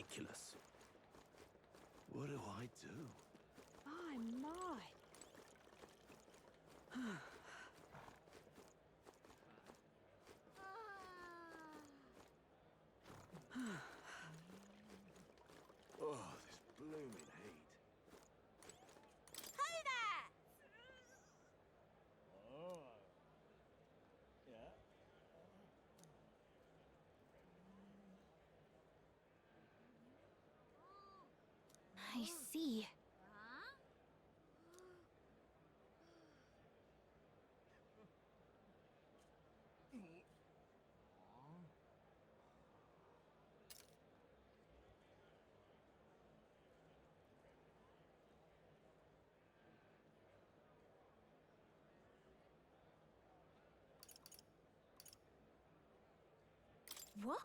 ridiculous. What do I do? My, my. Oh, this blooming heat. Hey there! Oh. Yeah. I see. What?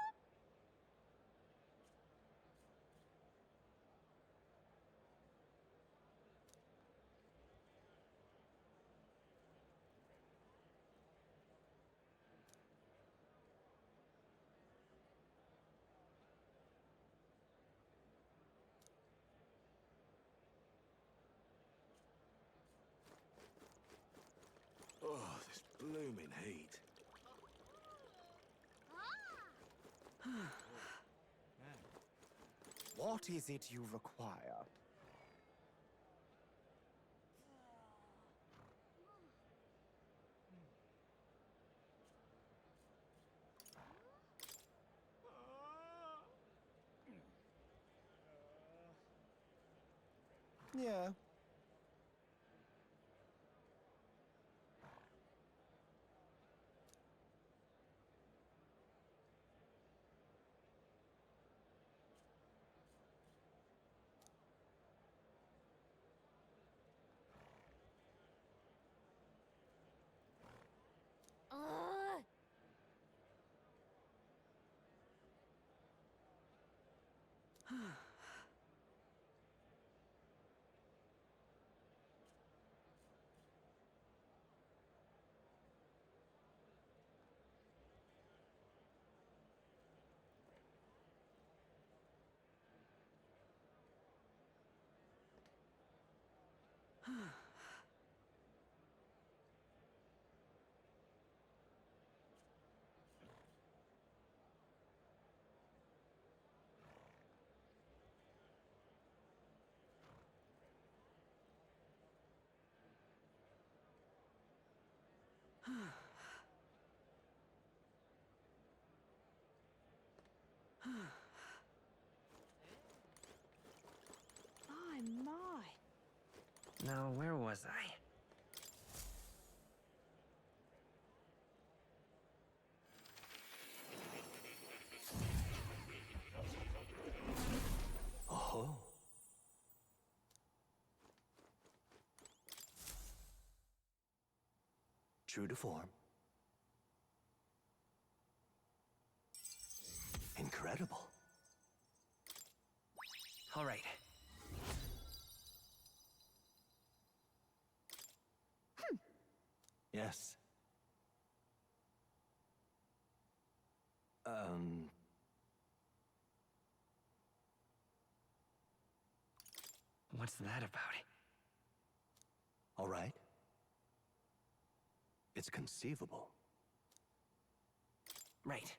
Oh, this blooming heat. What is it you require? Yeah. Ugh. My, my. Now, where was I? Oh. True to form. Incredible. All right. Yes. What's that about? All right. It's conceivable. Right.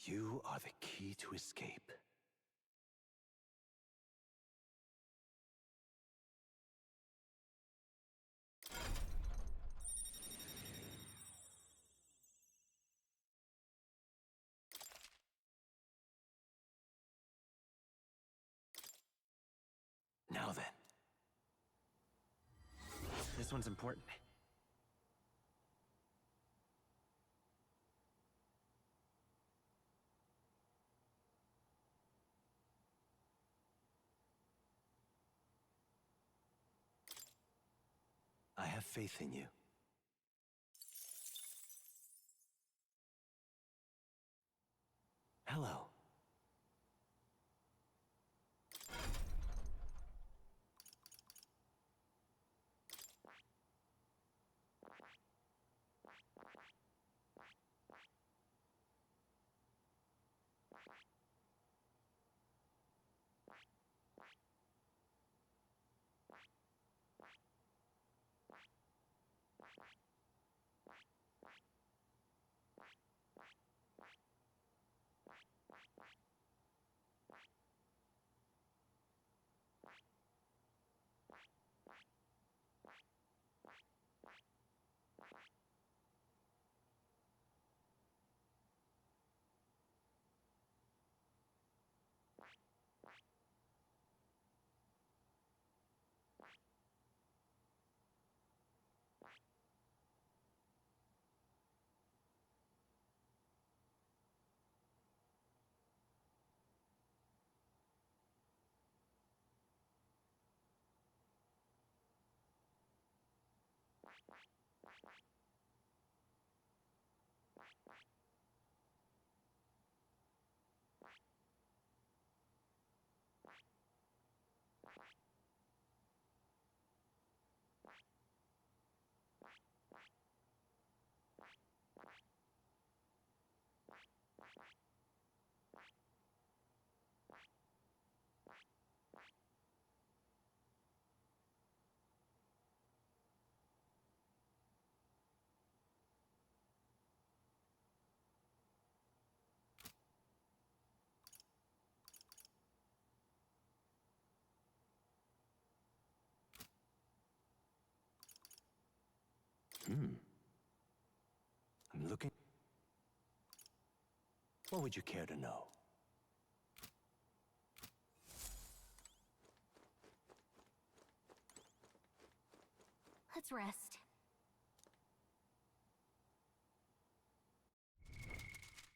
You are the key to escape. Now then. This one's important. I have faith in you. Hello. I'm looking. What would you care to know? Let's rest.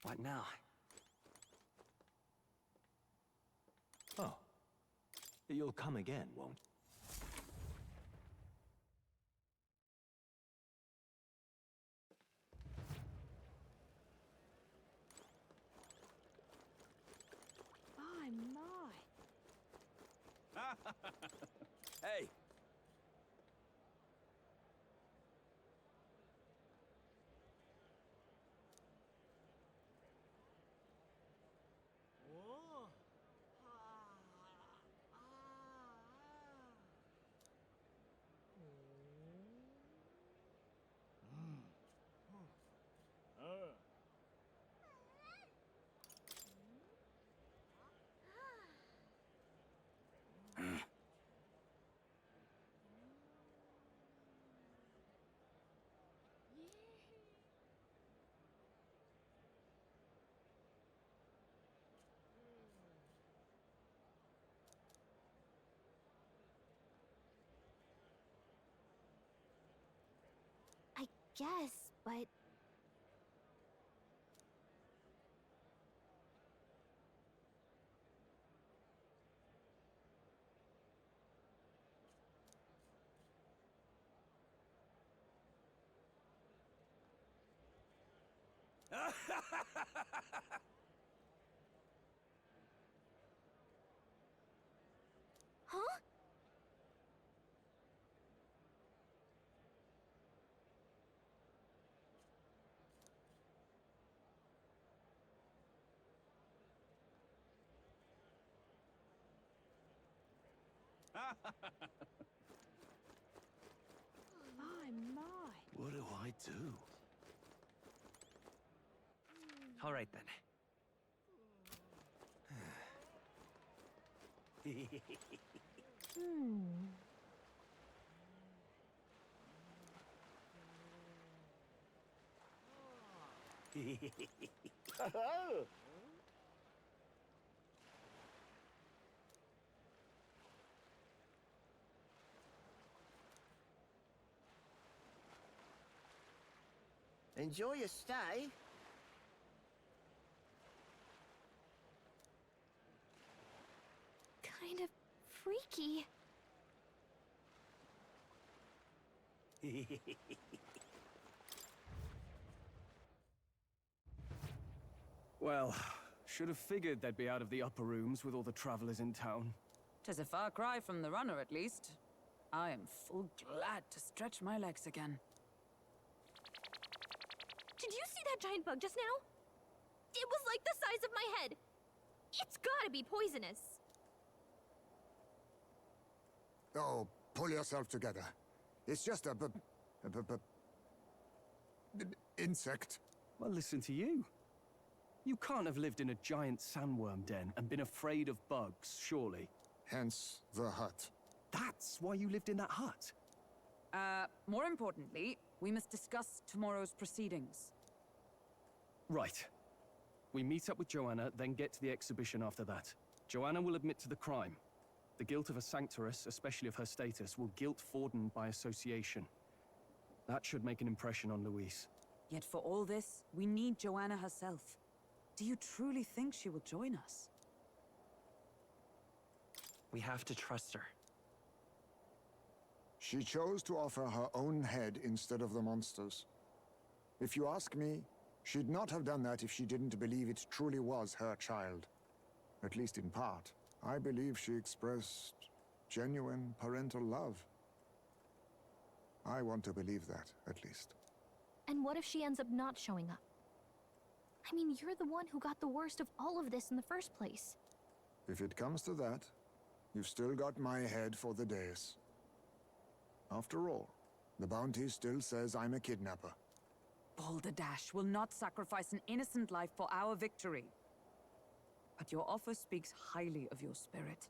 What now? Oh. You'll come again, won't you? My. Hey! I guess, but... Huh? My. What do I do? All right then. Hmm. Enjoy your stay. Kind of freaky. Well, should have figured they'd be out of the upper rooms with all the travelers in town. 'Tis a far cry from the runner, at least. I am full glad to stretch my legs again. Did you see that giant bug just now? It was like the size of my head. It's gotta be poisonous. Oh, pull yourself together. It's just a insect. Well, listen to you. You can't have lived in a giant sandworm den and been afraid of bugs, surely. Hence the hut. That's why you lived in that hut. More importantly, we must discuss tomorrow's proceedings. Right. We meet up with Joanna, then get to the exhibition after that. Joanna will admit to the crime. The guilt of a sanctoress, especially of her status, will guilt Forden by association. That should make an impression on Louise. Yet for all this, we need Joanna herself. Do you truly think she will join us? We have to trust her. She chose to offer her own head instead of the monster's. If you ask me, She'd not have done that if she didn't believe it truly was her child. At least in part. I believe she expressed genuine parental love. I want to believe that, at least. And what if she ends up not showing up? I mean, you're the one who got the worst of all of this in the first place. If it comes to that, you've still got my head for the dais. After all, the bounty still says I'm a kidnapper. Balderdash will not sacrifice an innocent life for our victory. But your offer speaks highly of your spirit.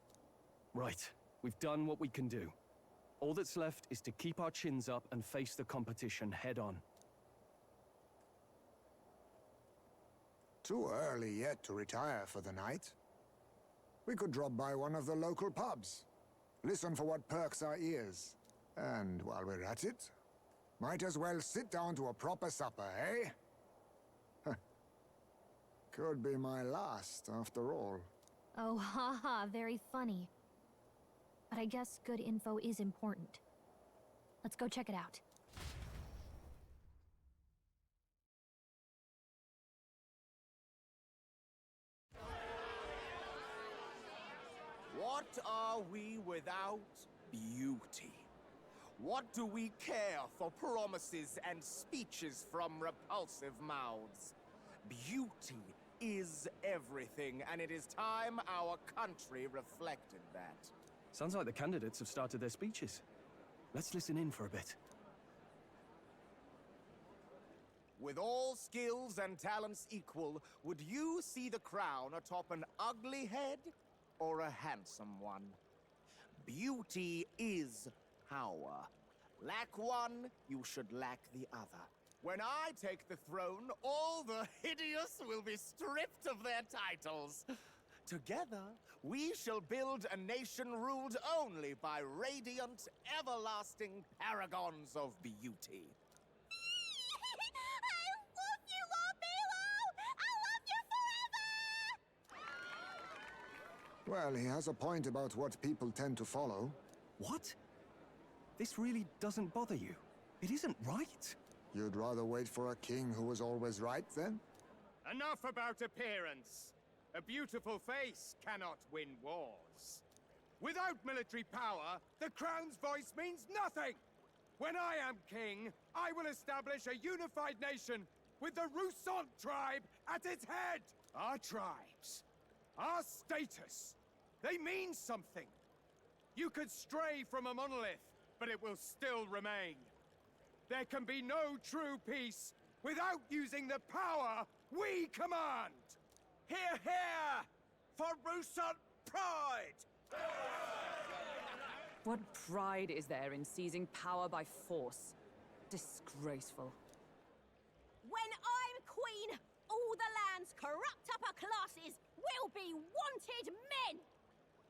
Right. We've done what we can do. All that's left is to keep our chins up and face the competition head on. Too early yet to retire for the night. We could drop by one of the local pubs. Listen for what perks our ears. And while we're at it, might as well sit down to a proper supper, eh? Could be my last, after all. Oh, haha, very funny. But I guess good info is important. Let's go check it out. What are we without beauty? What do we care for promises and speeches from repulsive mouths? Beauty is everything, and it is time our country reflected that. Sounds like the candidates have started their speeches. Let's listen in for a bit. With all skills and talents equal, would you see the crown atop an ugly head or a handsome one? Beauty is power. Lack one, you should lack the other. When I take the throne, all the hideous will be stripped of their titles. Together, we shall build a nation ruled only by radiant, everlasting paragons of beauty. I love you, Lord Milo! I love you forever! Well, he has a point about what people tend to follow. What? This really doesn't bother you? It isn't right? You'd rather wait for a king who was always right, then? Enough about appearance. A beautiful face cannot win wars. Without military power, the crown's voice means nothing! When I am king, I will establish a unified nation with the Rousant tribe at its head! Our tribes, our status, they mean something. You could stray from a monolith, but it will still remain. There can be no true peace without using the power we command! Hear, hear! For Rousant pride! What pride is there in seizing power by force? Disgraceful. When I'm queen, all the land's corrupt upper classes will be wanted men!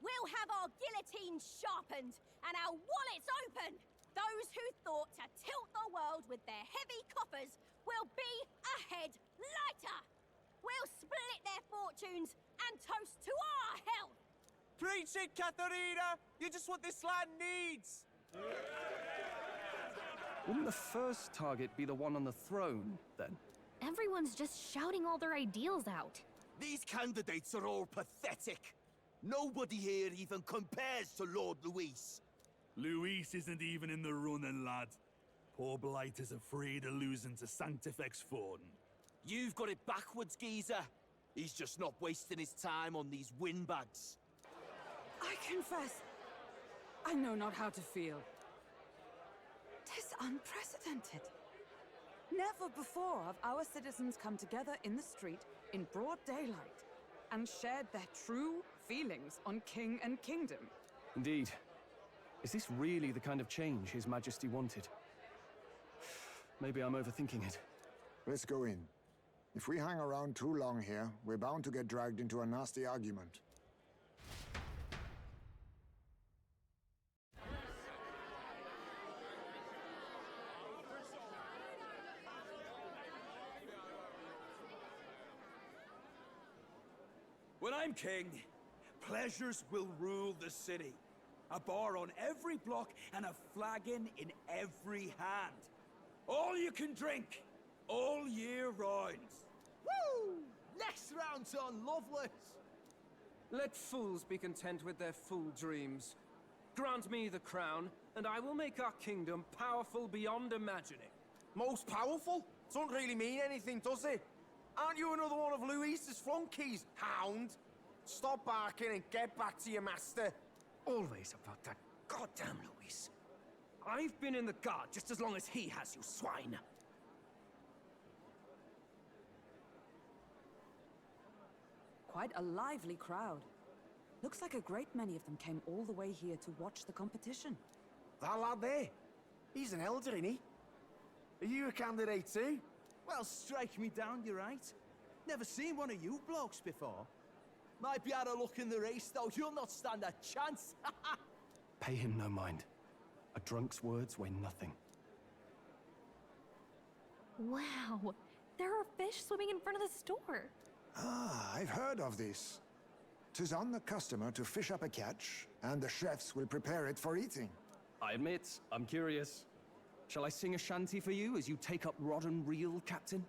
We'll have our guillotines sharpened and our wallets open! Those who thought to tilt the world with their heavy coffers will be a head lighter! We'll split their fortunes and toast to our health! Preach it, Katharina! You're just what this land needs! Wouldn't the first target be the one on the throne, then? Everyone's just shouting all their ideals out. These candidates are all pathetic. Nobody here even compares to Lord Luis. Luis isn't even in the running, lad. Poor Blight is afraid of losing to Sanctifex Forden. You've got it backwards, geezer. He's just not wasting his time on these windbags. I confess, I know not how to feel. 'Tis unprecedented. Never before have our citizens come together in the street in broad daylight and shared their true feelings on king and kingdom. Indeed. Is this really the kind of change His Majesty wanted? Maybe I'm overthinking it. Let's go in. If we hang around too long here, we're bound to get dragged into a nasty argument. When I'm king, pleasures will rule the city. A bar on every block and a flagon in every hand. All you can drink, all year round. sounds unlovely. Let fools be content with their fool dreams. Grant me the crown, and I will make our kingdom powerful beyond imagining. Most powerful? Doesn't really mean anything, does it? Aren't you another one of Luis's flunkies, hound? Stop barking and get back to your master. Always about that goddamn Luis. I've been in the guard just as long as he has, you swine. Quite a lively crowd. Looks like a great many of them came all the way here to watch the competition. That lad there, he's an elder, isn't he? Are you a candidate too? Well, strike me down, you're right. Never seen one of you blokes before. Might be out of luck in the race, though. You'll not stand a chance. Pay him no mind. A drunk's words weigh nothing. Wow, there are fish swimming in front of the store. Ah, I've heard of this. 'Tis on the customer to fish up a catch, and the chefs will prepare it for eating. I admit, I'm curious. Shall I sing a shanty for you as you take up rod and reel, Captain?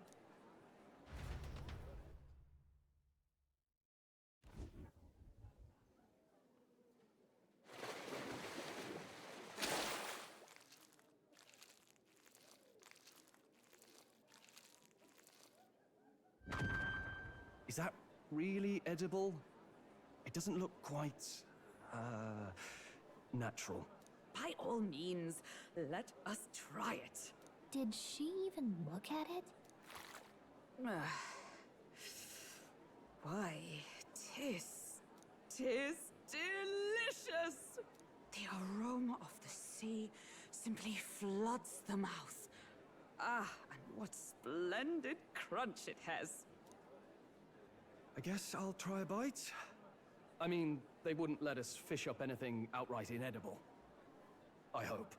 Is that really edible? It doesn't look quite, natural. By all means, let us try it. Did she even look at it? Why, tis delicious! The aroma of the sea simply floods the mouth. Ah, and what splendid crunch it has. I guess I'll try a bite. I mean, they wouldn't let us fish up anything outright inedible. I hope.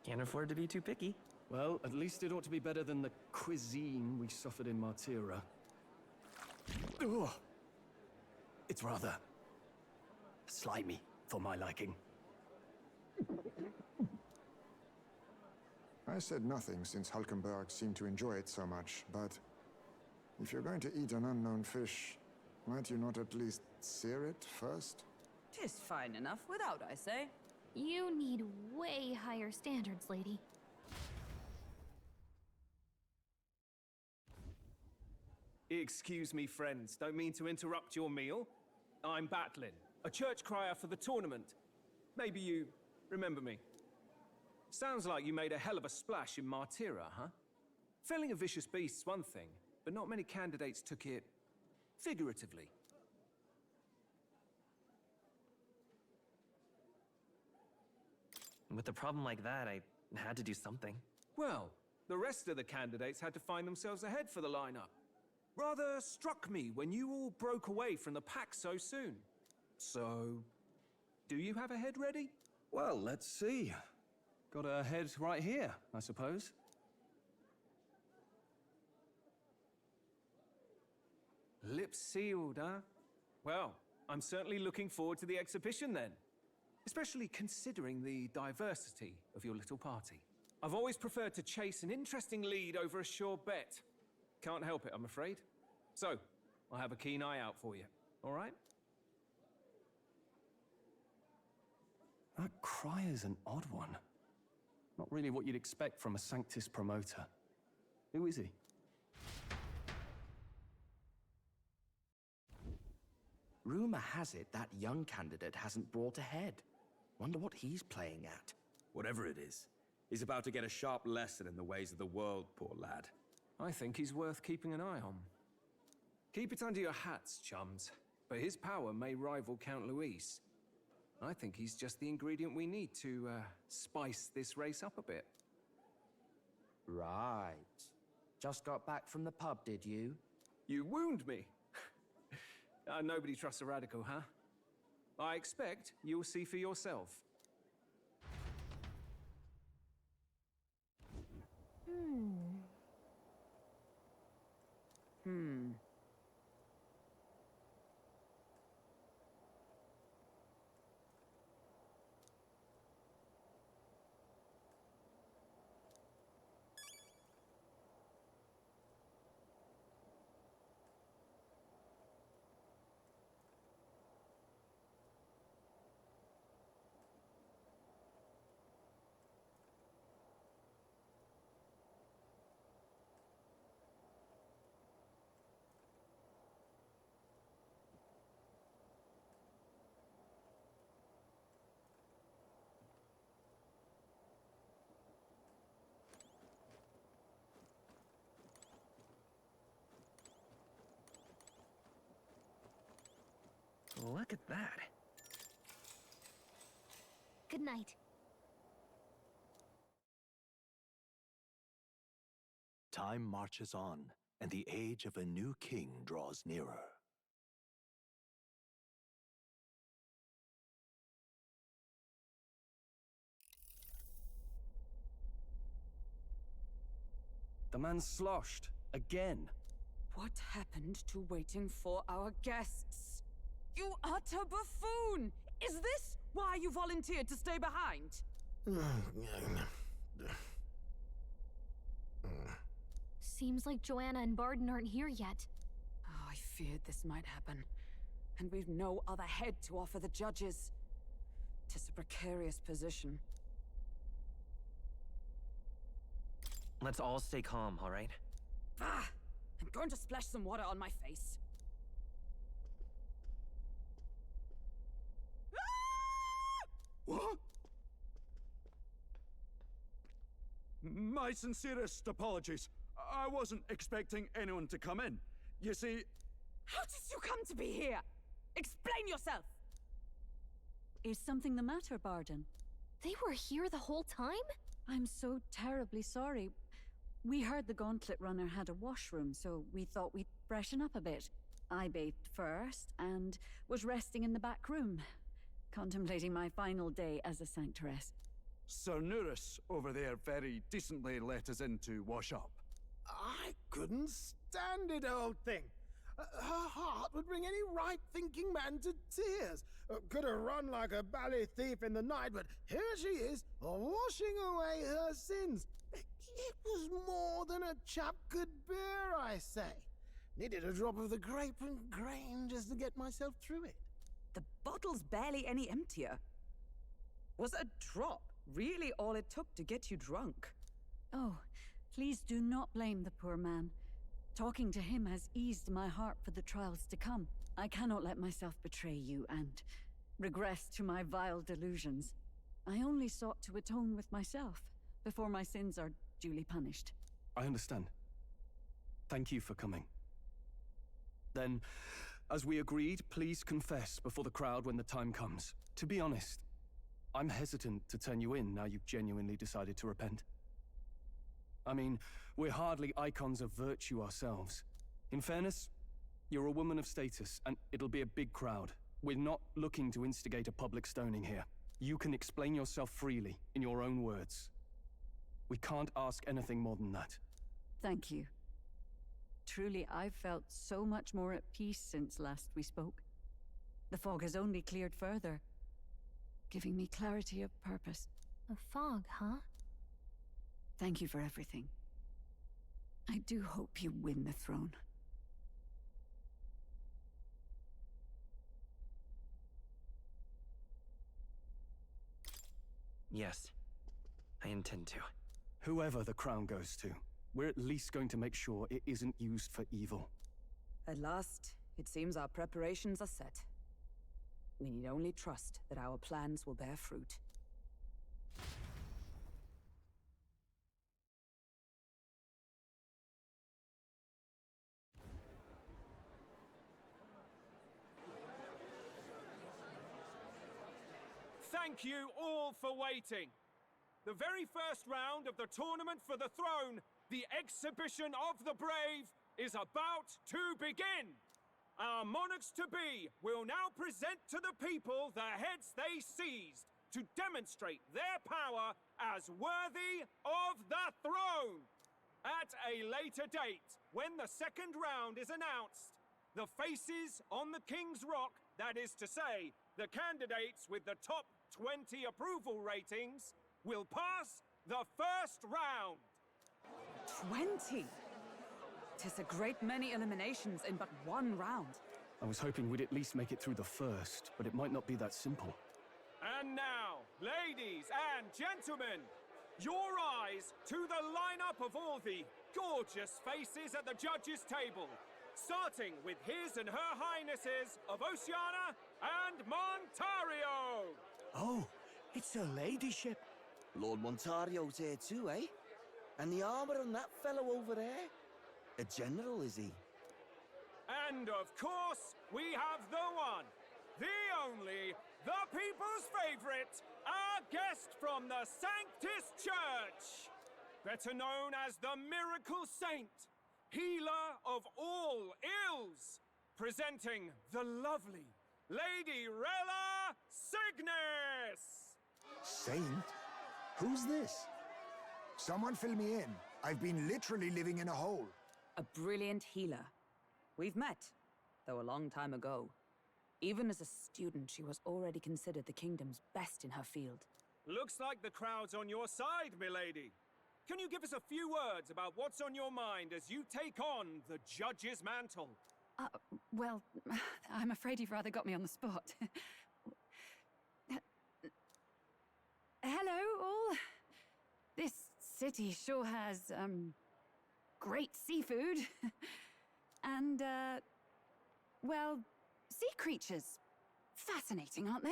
Can't afford to be too picky. Well, at least it ought to be better than the cuisine we suffered in Martira. Ugh. It's rather slimy for my liking. I said nothing since Hulkenberg seemed to enjoy it so much, but if you're going to eat an unknown fish, might you not at least sear it first? 'Tis fine enough without, I say. You need way higher standards, lady. Excuse me, friends. Don't mean to interrupt your meal. I'm Batlin, a church crier for the tournament. Maybe you remember me. Sounds like you made a hell of a splash in Martira, huh? Felling a vicious beast's one thing, but not many candidates took it figuratively. With a problem like that, I had to do something. Well, the rest of the candidates had to find themselves ahead for the lineup. Rather struck me when you all broke away from the pack so soon. So, do you have a head ready? Well, let's see. Got a head right here, I suppose. Lips sealed, huh? Well, I'm certainly looking forward to the exhibition then. Especially considering the diversity of your little party. I've always preferred to chase an interesting lead over a sure bet. Can't help it, I'm afraid. So, I'll have a keen eye out for you, all right? That crier's an odd one. Not really what you'd expect from a Sanctus promoter. Who is he? Rumor has it that young candidate hasn't brought a head. Wonder what he's playing at. Whatever it is, he's about to get a sharp lesson in the ways of the world, poor lad. I think he's worth keeping an eye on. Keep it under your hats, chums. But his power may rival Count Luis. I think he's just the ingredient we need to, spice this race up a bit. Right. Just got back from the pub, did you? You wound me. Nobody trusts a radical, huh? I expect you'll see for yourself. Look at that. Good night. Time marches on, and the age of a new king draws nearer. The man's sloshed. Again. What happened to waiting for our guests? You utter buffoon! Is this why you volunteered to stay behind? Seems like Joanna and Barden aren't here yet. Oh, I feared this might happen. And we've no other head to offer the judges. 'Tis a precarious position. Let's all stay calm, all right? Ah! I'm going to splash some water on my face. What? My sincerest apologies. I wasn't expecting anyone to come in. You see... How did you come to be here? Explain yourself! Is something the matter, Barden? They were here the whole time? I'm so terribly sorry. We heard the Gauntlet Runner had a washroom, so we thought we'd freshen up a bit. I bathed first, and was resting in the back room, contemplating my final day as a sanctoress. Sir Nuris over there very decently let us in to wash up. I couldn't stand it, old thing. Her heart would bring any right-thinking man to tears. Could have run like a bally thief in the night, but here she is, washing away her sins. It was more than a chap could bear, I say. Needed a drop of the grape and grain just to get myself through it. The bottle's barely any emptier. Was a drop really all it took to get you drunk? Oh, please do not blame the poor man. Talking to him has eased my heart for the trials to come. I cannot let myself betray you and regress to my vile delusions. I only sought to atone with myself before my sins are duly punished. I understand. Thank you for coming. Then, as we agreed, please confess before the crowd when the time comes. To be honest, I'm hesitant to turn you in now you've genuinely decided to repent. I mean, we're hardly icons of virtue ourselves. In fairness, you're a woman of status, and it'll be a big crowd. We're not looking to instigate a public stoning here. You can explain yourself freely, in your own words. We can't ask anything more than that. Thank you. Truly, I've felt so much more at peace since last we spoke. The fog has only cleared further, giving me clarity of purpose. A fog, huh? Thank you for everything. I do hope you win the throne. Yes, I intend to. Whoever the crown goes to, we're at least going to make sure it isn't used for evil. At last, it seems our preparations are set. We need only trust that our plans will bear fruit. Thank you all for waiting. The very first round of the tournament for the throne, the exhibition of the brave, is about to begin. Our monarchs-to-be will now present to the people the heads they seized to demonstrate their power as worthy of the throne. At a later date, when the second round is announced, the faces on the King's Rock, that is to say, the candidates with the top 20 approval ratings, will pass the first round. 20? 'Tis a great many eliminations in but one round. I was hoping we'd at least make it through the first, but it might not be that simple. And now, ladies and gentlemen, your eyes to the lineup of all the gorgeous faces at the judges' table, starting with His and Her Highnesses of Oceania and Montario. Oh, it's her ladyship. Lord Montario's here too, eh? And the armor on that fellow over there? A general, is he? And of course, we have the one, the only, the people's favorite, our guest from the Sanctus Church, better known as the Miracle Saint, healer of all ills, presenting the lovely Lady Rella Cygnus! Saint? Who's this? Someone fill me in. I've been literally living in a hole. A brilliant healer. We've met, though a long time ago. Even as a student, she was already considered the kingdom's best in her field. Looks like the crowd's on your side, milady. Can you give us a few words about what's on your mind as you take on the judge's mantle? Well, I'm afraid you've rather got me on the spot. Hello, all. This city sure has, great seafood. And, well, sea creatures. Fascinating, aren't they?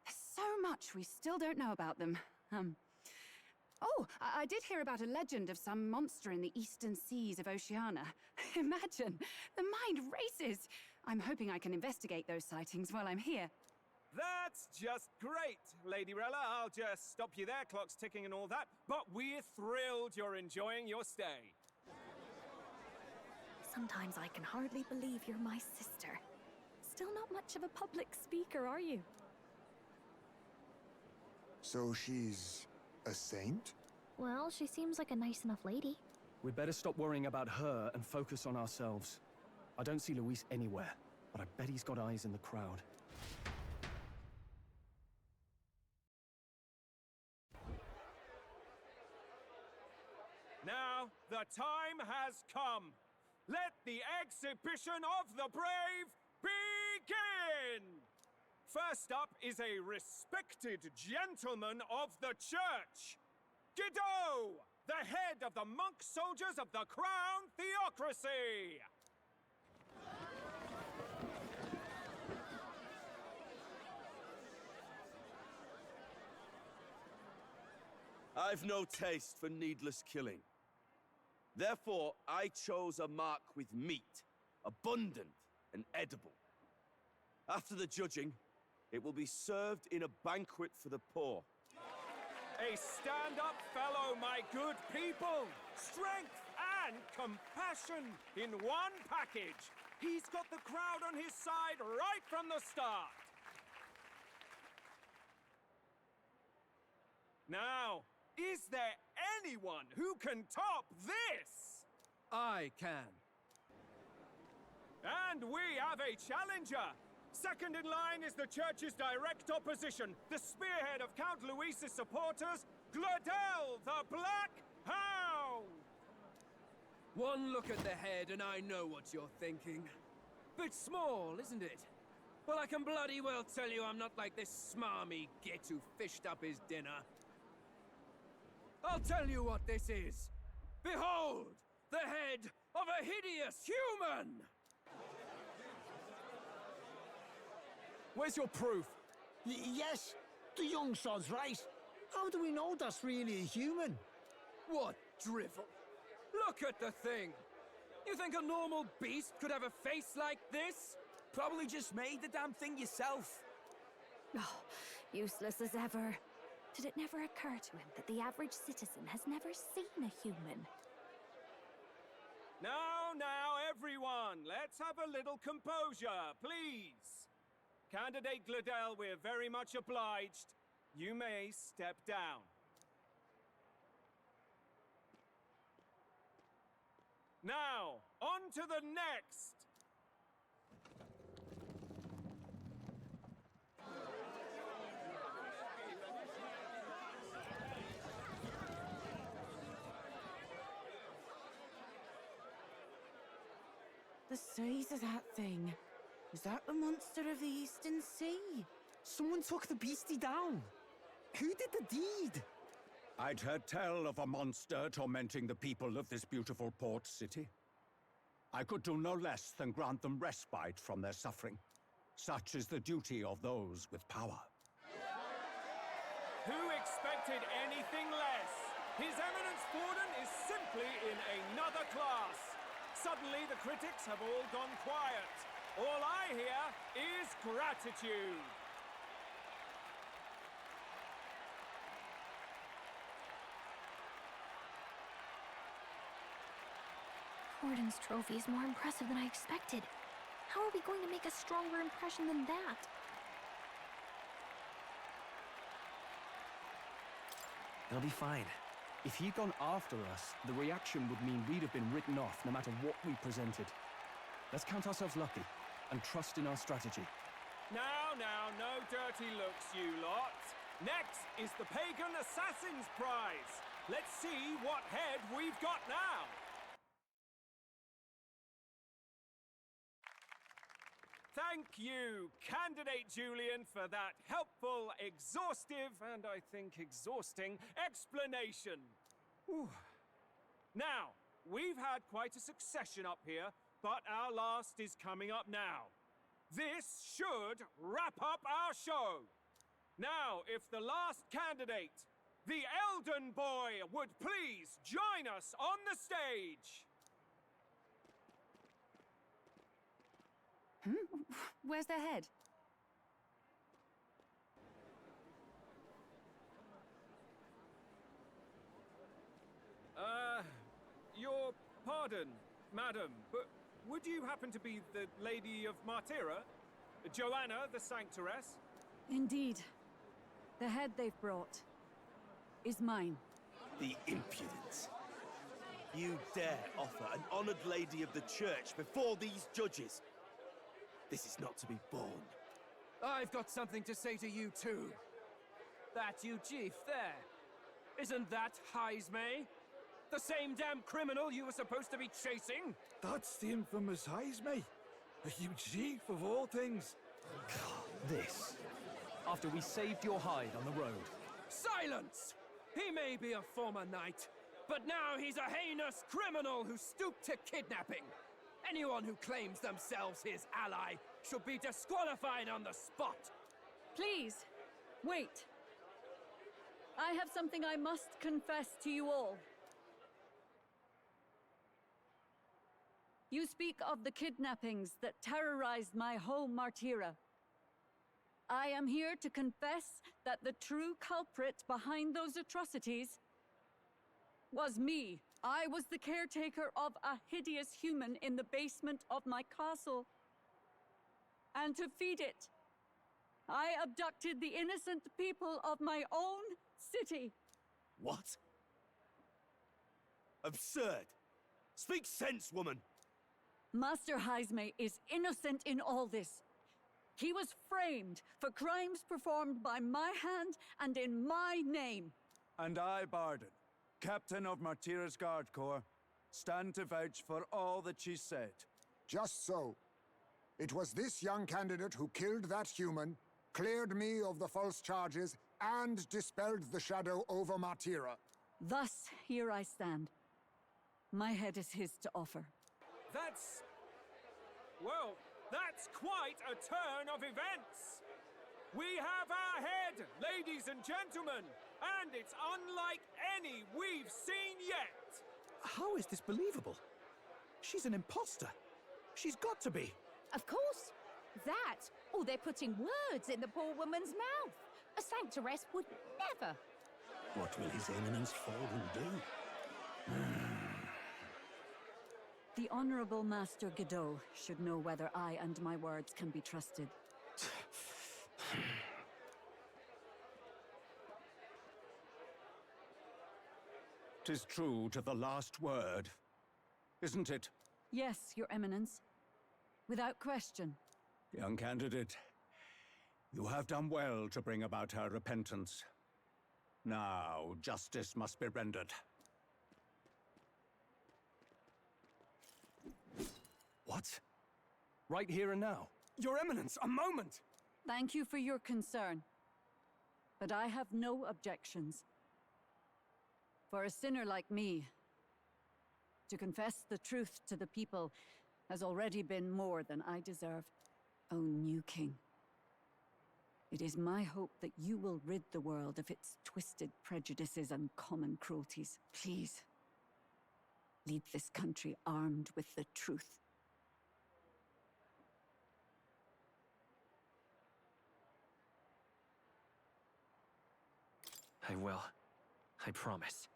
There's so much we still don't know about them. Oh, I did hear about a legend of some monster in the eastern seas of Oceania. Imagine, the mind races. I'm hoping I can investigate those sightings while I'm here. That's just great, Lady Rella. I'll just stop you there, clock's ticking and all that. But we're thrilled you're enjoying your stay. Sometimes I can hardly believe you're my sister. Still not much of a public speaker, are you? So she's a saint? Well, she seems like a nice enough lady. We'd better stop worrying about her and focus on ourselves. I don't see Luis anywhere, but I bet he's got eyes in the crowd. Now, the time has come. Let the exhibition of the brave begin! First up is a respected gentleman of the church, Guido, the head of the monk soldiers of the Crown Theocracy! I've no taste for needless killing. Therefore, I chose a mark with meat, abundant and edible. After the judging, it will be served in a banquet for the poor. A stand-up fellow, my good people! Strength and compassion in one package! He's got the crowd on his side right from the start! Now, is there anyone who can top this? I can. And we have a challenger! Second in line is the church's direct opposition, the spearhead of Count Luis's supporters, Gladel the Black Hound! One look at the head and I know what you're thinking. Bit small, isn't it? Well, I can bloody well tell you I'm not like this smarmy git who fished up his dinner. I'll tell you what this is. Behold, the head of a hideous human! Where's your proof? Yes, the young sod's right. How do we know that's really a human? What drivel? Look at the thing! You think a normal beast could have a face like this? Probably just made the damn thing yourself. Oh, useless as ever. Did it never occur to him that the average citizen has never seen a human? Now, everyone, let's have a little composure, please. Candidate Gladel, we're very much obliged. You may step down. Now, on to the next! The size of that thing. Is that the monster of the Eastern Sea? Someone took the beastie down. Who did the deed? I'd heard tell of a monster tormenting the people of this beautiful port city. I could do no less than grant them respite from their suffering. Such is the duty of those with power. Who expected anything less? His Eminence Forden is simply in another class. Suddenly, the critics have all gone quiet. All I hear is gratitude. Gordon's trophy is more impressive than I expected. How are we going to make a stronger impression than that? It'll be fine. If he'd gone after us, the reaction would mean we'd have been written off no matter what we presented. Let's count ourselves lucky and trust in our strategy. Now, no dirty looks, you lot. Next is the Pagan Assassin's Prize. Let's see what head we've got now. Thank you, Candidate Julian, for that helpful, exhaustive, and I think exhausting explanation. Whew. Now, we've had quite a succession up here, but our last is coming up now. This should wrap up our show. Now, if the last candidate, the Elden Boy, would please join us on the stage. Where's their head? Your pardon, madam, but would you happen to be the Lady of Martira? Joanna, the Sanctoress? Indeed. The head they've brought is mine. The impudence. You dare offer an honored lady of the church before these judges? This is not to be borne. I've got something to say to you too. That you chief there. Isn't that Heismay? The same damn criminal you were supposed to be chasing? That's the infamous Heismay. A huge chief of all things. This. After we saved your hide on the road. Silence! He may be a former knight, but now he's a heinous criminal who stooped to kidnapping. Anyone who claims themselves his ally should be disqualified on the spot. Please, wait. I have something I must confess to you all. You speak of the kidnappings that terrorized my home, Martira. I am here to confess that the true culprit behind those atrocities was me. I was the caretaker of a hideous human in the basement of my castle. And to feed it, I abducted the innocent people of my own city. What? Absurd! Speak sense, woman! Master Heismay is innocent in all this. He was framed for crimes performed by my hand and in my name. And I, Barden, Captain of Martira's Guard Corps, stand to vouch for all that she said. Just so. It was this young candidate who killed that human, cleared me of the false charges, and dispelled the shadow over Martira. Thus, here I stand. My head is his to offer. That's... well, that's quite a turn of events. We have our head, ladies and gentlemen, and it's unlike any we've seen yet. How is this believable? She's an imposter. She's got to be. Of course. That, or they're putting words in the poor woman's mouth. A sanctoress would never. What will His Eminence Fallen do? The Honorable Master Godot should know whether I and my words can be trusted. 'Tis true to the last word, isn't it? Yes, Your Eminence. Without question. Young candidate, you have done well to bring about her repentance. Now, justice must be rendered. What? Right here and now? Your Eminence, a moment! Thank you for your concern. But I have no objections. For a sinner like me, to confess the truth to the people has already been more than I deserve. O new king, it is my hope that you will rid the world of its twisted prejudices and common cruelties. Please, lead this country armed with the truth. I will. I promise.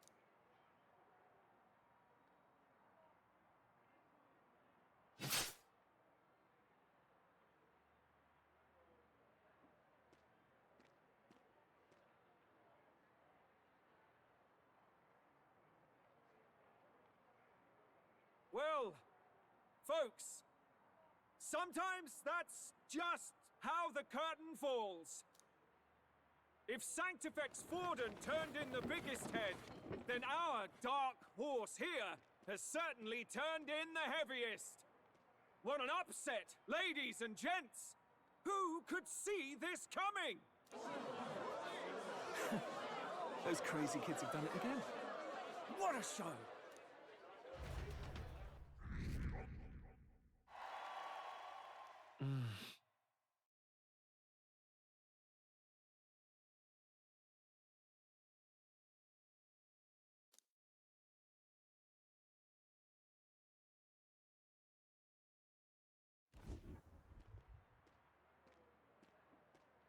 Well, folks, sometimes that's just how the curtain falls. If Sanctifex Forden turned in the biggest head, then our dark horse here has certainly turned in the heaviest. What an upset, ladies and gents! Who could see this coming? Those crazy kids have done it again. What a show!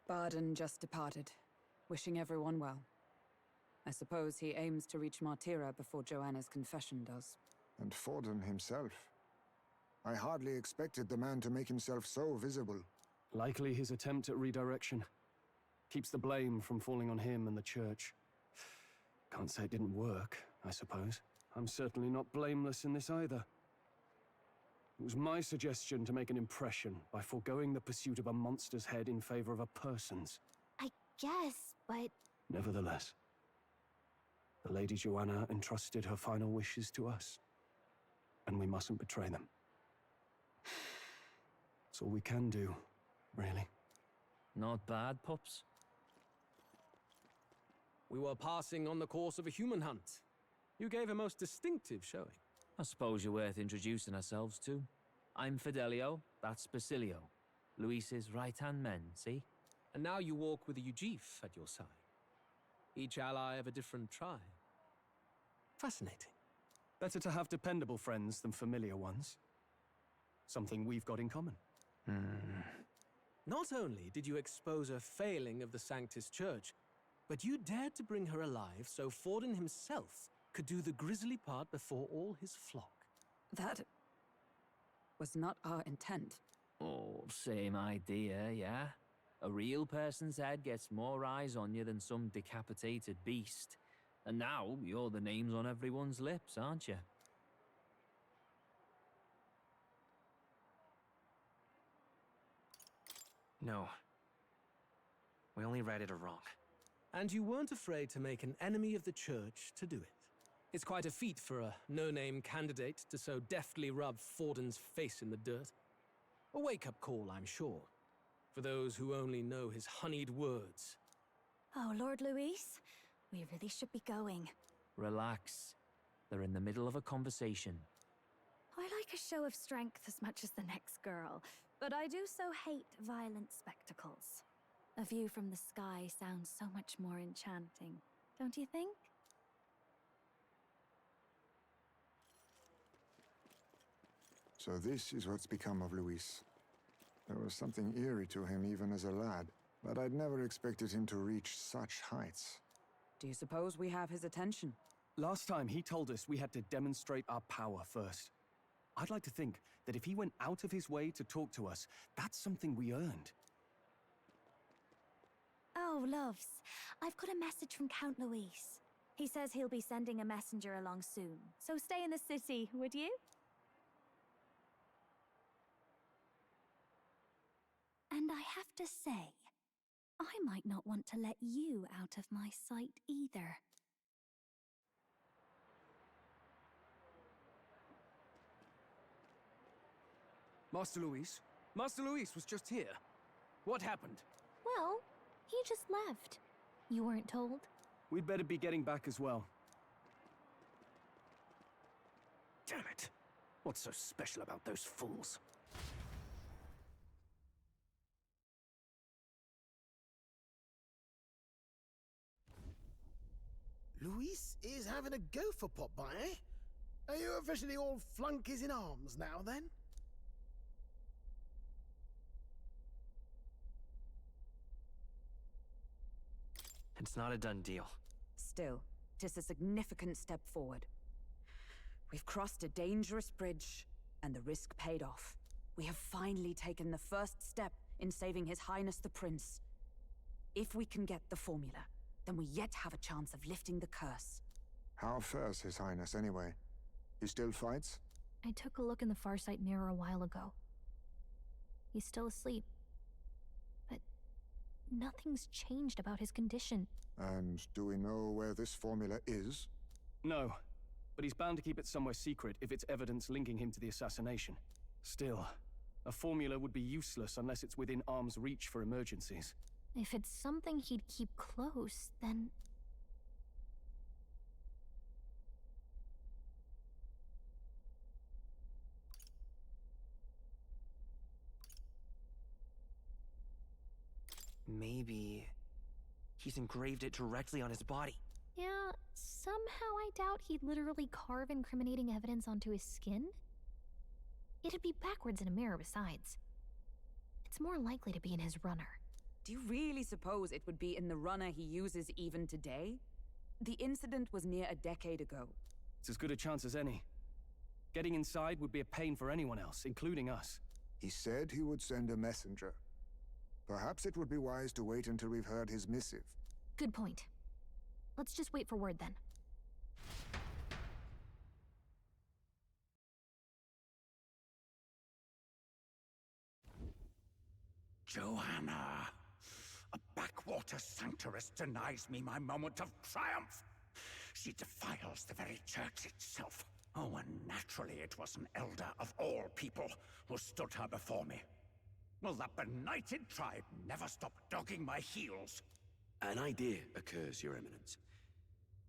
Barden just departed, wishing everyone well. I suppose he aims to reach Martira before Joanna's confession does. And Forden himself. I hardly expected the man to make himself so visible. Likely his attempt at redirection. Keeps the blame from falling on him and the church. Can't say it didn't work, I suppose. I'm certainly not blameless in this either. It was my suggestion to make an impression by foregoing the pursuit of a monster's head in favor of a person's. I guess, but... Nevertheless, the Lady Joanna entrusted her final wishes to us, and we mustn't betray them. It's all we can do, really. Not bad, pups. We were passing on the course of a human hunt. You gave a most distinctive showing. I suppose you're worth introducing ourselves to. I'm Fidelio, that's Basilio. Luis's right-hand men, see? And now you walk with a Ujif at your side. Each ally of a different tribe. Fascinating. Better to have dependable friends than familiar ones. Something we've got in common. Not only did you expose a failing of the Sanctus Church, but you dared to bring her alive so Forden himself could do the grisly part before all his flock. That was not our intent. Oh, same idea, yeah? A real person's head gets more eyes on you than some decapitated beast. And now, you're the names on everyone's lips, aren't you? No. We only read it wrong. And you weren't afraid to make an enemy of the church to do it. It's quite a feat for a no-name candidate to so deftly rub Forden's face in the dirt. A wake-up call, I'm sure, for those who only know his honeyed words. Oh, Lord Luis, we really should be going. Relax. They're in the middle of a conversation. I like a show of strength as much as the next girl, but I do so hate violent spectacles. A view from the sky sounds so much more enchanting, don't you think? So this is what's become of Luis. There was something eerie to him even as a lad, but I'd never expected him to reach such heights. Do you suppose we have his attention? Last time he told us we had to demonstrate our power first. I'd like to think that if he went out of his way to talk to us, that's something we earned. Oh, loves, I've got a message from Count Luis. He says he'll be sending a messenger along soon, so stay in the city, would you? And I have to say, I might not want to let you out of my sight either. Master Luis? Master Luis was just here. What happened? Well, he just left. You weren't told? We'd better be getting back as well. Damn it! What's so special about those fools? Luis is having a go for Pop-By, eh? Are you officially all flunkies in arms now, then? It's not a done deal. Still, 'tis a significant step forward. We've crossed a dangerous bridge, and the risk paid off. We have finally taken the first step in saving His Highness the Prince. If we can get the formula, then we yet have a chance of lifting the curse. How fares His Highness, anyway? He still fights? I took a look in the Farsight mirror a while ago. He's still asleep. But nothing's changed about his condition. And do we know where this formula is? No, but he's bound to keep it somewhere secret if it's evidence linking him to the assassination. Still, a formula would be useless unless it's within arm's reach for emergencies. If it's something he'd keep close, then... Maybe he's engraved it directly on his body. Yeah, somehow I doubt he'd literally carve incriminating evidence onto his skin. It'd be backwards in a mirror besides. It's more likely to be in his runner. Do you really suppose it would be in the runner he uses even today? The incident was near a decade ago. It's as good a chance as any. Getting inside would be a pain for anyone else, including us. He said he would send a messenger. Perhaps it would be wise to wait until we've heard his missive. Good point. Let's just wait for word then. Joanna! A backwater sanctuaress denies me my moment of triumph! She defiles the very church itself. Oh, and naturally it was an elder of all people who stood her before me. Will that benighted tribe never stop dogging my heels? An idea occurs, Your Eminence.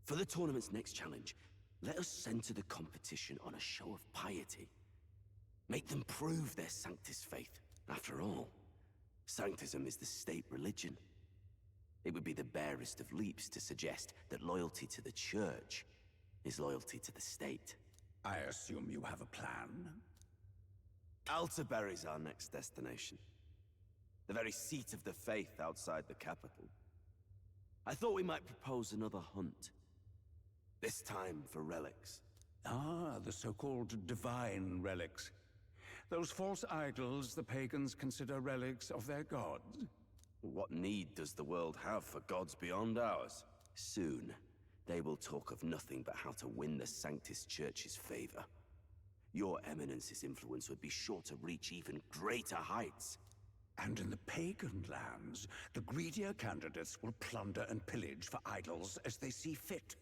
For the tournament's next challenge, let us center the competition on a show of piety. Make them prove their Sanctus faith. After all, Sanctism is the state religion. It would be the barest of leaps to suggest that loyalty to the Church is loyalty to the state. I assume you have a plan? Altaberry's our next destination. The very seat of the faith outside the capital. I thought we might propose another hunt. This time for relics. Ah, the so-called divine relics. Those false idols the pagans consider relics of their gods. What need does the world have for gods beyond ours? Soon, they will talk of nothing but how to win the Sanctus Church's favor. Your Eminence's influence would be sure to reach even greater heights. And in the pagan lands, the greedier candidates will plunder and pillage for idols as they see fit.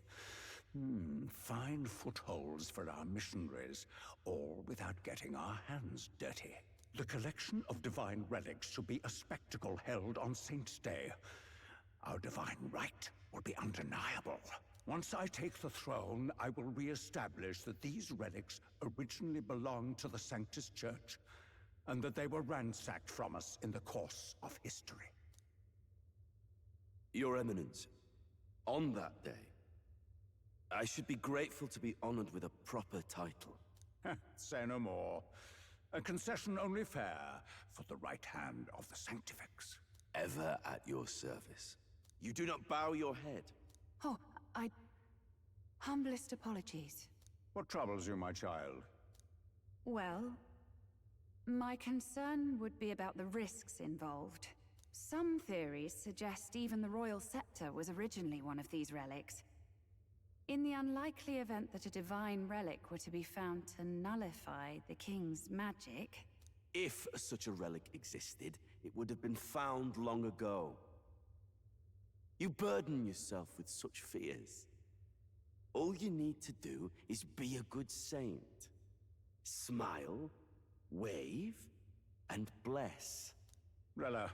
Fine footholds for our missionaries, all without getting our hands dirty. The collection of divine relics should be a spectacle held on Saint's Day. Our divine right will be undeniable. Once I take the throne, I will re-establish that these relics originally belonged to the Sanctus Church, and that they were ransacked from us in the course of history. Your Eminence, on that day, I should be grateful to be honored with a proper title. Say no more. A concession only fair for the right hand of the Sanctifex. Ever at your service. You do not bow your head. Oh, humblest apologies. What troubles you, my child? Well, my concern would be about the risks involved. Some theories suggest even the royal scepter was originally one of these relics. In the unlikely event that a divine relic were to be found to nullify the king's magic... If such a relic existed, it would have been found long ago. You burden yourself with such fears. All you need to do is be a good saint. Smile, wave, and bless. Rella,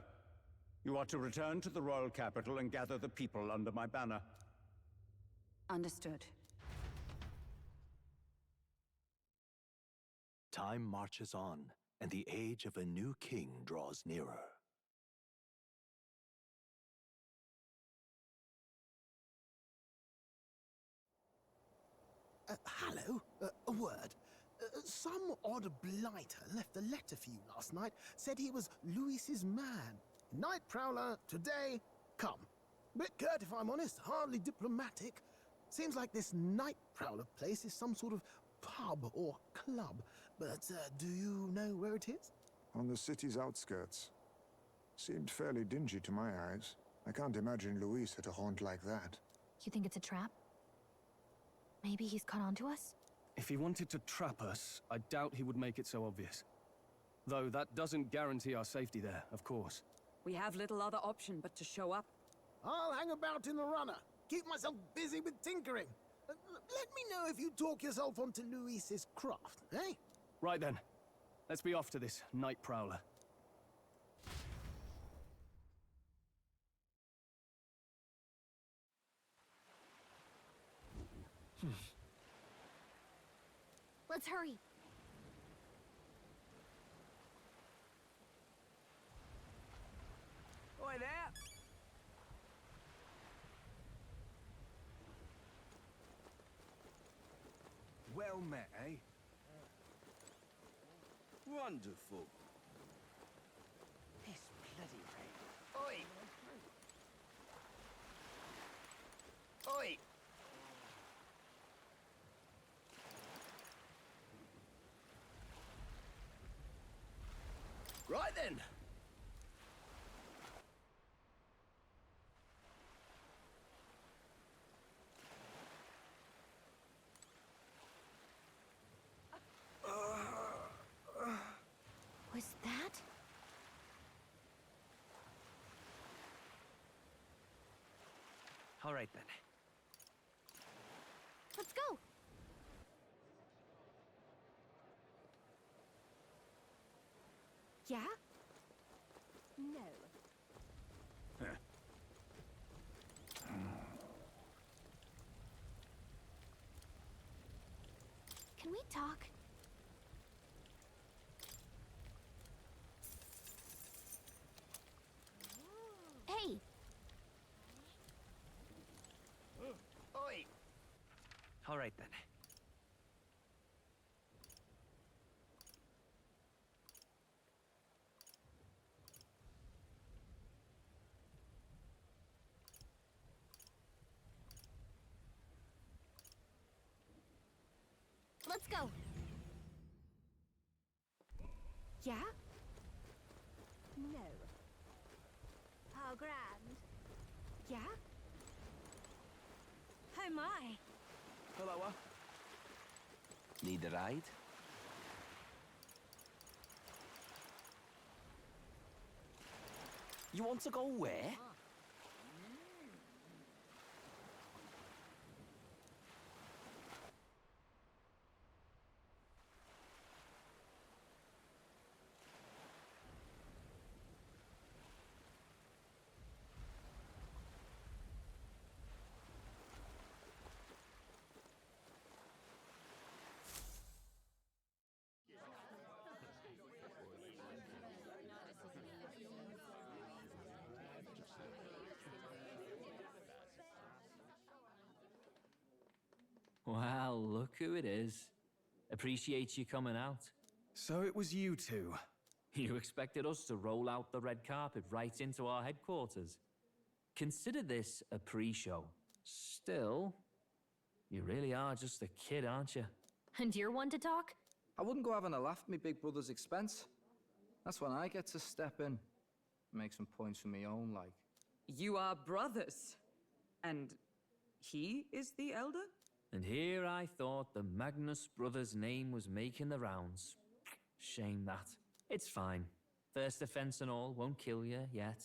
you are to return to the royal capital and gather the people under my banner. Understood. Time marches on, and the age of a new king draws nearer. Hello? A word. Some odd blighter left a letter for you last night. Said he was Louis's man. Night Prowler, today, come. Bit curt, if I'm honest. Hardly diplomatic. Seems like this night prowler place is some sort of pub or club. But do you know where it is? On the city's outskirts. Seemed fairly dingy to my eyes. I can't imagine Luis at a haunt like that. You think it's a trap? Maybe he's caught on to us? If he wanted to trap us, I doubt he would make it so obvious. Though that doesn't guarantee our safety there, of course. We have little other option but to show up. I'll hang about in the runner. Keep myself busy with tinkering. Let me know if you talk yourself onto Luis's craft, eh? Right then. Let's be off to this night prowler. Let's hurry. Oi there! Well met, eh? Wonderful. This bloody rain. Oi! Oi! Right then. Was that? All right, then. Let's go! Yeah? No. Can we talk? Hey! Oi! All right, then. Let's go! Yeah? No. How grand. Yeah? Oh my. Hello, Need a ride? You want to go where? Well, look who it is. Appreciate you coming out. So it was you two. You expected us to roll out the red carpet right into our headquarters. Consider this a pre-show. Still, you really are just a kid, aren't you? And you're one to talk? I wouldn't go having a laugh at me big brother's expense. That's when I get to step in. Make some points for me own, like. You are brothers. And he is the elder? And here I thought the Magnus brothers' name was making the rounds. Shame that. It's fine. First offense and all won't kill you yet.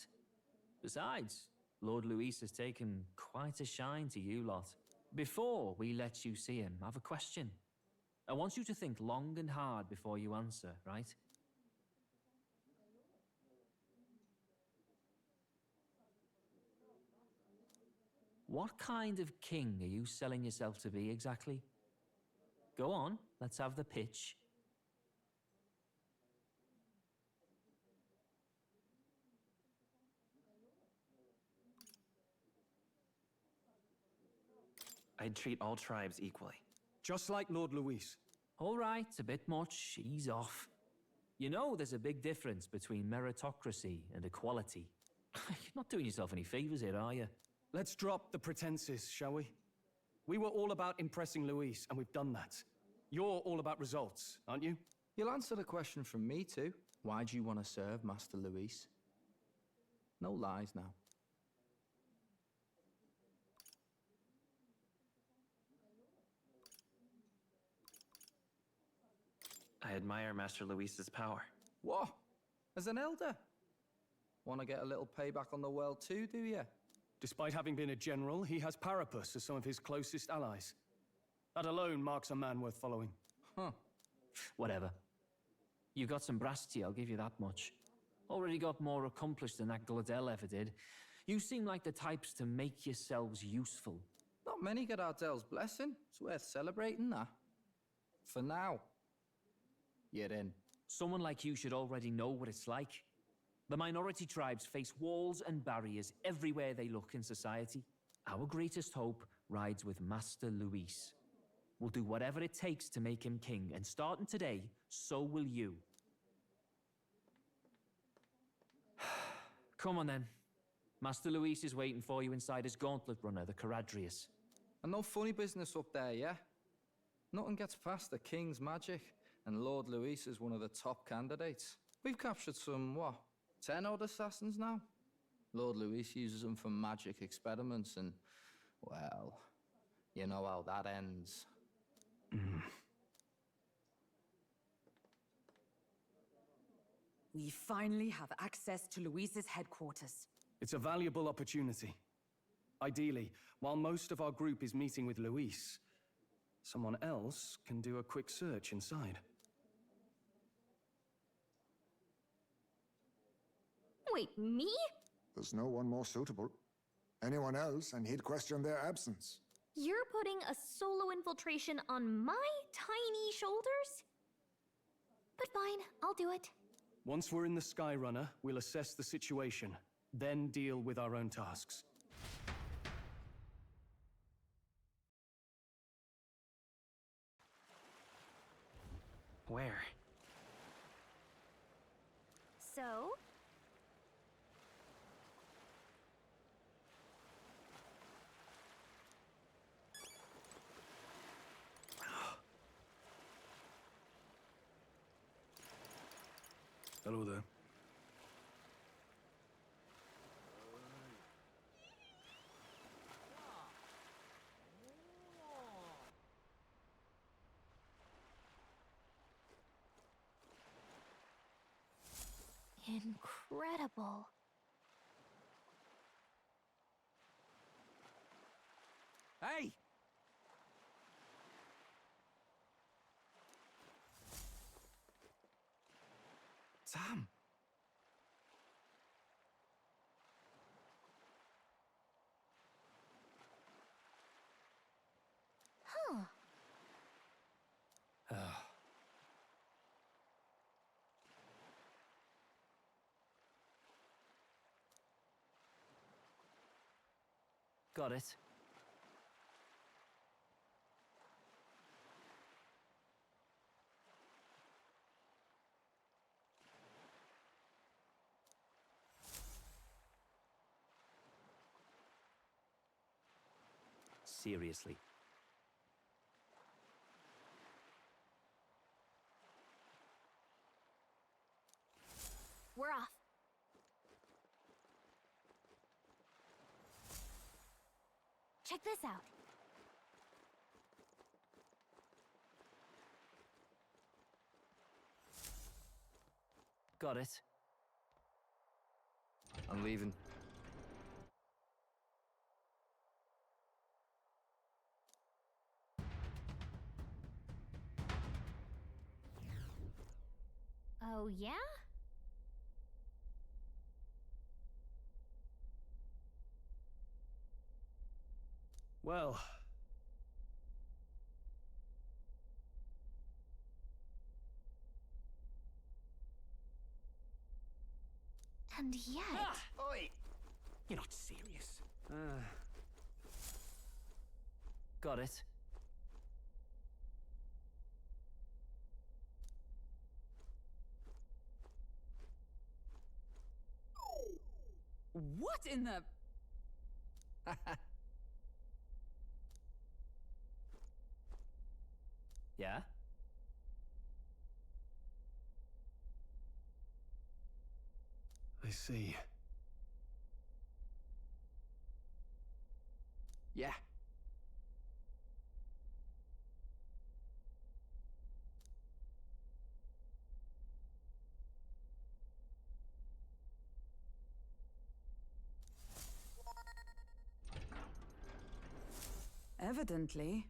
Besides, Lord Luis has taken quite a shine to you lot. Before we let you see him, I have a question. I want you to think long and hard before you answer, right? What kind of king are you selling yourself to be exactly? Go on, let's have the pitch. I'd treat all tribes equally. Just like Lord Luis. All right, a bit much, ease off. You know there's a big difference between meritocracy and equality. You're not doing yourself any favors here, are you? Let's drop the pretenses, shall we? We were all about impressing Luis, and we've done that. You're all about results, aren't you? You'll answer the question from me too. Why do you want to serve Master Luis? No lies now. I admire Master Luis's power. What? As an elder? Want to get a little payback on the world too, do you? Despite having been a general, he has Parapus as some of his closest allies. That alone marks a man worth following. Huh. Whatever. You got some brasty, I'll give you that much. Already got more accomplished than that Gladel ever did. You seem like the types to make yourselves useful. Not many get Ardel's blessing. It's worth celebrating that. For now. You're in. Someone like you should already know what it's like. The minority tribes face walls and barriers everywhere they look in society. Our greatest hope rides with Master Luis. We'll do whatever it takes to make him king, and starting today, so will you. Come on then. Master Luis is waiting for you inside his gauntlet runner, the Caradrius. And no funny business up there, yeah? Nothing gets past the king's magic, and Lord Luis is one of the top candidates. We've captured some, 10 odd assassins now? Lord Luis uses them for magic experiments and, well, you know how that ends. We finally have access to Luis's headquarters. It's a valuable opportunity. Ideally, while most of our group is meeting with Luis, someone else can do a quick search inside. Wait, me? There's no one more suitable. Anyone else, and he'd question their absence. You're putting a solo infiltration on my tiny shoulders? But fine, I'll do it. Once we're in the Skyrunner, we'll assess the situation, then deal with our own tasks. Where? So? Hello there. Incredible. Hey! Sam! Huh. Got it. Seriously. We're off. Check this out. Got it. I'm leaving. Oh, yeah? Well... And yet... Oi! You're not serious. Got it. What in the... Yeah? I see. Yeah. Evidently.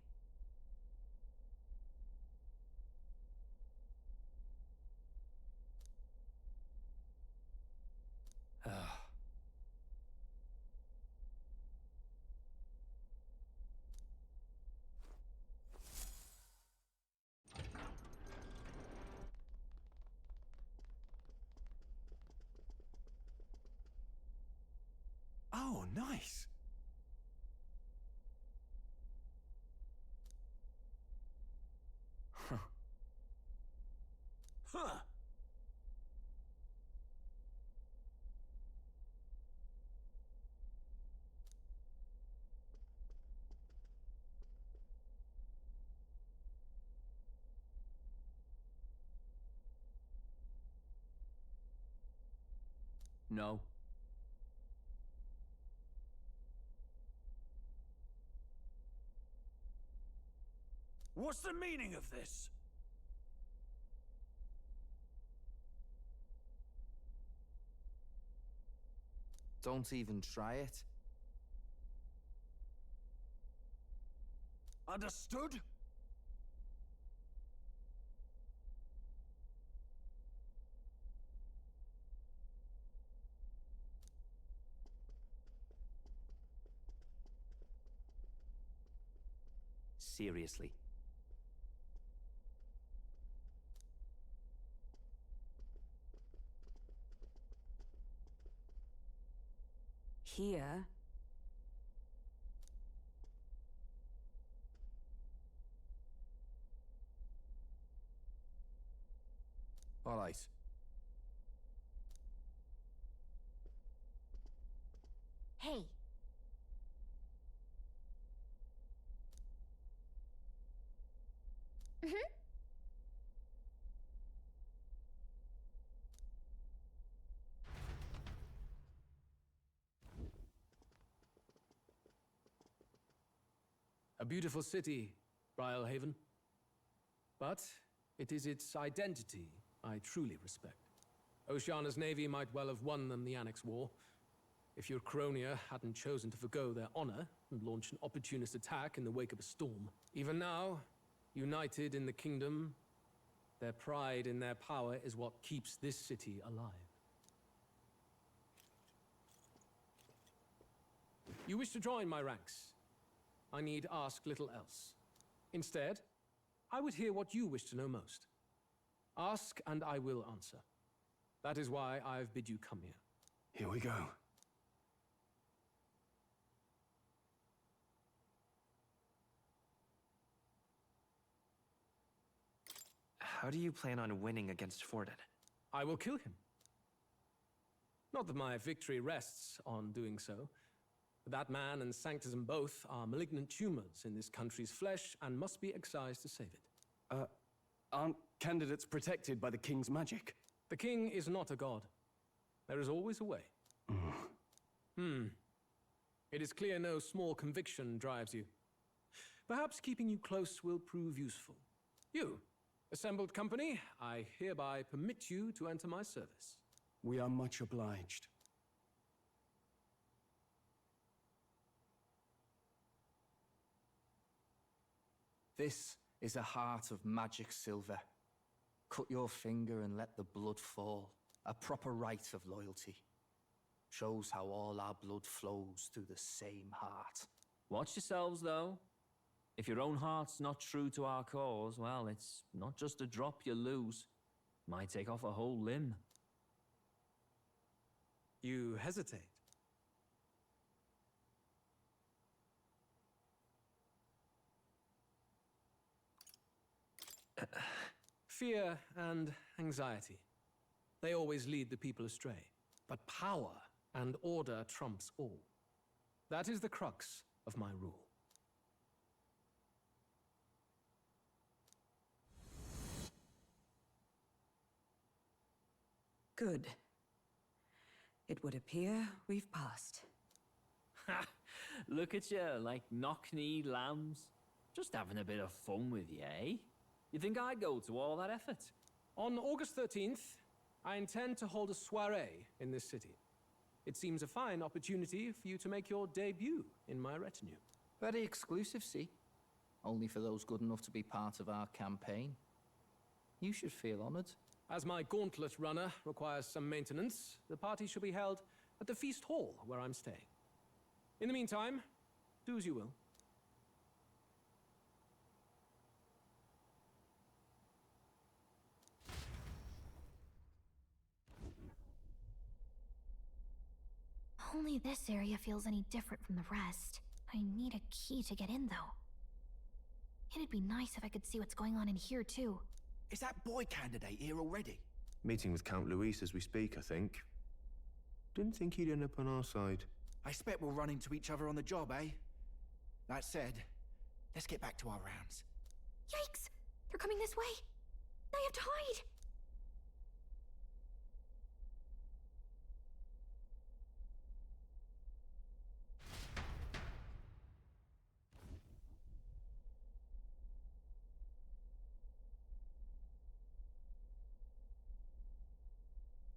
Oh, nice. Huh. No. What's the meaning of this? Don't even try it. Understood? Seriously. Here. All right. Hey. A beautiful city, Brialhaven. But it is its identity I truly respect. Oceana's navy might well have won them the Annex War, if your Cronia hadn't chosen to forgo their honor and launch an opportunist attack in the wake of a storm. Even now, united in the kingdom, their pride in their power is what keeps this city alive. You wish to join my ranks. I need ask little else. Instead, I would hear what you wish to know most. Ask, and I will answer. That is why I've bid you come here. Here we go. How do you plan on winning against Forden? I will kill him. Not that my victory rests on doing so. That man and Sanctism both are malignant tumors in this country's flesh and must be excised to save it. Aren't candidates protected by the king's magic? The king is not a god. There is always a way. It is clear no small conviction drives you. Perhaps keeping you close will prove useful. You, assembled company, I hereby permit you to enter my service. We are much obliged. This is a heart of magic silver. Cut your finger and let the blood fall. A proper rite of loyalty. Shows how all our blood flows through the same heart. Watch yourselves, though. If your own heart's not true to our cause, well, it's not just a drop you lose. Might take off a whole limb. You hesitate. Fear and anxiety. They always lead the people astray. But power and order trumps all. That is the crux of my rule. Good. It would appear we've passed. Ha! Look at you, like knock-kneed lambs. Just having a bit of fun with you, eh? You think I'd go to all that effort? On August 13th, I intend to hold a soiree in this city. It seems a fine opportunity for you to make your debut in my retinue. Very exclusive, see? Only for those good enough to be part of our campaign. You should feel honored. As my gauntlet runner requires some maintenance, the party shall be held at the feast hall where I'm staying. In the meantime, do as you will. Only this area feels any different from the rest. I need a key to get in, though. It'd be nice if I could see what's going on in here, too. Is that boy candidate here already? Meeting with Count Luis as we speak, I think. Didn't think he'd end up on our side. I expect we'll run into each other on the job, eh? That said, let's get back to our rounds. Yikes! They're coming this way! I have to hide!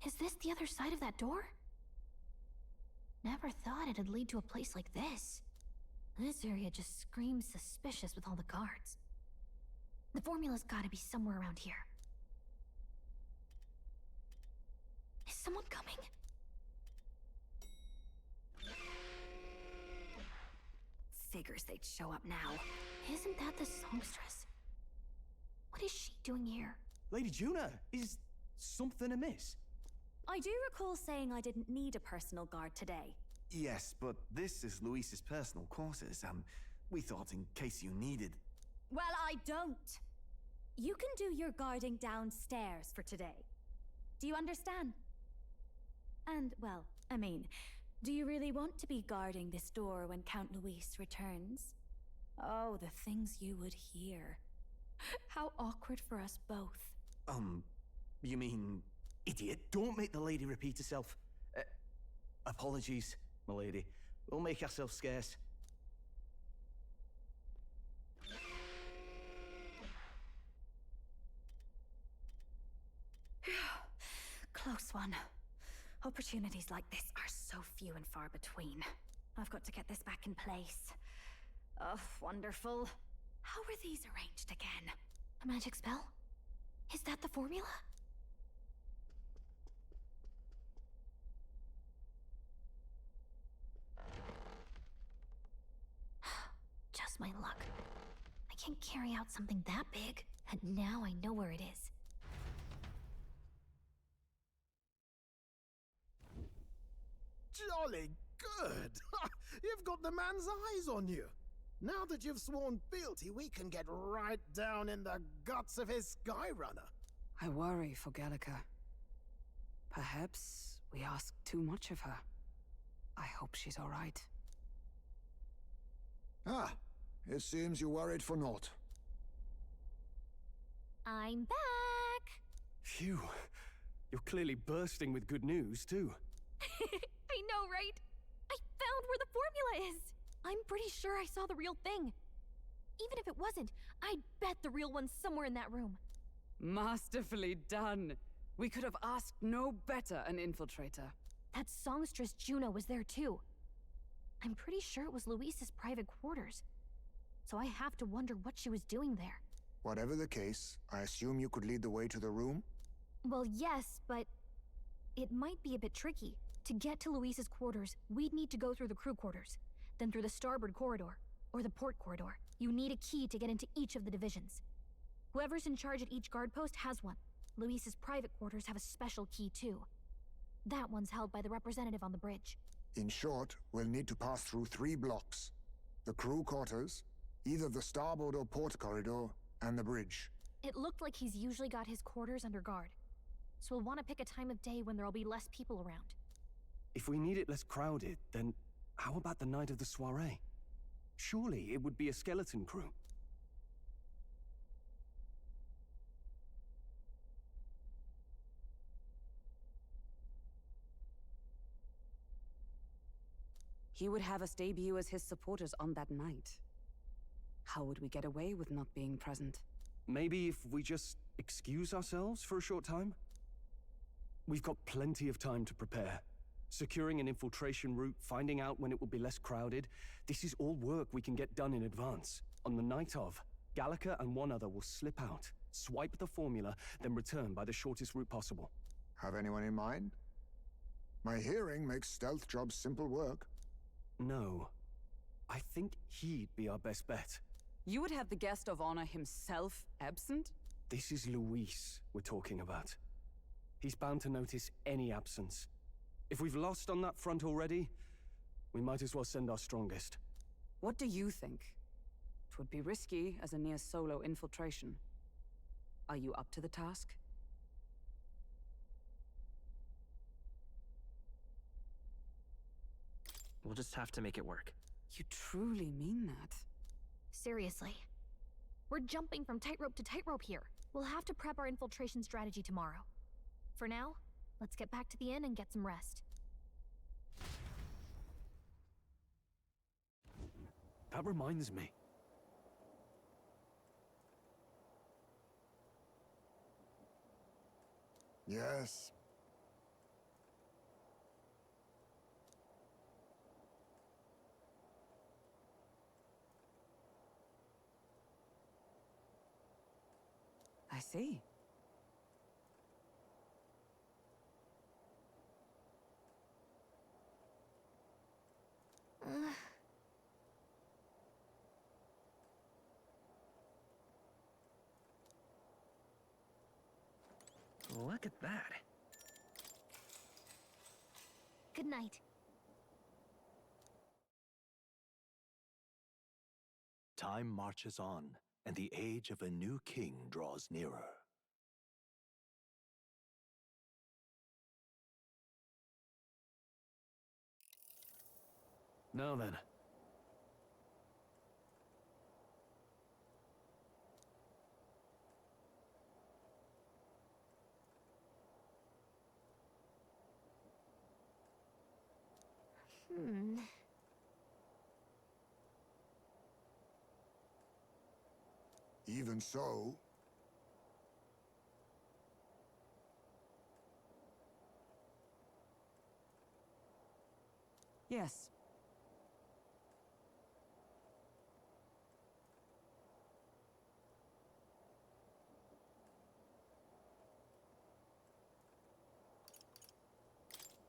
Is this the other side of that door? Never thought it'd lead to a place like this. This area just screams suspicious with all the guards. The formula's gotta be somewhere around here. Is someone coming? Figures they'd show up now. Isn't that the songstress? What is she doing here? Lady Juna, is something amiss? I do recall saying I didn't need a personal guard today. Yes, but this is Luis's personal quarters. We thought in case you needed... Well, I don't. You can do your guarding downstairs for today. Do you understand? And, well, I mean, do you really want to be guarding this door when Count Luis returns? Oh, the things you would hear. How awkward for us both. You mean... Idiot, don't make the lady repeat herself. Apologies, my lady. We'll make ourselves scarce. Close one. Opportunities like this are so few and far between. I've got to get this back in place. Oh, wonderful. How were these arranged again? A magic spell? Is that the formula? Just my luck. I can't carry out something that big, and now I know where it is. Jolly good! You've got the man's eyes on you. Now that you've sworn fealty, we can get right down in the guts of his Skyrunner. I worry for Gallica. Perhaps we ask too much of her. I hope she's all right. Ah, it seems you worried for naught. I'm back! Phew. You're clearly bursting with good news, too. I know, right? I found where the formula is! I'm pretty sure I saw the real thing. Even if it wasn't, I'd bet the real one's somewhere in that room. Masterfully done. We could have asked no better an infiltrator. That songstress Juno was there too. I'm pretty sure it was Luis's private quarters. So I have to wonder what she was doing there. Whatever the case, I assume you could lead the way to the room? Well, yes, but it might be a bit tricky. To get to Luis's quarters, we'd need to go through the crew quarters, then through the starboard corridor, or the port corridor. You need a key to get into each of the divisions. Whoever's in charge at each guard post has one. Luis's private quarters have a special key too. That one's held by the representative on the bridge. In short, we'll need to pass through 3 blocks. The crew quarters, either the starboard or port corridor, and the bridge. It looked like he's usually got his quarters under guard. So we'll want to pick a time of day when there'll be less people around. If we need it less crowded, then How about the night of the soiree? Surely it would be a skeleton crew. He would have us debut as his supporters on that night. How would we get away with not being present? Maybe if we just excuse ourselves for a short time? We've got plenty of time to prepare. Securing an infiltration route, finding out when it will be less crowded. This is all work we can get done in advance. On the night of, Gallica and one other will slip out, swipe the formula, then return by the shortest route possible. Have anyone in mind? My hearing makes stealth jobs simple work. No. I think he'd be our best bet. You would have the guest of honor himself absent? This is Luis we're talking about. He's bound to notice any absence. If we've lost on that front already, we might as well send our strongest. What do you think? It would be risky as a near-solo infiltration. Are you up to the task? We'll just have to make it work. You truly mean that? Seriously. We're jumping from tightrope to tightrope here. We'll have to prep our infiltration strategy tomorrow. For now, let's get back to the inn and get some rest. That reminds me. Yes. I see. Look at that. Good night. Time marches on, and the age of a new king draws nearer. Now then. Even so, yes.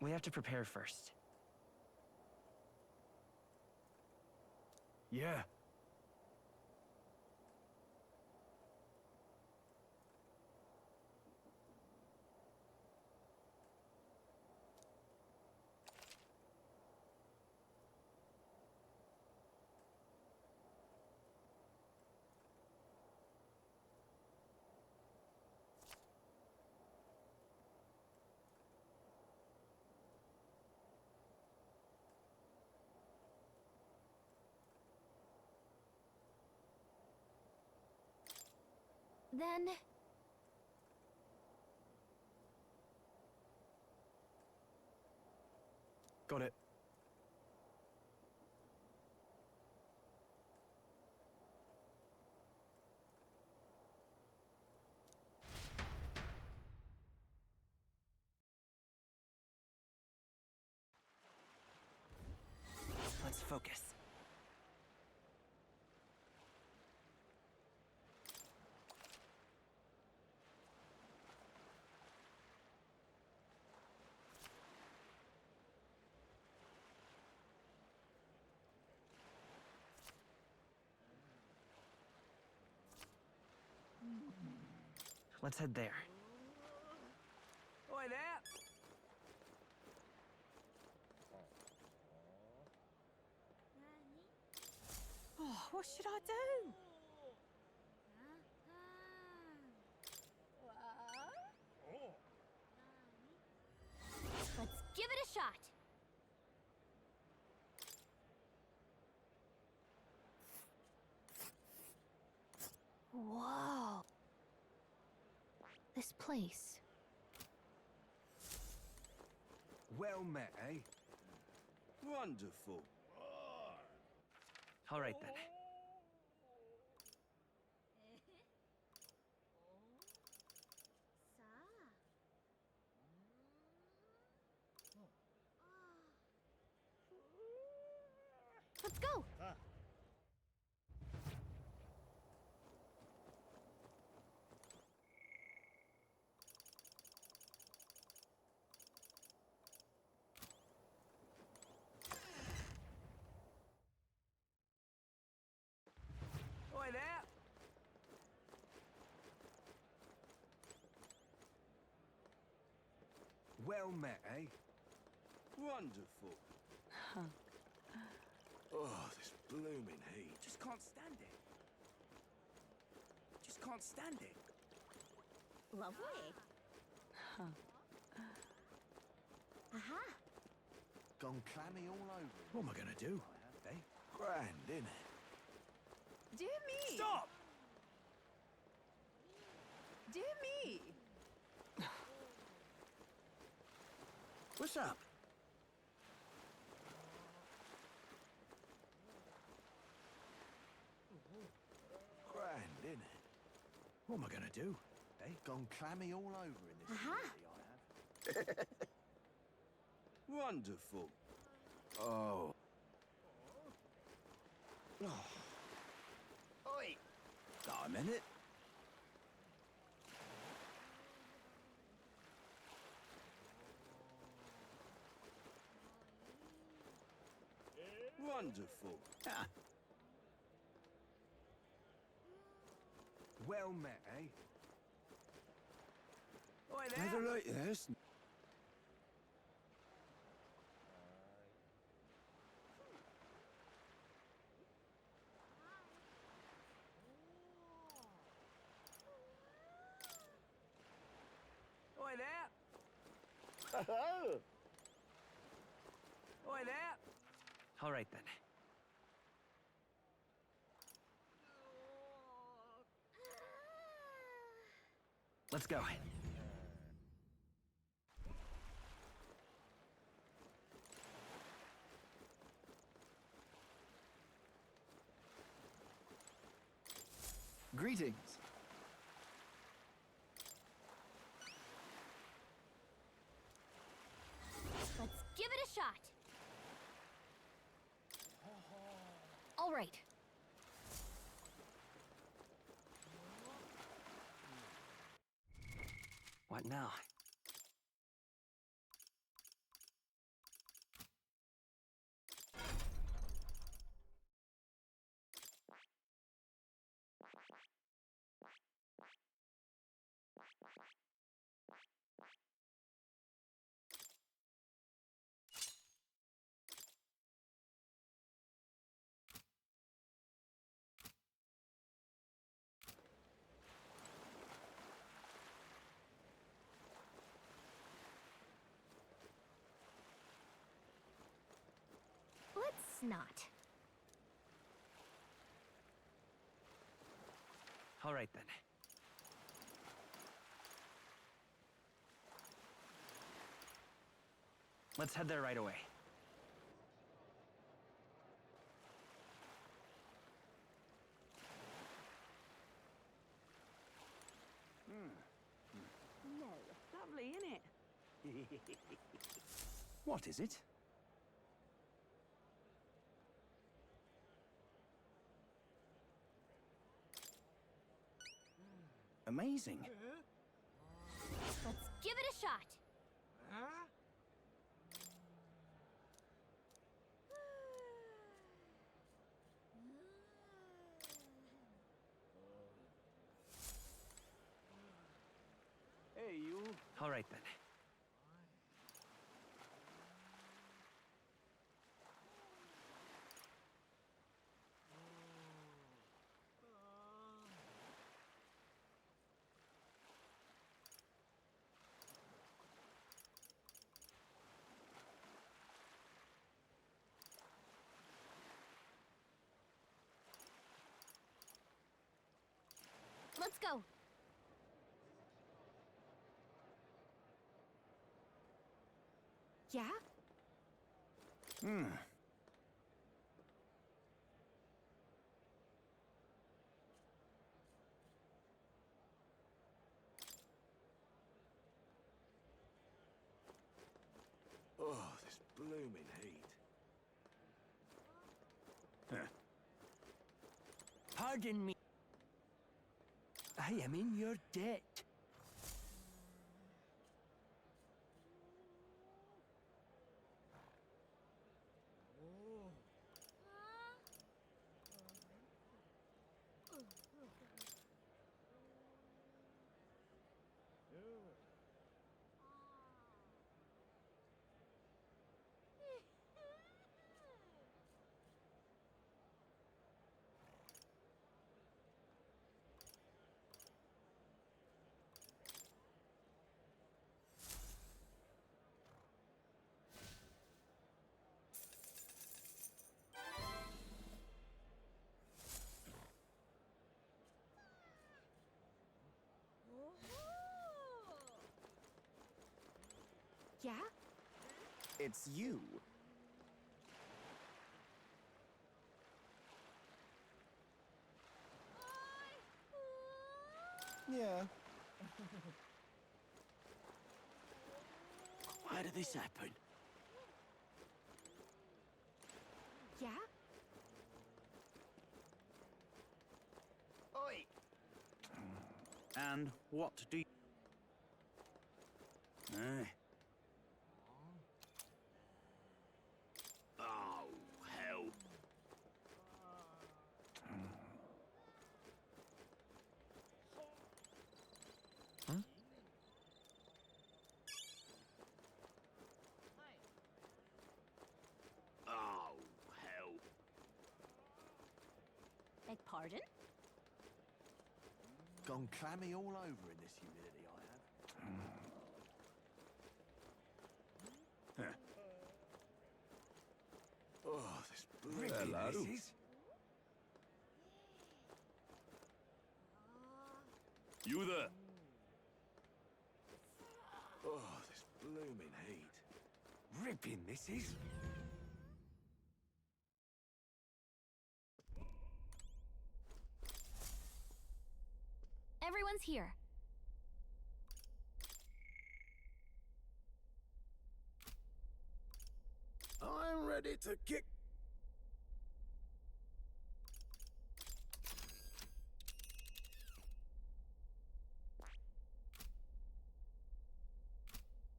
We have to prepare first. Yeah. Then... Got it. Let's focus. Let's head there. Oi there! Oh, what should I do? Let's give it a shot. This place. Well met, eh? Wonderful. All right then. Let's go! Oi there! Well met, eh? Wonderful. Oh, this blooming heat. Just can't stand it. Just can't stand it. Lovely. Aha. Gone clammy all over. What am I gonna do? Eh? Grand, innit? Dear me! Stop! Dear me! What's up? Grand, innit? What am I gonna do? Eh? Gone clammy all over in this Aha. city, I have. Wonderful. Oh. Oi! Got a minute? Wonderful. Ah, Well met, eh? Oi there! never like this. Oi there! Oi there! All right then. Let's go. Greetings. Let's give it a shot! All right. What now? Let's not. All right then. Let's head there right away. No, lovely, innit? What is it? Amazing. Let's give it a shot! Hey, you. All right then. Let's go! Yeah? Oh, this blooming heat. Pardon me. I am in your debt. Yeah? It's you. Yeah. Why did this happen? Yeah? Oi! And what do you... Oh, hell. Oh, hell. Beg pardon? Gone clammy all over in this humidity, I have. Oh, this blooming Hello. missus. You there? Oh, this blooming heat. Ripping, this is. Everyone's here. I'm ready to kick.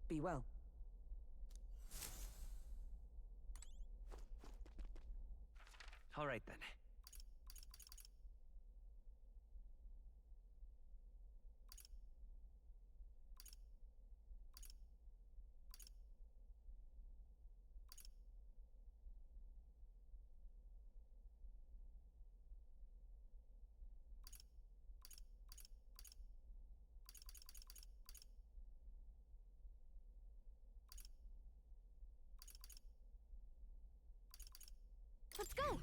Be well. All right then. Let's go!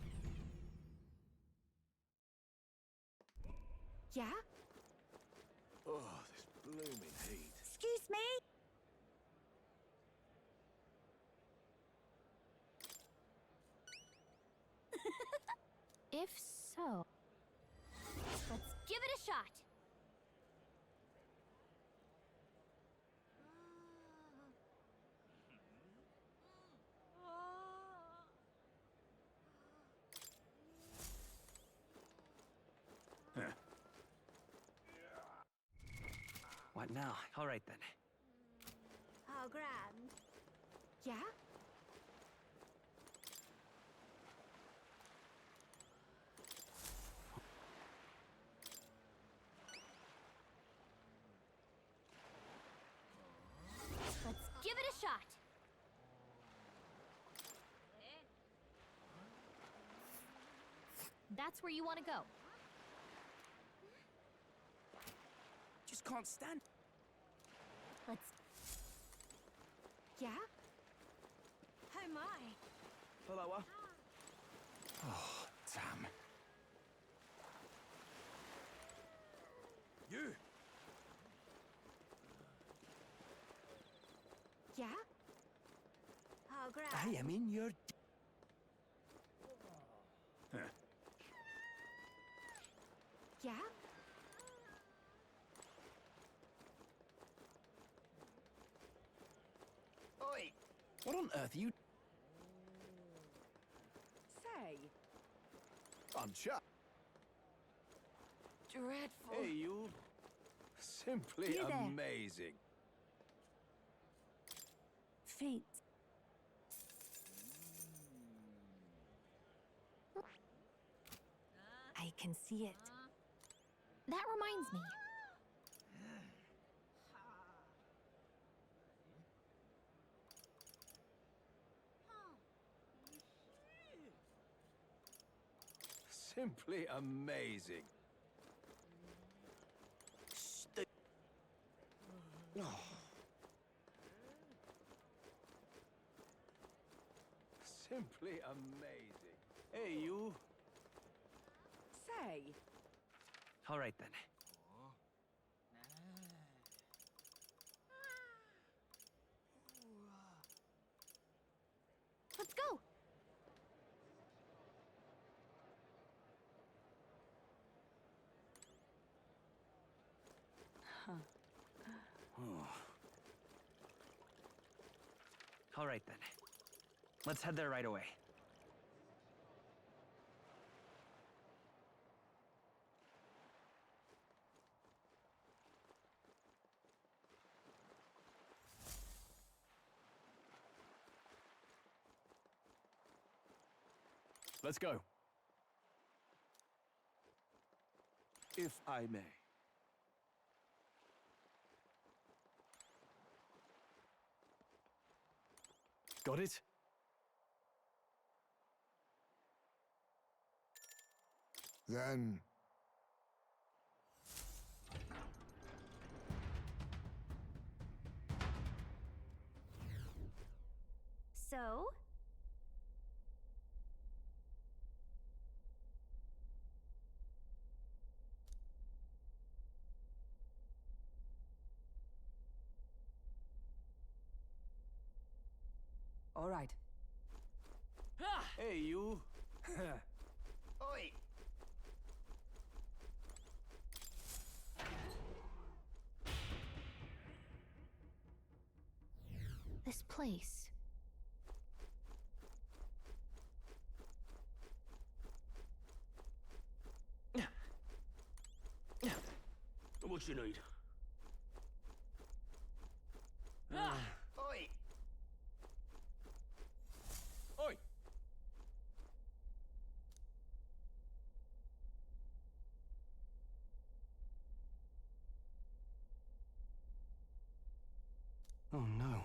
Yeah? Oh, this blooming heat. Excuse me? If so... Let's give it a shot. What now? All right then. How grand. Yeah? Let's give it a shot. That's where you want to go. Just can't stand... Let's... Yeah? Oh my. Hello, Oh, damn. You! Yeah? I'll grab. I am in your... Yeah? Oi! What on earth are you... Say, I'm shut. dreadful. Hey, you. Simply You there. amazing. Fate. I can see it. That reminds me. Simply amazing. Oh. Simply amazing. Hey, you. Say, All right, then. Let's go! All right, then. Let's head there right away. Let's go. If I may. Got it? Then... So? all right. Hey, you. Oi! This place. What you need? Oi! Oi! Oh no.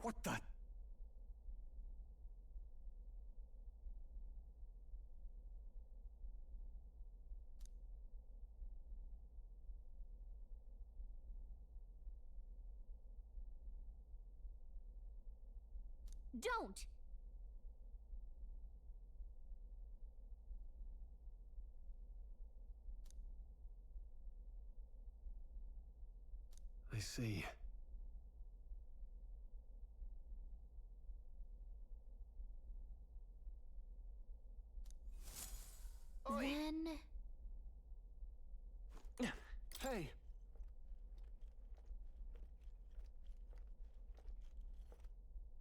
What the? Don't! I see. Then... Hey!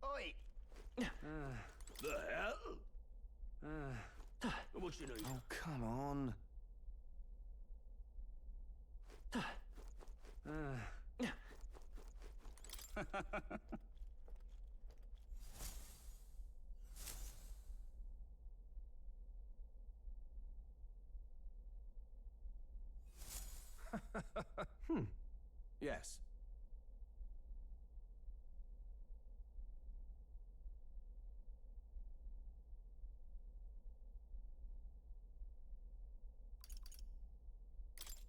Oi! The hell? What you need? Oh, come on. Yes.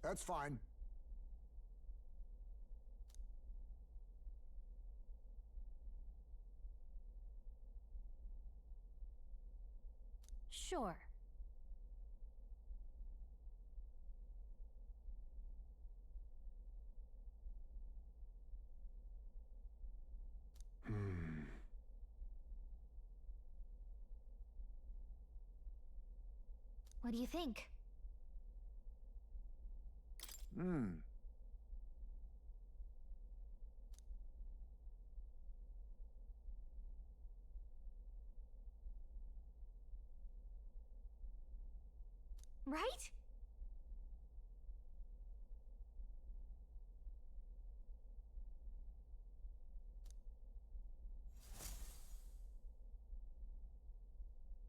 That's fine. Sure. What do you think? Right?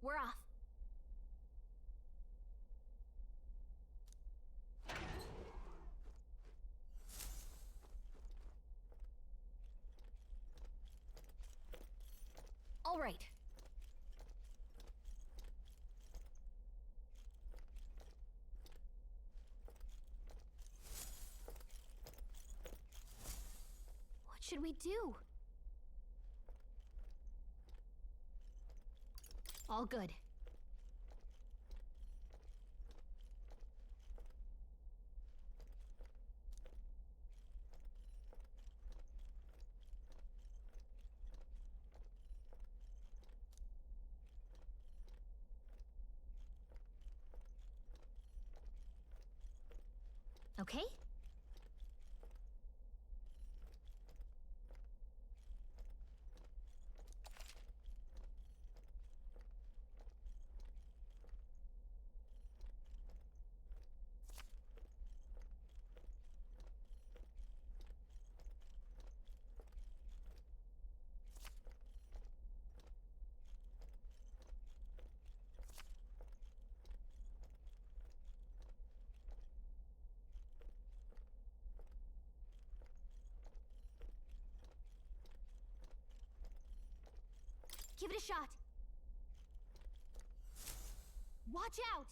We're off. All right. What should we do? All good. Okay? Give it a shot. Watch out!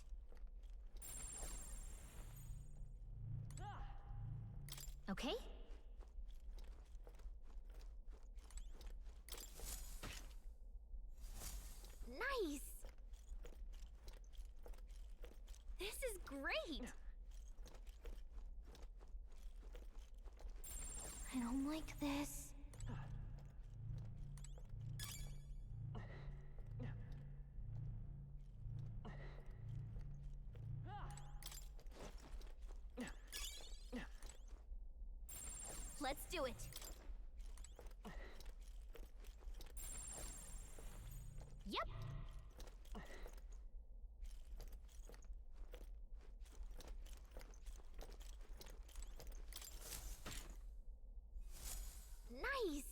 Okay? Nice! This is great! I don't like this. Let's do it. Yep. Nice.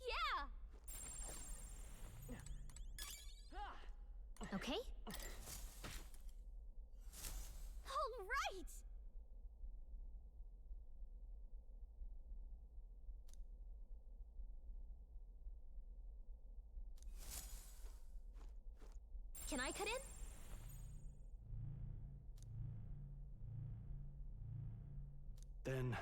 Yeah. Okay. All right. Can I cut in? Then...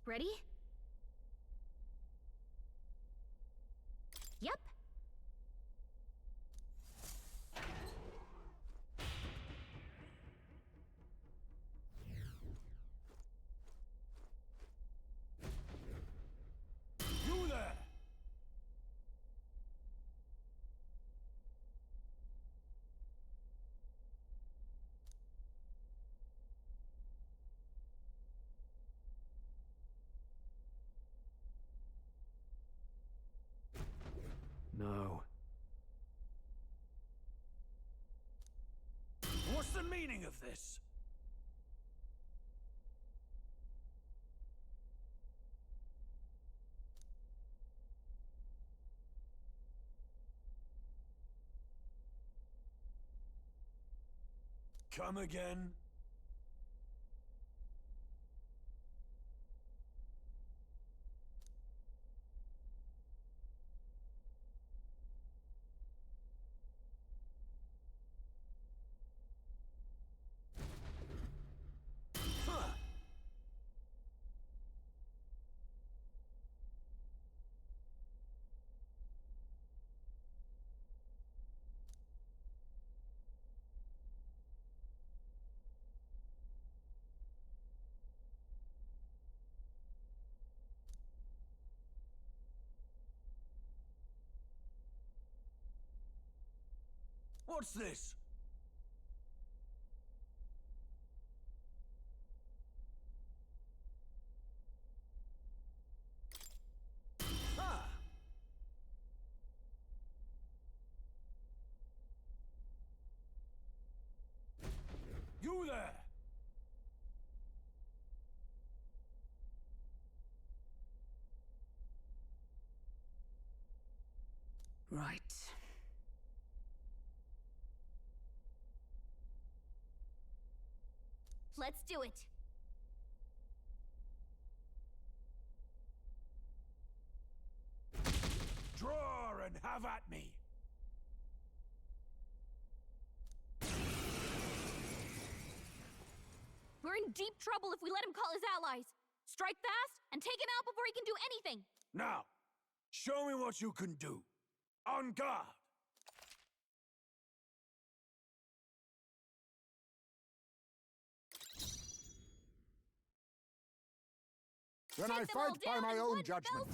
Ready? Yep. You there! No. What's the meaning of this? Come again? What's this? Ah! You there! Right. Let's do it. Draw and have at me! We're in deep trouble if we let him call his allies. Strike fast and take him out before he can do anything. Now, show me what you can do. On guard! Then I fight by my own judgment.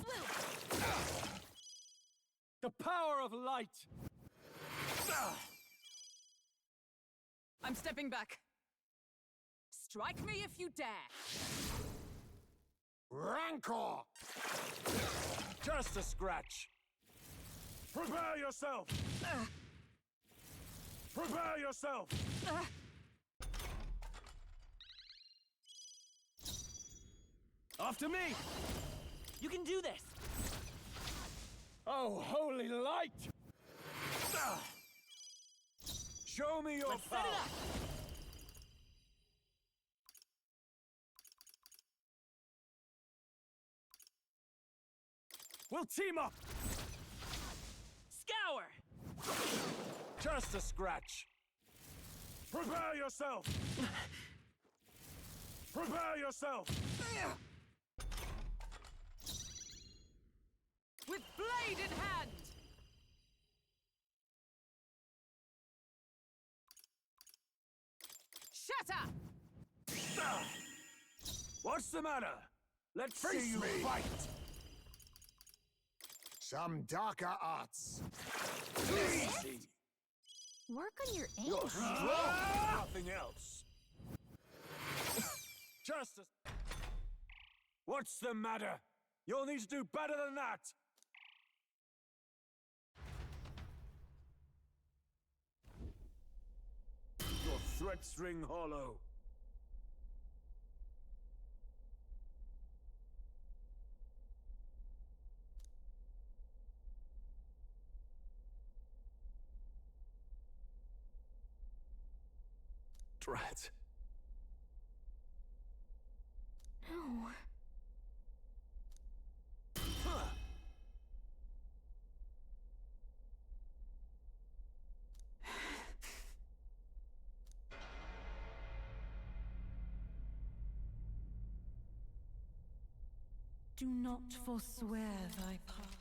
The power of light! I'm stepping back. Strike me if you dare. Rancor! Just a scratch. Prepare yourself! Prepare yourself! After me! You can do this! Oh, holy light! Show me your power! We'll team up! Scour! Just a scratch. Prepare yourself! Prepare yourself! With blade in hand! Shatter! What's the matter? Let's see you fight! Some darker arts. Easy! Work on your aim. You're strong! Nothing else. Just a... What's the matter? You'll need to do better than that! Your threats ring hollow. Drat. No. Do not forswear thy path.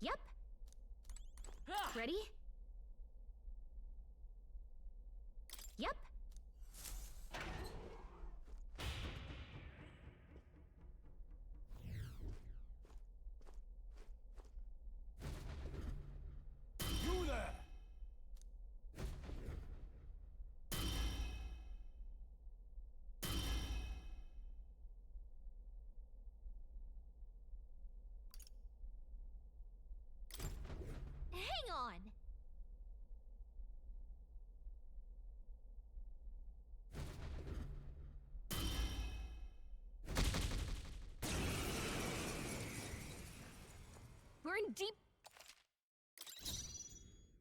Yep. Ready? Yep. You there! Hang on. We're in deep...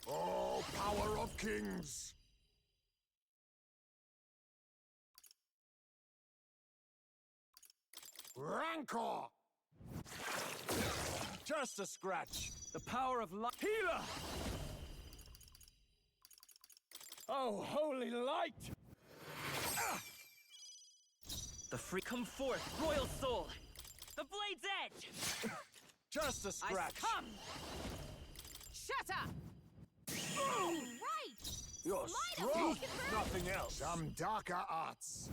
Oh, power of kings! Rancor! Just a scratch. The power of light. Healer! Oh, holy light! The free come forth, royal soul! The blade's edge! Just a scratch. I come! Shatter! Oh, right! You're Smite strong, him, if nothing else. Some darker arts.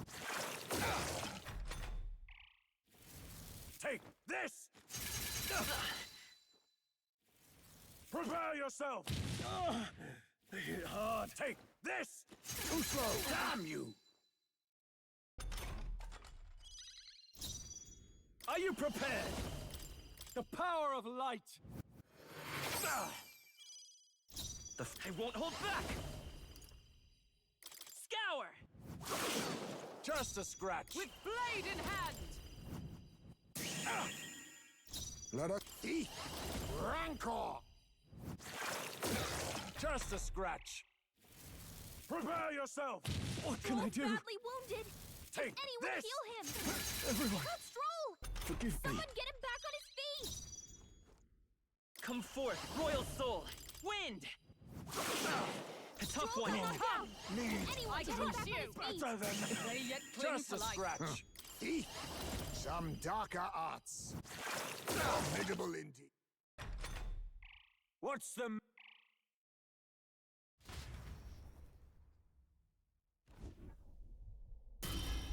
Take this! Prepare yourself! They hit hard. Take this! Too slow! Damn you! Are you prepared? The power of light! I won't hold back! Scour! Just a scratch. With blade in hand! Let us eat. Rancor! Just a scratch. Prepare yourself! What can I do? Badly wounded. Take Anyone this! heal him? Everyone, Not Stroll! forgive me. Someone get him back on his feet! Come forth, royal soul! Wind! A tough Stroll one! cannot come! Need Anyone I get him trust back you. on his feet! better than They yet cling just to a life. scratch. Eat. Some darker arts. Formidable indeed. What's the...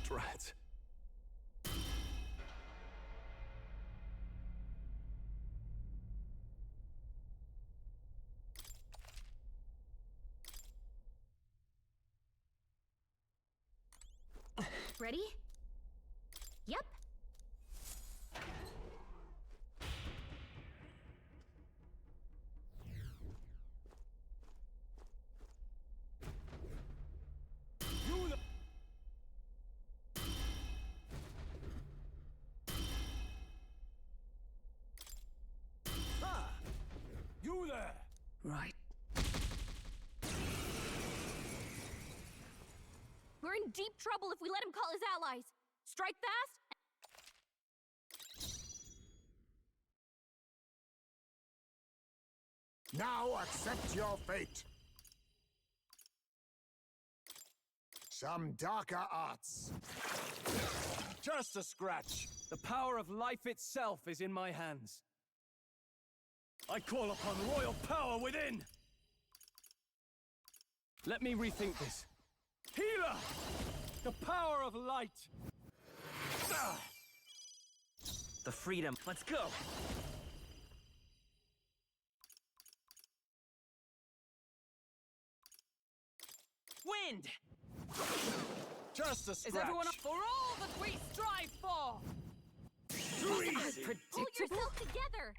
Drat. Ready? Yep. You the... Ah! You there! Right. We're in deep trouble if we let him call his allies. Strike fast. Now accept your fate. Some darker arts. Just a scratch. The power of life itself is in my hands. I call upon royal power within! Let me rethink this. Healer! The power of light! Ah! The freedom, let's go! Wind! Just a scratch. Is everyone up for all that we strive for? Too easy! Pull yourself together.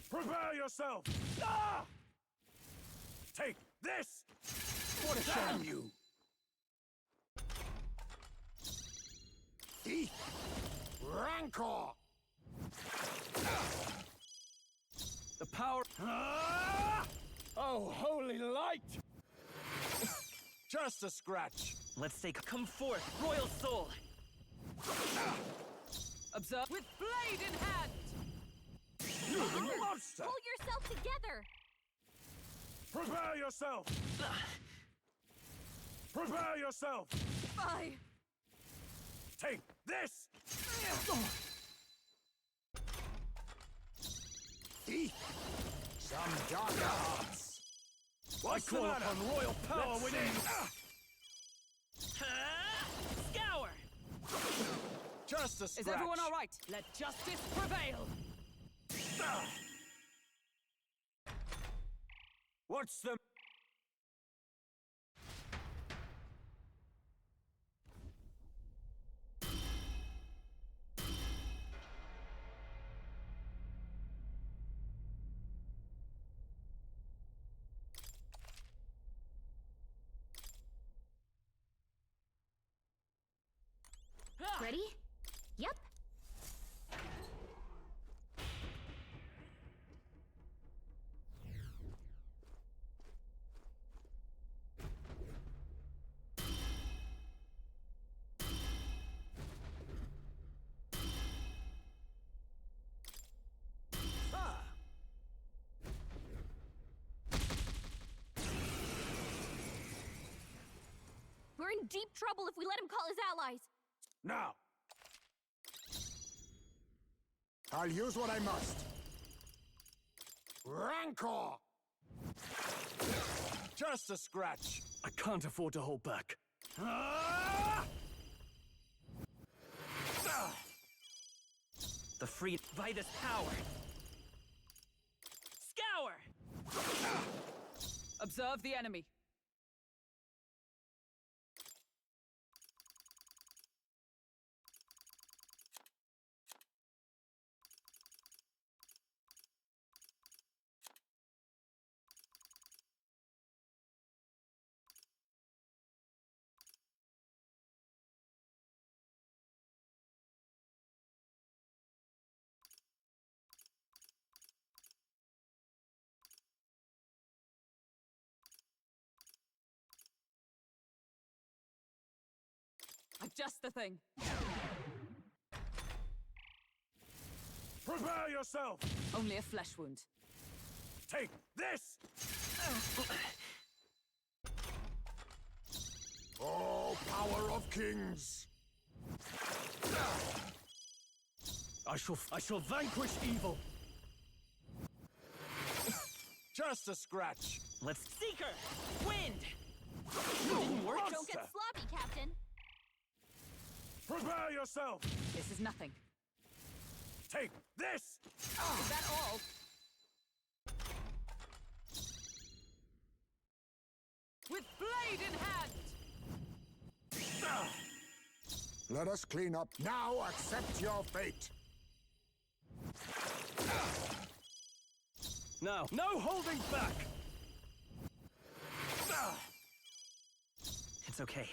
Prepare yourself! Ah! Take this! What a Damn shame! you! Eat. Rancor! The power... Ah! Oh, holy light! Just a scratch. Let's take come forth, royal soul! Observe with blade in hand! You monster! Pull yourself together. Prepare yourself! Prepare yourself! Bye! Take this! Eat. Some darker arts. I call upon royal power within! Scour! Just a scratch. Is everyone all right? Let justice prevail! What's the... Ready? Yep. Ah! We're in deep trouble if we let him call his allies. Now! I'll use what I must. Rancor! Just a scratch. I can't afford to hold back. The free Vitus power. Scour! Observe the enemy. Just the thing. Prepare yourself! Only a flesh wound. Take this! Oh, power of kings! I shall vanquish evil. Just a scratch. Let's Seeker! Wind! Didn't work. Don't get sloppy, Captain. Prepare yourself! This is nothing. Take this! Is that all? With blade in hand! Let us clean up. Now accept your fate. Now, no holding back! It's okay.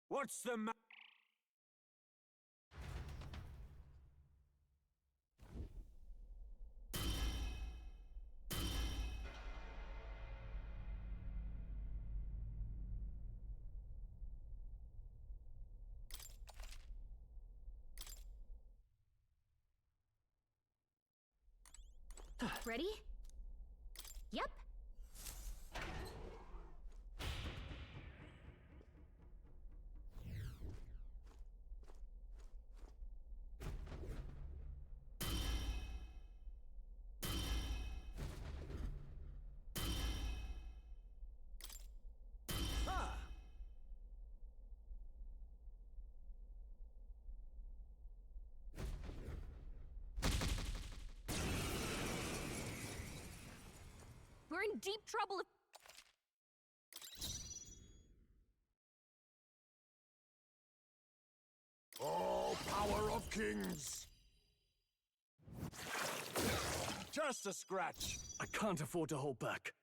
What's the matter? Ready? Yep. We're in deep trouble if... Oh, power of kings! Just a scratch. I can't afford to hold back.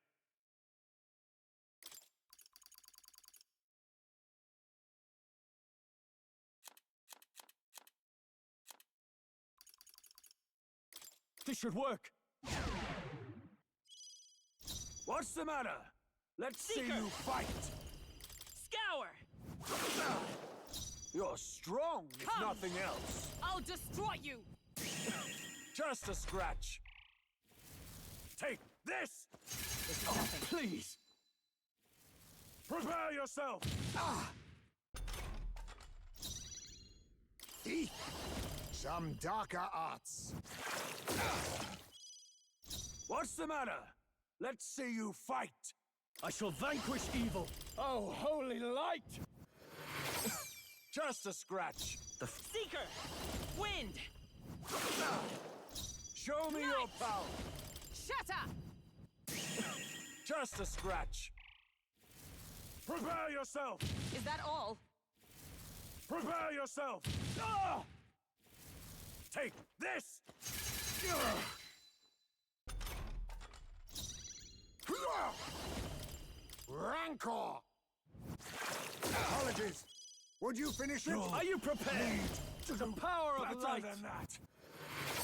This should work. What's the matter? Let's see you fight! Scour! You're strong, if Come. nothing else. I'll destroy you! Just a scratch. Take this! This is nothing. Please! Prepare yourself! Thief! Some darker arts. What's the matter? Let's see you fight! I shall vanquish evil. Oh, holy light! Just a scratch. The Seeker! Wind! Show me your power! Shatter! Just a scratch. Prepare yourself! Is that all? Prepare yourself! Take this! Rancor! Apologies. Would you finish it? Are you prepared? To the power of light. Better than that.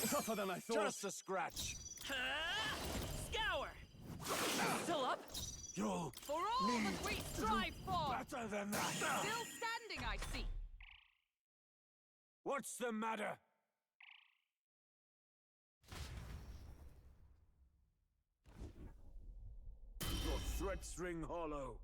Tougher than I thought. Just a scratch. Scour! Still up? You'll For all that we strive for! better than that. Still standing, I see. What's the matter? Your threats ring hollow.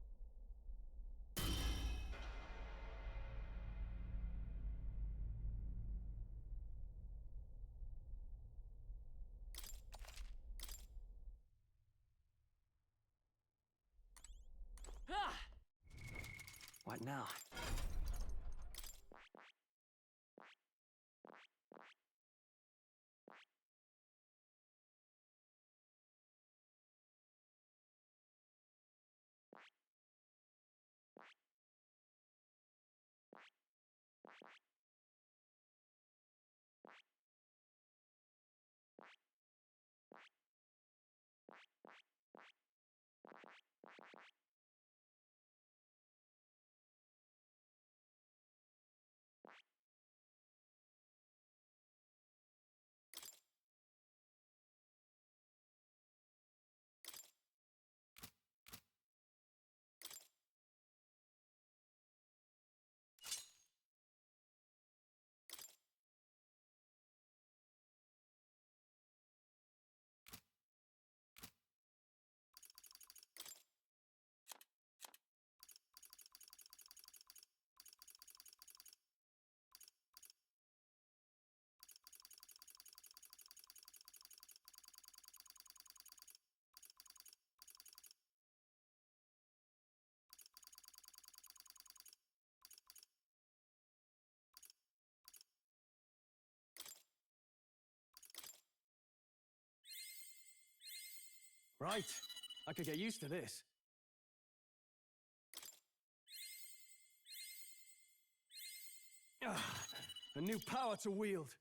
Now. Right. I could get used to this. A new power to wield.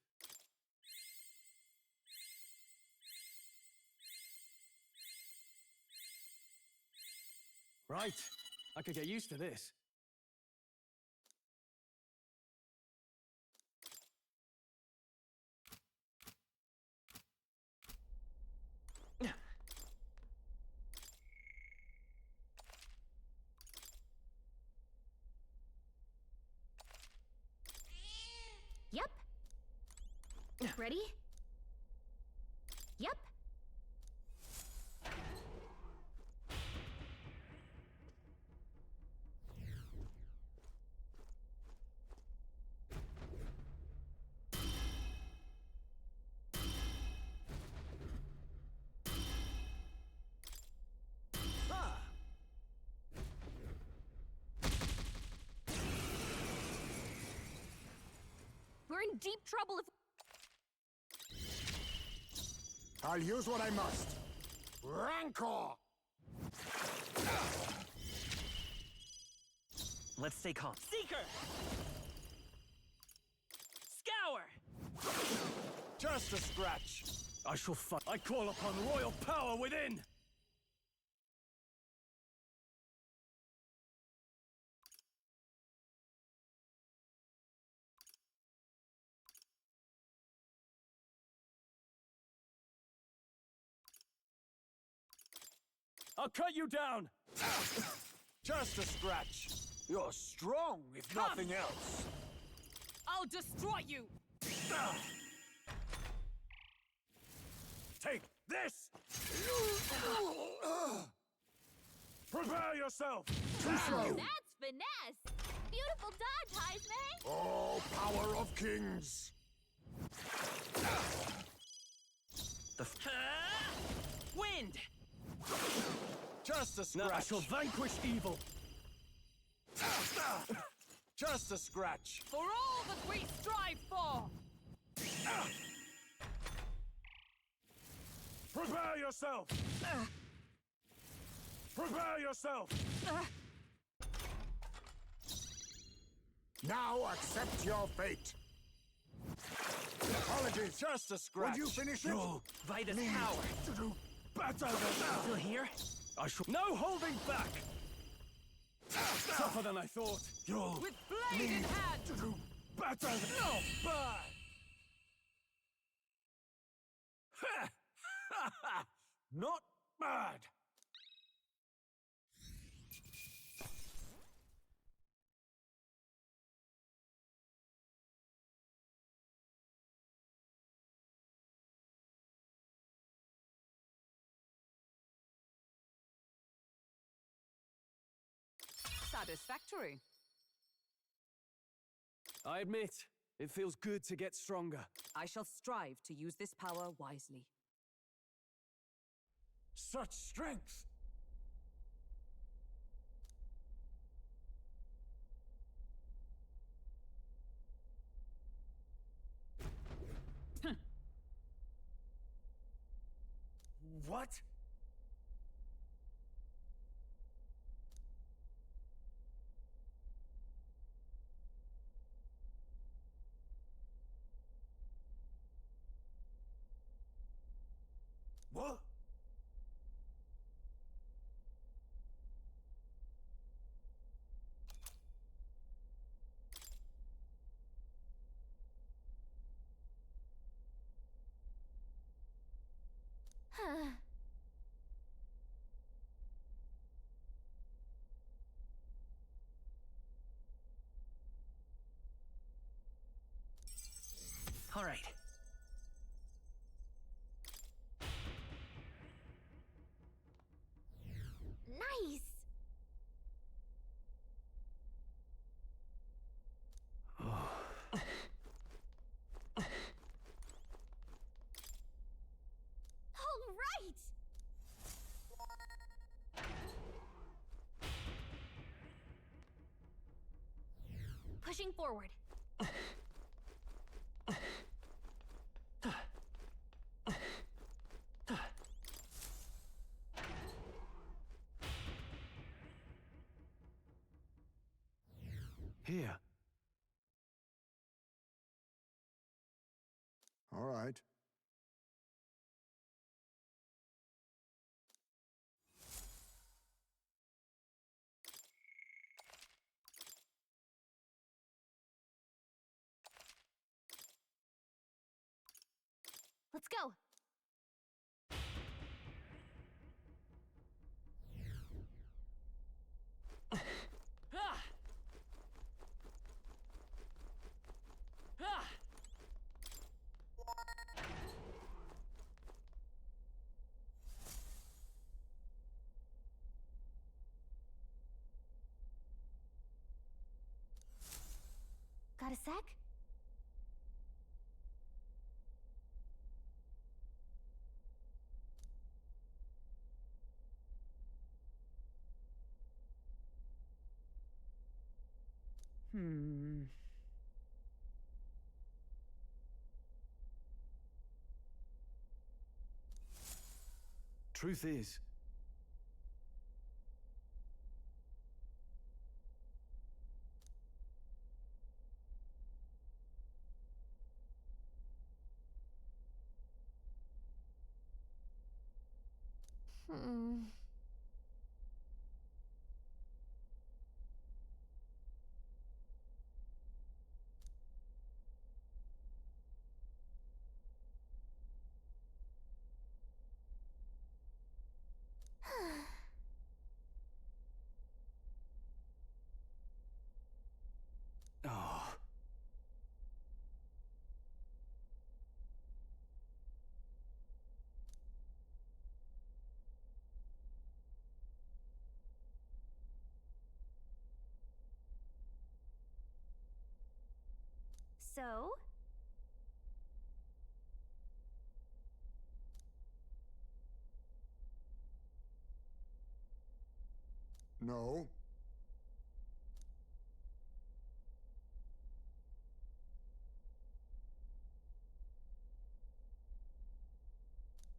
Right. I could get used to this. Yep. Ready? Yep. We're in deep trouble if... I'll use what I must. Rancor! Let's stay calm. Seeker! Scour! Just a scratch. I shall fight. I call upon royal power within! I'll cut you down! Just a scratch. You're strong, if nothing else. I'll destroy you! Take this! Prepare yourself! Too slow! That's finesse! Beautiful dodge, Heisman! Oh, power of kings! Wind! Just a scratch. Now I shall vanquish evil. Just a scratch. For all that we strive for! Prepare yourself! Prepare yourself! Now accept your fate. Apologies. Just a scratch. Would you finish it? No, by this Need power. To do better than that. Still here? I shall... No holding back! Tougher than I thought. You With blade in hand! to do better than... No, bad! Not bad! Satisfactory. I admit, it feels good to get stronger. I shall strive to use this power wisely. Such strength! What? What? All right. Nice! All right! Pushing forward. Here. All right. Let's go! Ah! Ah! Got a sec? Truth is, oh, So? No.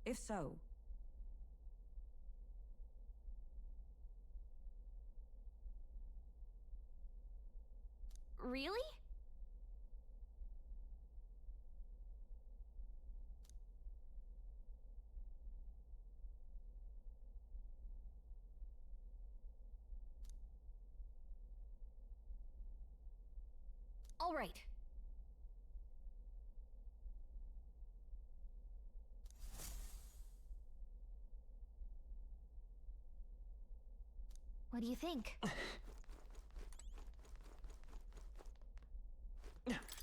If so, Really? All right. What do you think?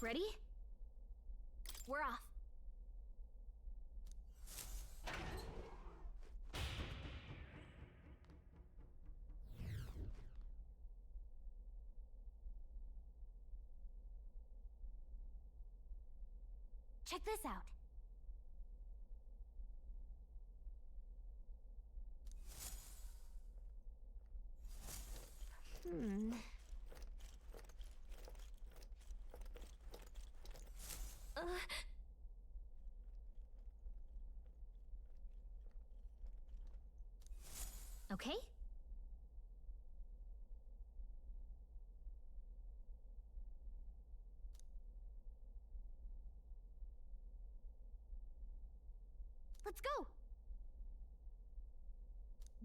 Ready? We're off. Check this out. okay? Let's go!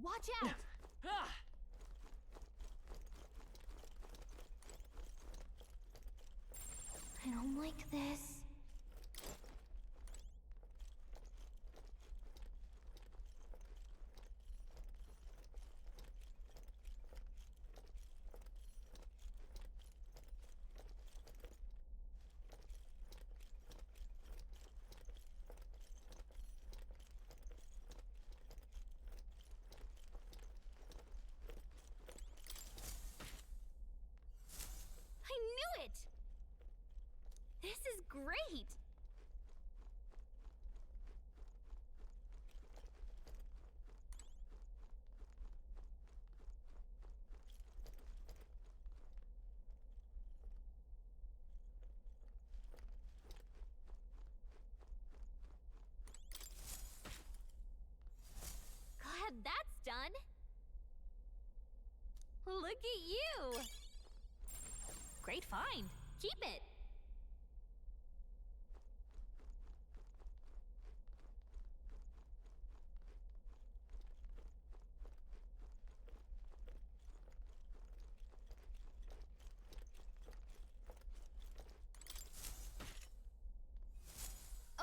Watch out! I don't like this. I knew it! This is great! Glad that's done! Look at you! Great find! Keep it!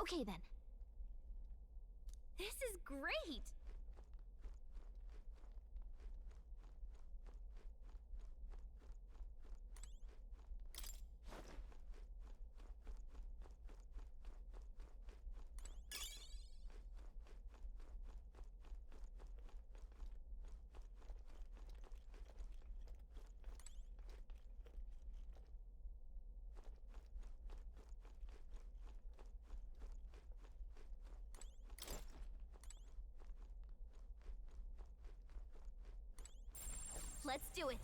Okay then. This is great! Let's do it!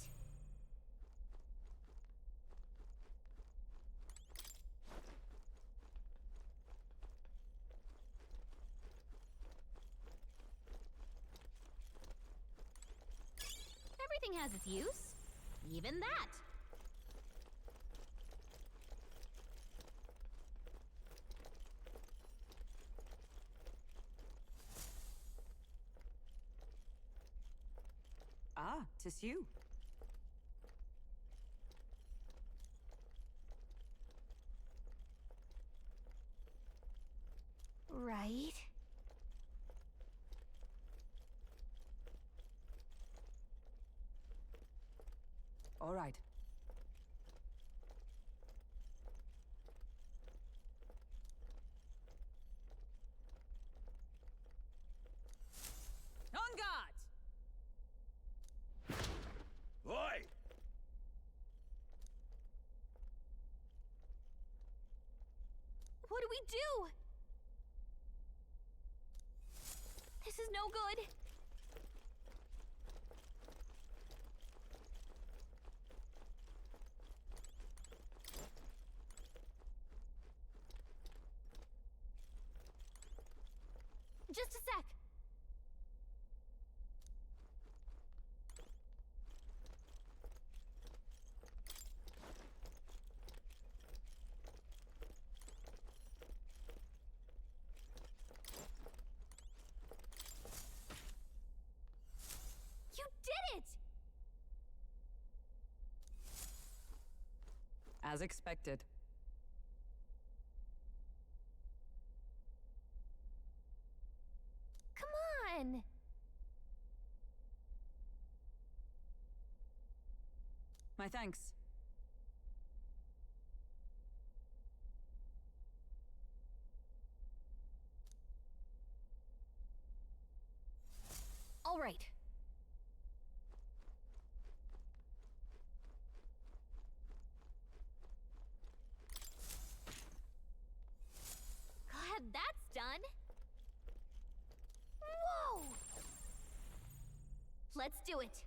Everything has its use. Even that. Ah, 'tis you. Right. All right. On guard! Oi! What do we do? This is no good. Just a sec. You did it! As expected. Come on! My thanks. All right. Glad that's done. Whoa! Let's do it.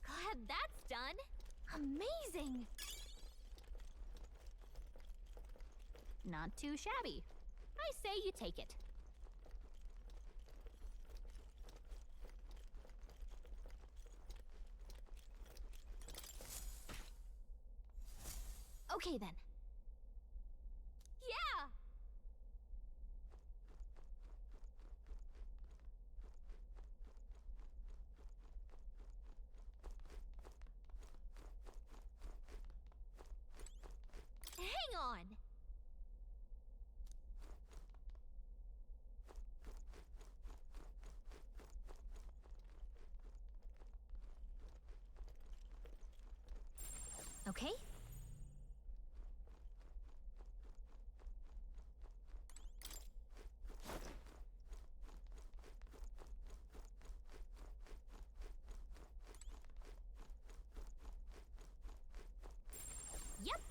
Glad that's done. Amazing! Not too shabby. I say you take it. Okay then. Yeah! Hang on! Okay. Yep.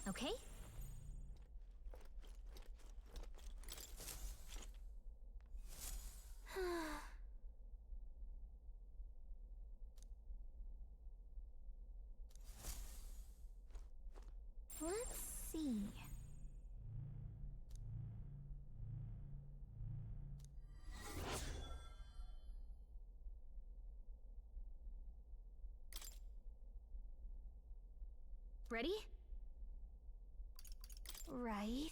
Okay. Let's see. Ready? Right.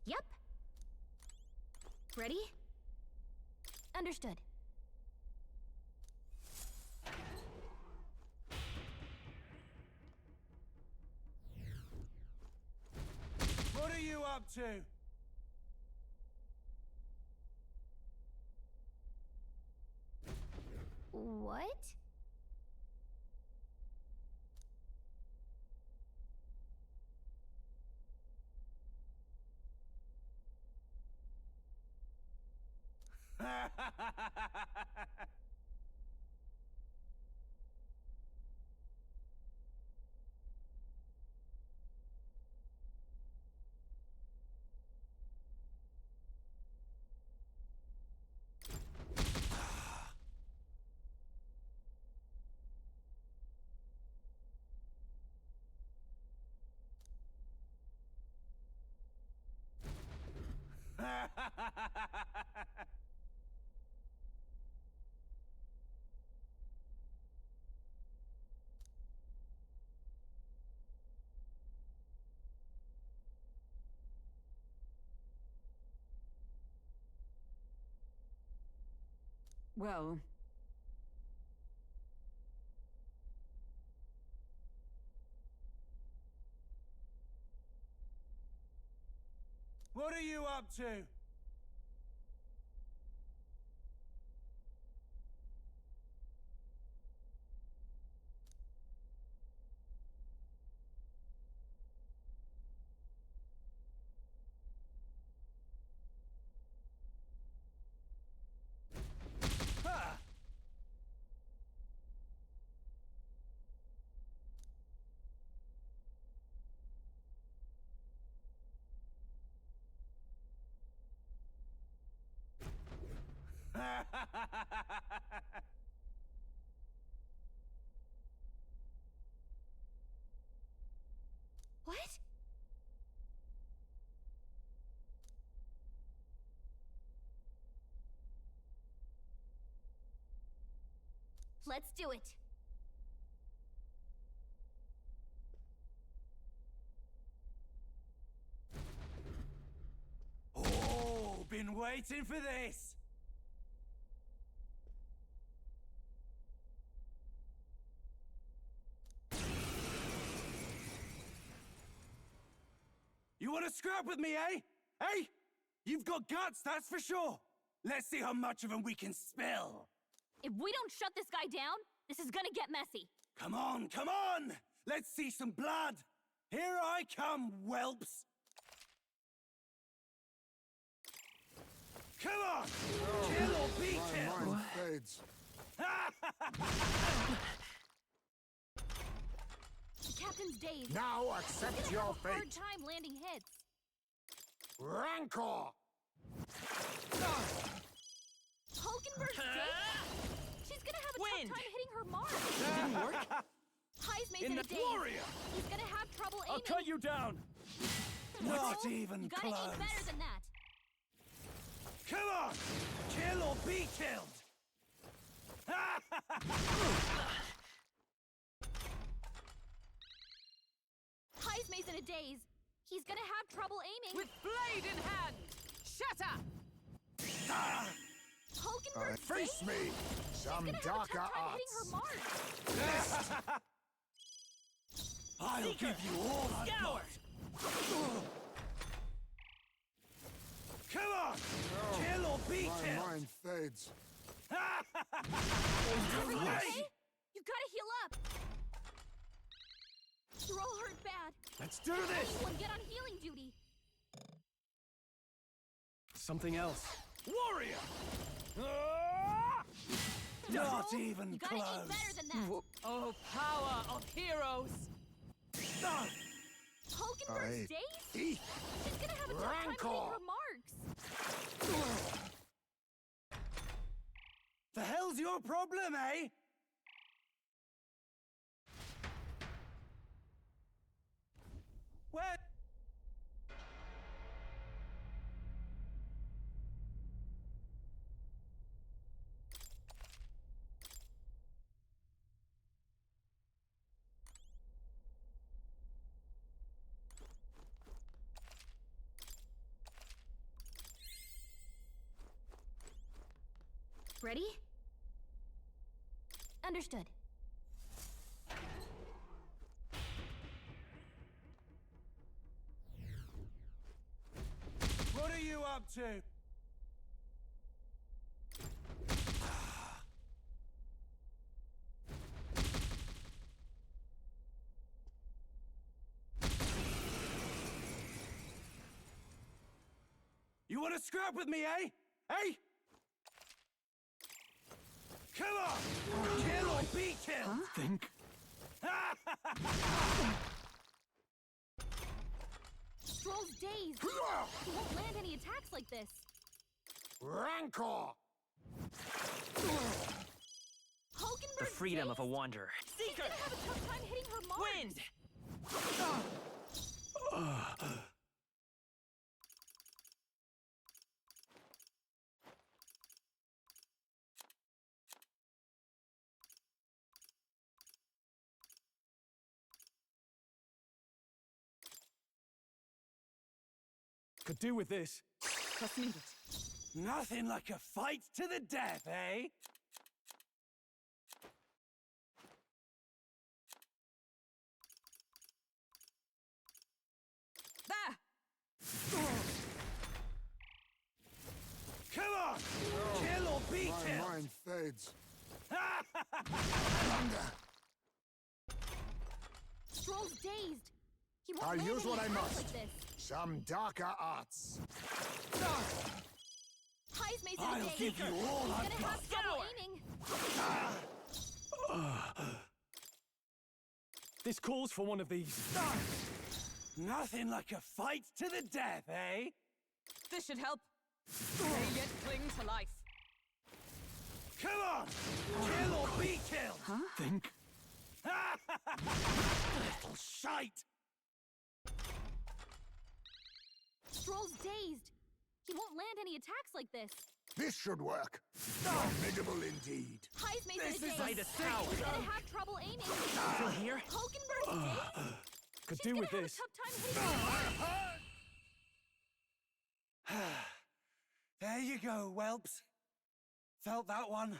Yep. Ready? Understood. What are you up to? What? Well, What are you up to? Ha! What? Let's do it. Oh, been waiting for this. want to scrap with me, eh? Hey? You've got guts, that's for sure. Let's see how much of them we can spill. If we don't shut this guy down, this is gonna get messy. Come on, come on! Let's see some blood. Here I come, whelps. Come on! Kill or be killed! Mind fades. The captain's dazed. Now accept He's gonna your have a hard fate. time landing hits. Rancor! Hulken versus Dave? She's gonna have a Wind. tough time hitting her mark. Didn't work. High's made In in a the daze. warrior! He's gonna have trouble aiming. I'll cut you down! Not No, even you gotta close. aim better than that. Come on! Kill or be killed! High's maze in a daze. He's gonna have trouble aiming. With blade in hand! Shatter! Hulken versus Face Dave? me! She's Some gonna have a darker tough time hitting arts. her mark. I'll give you all I've got. Come on! Kill or be My killed! mind fades. Everyone okay? You gotta heal up. You're all hurt bad. Let's do this! Anyone get on healing duty. Something else. Warrior! Not Troll, even you gotta close. aim better than that. Oh, power of heroes! Hulken versus Dave? She's gonna have a tough time hitting Rancor. her marks. The hell's your problem, eh? Where? Ready? Understood. What are you up to? You want to scrap with me, eh? Hey! Come on! Kill or be killed! Think. Stroll's dazed. He won't land any attacks like this. Rancor! Hulken The versus freedom of a Dazed? wanderer. She's gonna have a tough time hitting her marks. Wind. Could do with this. Just need it. Nothing like a fight to the death, eh? There! Come on! Kill or be My killed! mind fades. Stroll's dazed. He won't I'll land use any what I attacks must. like this. Some darker arts. High's maze in a I'll daze. give you all He's I've gonna got. have trouble aiming. This calls for one of these. Nothing like a fight to the death, eh? This should help. They yet cling to life. Come on! Kill or be killed! Think. Little shite! Stroll's dazed. He won't land any attacks like this. This should work. Formidable indeed. High's maze This in a is daze. a tower. He's gonna have trouble aiming. Still here? Hulken versus Dave? Could She's do gonna with have this. a tough time hitting her marks. There you go, whelps. Felt that one.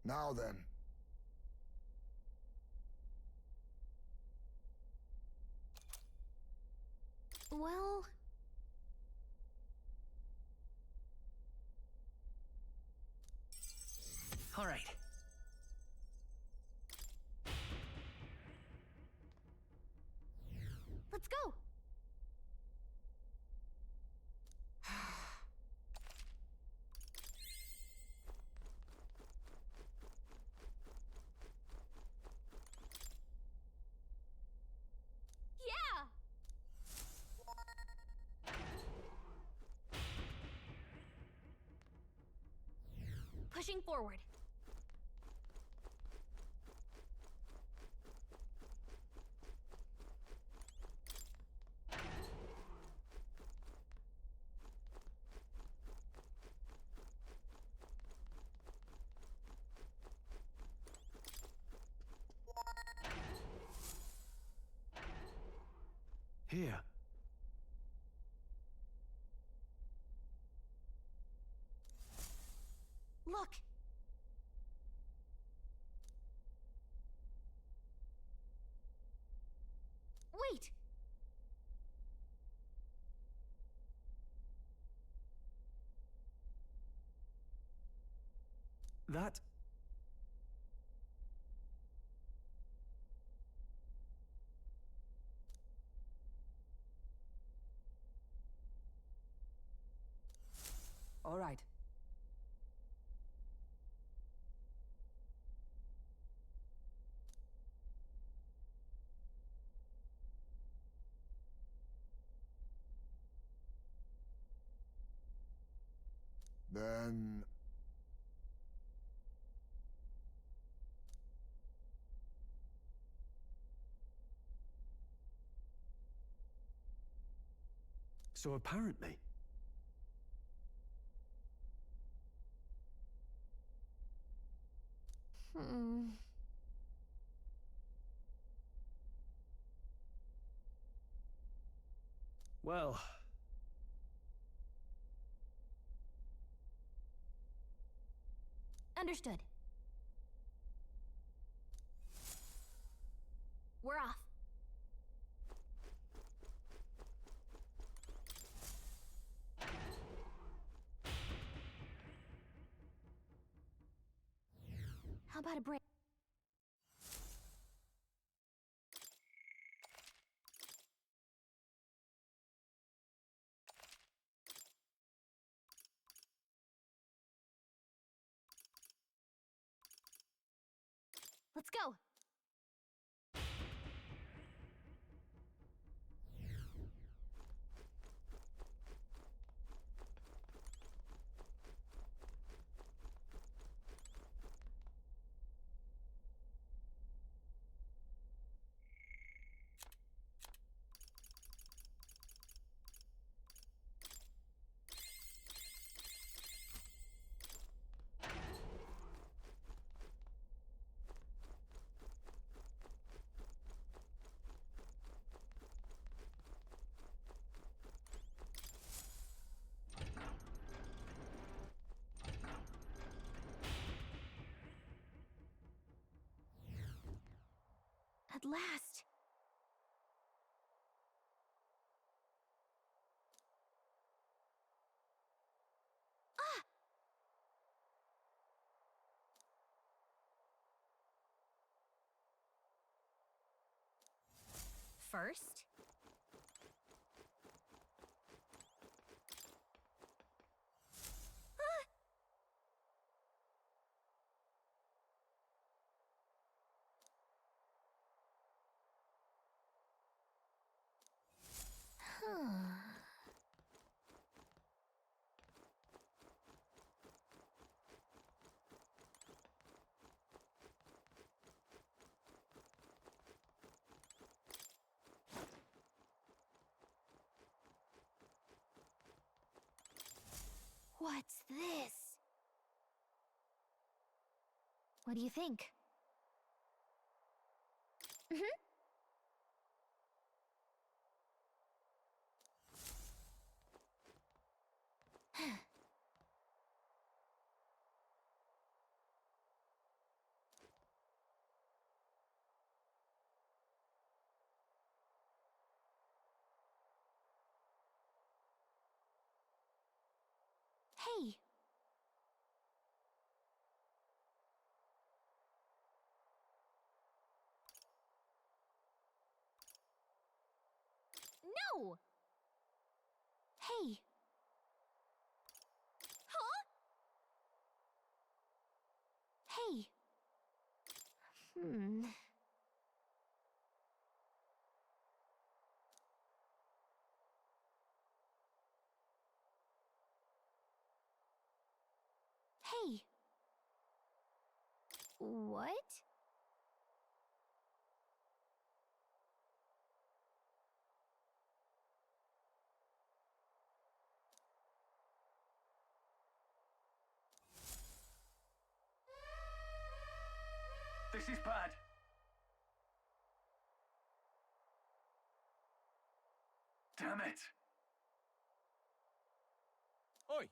Now then. Well... All right. Let's go! Yeah! Pushing forward. Here. Look! Wait! That... All right. Then... So apparently... Well... Understood. We're off. How about a break? Let's go. At last. Ah! First. What's this? What do you think? Hey! No! Hey! Huh? Hey! Hmm... Hey! What? This is bad. Damn it. Oi!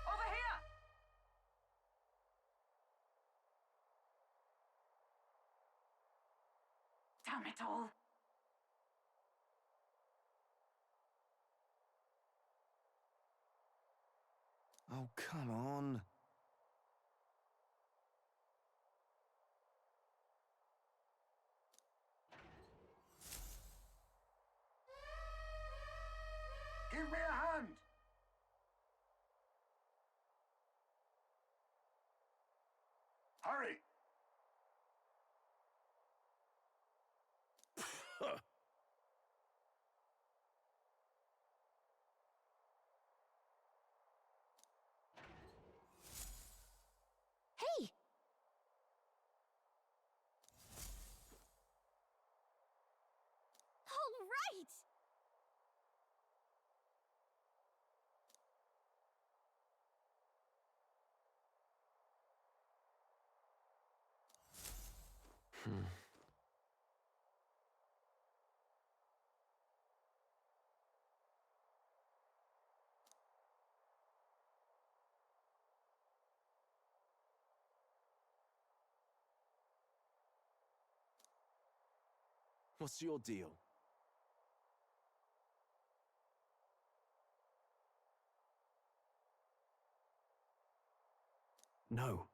Over here! Damn it all. Oh, come on. Give me a hand! Hurry! Hey! All right! What's your deal? No.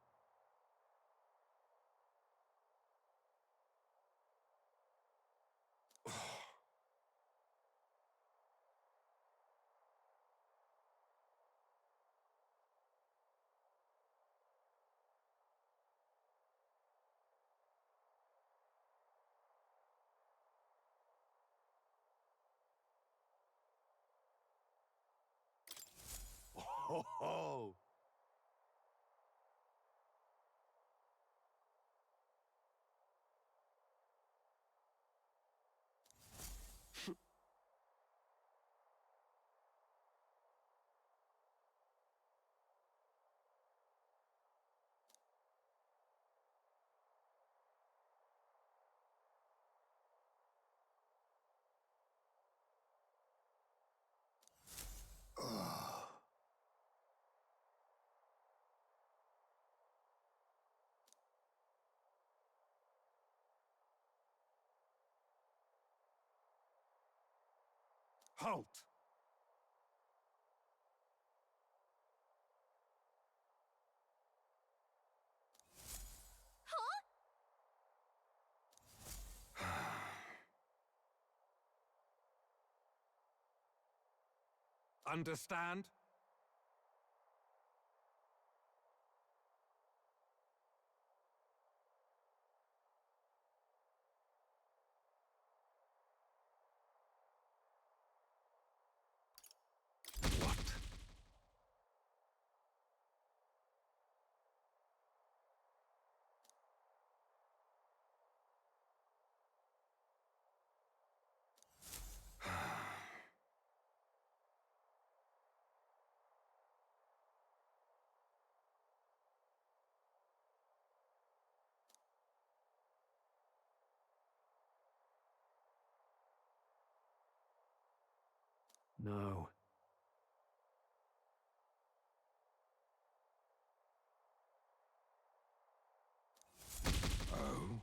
Ho ho! Halt! Understand? No. Oh?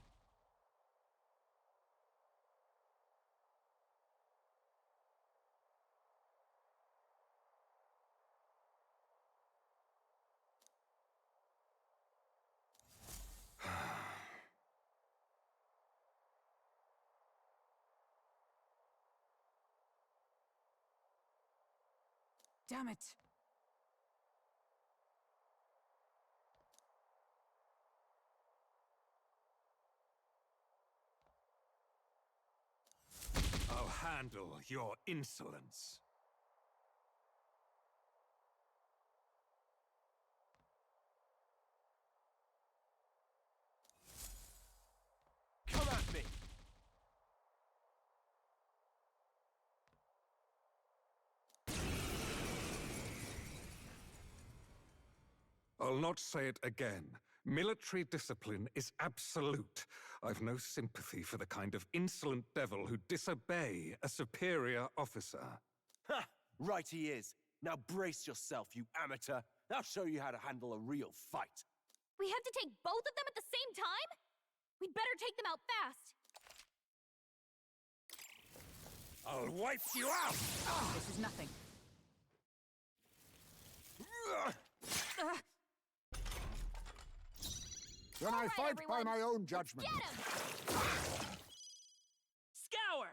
Damn it. I'll handle your insolence. Come at me! I'll not say it again. Military discipline is absolute. I've no sympathy for the kind of insolent devil who disobey a superior officer. Ha! Right he is. Now brace yourself, you amateur. I'll show you how to handle a real fight. We have to take both of them at the same time? We'd better take them out fast. I'll wipe you out! This is nothing. Then I fight by my own judgment. Get him! Scour!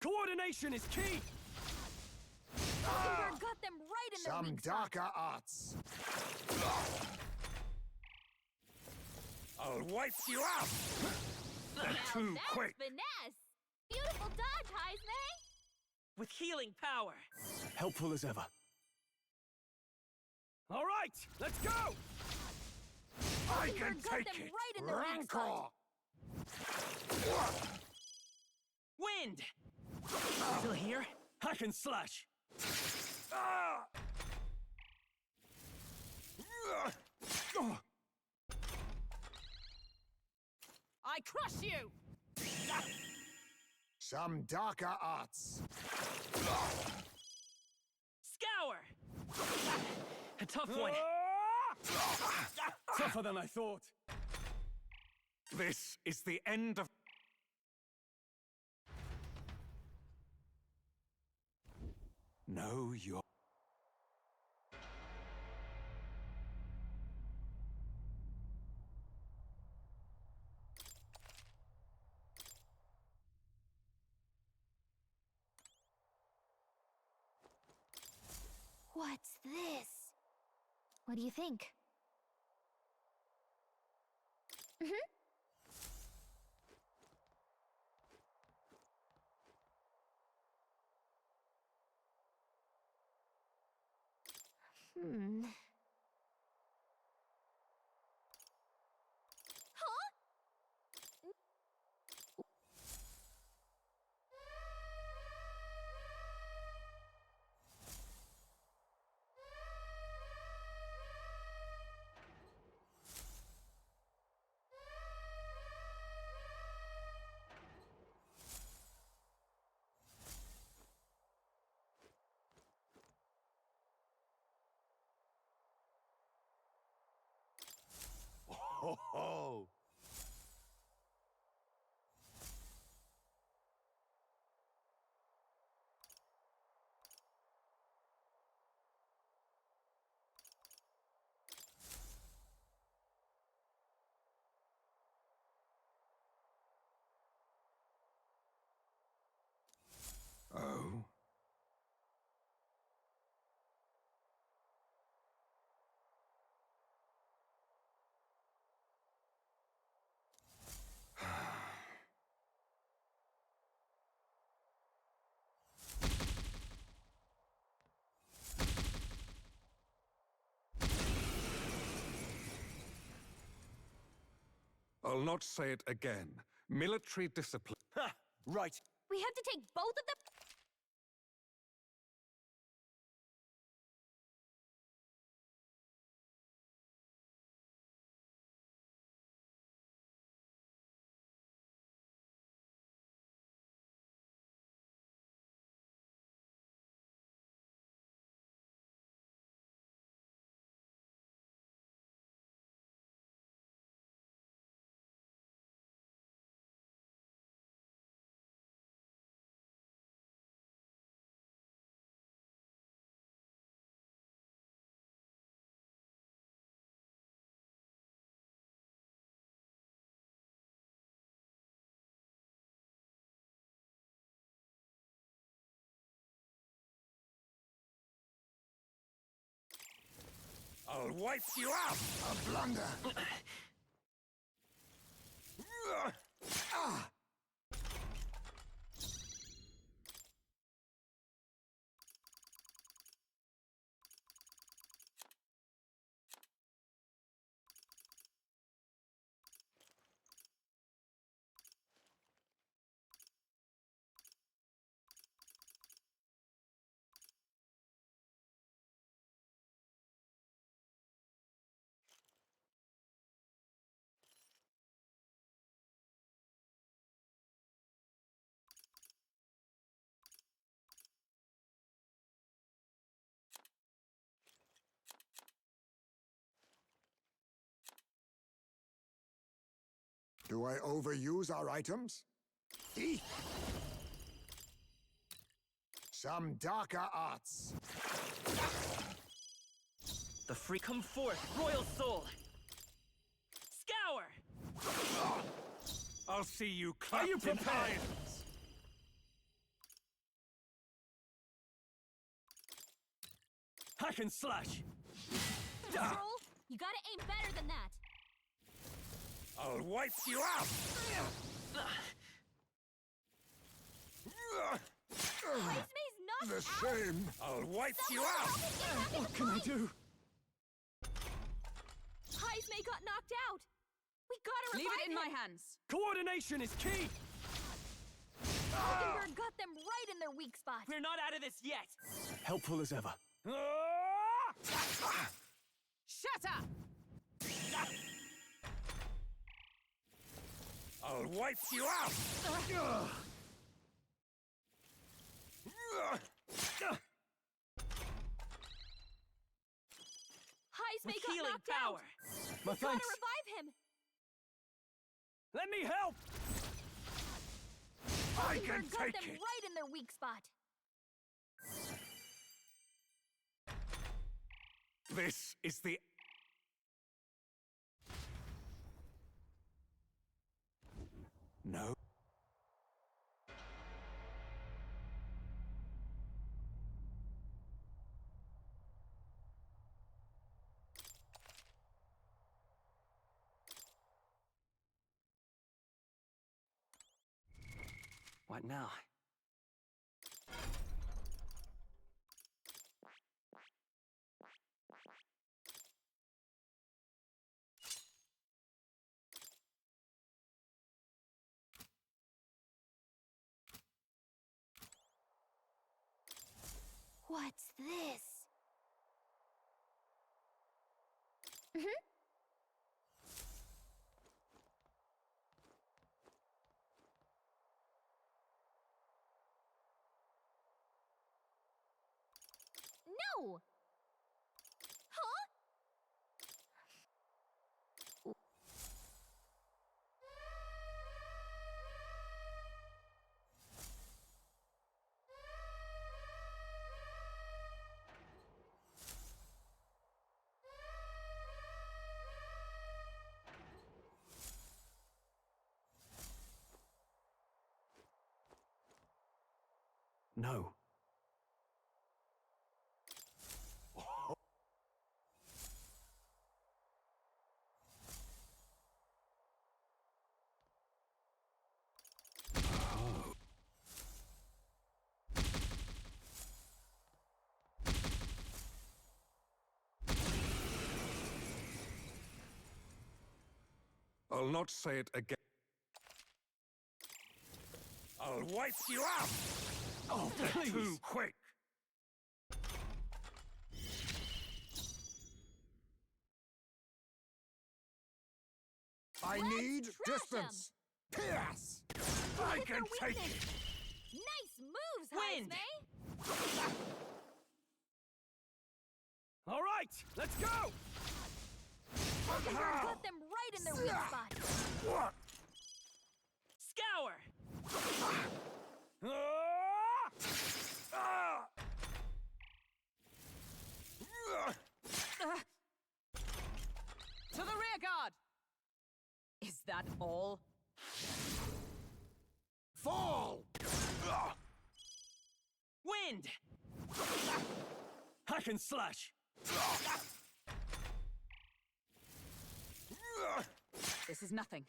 Coordination is key! Mockingbird got them right in their Some weak spot. darker arts. I'll wipe you out! They're too That's quick! finesse! Beautiful dodge, Heisme! With healing power! Helpful as ever. All right, let's go! I can Mockingbird got take them it! right in their weak spot. Wind! Still here? Hack and slash! I crush you! Some darker arts. Scour! A tough one. Tougher than I thought. This is the end of... Know your... What's this? What do you think? Hmm. Huh? Ho ho! Oh? I'll not say it again. Military discipline... Ha! Right. We have to take both of them. I'll wipe you out! A blunder! Do I overuse our items? Eek. Some darker arts. The free come forth, royal soul! Scour! I'll see you clapped Are you in prepared? irons. Hack and slash! Troll, you gotta aim better than that. I'll wipe you out! Heisme's knocked The out! shame! I'll wipe you out! What can I do? Heisme got knocked out! We gotta Leave revive it in him. my hands. Coordination is key! Hockenberg got them right in their weak spot. We're not out of this yet! Helpful as ever. Shut up! I'll wipe you out! Heisme With got healing knocked power! out! My We gotta thanks. revive him! Let me help! I can Hockenberg got take them it! right in their weak spot. This is the... No. What now? What's this? No! Huh? No. I'll not say it again. I'll wipe you out! Oh, please! Too quick! I need trash distance! Pierce! I can take it! Nice moves, Wind! Heisme! All right, let's go! Hockenberg got them right in their weak spot. What? Scour! To the rear guard! Is that all? Fall! Wind! Hack and slash! This is nothing.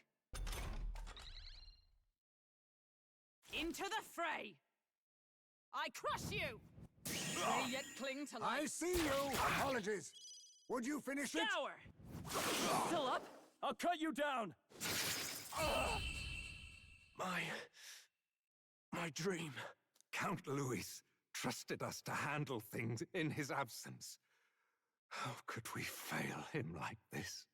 Into the fray! I crush you! They yet cling to life. I see you! Apologies. Would you finish it? Scour! Still up? I'll cut you down! My dream. Count Louis trusted us to handle things in his absence. How could we fail him like this?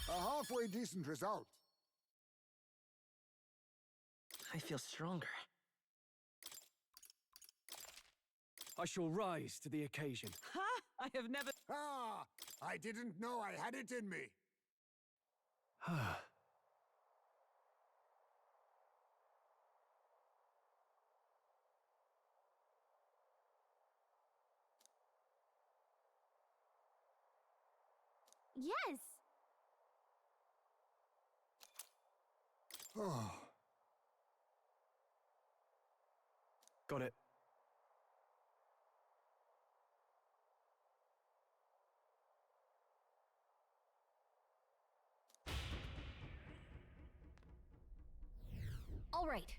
A halfway decent result. I feel stronger. I shall rise to the occasion. Ha! I have never... Ah! I didn't know I had it in me. Yes! Oh. Got it. All right.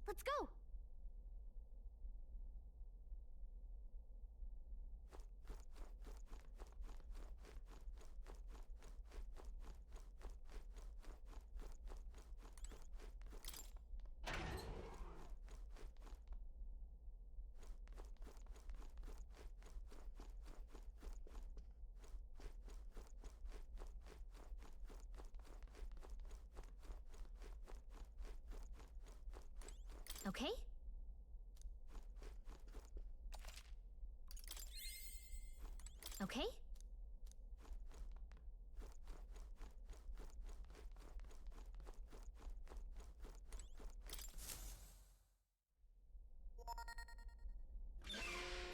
Let's go! Okay? Okay?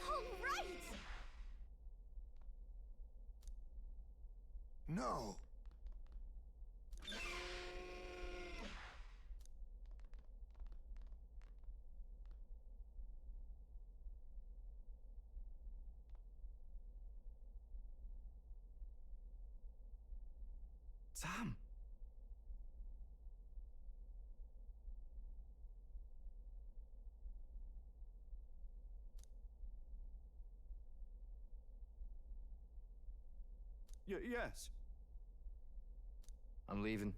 All right! No. Sam! Yes. I'm leaving.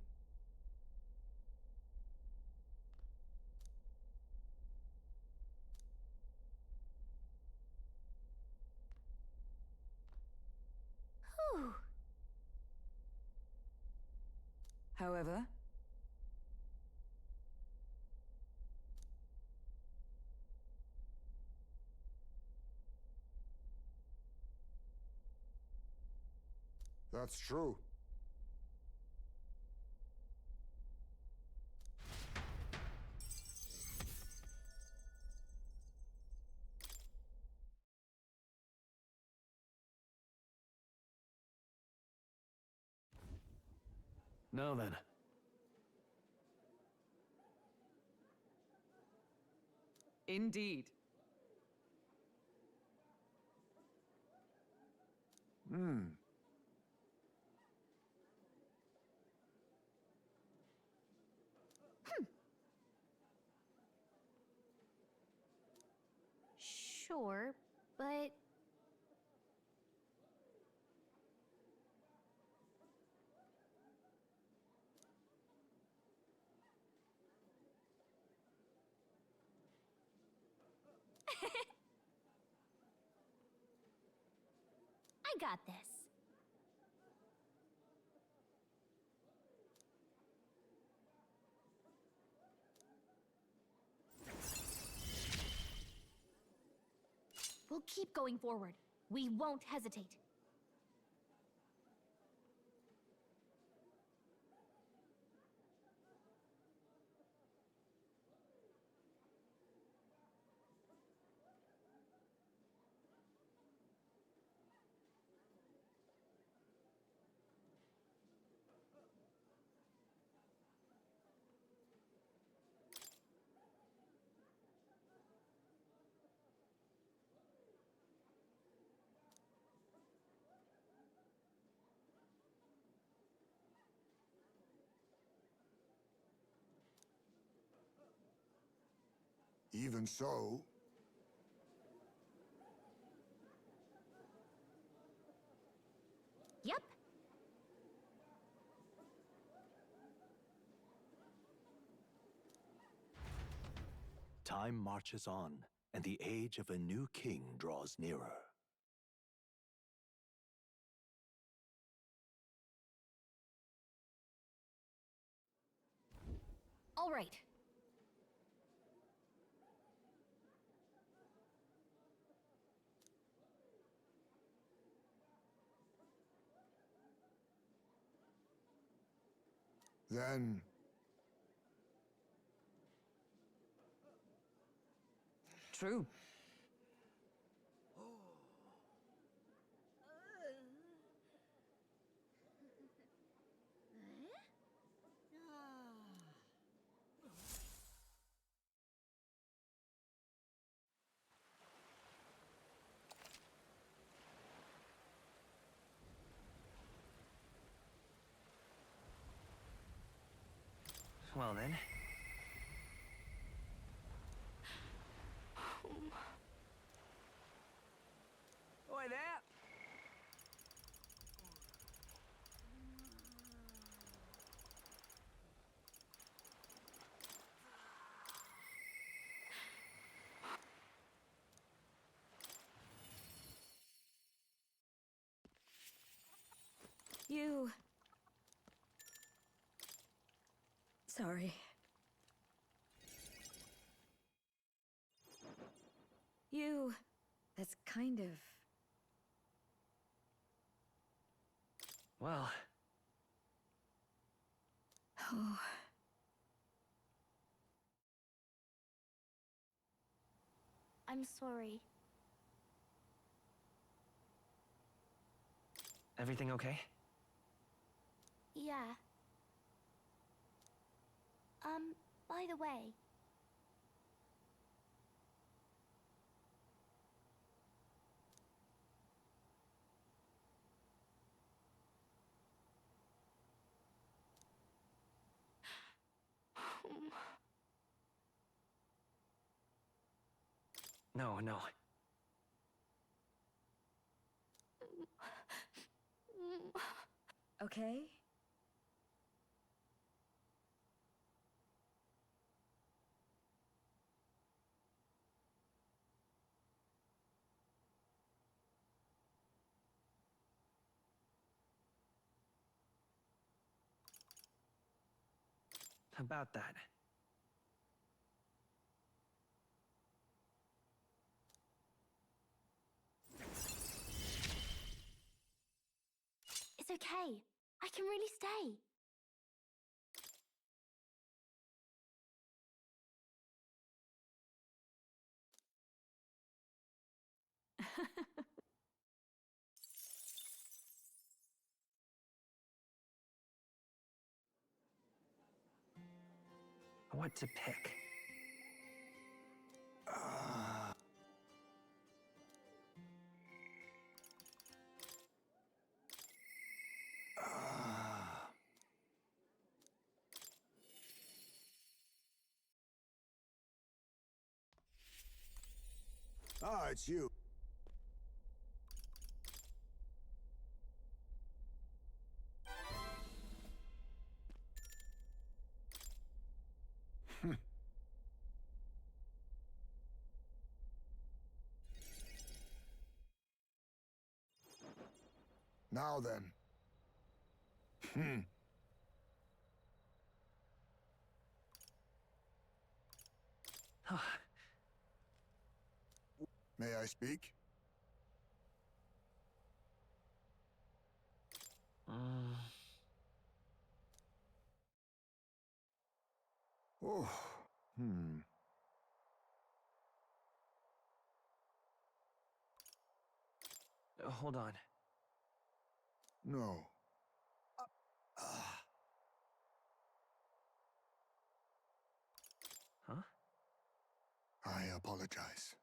Whew. However... That's true. Now then. Indeed. Sure, but... I got this. We'll keep going forward. We won't hesitate. Even so, Yep. Time marches on, and the age of a new king draws nearer. All right. then True. Well then. Oi there! You... Sorry. You... That's kind of... Well, Oh... I'm sorry. everything okay? Yeah. By the way. No, no. Okay? About that. It's okay. I can really stay. What to pick? Ah, it's you. Now then. May I speak? Oh, Hold on. No. Huh? I apologize.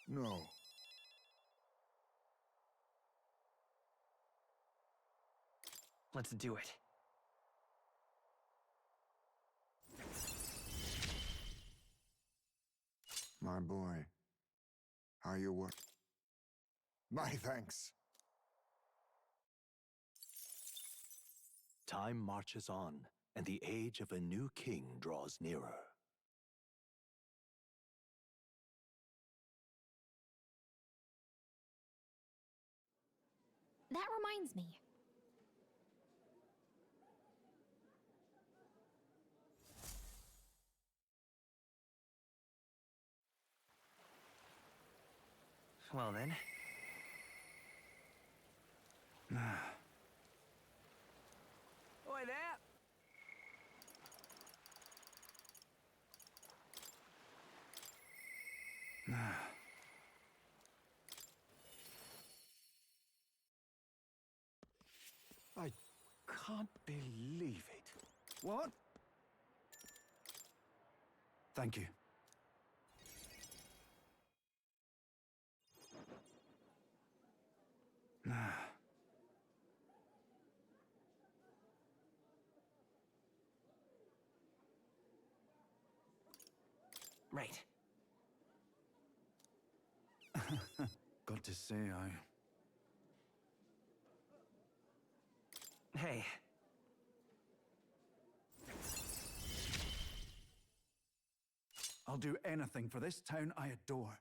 No. Let's do it. My boy, how you work? My thanks. Time marches on, and the age of a new king draws nearer. That reminds me. Well then. Oi there! I can't believe it. What? Thank you. Right. Got to say, Hey. I'll do anything for this town I adore.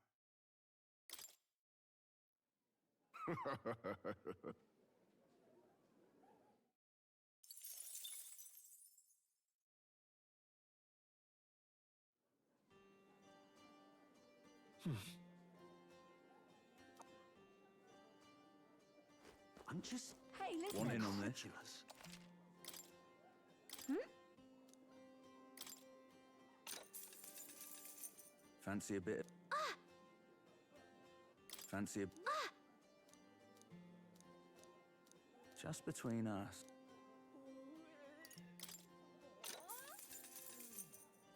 I'm just Hey, listen. Want in on this? incredulous. Fancy a bit? Fancy a... Just between us.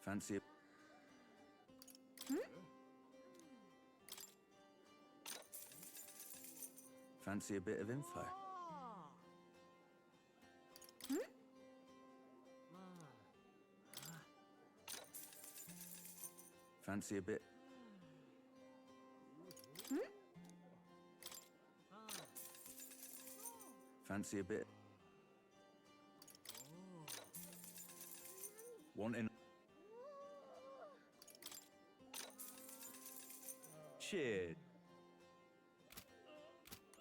Fancy a... Fancy a bit of info? Fancy a bit? Fancy a bit? Wanting... Cheers.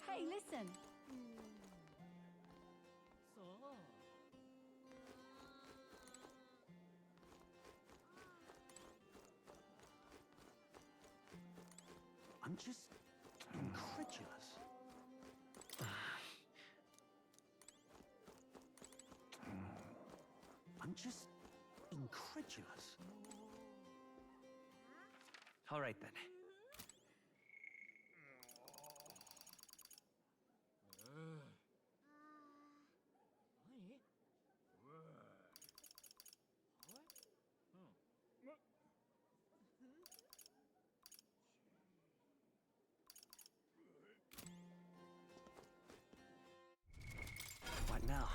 Hey, listen. I'm just incredulous. I'm just incredulous. All right then. What now?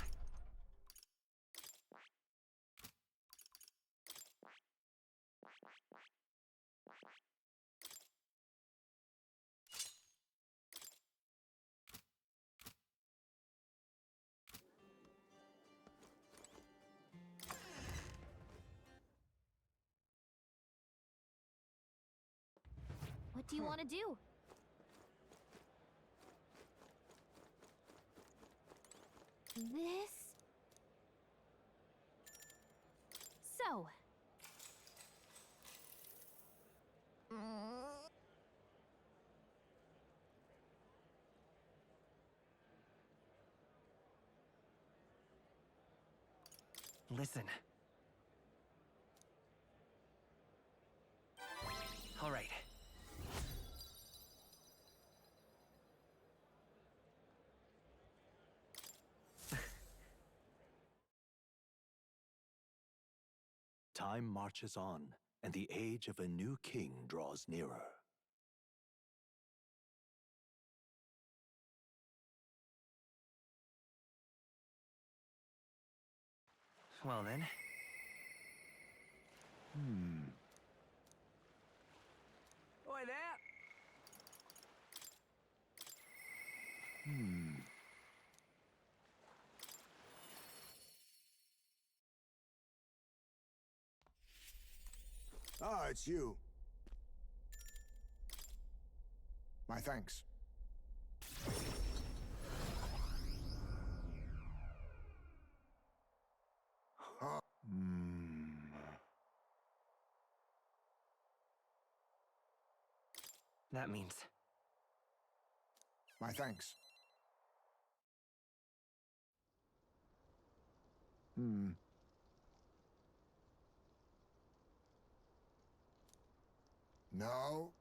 What do you want to do? This? So. Listen. All right. Time marches on, and the age of a new king draws nearer. Well then. it's you. My thanks. Huh. That means... My thanks. No.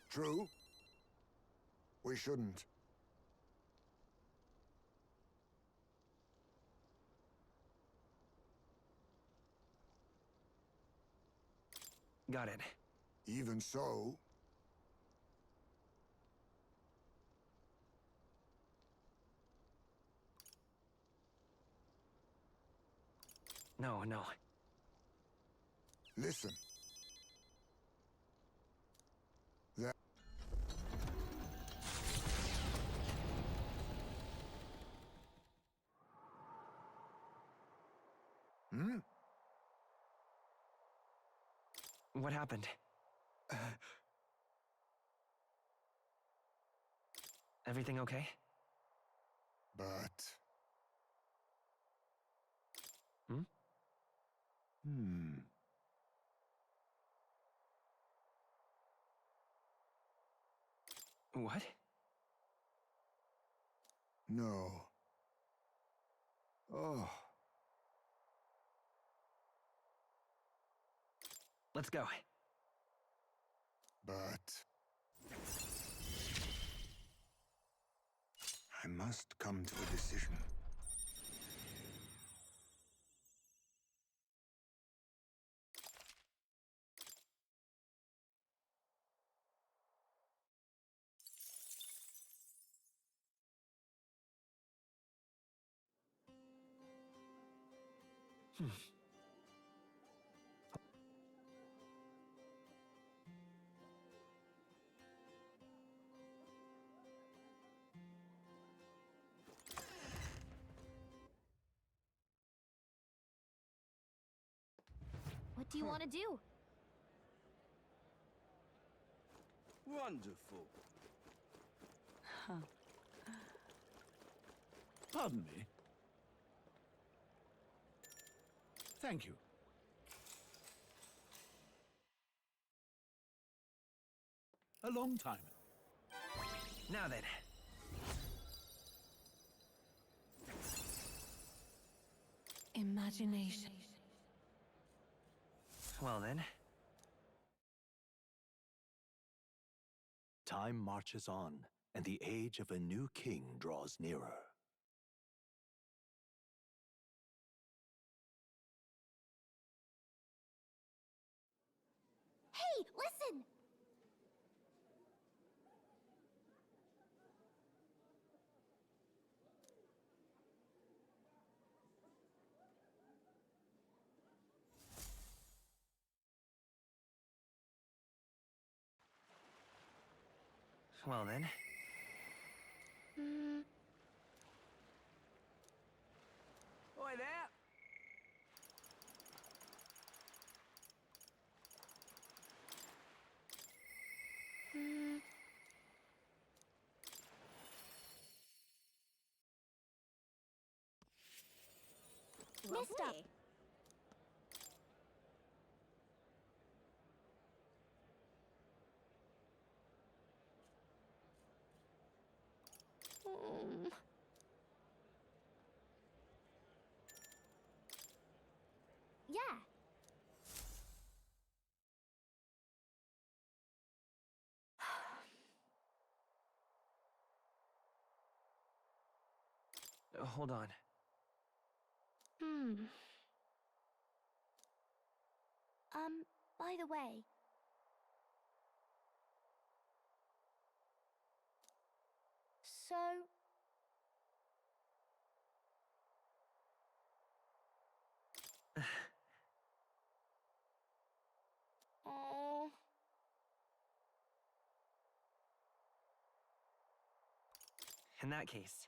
True. We shouldn't. Got it. Even so... No, no. Listen. That... Hmm? What happened? Everything okay? But... Hmm? What? No. Oh. Let's go. But... I must come to a decision. What do you want to do? Wonderful. Pardon me. Thank you. A long time. Now then. Imagination. Well then. Time marches on, and the age of a new king draws nearer. Hey, listen! Well then. Oi there! Mister! Yeah. Hold on. By the way. So... Oh... In that case.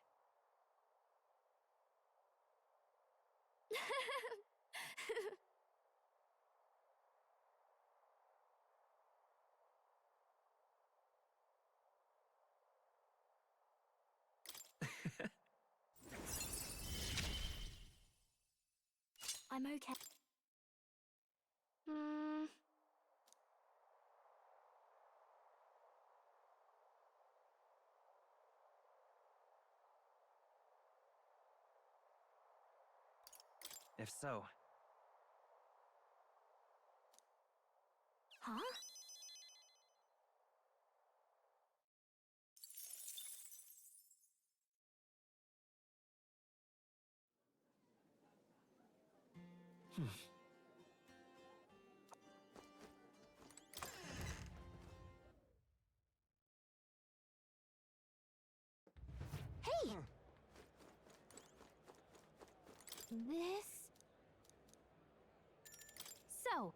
I'm okay. If so. Huh? Hey! This... So...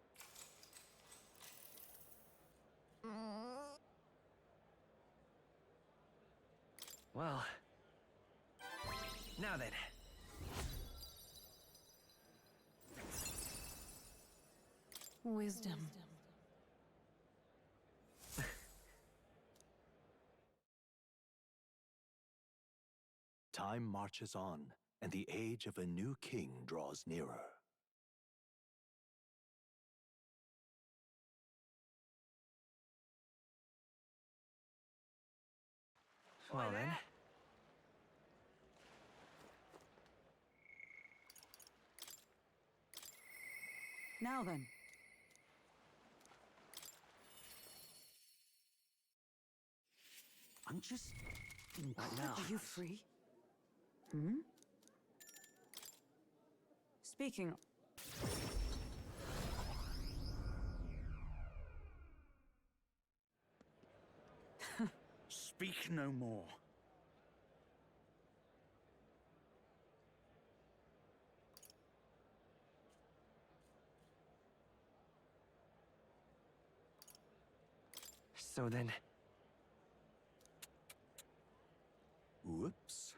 Well... Now then. Wisdom. Time marches on, and the age of a new king draws nearer. Well then. Now then. I'm just getting back now. Are you free? Hmm? Speaking... Speak no more. So then... Whoops.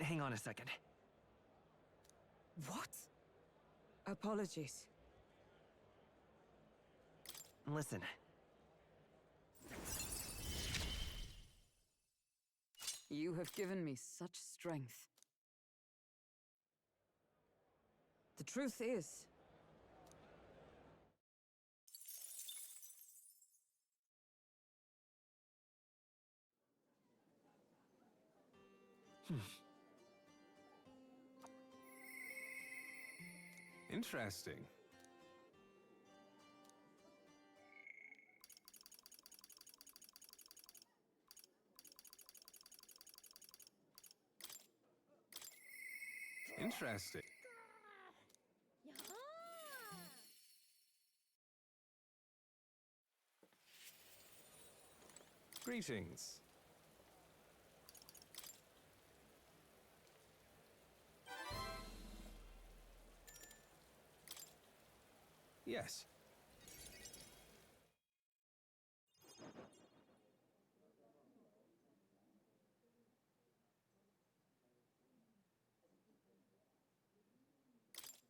Hang on a second. What? Apologies. Listen. You have given me such strength. The truth is... Interesting. Interesting. Greetings. Yes.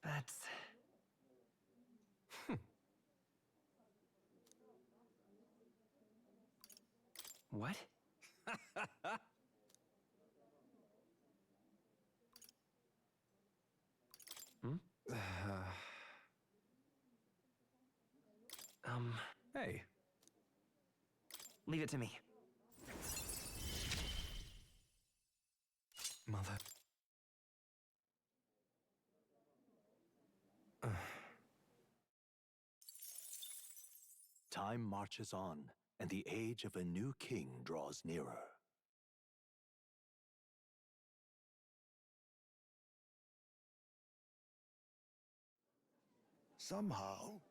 That's... What? Hey. Leave it to me. Mother. Time marches on, and the age of a new king draws nearer. Somehow,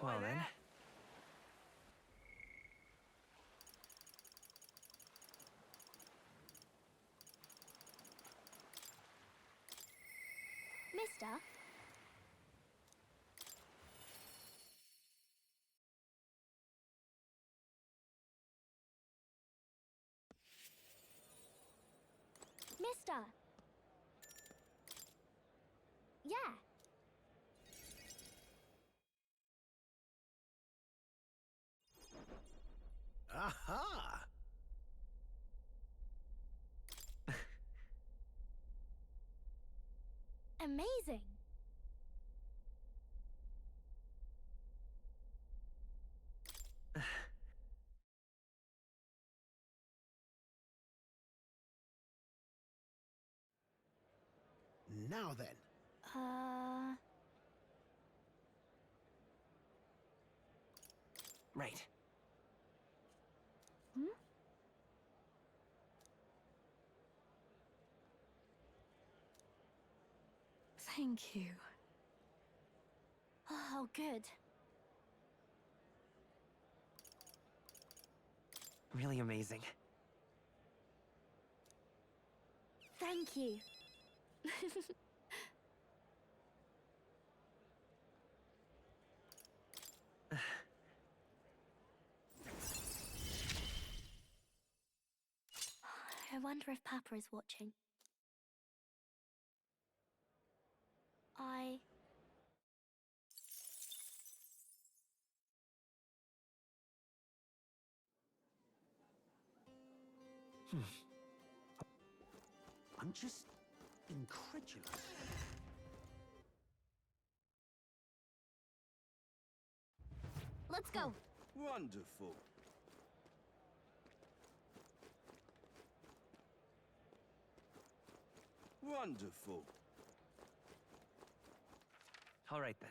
Well then. mister. Mister. Yeah. Aha! Amazing. Now then. Right. Hmm? Thank you. Oh, good. Really amazing. Thank you. I wonder if Papa is watching. I'm just incredulous. Let's go. Wonderful. Wonderful. All right, then.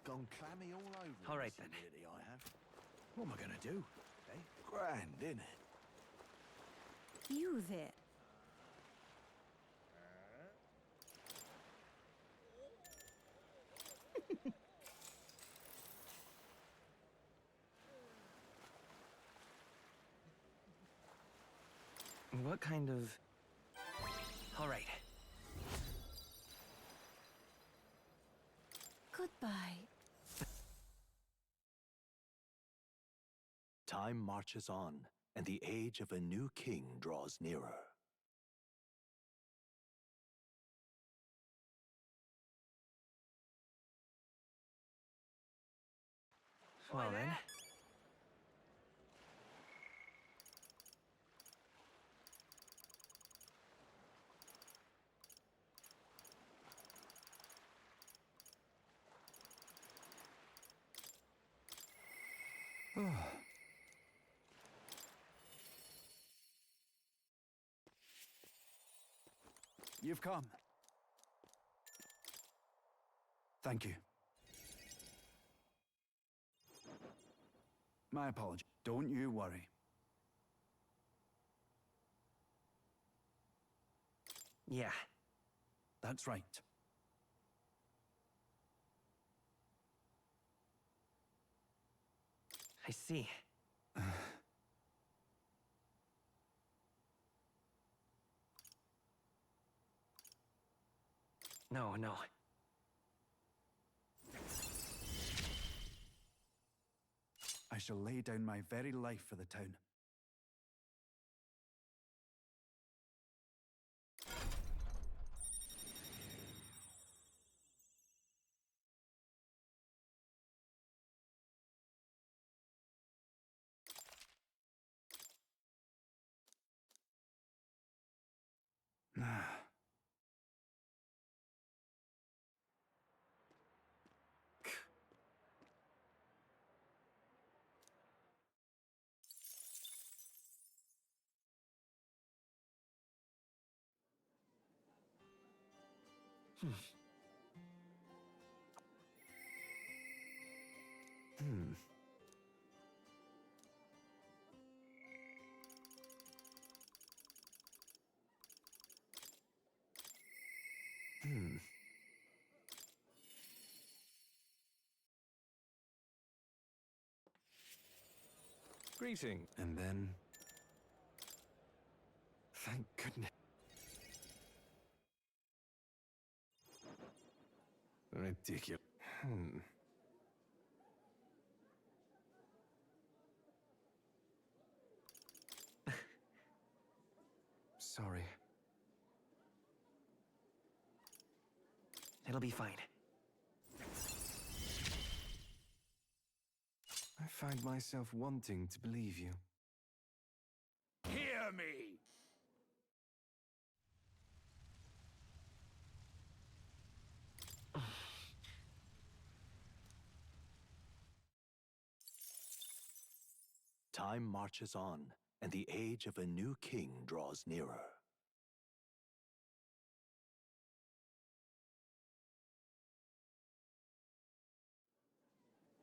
Gone clammy all over. All right, then. Really, I have. What am I going to do? Eh? Grand, innit? You there. What kind of... All right. Goodbye. Time marches on, and the age of a new king draws nearer. Well, then. You've come. Thank you. My apology. Don't you worry. Yeah. That's right. I see. No. I shall lay down my very life for the town. Greeting. And then... Thank goodness. Ridiculous. Sorry. It'll be fine. I find myself wanting to believe you. Hear me! Time marches on, and the age of a new king draws nearer.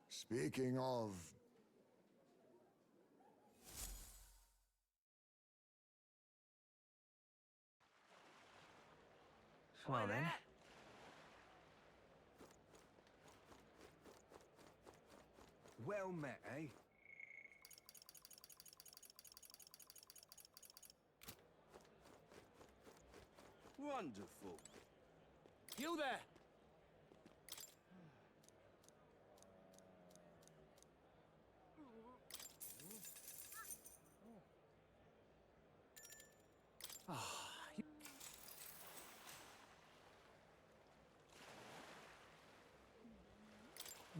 Speaking of... Well then. Well met, eh? Wonderful. You there!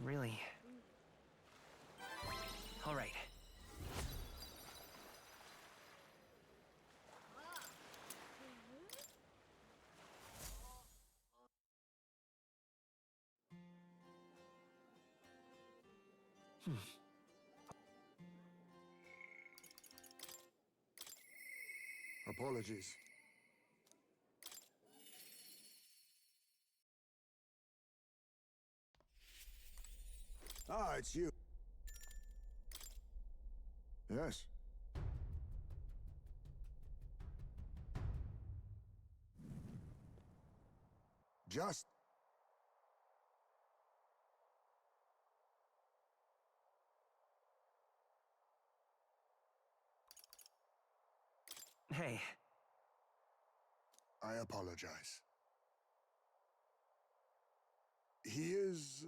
Really? All right. Apologies. Ah, it's you. Yes. Just... Hey. I apologize. He is...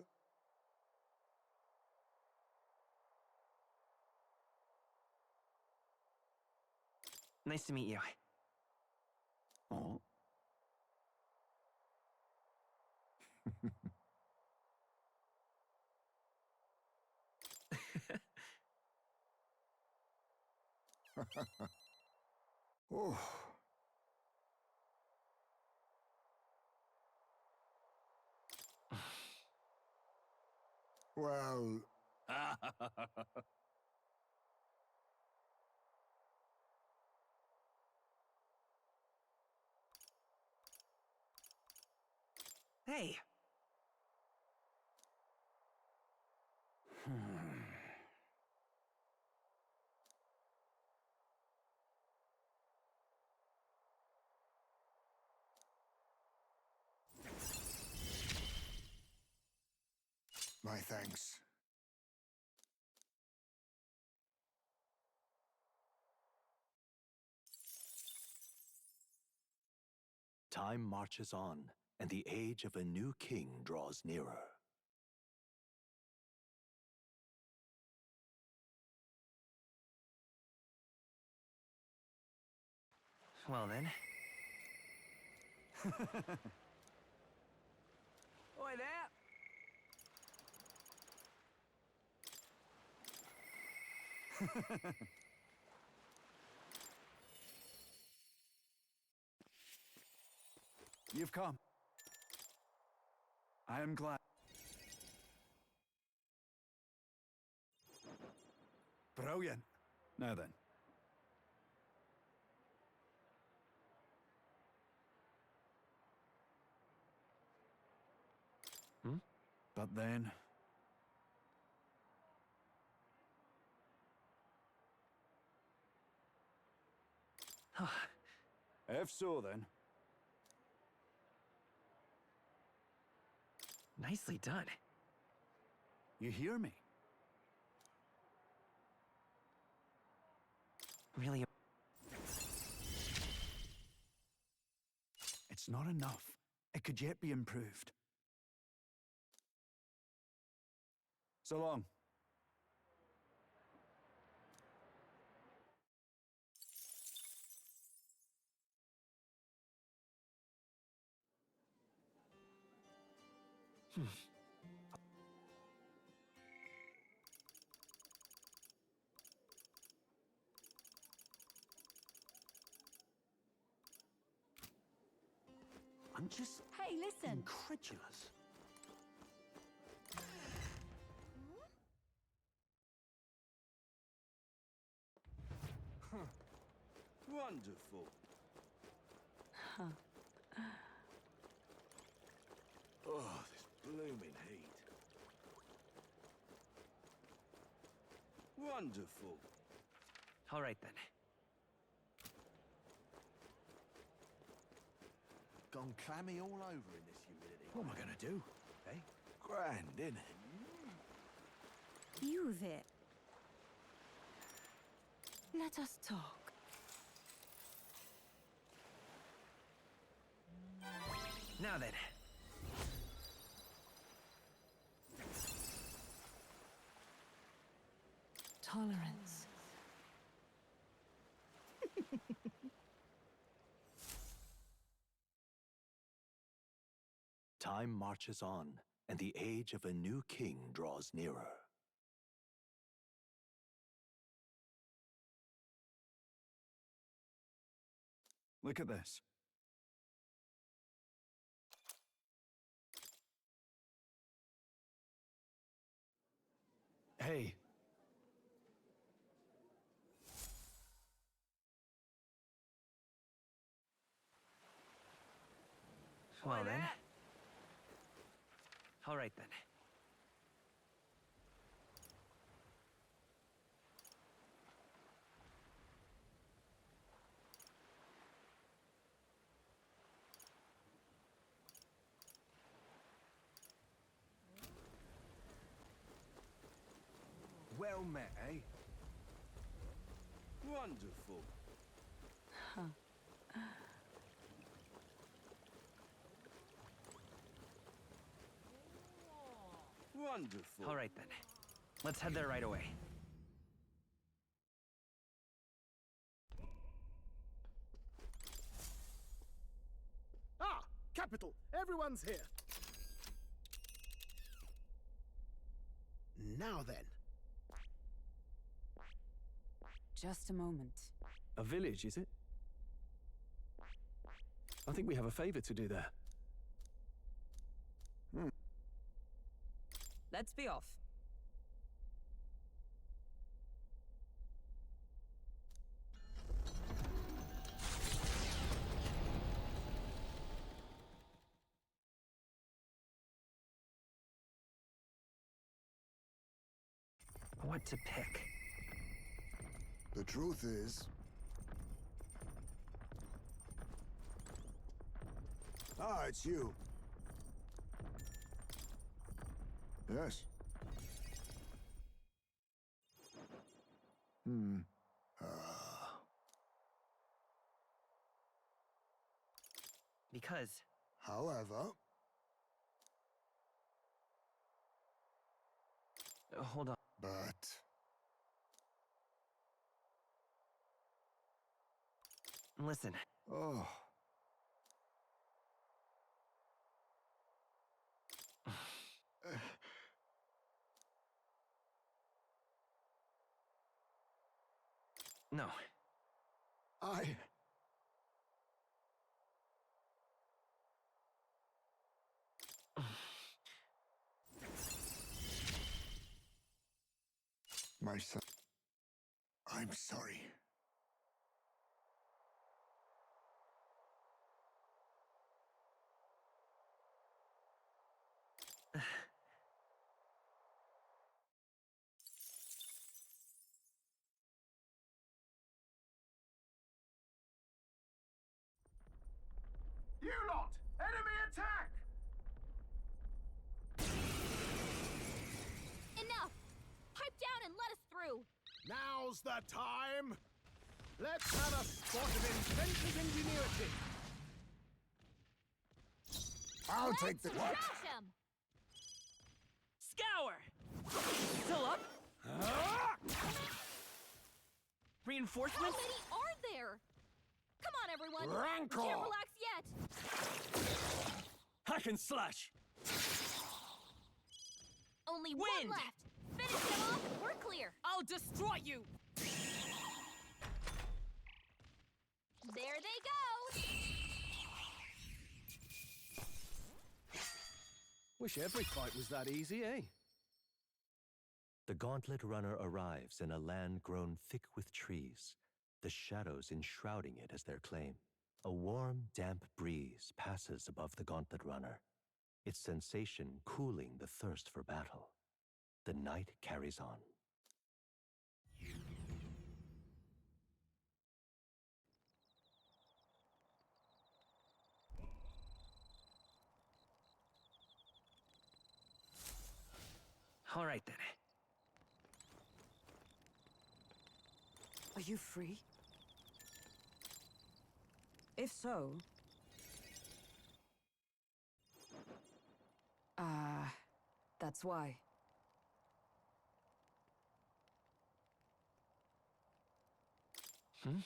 Nice to meet you. Oh. Oh. Well... Hey. My thanks. Time marches on, and the age of a new king draws nearer. Well then. Oi there! You've come. I am glad. Brilliant. Now then. But then... If so, then. Nicely done. You hear me? really... It's not enough. It could yet be improved. So long. I'm just Hey, listen. incredulous. Wonderful. Oh, this blooming heat. Wonderful. All right, then. Gone clammy all over in this humidity. What am I gonna do? Eh? Grand, innit? You there. Let us talk. Now then. Tolerance. Time marches on, and the age of a new king draws nearer. Look at this. Hey. Well, then. All right, then. Well met, eh? Wonderful. Wonderful. All right, then. Let's head there right away. Ah, capital. Everyone's here. Now then. Just a moment. A village, is it? I think we have a favor to do there. Let's be off. What to pick? The truth is... Ah, it's you. Yes. Because... However... hold on. But... Listen. Oh. No. My son... I'm sorry. You lot! Enemy attack! Enough! Pipe down and let us through! Now's the time! Let's have a spot of inventor's ingenuity. I'll take the what? Trash him! Scour! Still up? Reinforcements? How many are there? Come on, everyone! Rancor! We can't relax yet! Hack and slash! Only Wind! one left! Finish them off and we're clear! I'll destroy you! There they go! Wish every fight was that easy, eh? The Gauntlet Runner arrives in a land grown thick with trees, the shadows enshrouding it as their claim. A warm, damp breeze passes above the Gauntlet Runner, its sensation cooling the thirst for battle. The night carries on. All right, then. Are you free? If so... that's why. Hmm?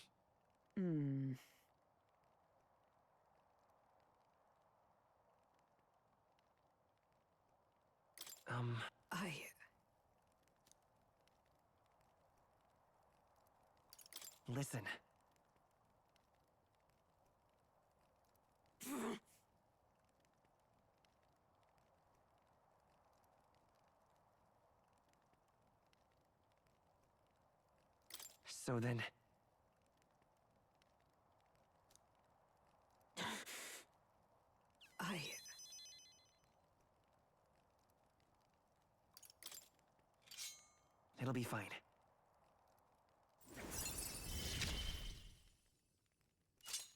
Listen. So then... It'll be fine.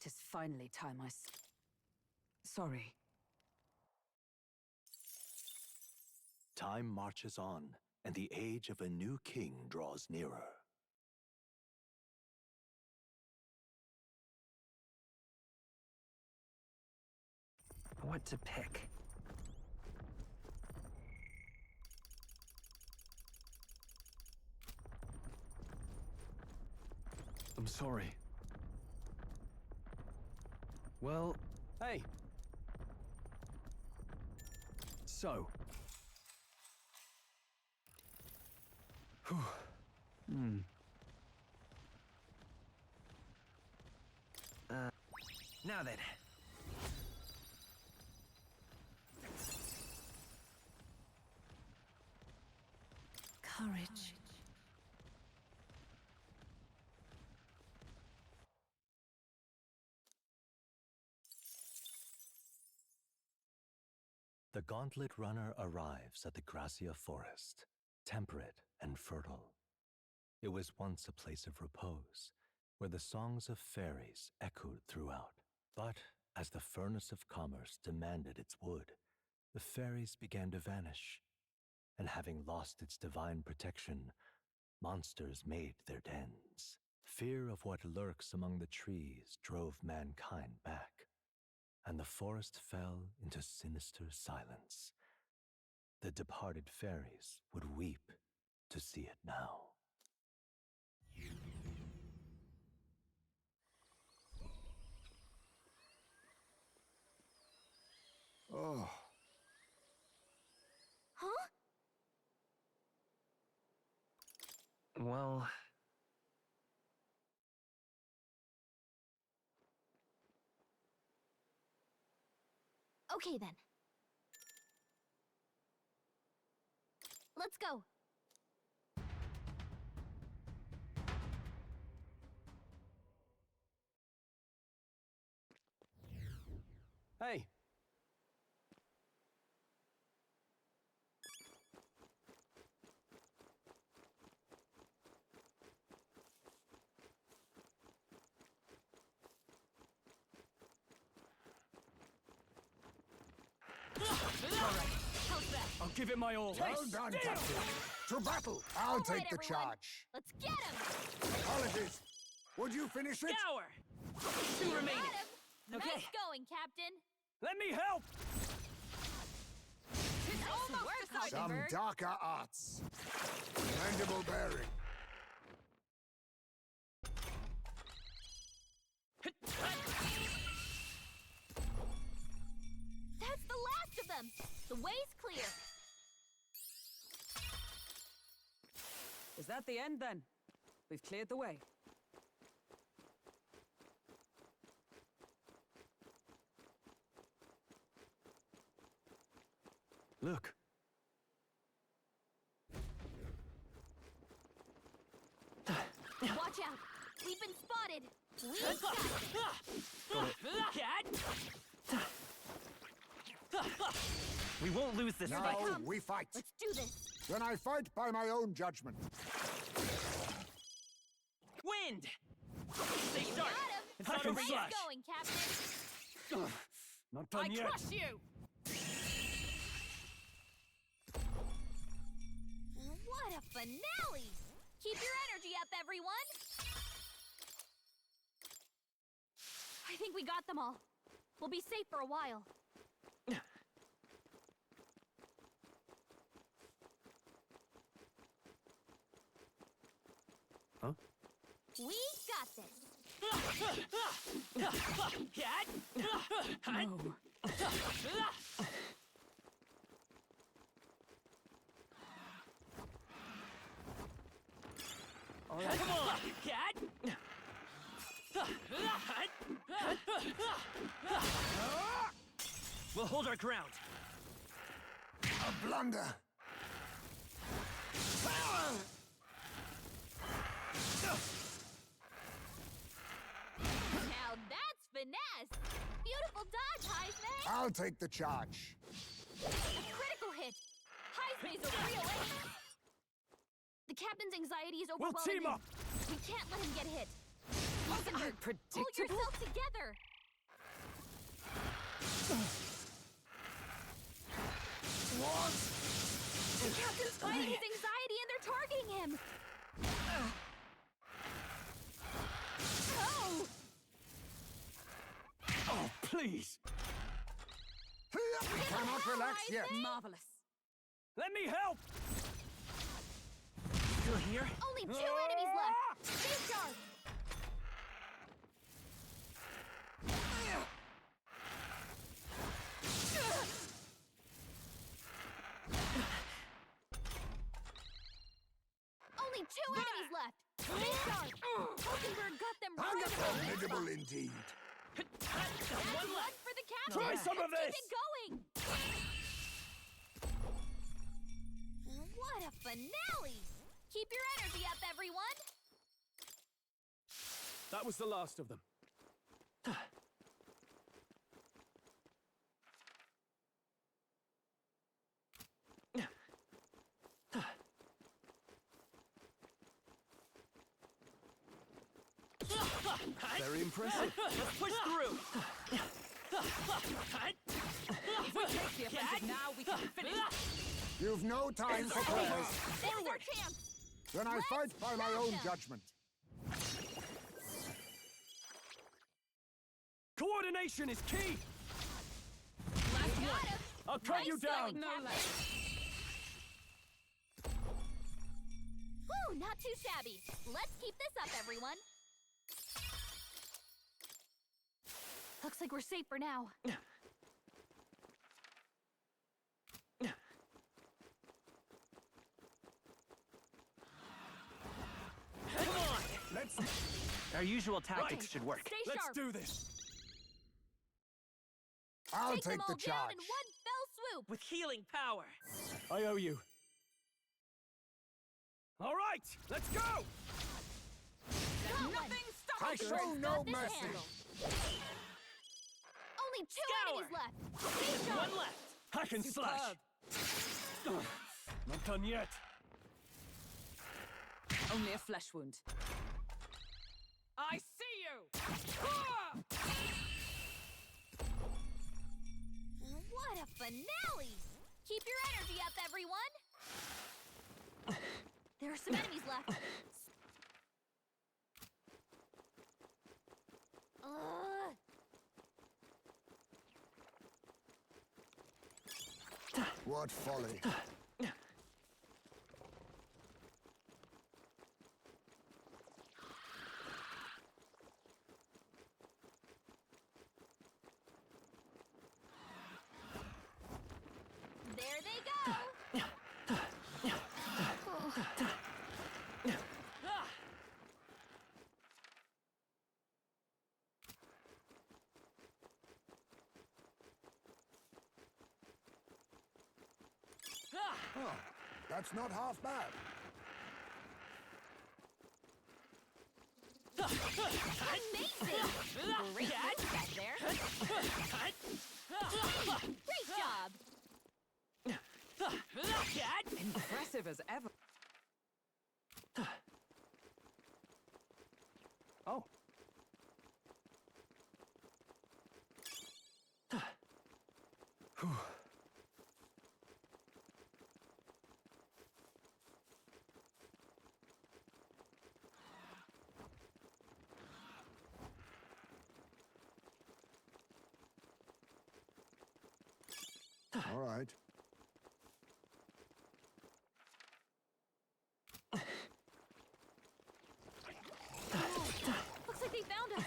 Tis finally time Sorry. Time marches on, and the age of a new king draws nearer. What to pick? I'm sorry. Well, hey. So. Now then. Courage. The Gauntlet Runner arrives at the Gracia Forest, temperate and fertile. It was once a place of repose, where the songs of fairies echoed throughout. But as the furnace of commerce demanded its wood, the fairies began to vanish, and having lost its divine protection, monsters made their dens. Fear of what lurks among the trees drove mankind back, and the forest fell into sinister silence. The departed fairies would weep to see it now. Oh. Huh? Well... Okay, then. Let's go. Hey. I'll give it my all. Well done, Captain. To battle! I'll take the charge. Let's get him! Apologies. Would you finish it? Scour! 2 remaining. Okay. Nice going, Captain. Let me help! It's almost decided, Some Bird. darker arts. Mandible bearing. That's the last of them. The way's clear. Is that the end, then? We've cleared the way. Look. Watch out. We've been spotted. We've got We won't lose this Now fight. we fight. Let's do this. Then I fight by my own judgment. Wind! Stay sharp! It's not over Nice yet. going, Captain. Not done yet. crush you. What a finale! Keep your energy up, everyone. I think we got them all. We'll be safe for a while. Huh? We got this. All right. Come on, cat! We'll hold our ground. A blunder. Now that's finesse. Beautiful dodge, Heisman. I'll take the charge. A critical hit. Heisman's a real ace. The captain's anxiety is We'll overwhelming. team up. We can't let him get hit. Rosenberg, pull Predictable? yourself together. What? The captain's fighting his anxiety and they're targeting him. Oh! Oh, please! We cannot relax yet. Marvelous. Let me help! Still here? Only 2 enemies left. Stay sharp. Only 2 enemies left. Stay sharp. Rosenberg got them right. Formidable indeed. That's one for the captain. Try some of Let's this. keep it going. What a finale! Keep your energy up, everyone. That was the last of them. Very impressive. Let's push through. If we take the offensive now, we can finish. You've no time for prayers. This is our chance. Then I fight by my own judgment. Coordination is key! Last one. I'll cut you down! No less. Woo, not too shabby. Let's keep this up, everyone. Looks like we're safe for now. Come on! Let's Our usual tactics should work. Stay let's sharp. do this! I'll Take them take all the down charge. in one fell swoop. With healing power. I owe you. All right, let's go! Got one. I show no Got this mercy. handled. Only 2 Scour. enemies left. Stay sharp. One left. Hack and slash! Ugh, not done yet. Only a flesh wound. I see you! What a finale! Keep your energy up, everyone. There are some enemies left. Ugh. What folly. There they go! Oh, that's not half bad. Amazing! Great move back there! Great job! Impressive as ever. Oh. Whew. All right. Looks like they found us!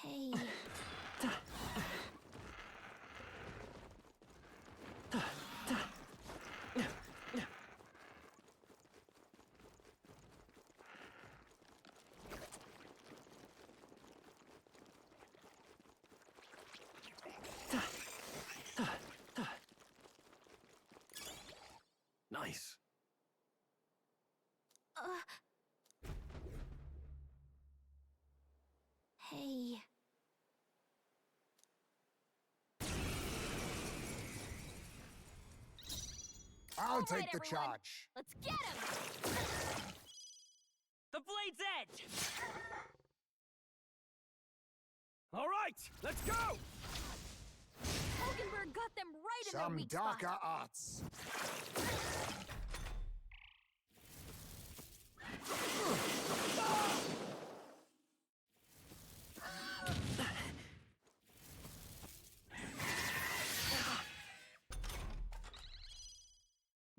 Hey. Nice. Hey. I'll take right, the everyone. charge. Let's get him! The blade's edge! All right, let's go! Hulkenberg got them right in their Some weak darker spot. arts.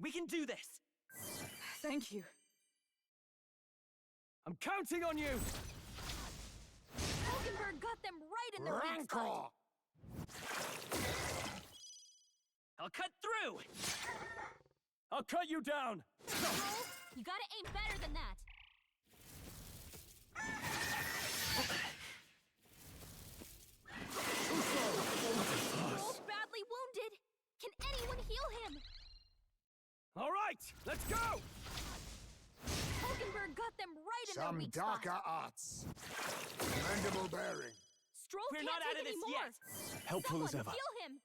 We can do this! Thank you. I'm counting on you! Hulkenberg got them right in their weak Rancor! spot. I'll cut through! I'll cut you down! Stroll, you gotta aim better than that. Stroll's badly wounded. Can anyone heal him? All right, let's go! Hulkenberg got them right in their Some weak darker spot. arts. Commendable bearing. Stroll We're can't not out take of this anymore. yet. Helpful as Someone ever. heal him.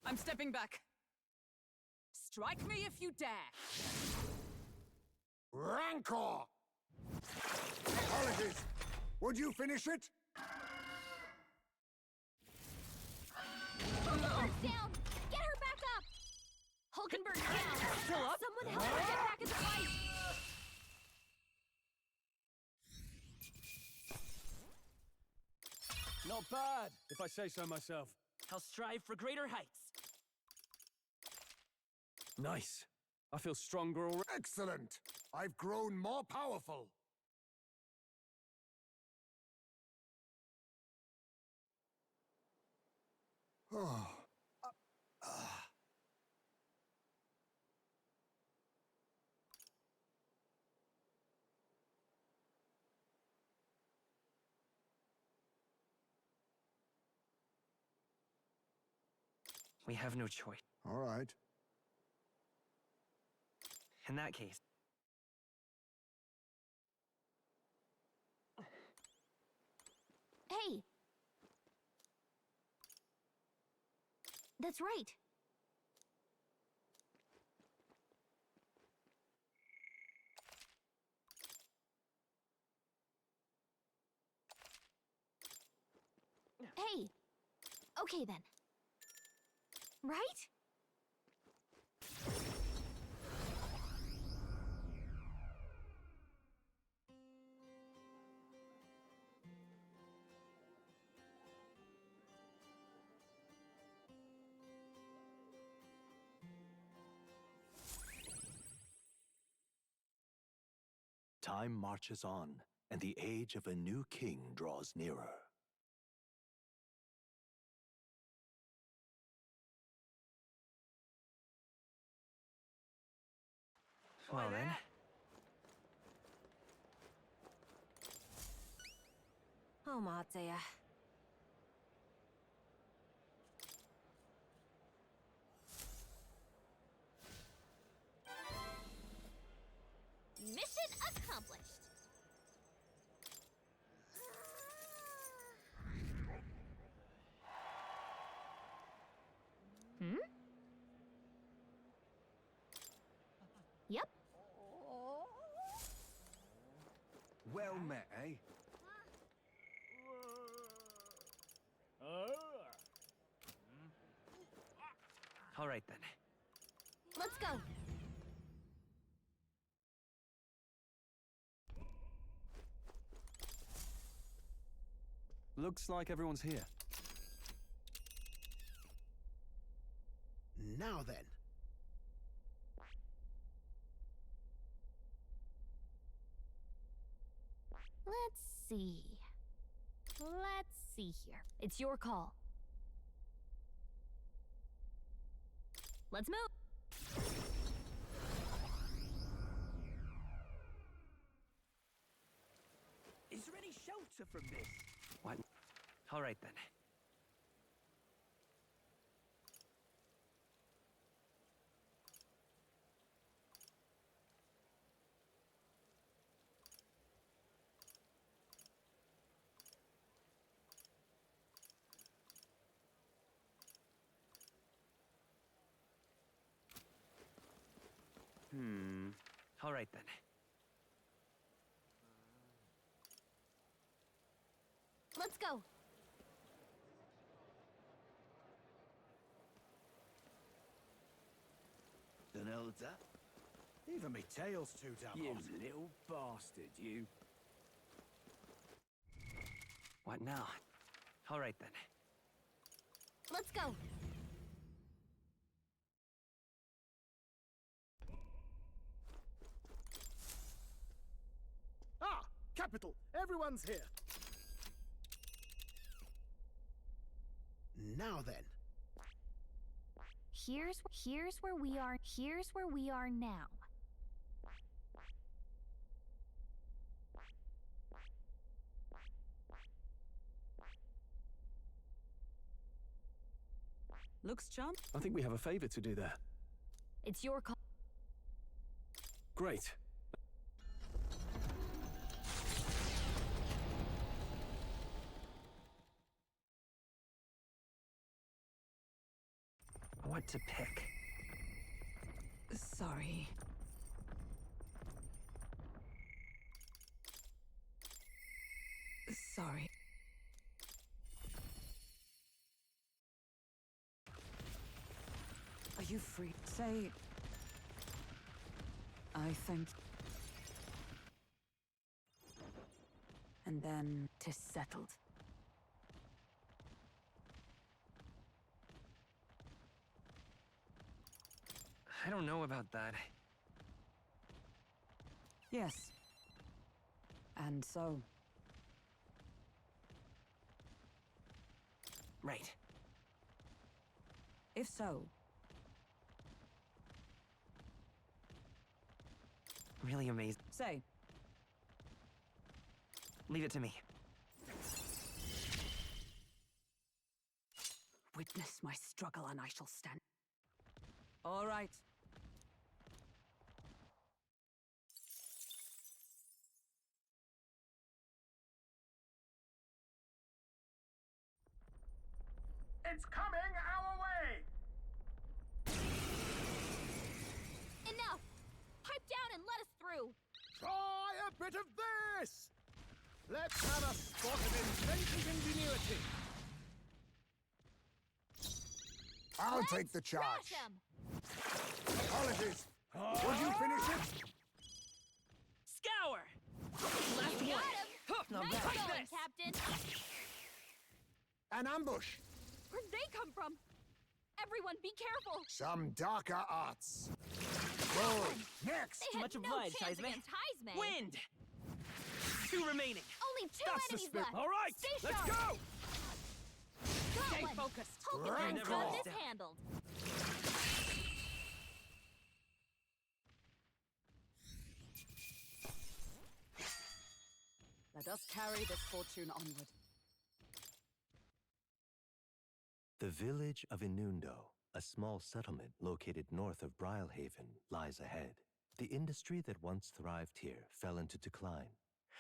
I'm stepping back. Strike me if you dare. Rancor! Apologies. Would you finish it? Hulkenberg's down. Get her back up. Hulkenberg's down. Still up? Someone help her get back in the fight. Not bad, if I say so myself. I'll strive for greater heights. Nice. I feel stronger already. Excellent. I've grown more powerful. Oh. We have no choice. All right. In that case... Hey. That's right. Hey! Okay then. Right? Time marches on, and the age of a new king draws nearer. Well then. Oh, Marzia. Mission accomplished! Hmm? Yep. Well met, eh? All right then. Let's go! Looks like everyone's here. Now then. Let's see. Let's see here. It's your call. Let's move! Is there any shelter from this? What? All right then. All right then. Let's go! The hell is that? Even me tail's too damn You hot. little bastard, you. What now? All right then. Let's go! Ah! Capital! Everyone's here! Now then. Here's where we are. Here's where we are now. Looks charming. I think we have a favor to do there. It's your call. Great. What to pick? Sorry. Sorry. Are you free? Say... I think... And then... 'tis settled. I don't know about that. Yes. And so... Right. If so... Really amazing. Say. Leave it to me. Witness my struggle and I shall stand. All right. It's coming our way! Enough! Pipe down and let us through! Try a bit of this! Let's have a spot of inventive ingenuity! I'll take the charge. Crush 'em. Apologies. Would you finish it? Scour! Left Got one. him. Now Nice back. going, Captain. An ambush. Where'd they come from? Everyone, be careful. Some darker arts. Good. Next. They had Much no obliged, chance Heisman. against Heisman. Wind! 2 remaining. Only 2 That's the enemies spirit. left. All right, Stay let's sharp. go! Got Stay one. focused. Hope Right. it's got this Never handled. Let us carry this fortune onward. The village of Inundo, a small settlement located north of Brylehaven, lies ahead. The industry that once thrived here fell into decline,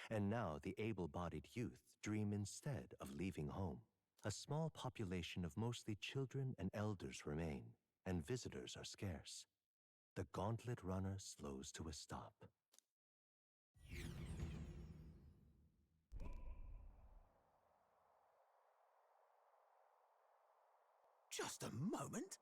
and now the able-bodied youth dream instead of leaving home. A small population of mostly children and elders remain, and visitors are scarce. The gauntlet runner slows to a stop. Just a moment.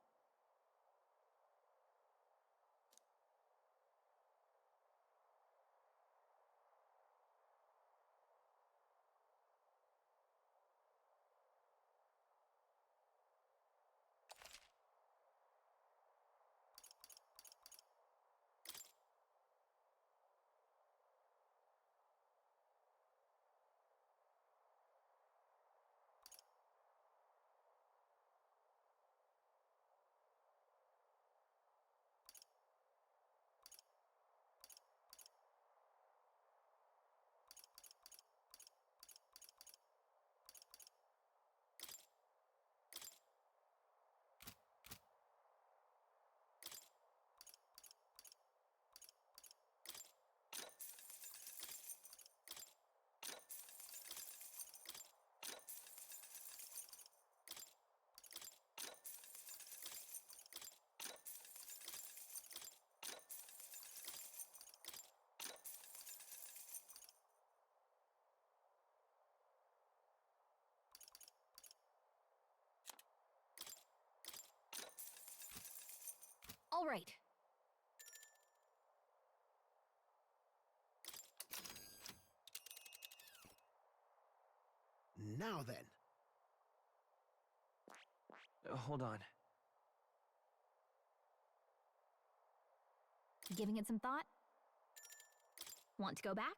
All right. Now then. Hold on. Giving it some thought? Want to go back?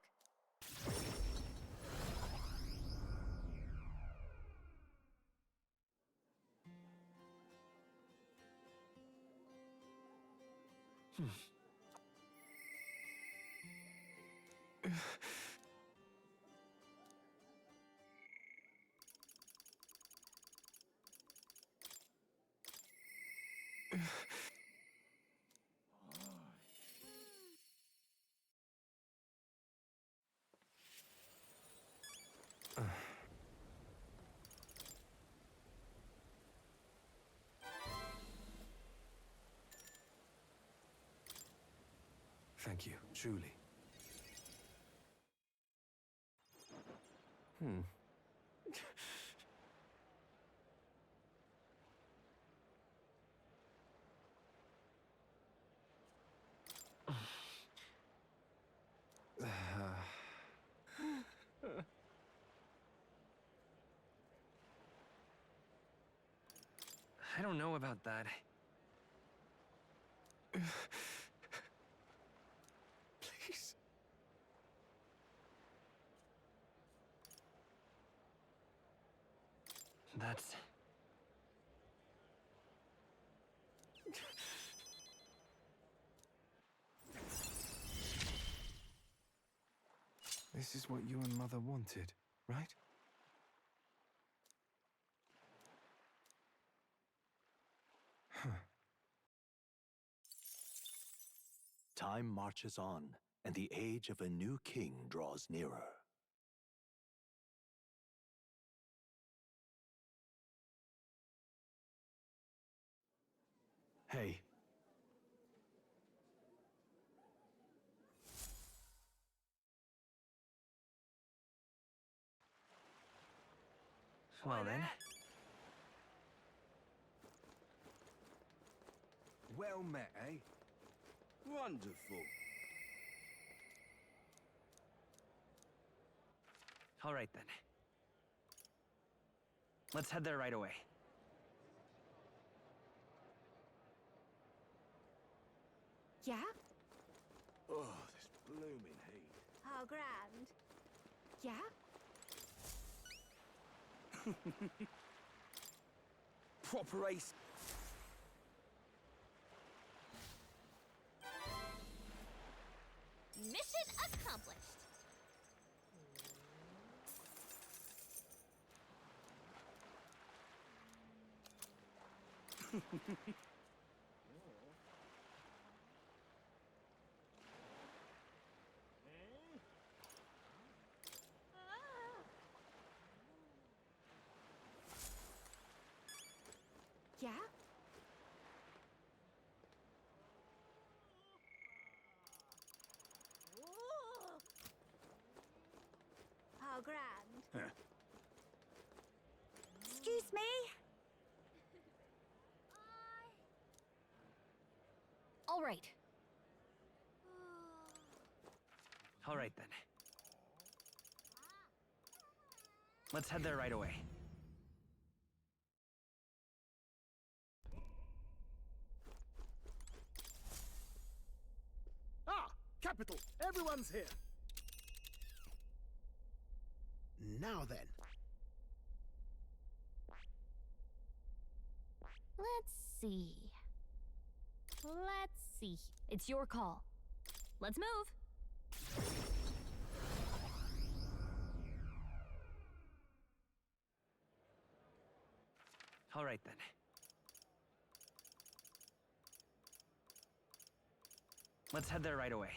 Thank you, truly. I don't know about that. Please. That's... This is what you and Mother wanted, right? Time marches on, and the age of a new king draws nearer. Hey. Well then. Well met, eh? Wonderful. All right, then. Let's head there right away. Yeah? Oh, this blooming heat. Oh, grand. Yeah? Proper ace. Mission accomplished. Yeah? Oh, grand. Excuse me? All right. All right, then. Let's head there right away. Ah, capital. Everyone's here. Now then. Let's see. It's your call. Let's move. All right, then. Let's head there right away.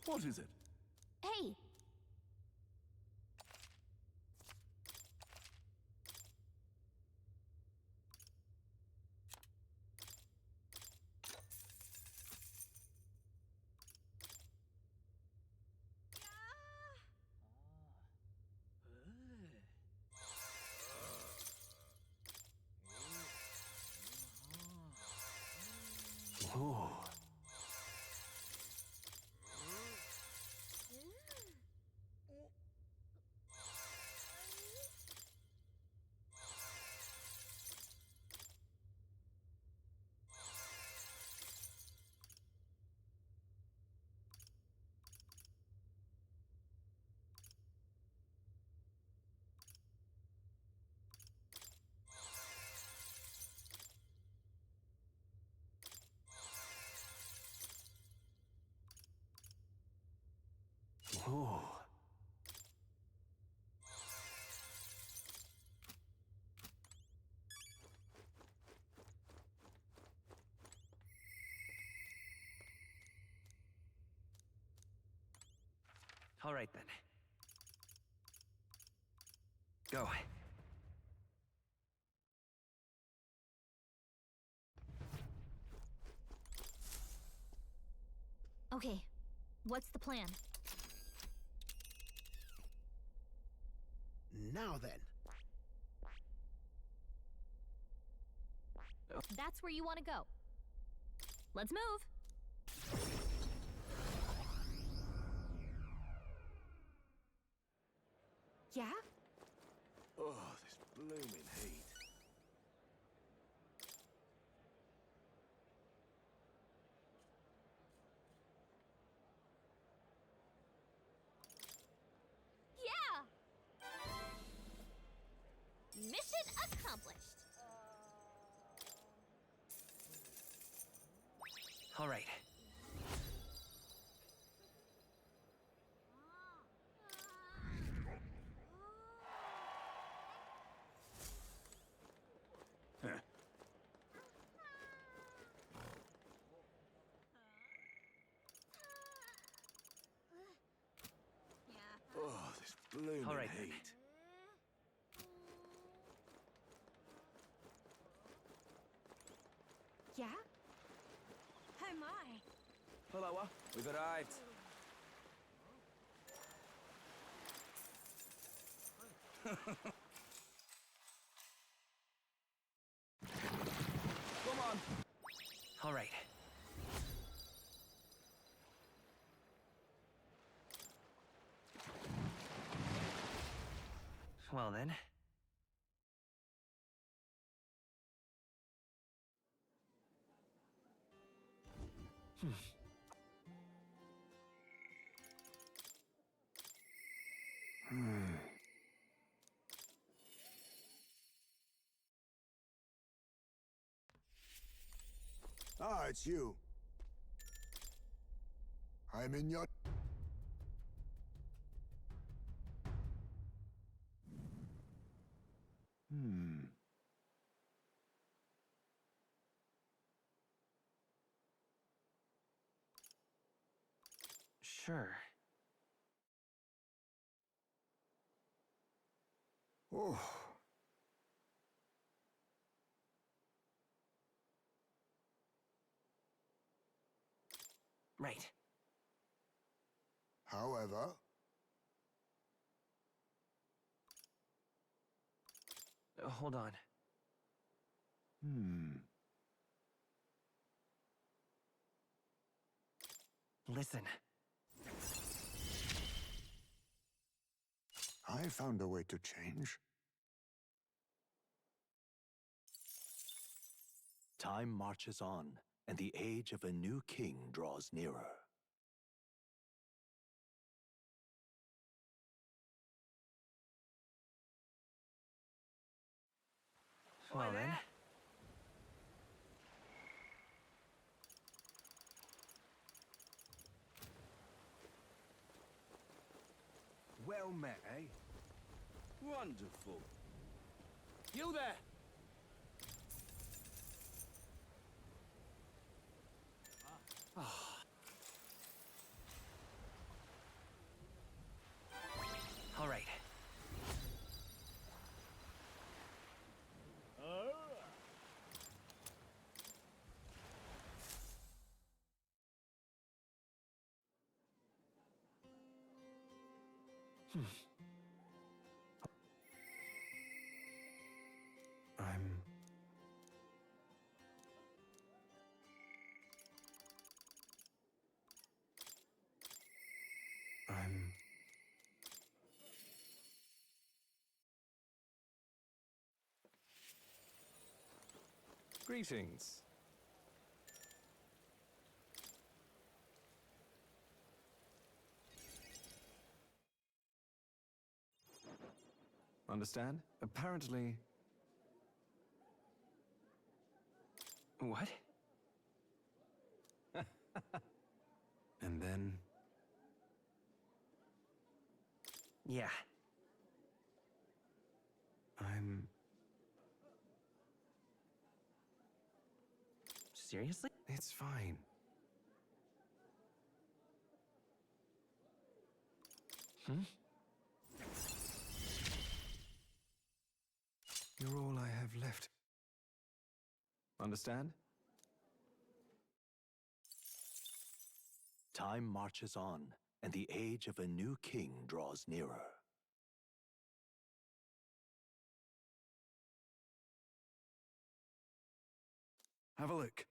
What is it? Hey! Ooh. Ooh. All right, then. Go. Okay, what's the plan? Now then. That's where you want to go. Let's move. Yeah? Oh, this blooming heat. Yeah! Mission accomplished. All right. Oh, this blooming All right, then. heat. Yeah? Oh my. Hello, we've arrived. Well then. Ah, it's you. I'm in your... Sure. Oh. Right. However... Hold on. Listen. I found a way to change. Time marches on, and the age of a new king draws nearer. Well then. Well met, eh? Wonderful. You there! All right. Greetings. Understand? Apparently... What? And then... Yeah. I'm... Seriously? It's fine. You're all I have left. Understand? Time marches on, and the age of a new king draws nearer. Have a look.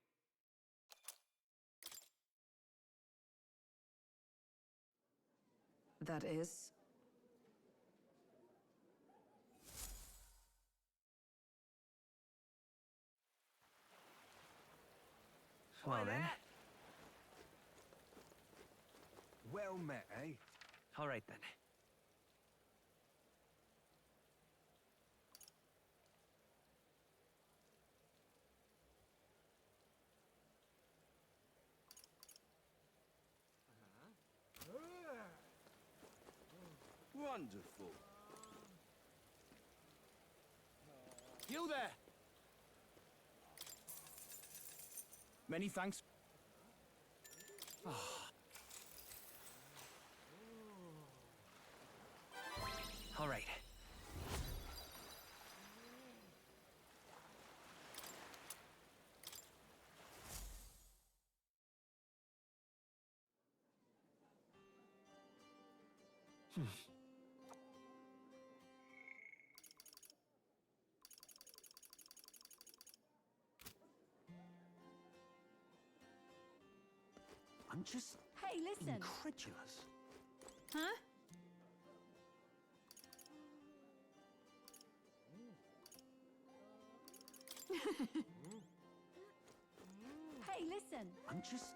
That is... Well then. Well met, eh? All right then. Wonderful. You there! Many thanks. All right. I'm just Hey, listen. incredulous. Huh? Hey, listen. I'm just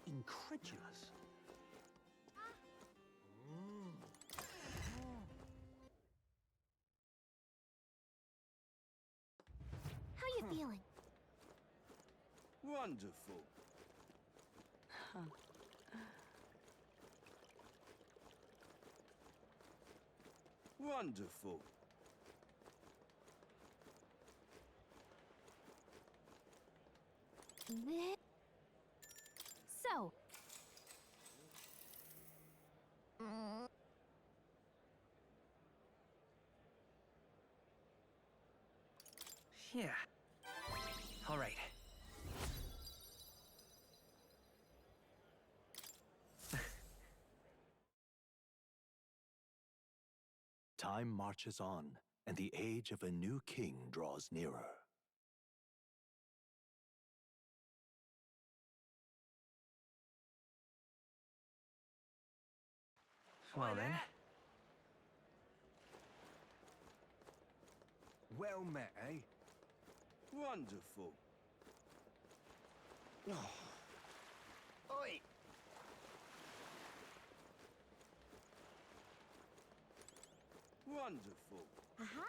incredulous. How you feeling? Wonderful. Wonderful. So. Yeah. All right. Time marches on, and the age of a new king draws nearer. Well then. Well met, eh? Wonderful. Oi! Wonderful. Aha.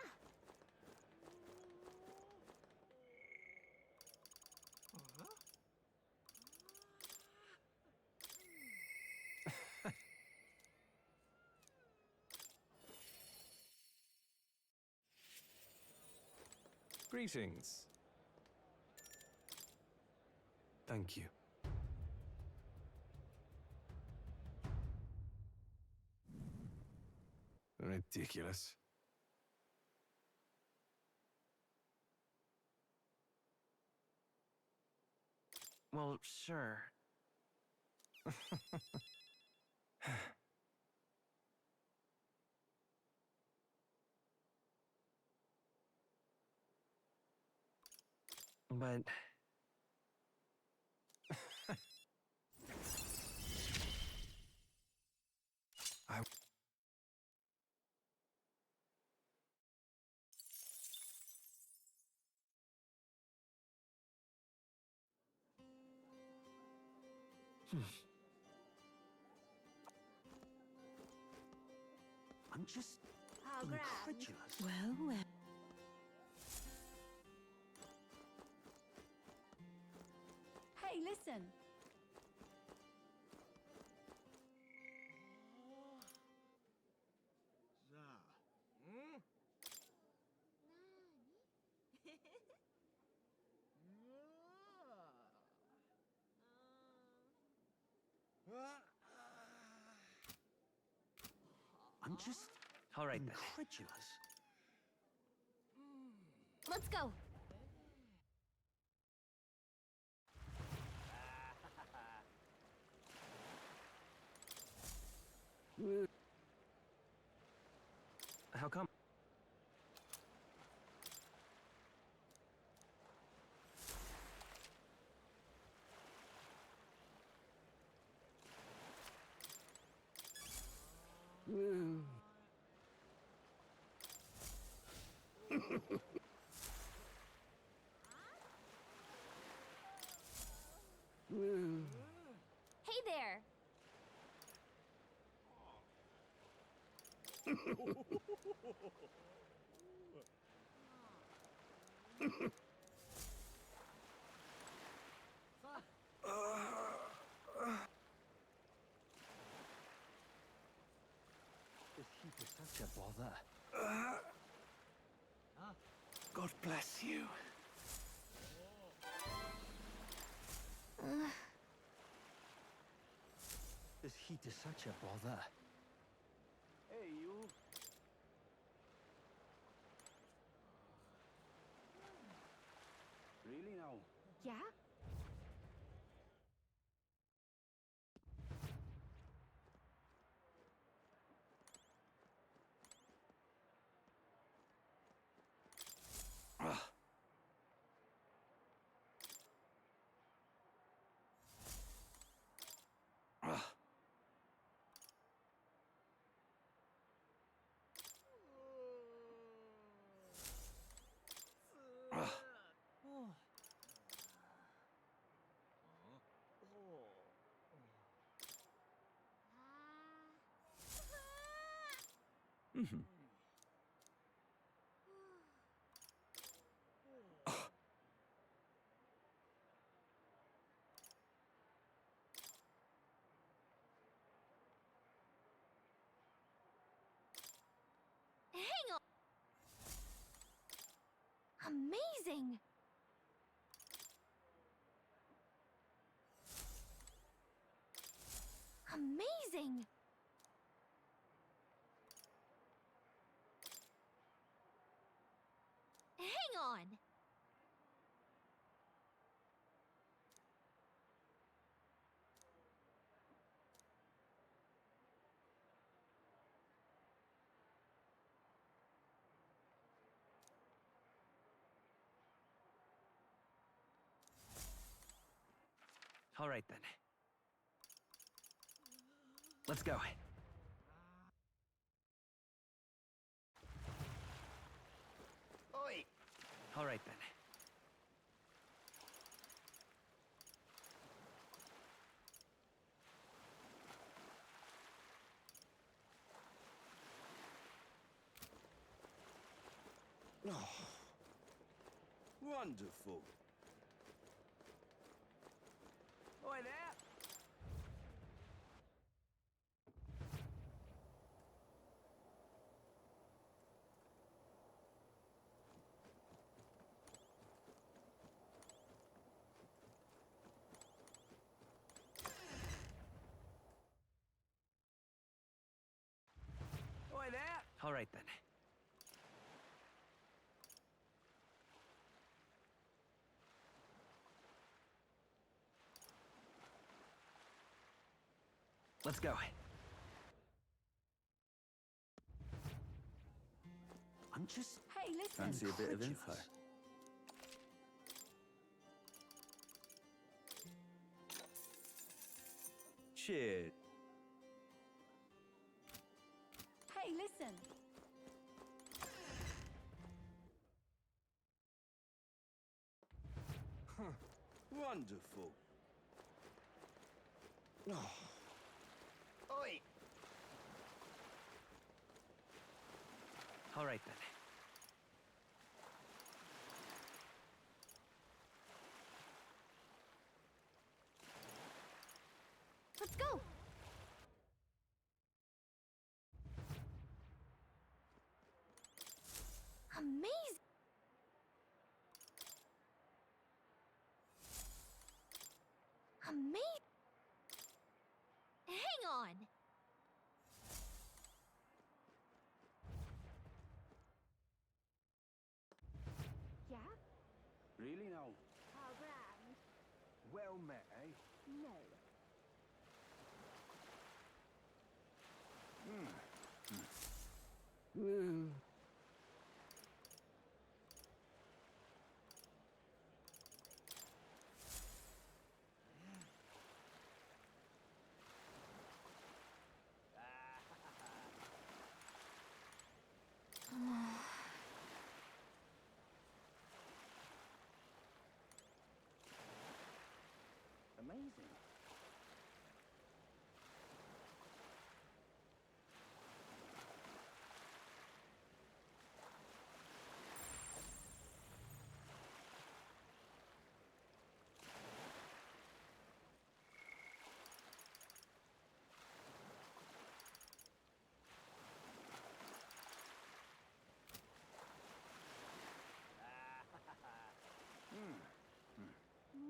Greetings. Thank you. Ridiculous. Well, sure. But... I'm just How grand. incredulous. Well, well. Hey, listen. I'm just All right, then. incredulous. Let's go. How come? Hey there. This heat is such a bother. God bless you. This heat is such a bother. Hey, you. Really now? Yeah? Mm-hmm. Hang on! Amazing! Amazing! Hang on! All right, then. Let's go. Oi! All right, then. Oh, wonderful. Oi there! Oi there! All right, then. Let's go. I'm just... Hey, listen. Fancy a bit of info? Cheers. Hey, listen. Wonderful. Oh. Oi! All right, then. Let's go! Amazing! Amazing! Hang on! Yeah? Really now? How grand? Well met, eh? No. Amazing.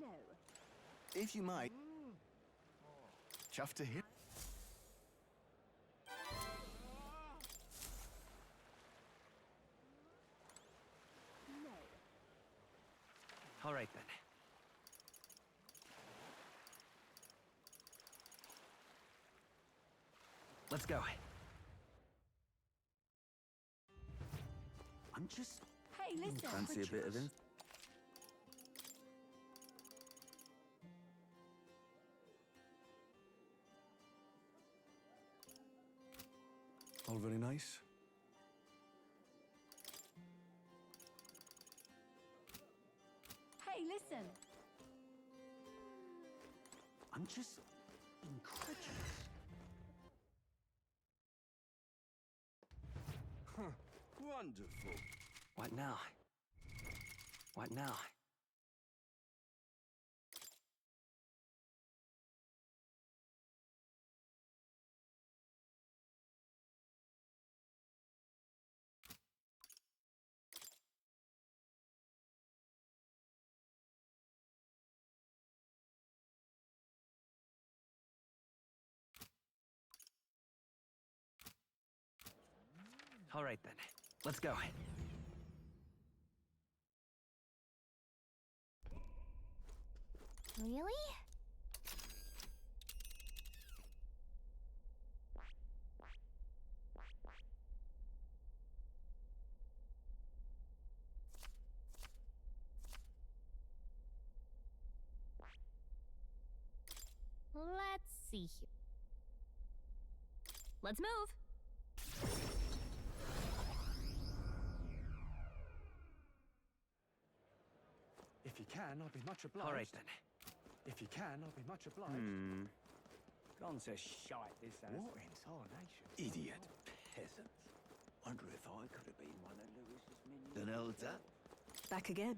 No. If you might. Chuffed to hit. No. All right, then. Let's go. I'm just... Hey, listen. Fancy a bit of info? All very nice. Hey, listen. I'm just incredulous. Wonderful. What now? What now? All right then. Let's go. Really? Let's see here. Let's move. If you can, I'll be much obliged. All right then. If you can, I'll be much obliged. Gone to shite, this has. What in tarnation? Idiot. Peasant. Wonder if I could have been one of Lewis's minions. The hell's that? Back again.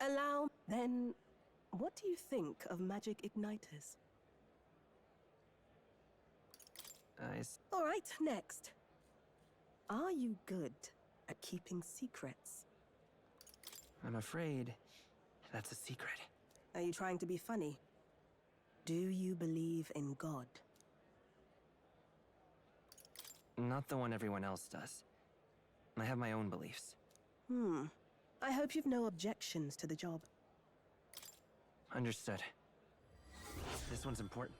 Allow... Then, what do you think of magic igniters? All right, next. Are you good at keeping secrets? I'm afraid that's a secret. Are you trying to be funny? Do you believe in God? Not the one everyone else does. I have my own beliefs. I hope you've no objections to the job. Understood. This one's important.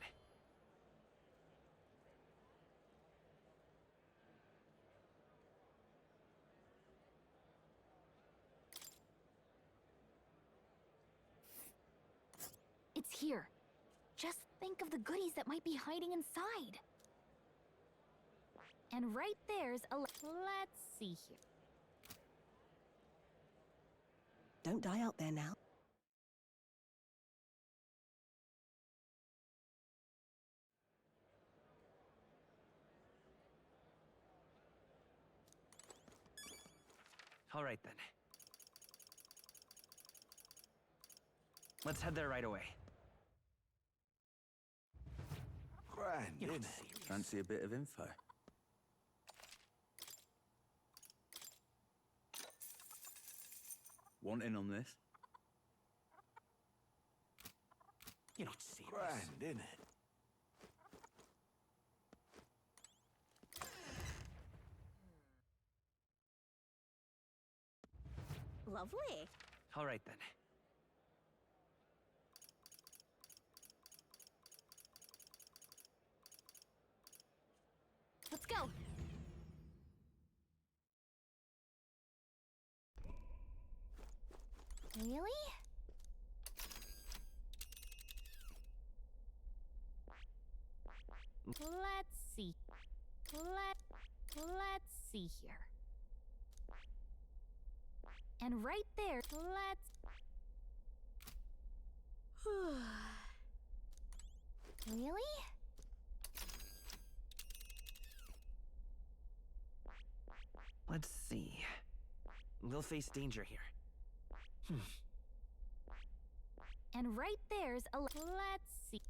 It's here. Just think of the goodies that might be hiding inside. And right there's a... Let's see here. Don't die out there now. All right then. Let's head there right away. Grand, innit? Fancy a bit of info? Want in on this? You're not serious. Grand, innit? Lovely. All right then. Let's go. Really? Let's see. Let's see here. And right there, Really? Let's see. We'll face danger here. And right there's a... Let's see.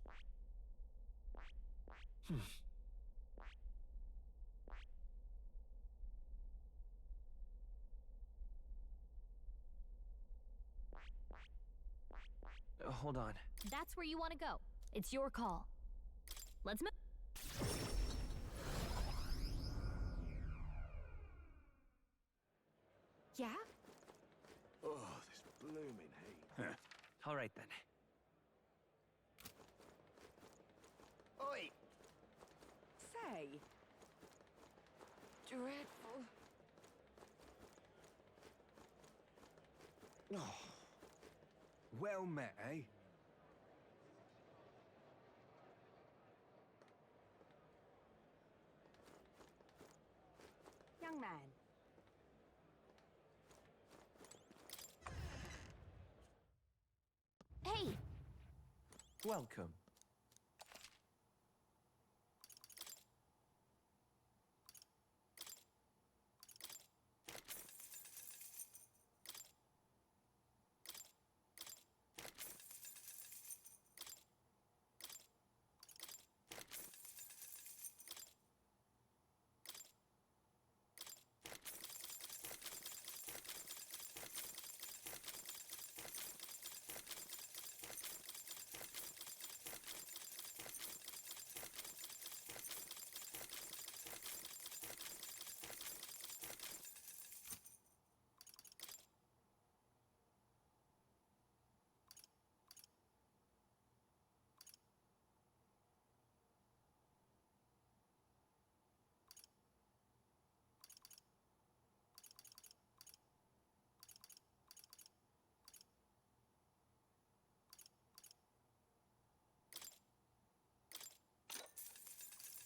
Hold on. That's where you want to go. It's your call. Let's move. Yeah? Oh, this blooming heat. All right then. Oi! Say. Dreadful. Oh. Well met, eh? Young man. Hey, Welcome.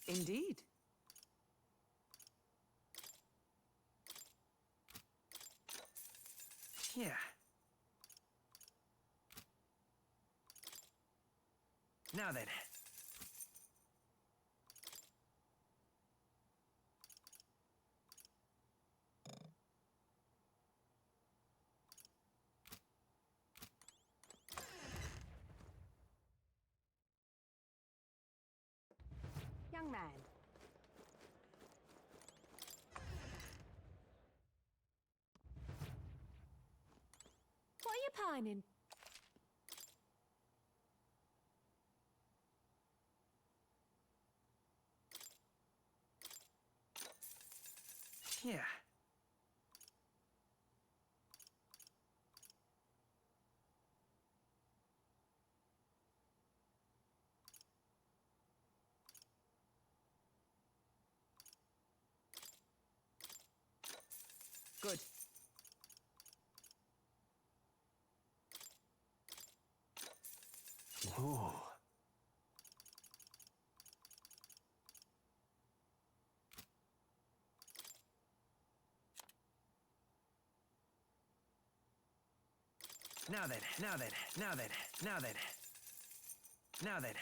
Indeed. Yeah. Now then. Young man. What are you pining? Yeah. Good. Ooh. Now then, now then, now then, now then. Now then.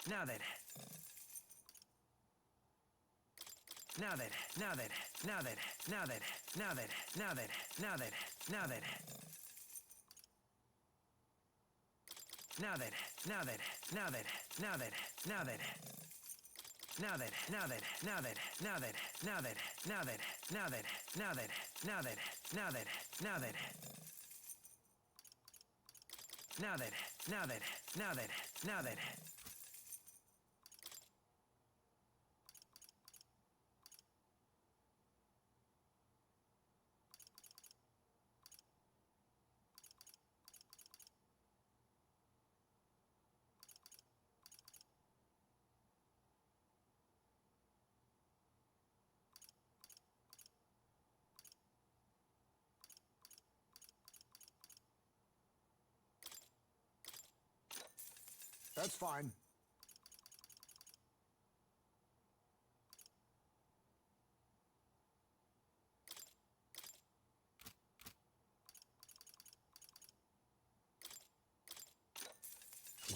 Now then. Now then, now then, now then, now then, now then, now then, now then, now then. Now then, now then, now then, now then, now then. Now then, now then, now then, now then, now then, now then, now then, now then, now then, now then, now then. Now then, now then, now then, now then. That's fine.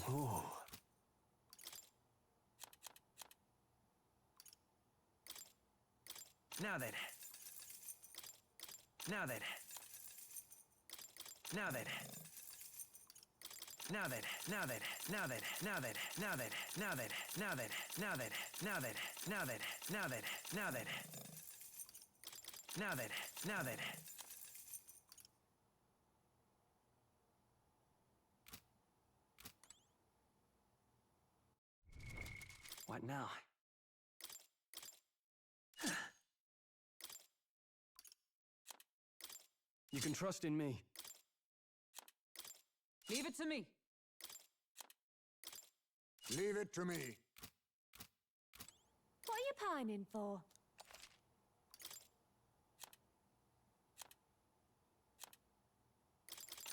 Ooh. Now then. Now then. Now then. Now then, now then, now then, now then, now then, now then, now then, now then, now then, now then, now then, now then. Now then, now then. What now? You can trust in me. Leave it to me. Leave it to me. What are you pining for?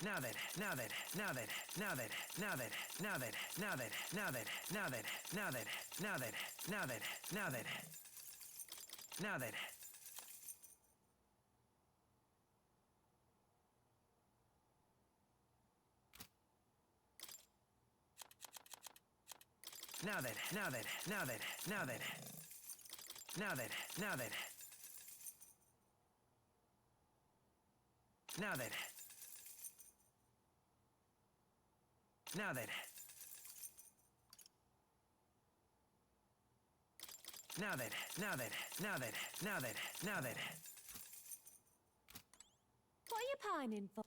Now then, now then, now then, now then, now then, now then, now then, now then, now then, now then, now then, now then, now then, now then. Now then, now then, now then, now then. Now then, now then. Now then. Now then. Now then, now then, now then, now then, now then. What are you pining for?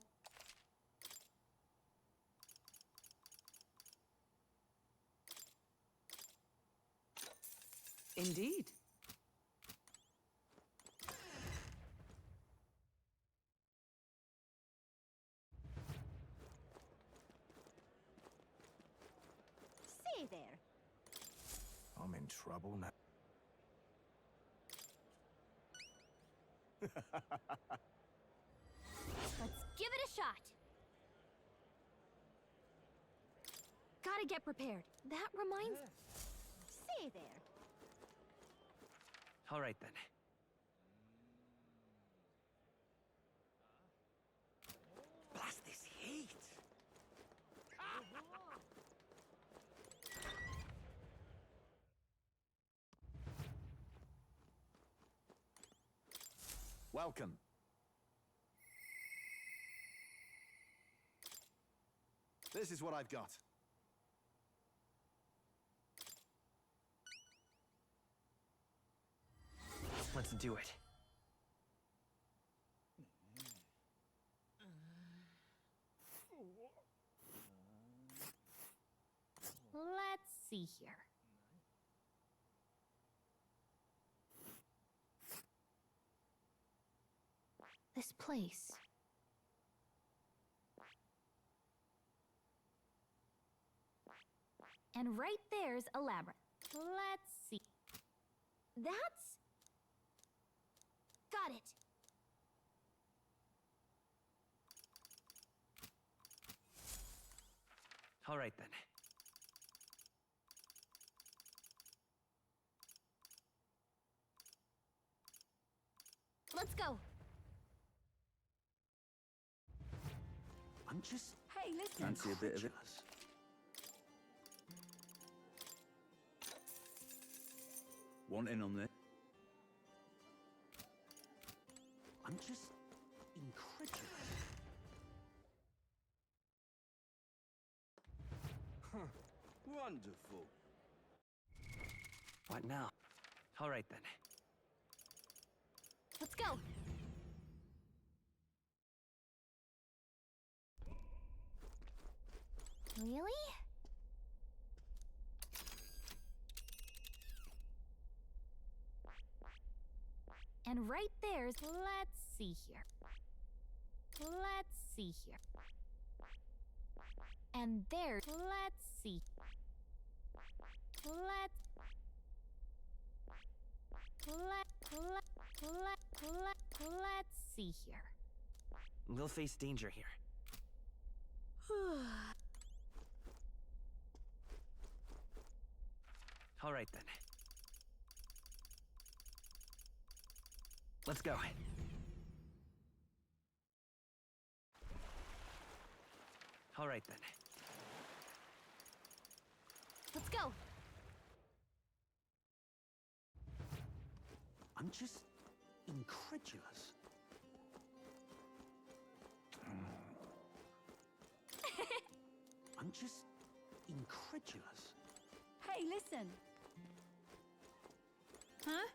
Indeed. Say there. I'm in trouble now. Let's give it a shot. Gotta get prepared. That reminds... Say there. All right then. Blast this heat! Welcome. This is what I've got. Let's do it. Let's see here. This place. And right there's a labyrinth. Let's see. That's... Got it. All right then. Let's go. I'm just... Hey, listen. Fancy a bit of it? Want in on this? I'm just incredulous. Wonderful. What now? All right then. Let's go. Really? And right there's... Let's see here. Let's see here. And there's... Let's see. Let's see here. We'll face danger here. All right then. Let's go. All right then. Let's go. I'm just incredulous. I'm just incredulous. Hey, listen. Huh?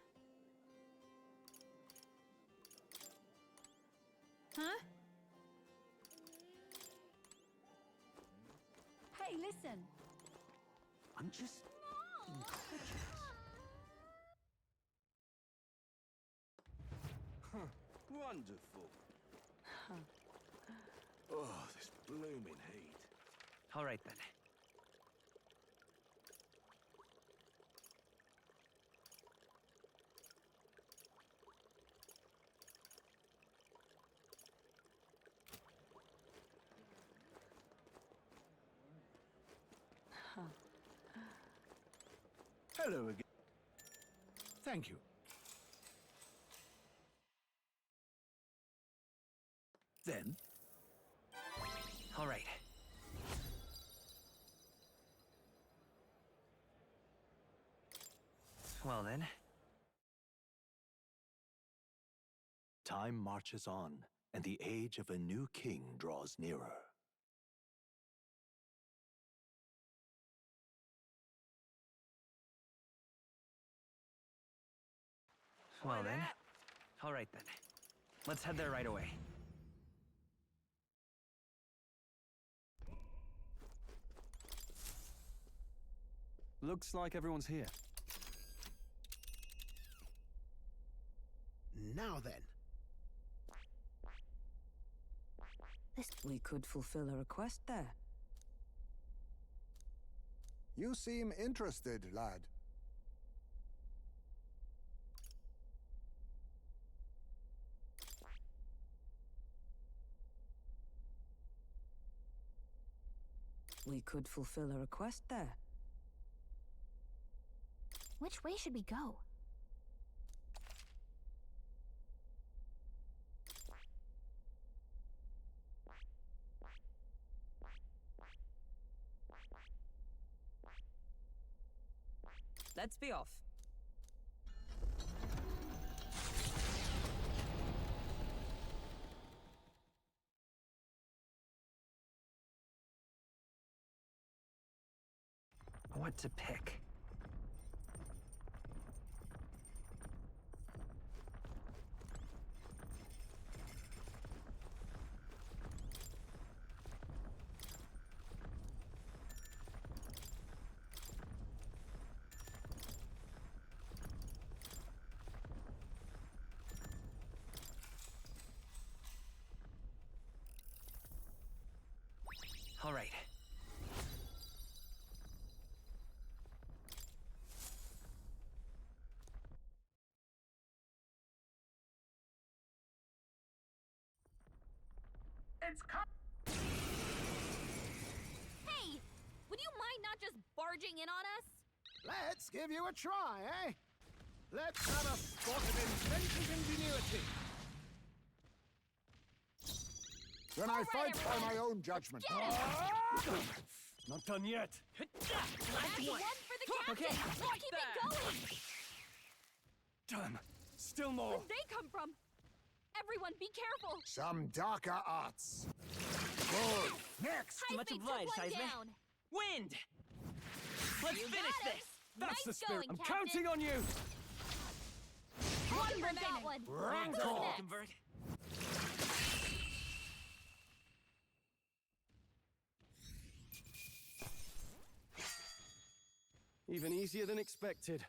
Huh? Hey, listen. I'm just incredulous. Wonderful. Oh, this blooming heat. All right then. Hello again. Thank you. Then? All right. Well then. Time marches on, and the age of a new king draws nearer. Well then. All right then. Let's head there right away. Looks like everyone's here. Now then. We could fulfill a request there. You seem interested, lad. We could fulfill a request there. Which way should we go? Let's be off. What to pick? All right. Hey! Would you mind not just barging in on us? Let's give you a try, eh? Let's have a spot of inventive ingenuity. Then I fight by my own judgment. Not done yet. That's one for the captain! Okay. Keep it going! Damn. Still more. Where'd they come from? Everyone, be careful! Some darker arts. Good. Next. Much obliged, Seismic. Wind! Let's finish this! That's Nice the spirit. going, I'm Captain. counting on you. One for that one! Rancor! Who's next? Convert. Even easier than expected.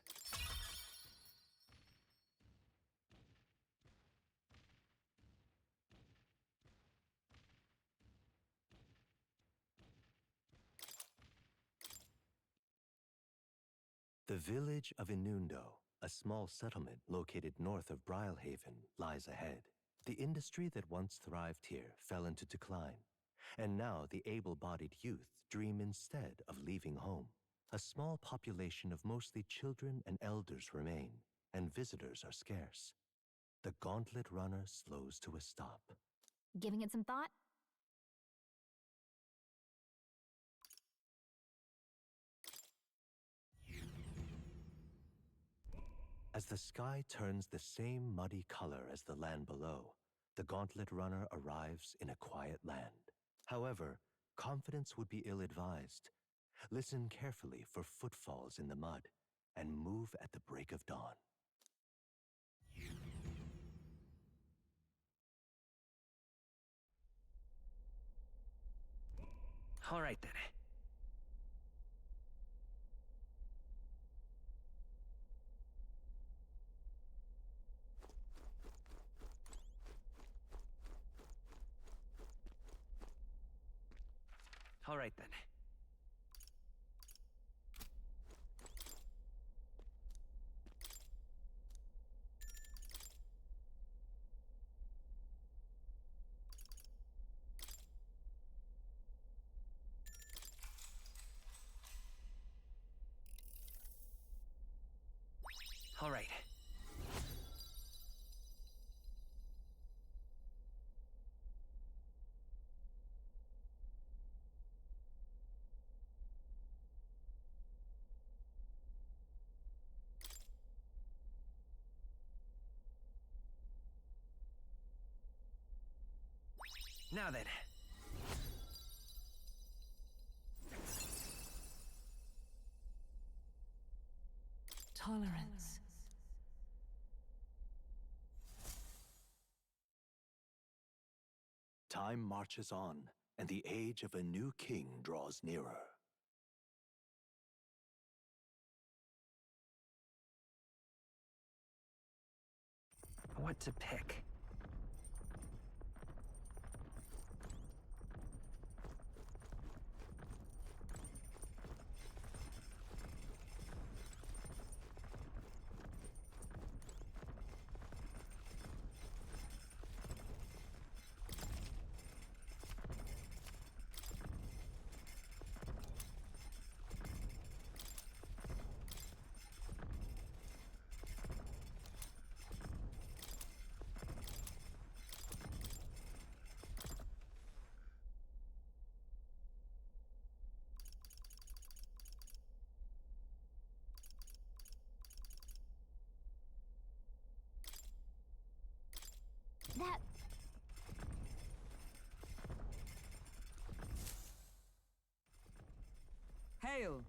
The village of Inundo, a small settlement located north of Brylehaven, lies ahead. The industry that once thrived here fell into decline, and now the able-bodied youth dream instead of leaving home. A small population of mostly children and elders remain, and visitors are scarce. The gauntlet runner slows to a stop. Giving it some thought? As the sky turns the same muddy color as the land below, the gauntlet runner arrives in a quiet land. However, confidence would be ill-advised. Listen carefully for footfalls in the mud, and move at the break of dawn. All right then. All right then. All right. Now then. Tolerance. Time marches on, and the age of a new king draws nearer. What to pick? That... Hail!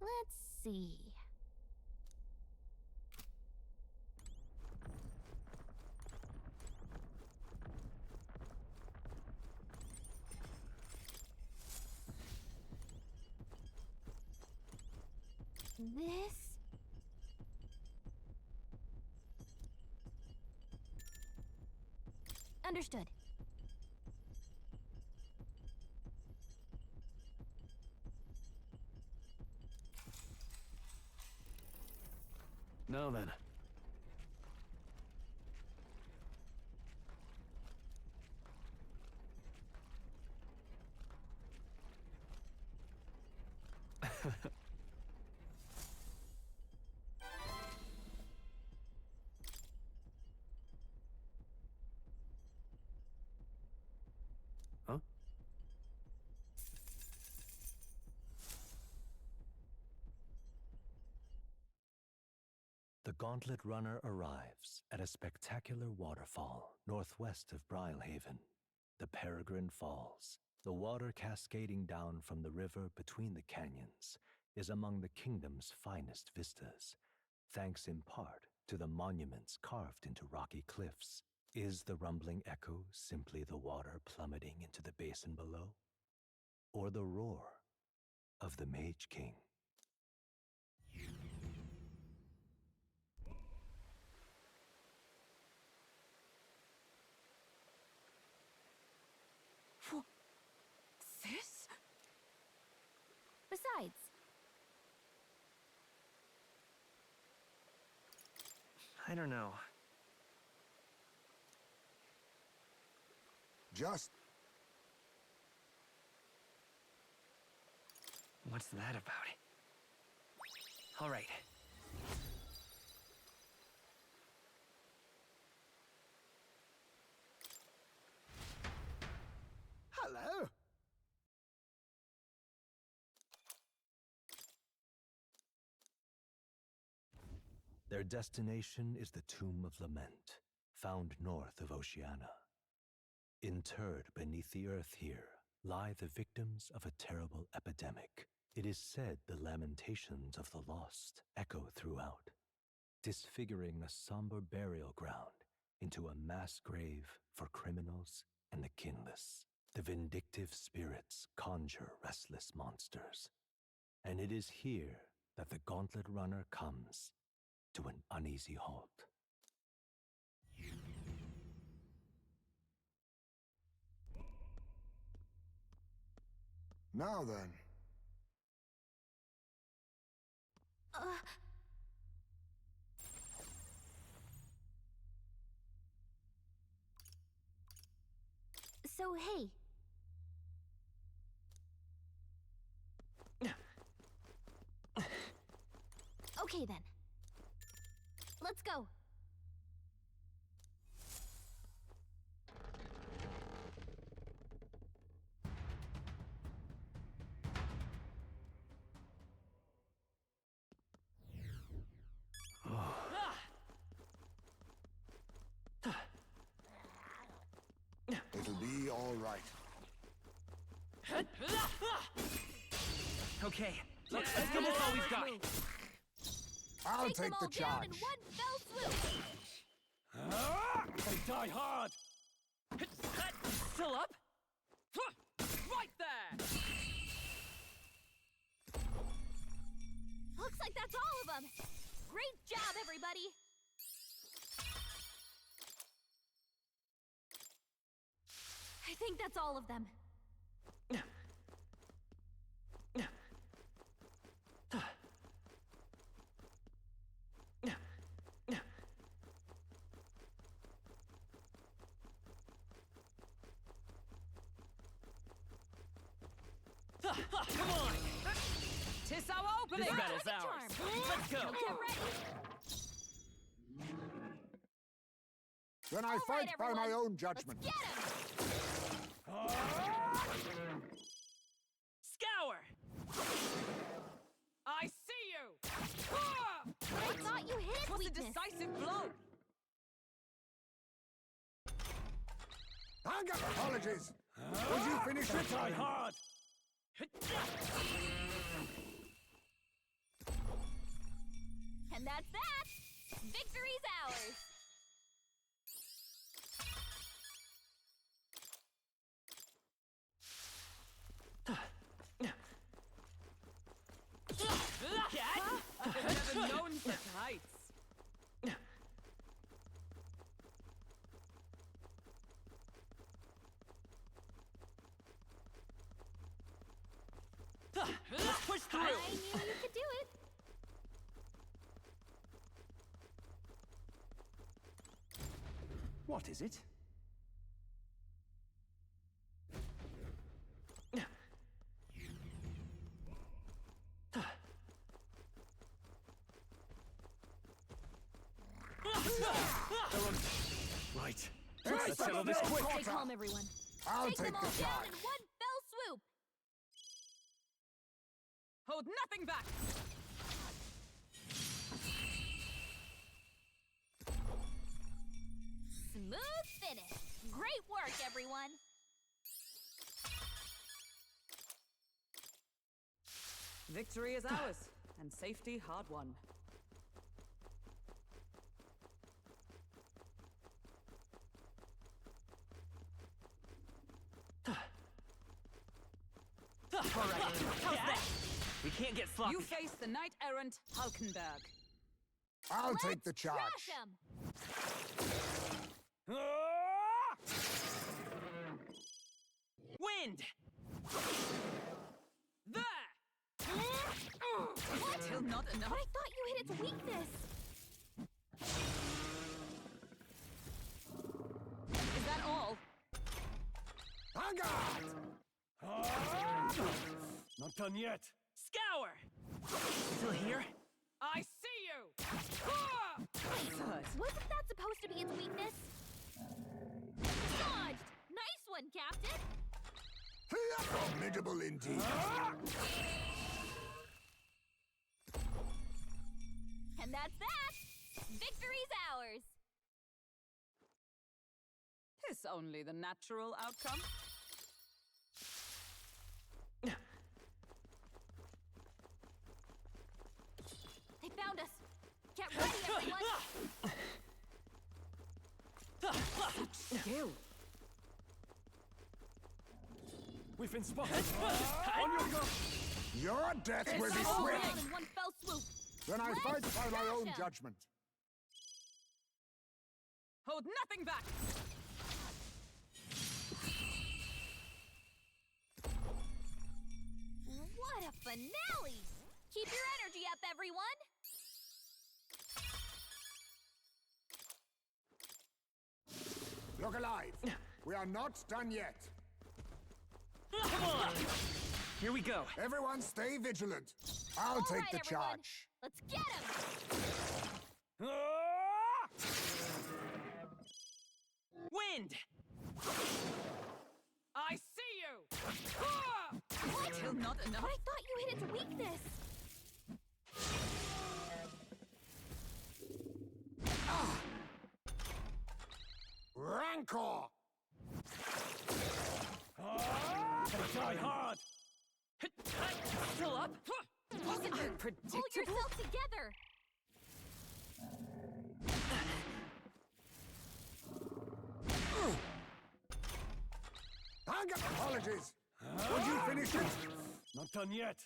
Let's see. This... Understood. Now then. Huh? The Gauntlet Runner arrives at a spectacular waterfall northwest of Brilehaven, the Peregrine Falls. The water cascading down from the river between the canyons is among the kingdom's finest vistas, thanks in part to the monuments carved into rocky cliffs. Is the rumbling echo simply the water plummeting into the basin below? Or the roar of the Mage King? This? Besides, I don't know. Just... What's that about? All right. Hello. Their destination is the Tomb of Lament, found north of Oceania. Interred beneath the earth here lie the victims of a terrible epidemic. It is said the lamentations of the lost echo throughout, disfiguring a somber burial ground into a mass grave for criminals and the kinless. The vindictive spirits conjure restless monsters. And it is here that the Gauntlet Runner comes to an uneasy halt. Now then. So, hey. Okay then. Let's go. It'll be all right. Okay, let's give it all we've got. I'll take them all the down charge. in one fell swoop. They die hard! Still up? Right there! Looks like that's all of them. Great job, everybody. I think that's all of them. Come on! Tis our opening! This battle's ours. Let's go! Get ready. Then I fight by my own judgment. Get him! Scour! I see you! I thought you hit his Was a weakness. decisive blow! I got apologies. Would you finish it? Die hard! And that's that. Victory's ours. I've never known such heights. Let's push through! I knew you could do it. What is it? Right. Let's settle this quick! Stay calm, everyone. I'll Take take them all the down charge. in one fell swoop. Hold nothing back! Smooth finish. Great work, everyone. Victory is ours, and safety hard won. All right, how's that? We can't get sloppy. You face the knight-errant Halkenberg. I'll take the charge. Crush 'em. Wind! There! What? Still not enough. But I thought you hit its weakness. Is that all? Not done yet. Scour! Still here? I see you! Wasn't that supposed to be its weakness? Dodged! Nice one, Captain! Formidable indeed. And that's that! Victory's ours! Is only the natural outcome. They found us! Get ready, everyone! skill. We've been spotted. On your go. Your death will be All swift. down in one fell swoop. Then I fight by my own Gotcha. judgment. Hold nothing back! What a finale! Keep your energy up, everyone! Look alive. We are not done yet. Come on! Here we go. Everyone stay vigilant. I'll take right, the everyone. charge. Let's get him! Wind! I see you! Still not enough. But I thought you hit its weakness! Rancor! Try hard! Still up? Wasn't that Pull predictable? yourself together! Apologies. Would you finish it? Not done yet.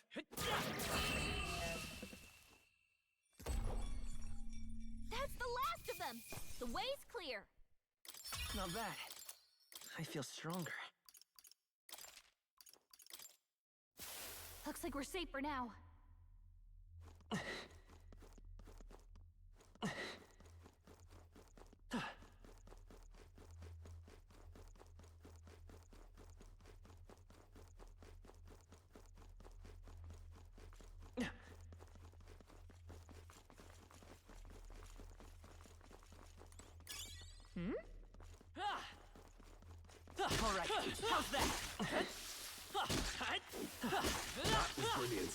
That's the last of them! The way's clear! Not bad. I feel stronger. Looks like we're safe for now. All right, how's that? That was brilliant.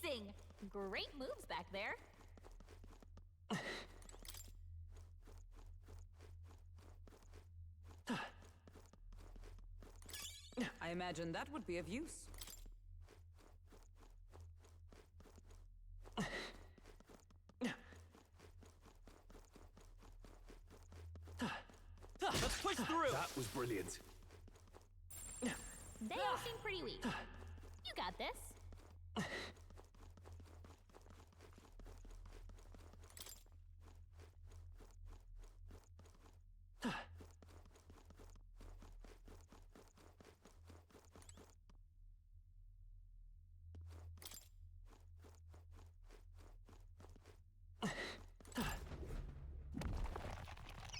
Amazing! Great moves back there. I imagine that would be of use. Let's push through! That was brilliant. They all seem pretty weak. You got this.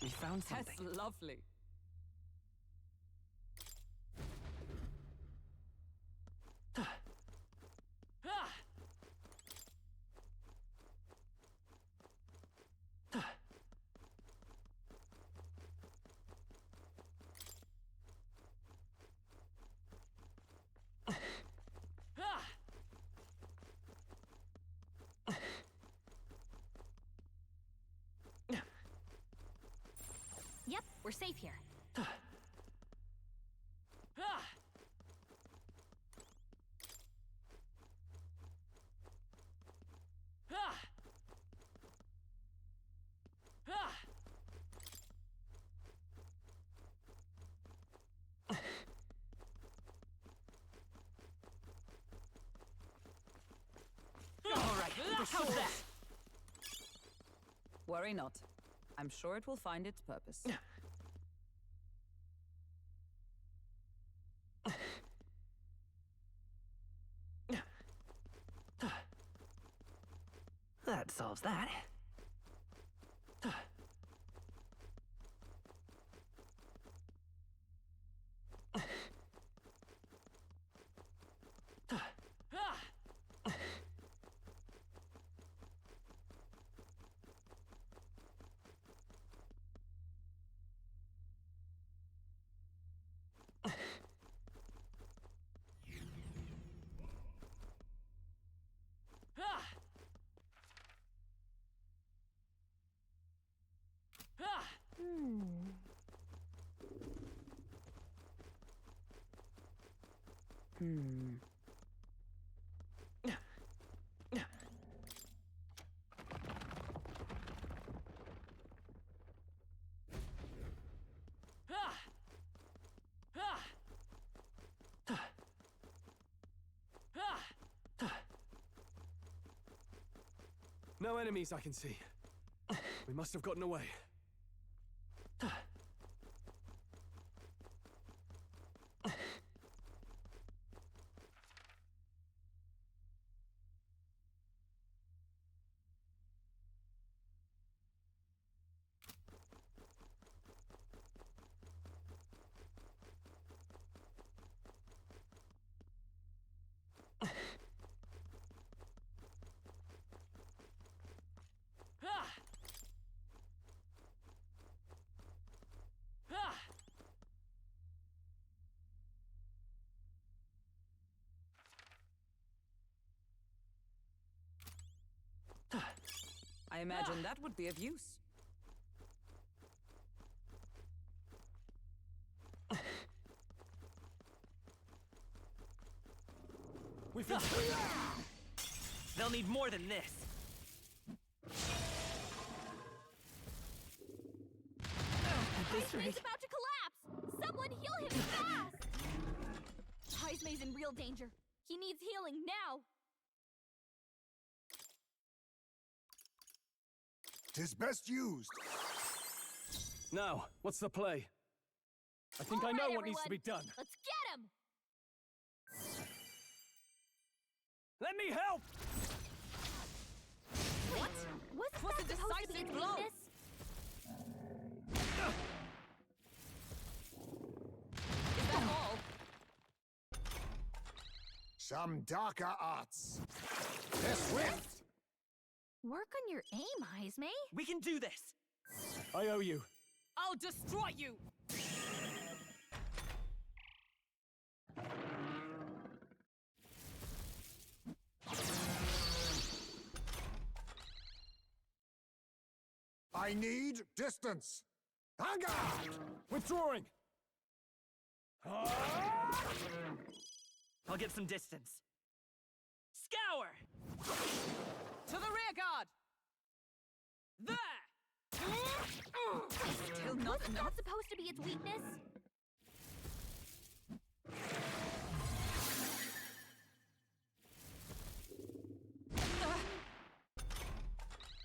We found something. That's lovely. Yep, we're safe here. All right, how's that? Worry not. I'm sure it will find its purpose. That solves that. No enemies I can see. We must have gotten away. I imagine that would be of use. We've been... They'll need more than this. Heismay's about to collapse! Someone heal him fast! Heismay's in real danger. He needs healing now! 'Tis best used. Now, what's the play? I think I know what needs to be done. Let's get him! Let me help! What? Was that supposed to be its weakness? Is that all? Some darker arts. They're swift. Work on your aim, Heismay. We can do this! I owe you. I'll destroy you! I need distance. Vanguard! Withdrawing! I'll get some distance. Scour! To the rear guard! There! Still not Wasn't enough? that supposed to be its weakness?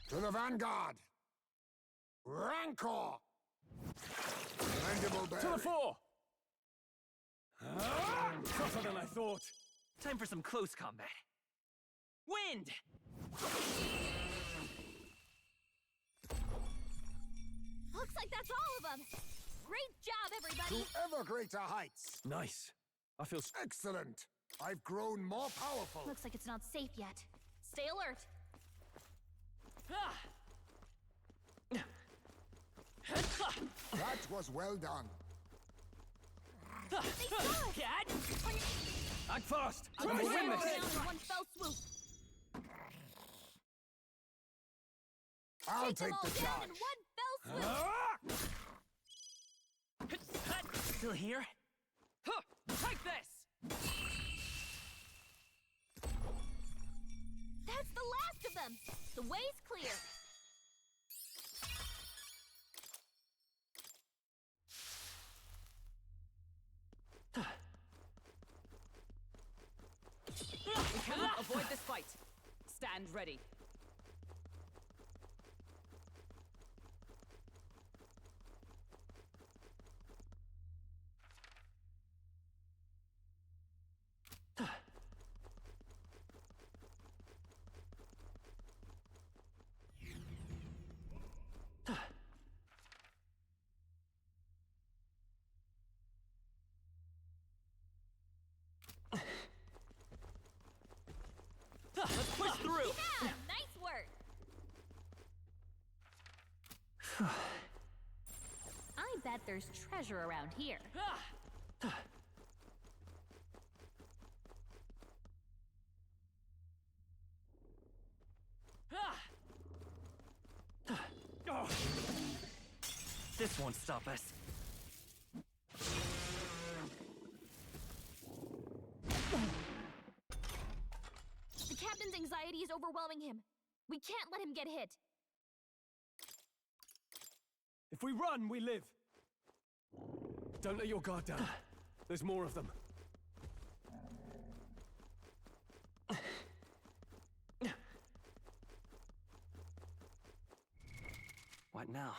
To the vanguard! Rancor! Mandible To the berry. fore! Tougher than I thought. Time for some close combat. Wind! Looks like that's all of them! Great job, everybody! To ever greater heights. Nice. I feel... Excellent. I've grown more powerful. Looks like it's not safe yet. Stay alert! That was well done. They saw us! Act fast! I'll We'll win down this! in one fell swoop! I'll Take them take all the down charge. in one fell swoop! Still here? Take this! That's the last of them! The way's clear! We cannot avoid this fight. Stand ready. Let's push through! Yeah! Nice work! I bet there's treasure around here. This won't stop us. The captain's anxiety is overwhelming him. We can't let him get hit. If we run, we live. Don't let your guard down. There's more of them. What now?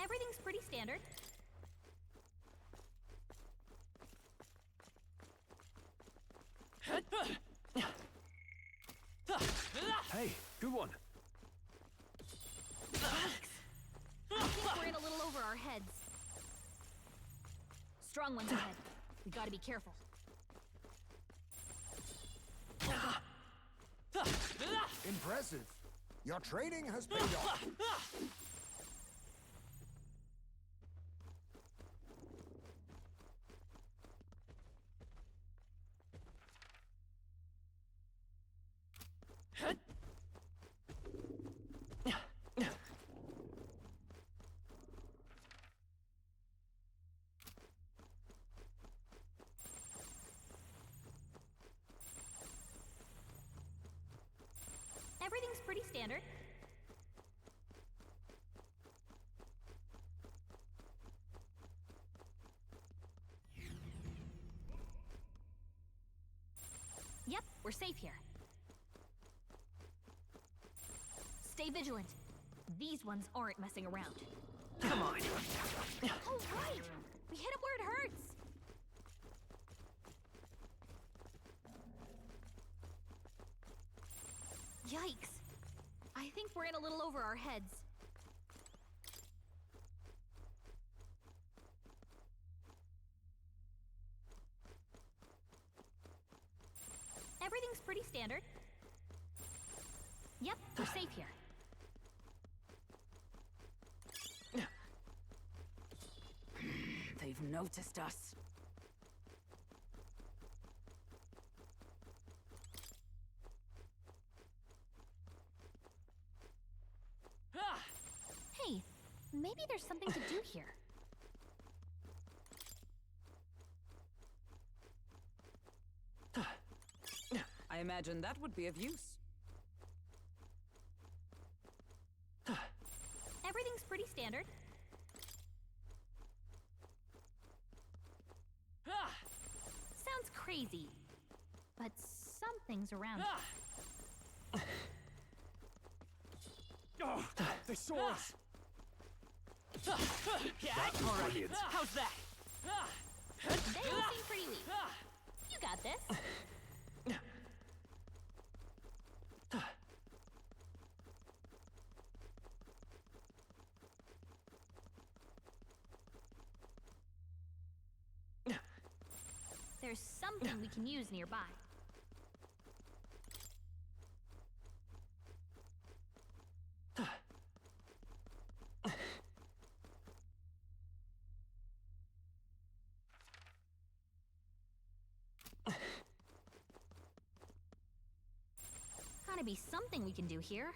Everything's pretty standard. Hey, good one. I think we're in a little over our heads. Strong ones ahead. We gotta be careful. Impressive. Your training has paid off. Everything's pretty standard. Yep, we're safe here. Stay vigilant. These ones aren't messing around. Come on. Oh, right! We hit him where it hurts! Yikes. I think we're in a little over our heads. Everything's pretty standard. Yep, we're safe here. They've noticed us. Hey, maybe there's something to do here. I imagine that would be of use. Everything's pretty standard. Sounds crazy, but something's around here. Oh, they saw us! That's brilliant. How's that? They all seem pretty weak. You got this. There's something we can use nearby. Gotta be something we can do here.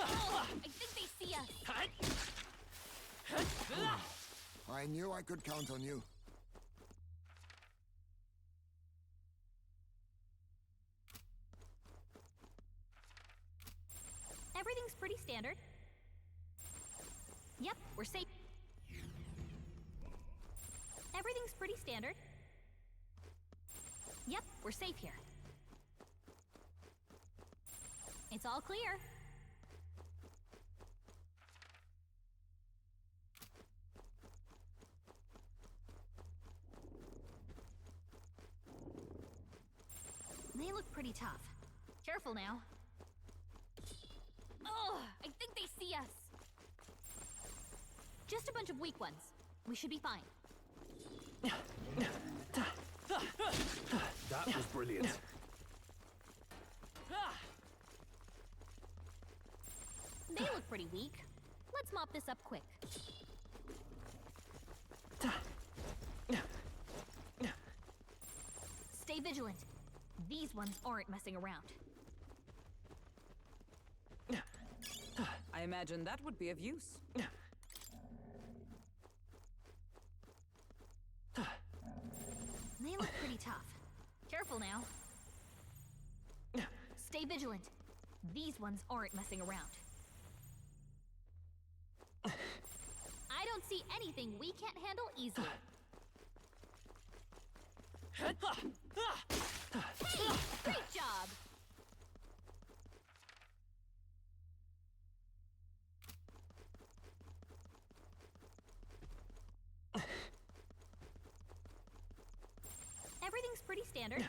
I think they see us. I knew I could count on you. Everything's pretty standard. Yep, we're safe. Everything's pretty standard. Yep, we're safe here. It's all clear. They look pretty tough. Careful now. Ugh, I think they see us. Just a bunch of weak ones. We should be fine. That was brilliant. They look pretty weak. Let's mop this up quick. Stay vigilant. These ones aren't messing around. I imagine that would be of use. They look pretty tough. Careful now. Stay vigilant. These ones aren't messing around. I don't see anything we can't handle easily. Hey! Great job! Everything's pretty standard.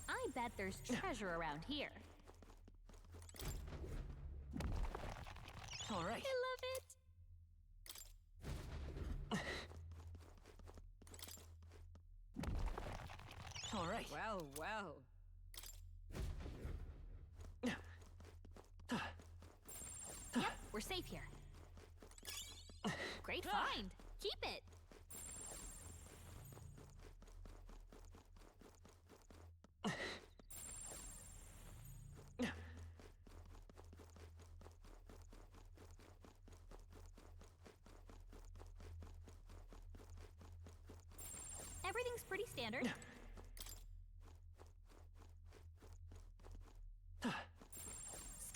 I bet there's treasure around here. All right. I love it. All right. Well, well. Yep, we're safe here. Great find. Keep it. Everything's pretty standard.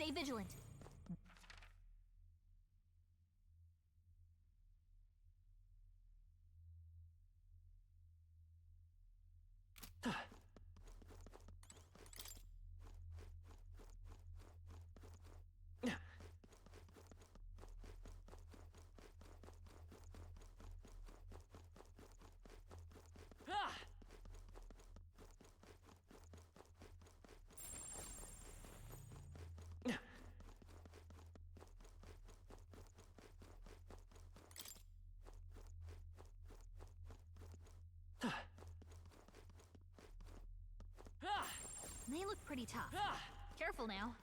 Stay vigilant. They look pretty tough. Careful now.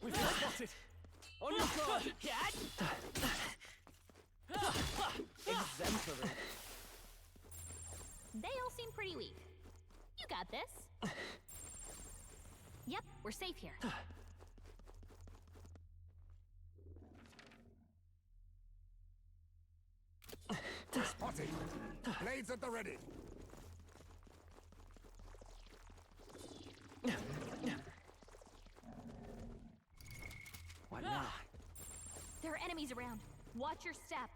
We've been spotted! On your guard! Exemplary. They all seem pretty weak. You got this. Yep, we're safe here. Spotted. Blades at the ready. What now? There are enemies around. Watch your step.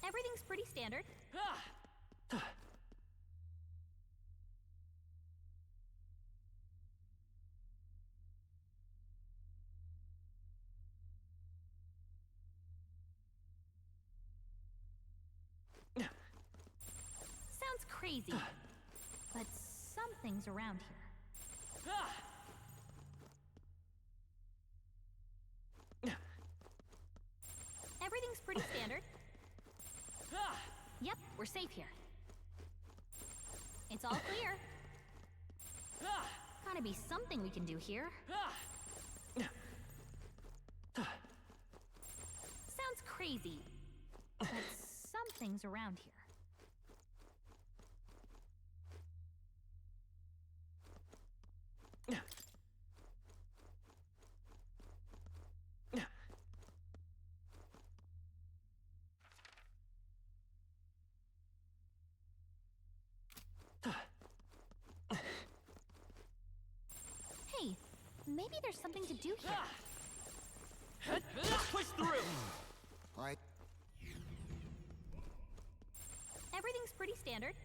Everything's pretty standard. Sounds crazy, but something's around here. Everything's pretty standard. Yep, we're safe here. It's all clear. Gotta be something we can do here. Sounds crazy, but something's around here. Hey, maybe there's something to do here. Push through! Everything's pretty standard.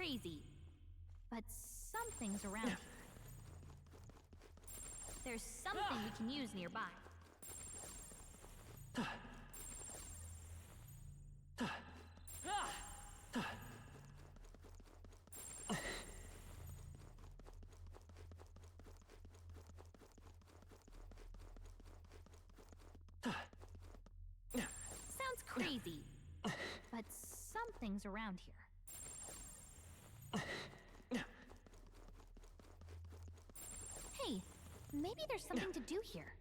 crazy, but something's around here. There's something we can use nearby. Sounds crazy, but something's around here. Hey, maybe there's something to do here.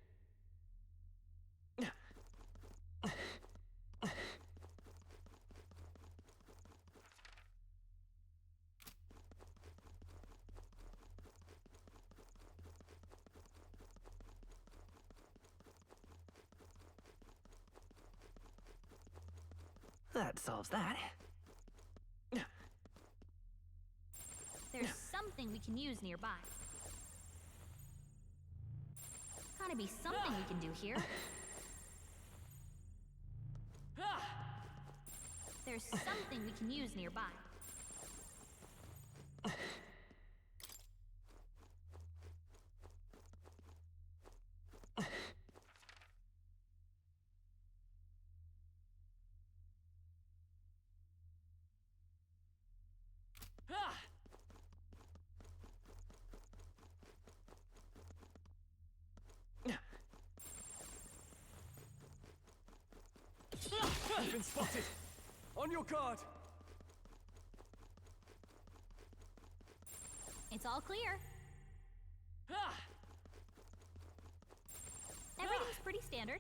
That solves that. There's something we can use nearby. Gotta be something we can do here. There's something we can use nearby. I've been spotted! On your guard! It's all clear. Everything's pretty standard.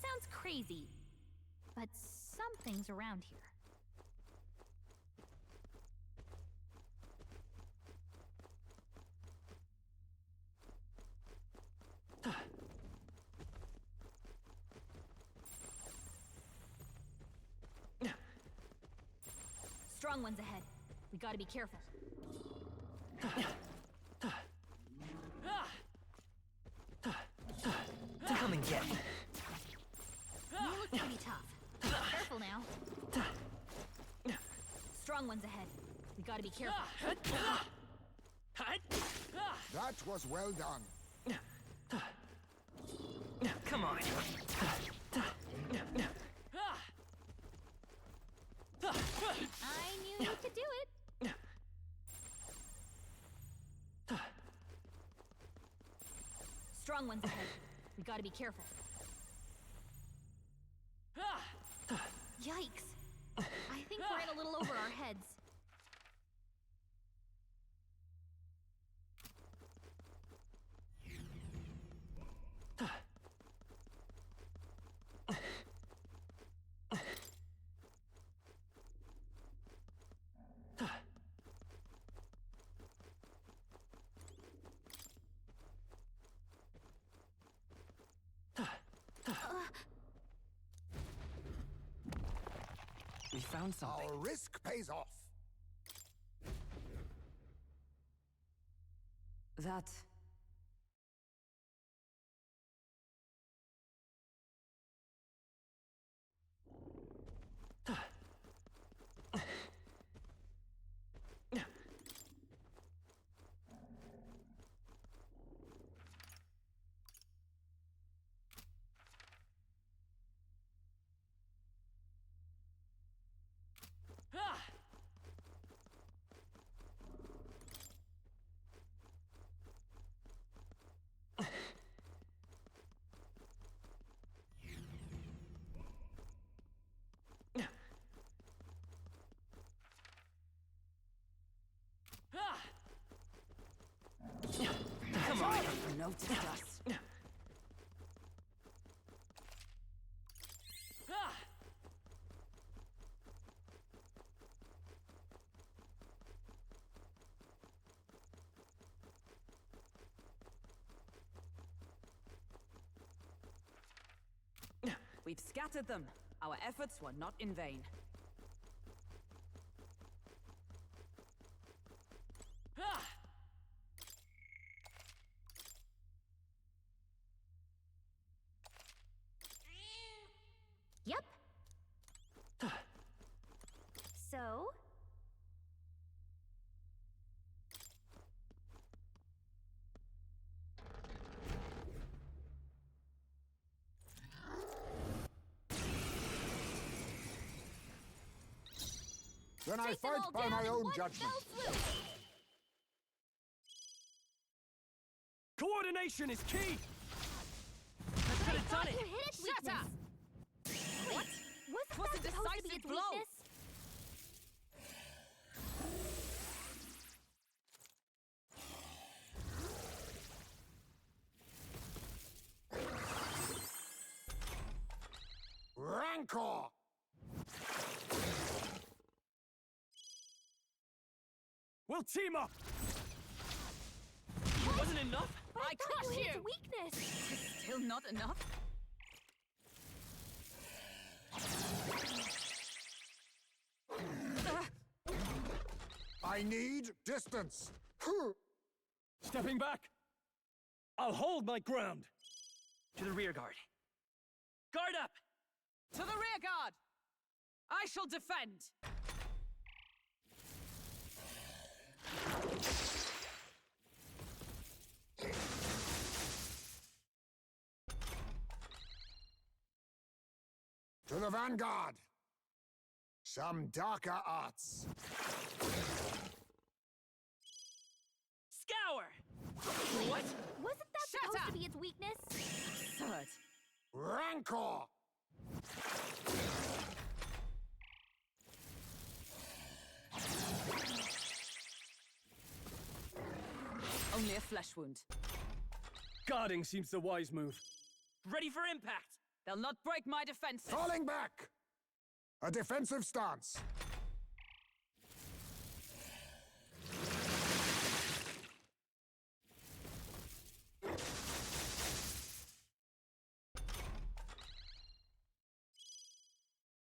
Sounds crazy, but something's around here. Strong ones ahead. We gotta be careful. Come and get me. You look pretty tough. Careful now. Strong ones ahead. We gotta be careful. That was well done. Come on. I knew you could do it. Strong ones ahead. We gotta be careful. Yikes. I think we're in a little over our heads. We found something. Our risk pays off. That... Come on. Noticed us. We've scattered them. Our efforts were not in vain. Ah! Yep. So? Then I fight by my own judgment. Coordination is key! I could have done it! Shut up! What? Was a that supposed to be decisive its blow. weakness? Rancor! We'll team up! Wasn't enough? I crush you! Weakness! Still not enough? I need distance. Stepping back! I'll hold my ground! To the rear guard. Guard up! To the rear guard! I shall defend! To the vanguard! Some darker arts. Scour! What? Wasn't that supposed to be its weakness? Third. Rancor! Only a flesh wound. Guarding seems the wise move. Ready for impact! They'll not break my defenses! Falling back! A defensive stance.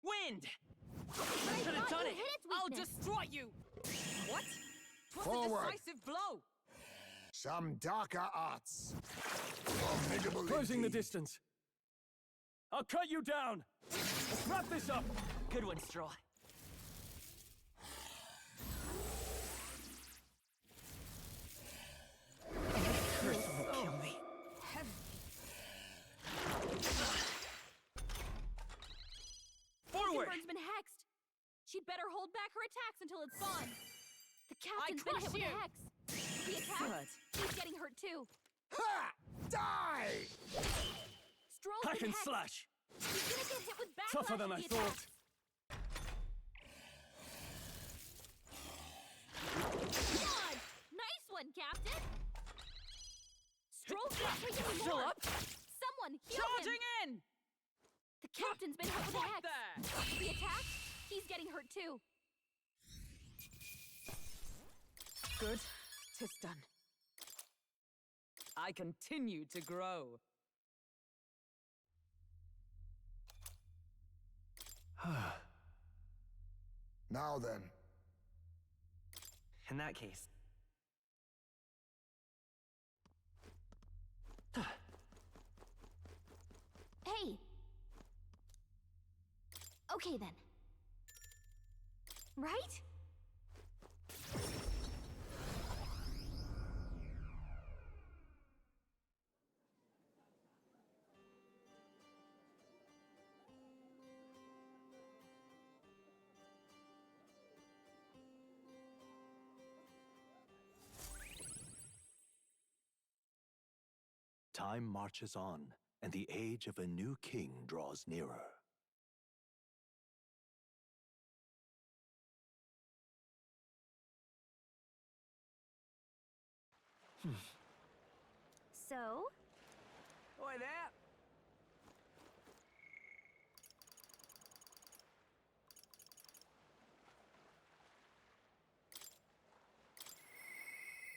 Wind! I could have done it! I'll destroy you! What? 'Twas a Forward. decisive blow! Some darker arts. Formidable Closing the indeed. distance. I'll cut you down! Let's wrap this up! Good one, Straw. Curse will kill me. Forward! Been hexed. She'd better hold back her attacks until it's gone. The captain's been hit with a hex. The attack. He's getting hurt too. Ha! Die! Stroll's Hack been and hexed. slash! He's gonna get hit with backlash. Tougher than with I the thought. attacks. God! Nice one, Captain. Stroll can't take any Still more. up? Someone heal Charging him. in! The captain's been hit with a What hex. there? The attack. He's getting hurt too. Good. 'Tis done. I continue to grow. Now then. In that case. Hey! Okay then. Right? Time marches on, and the age of a new king draws nearer. So? Oi there!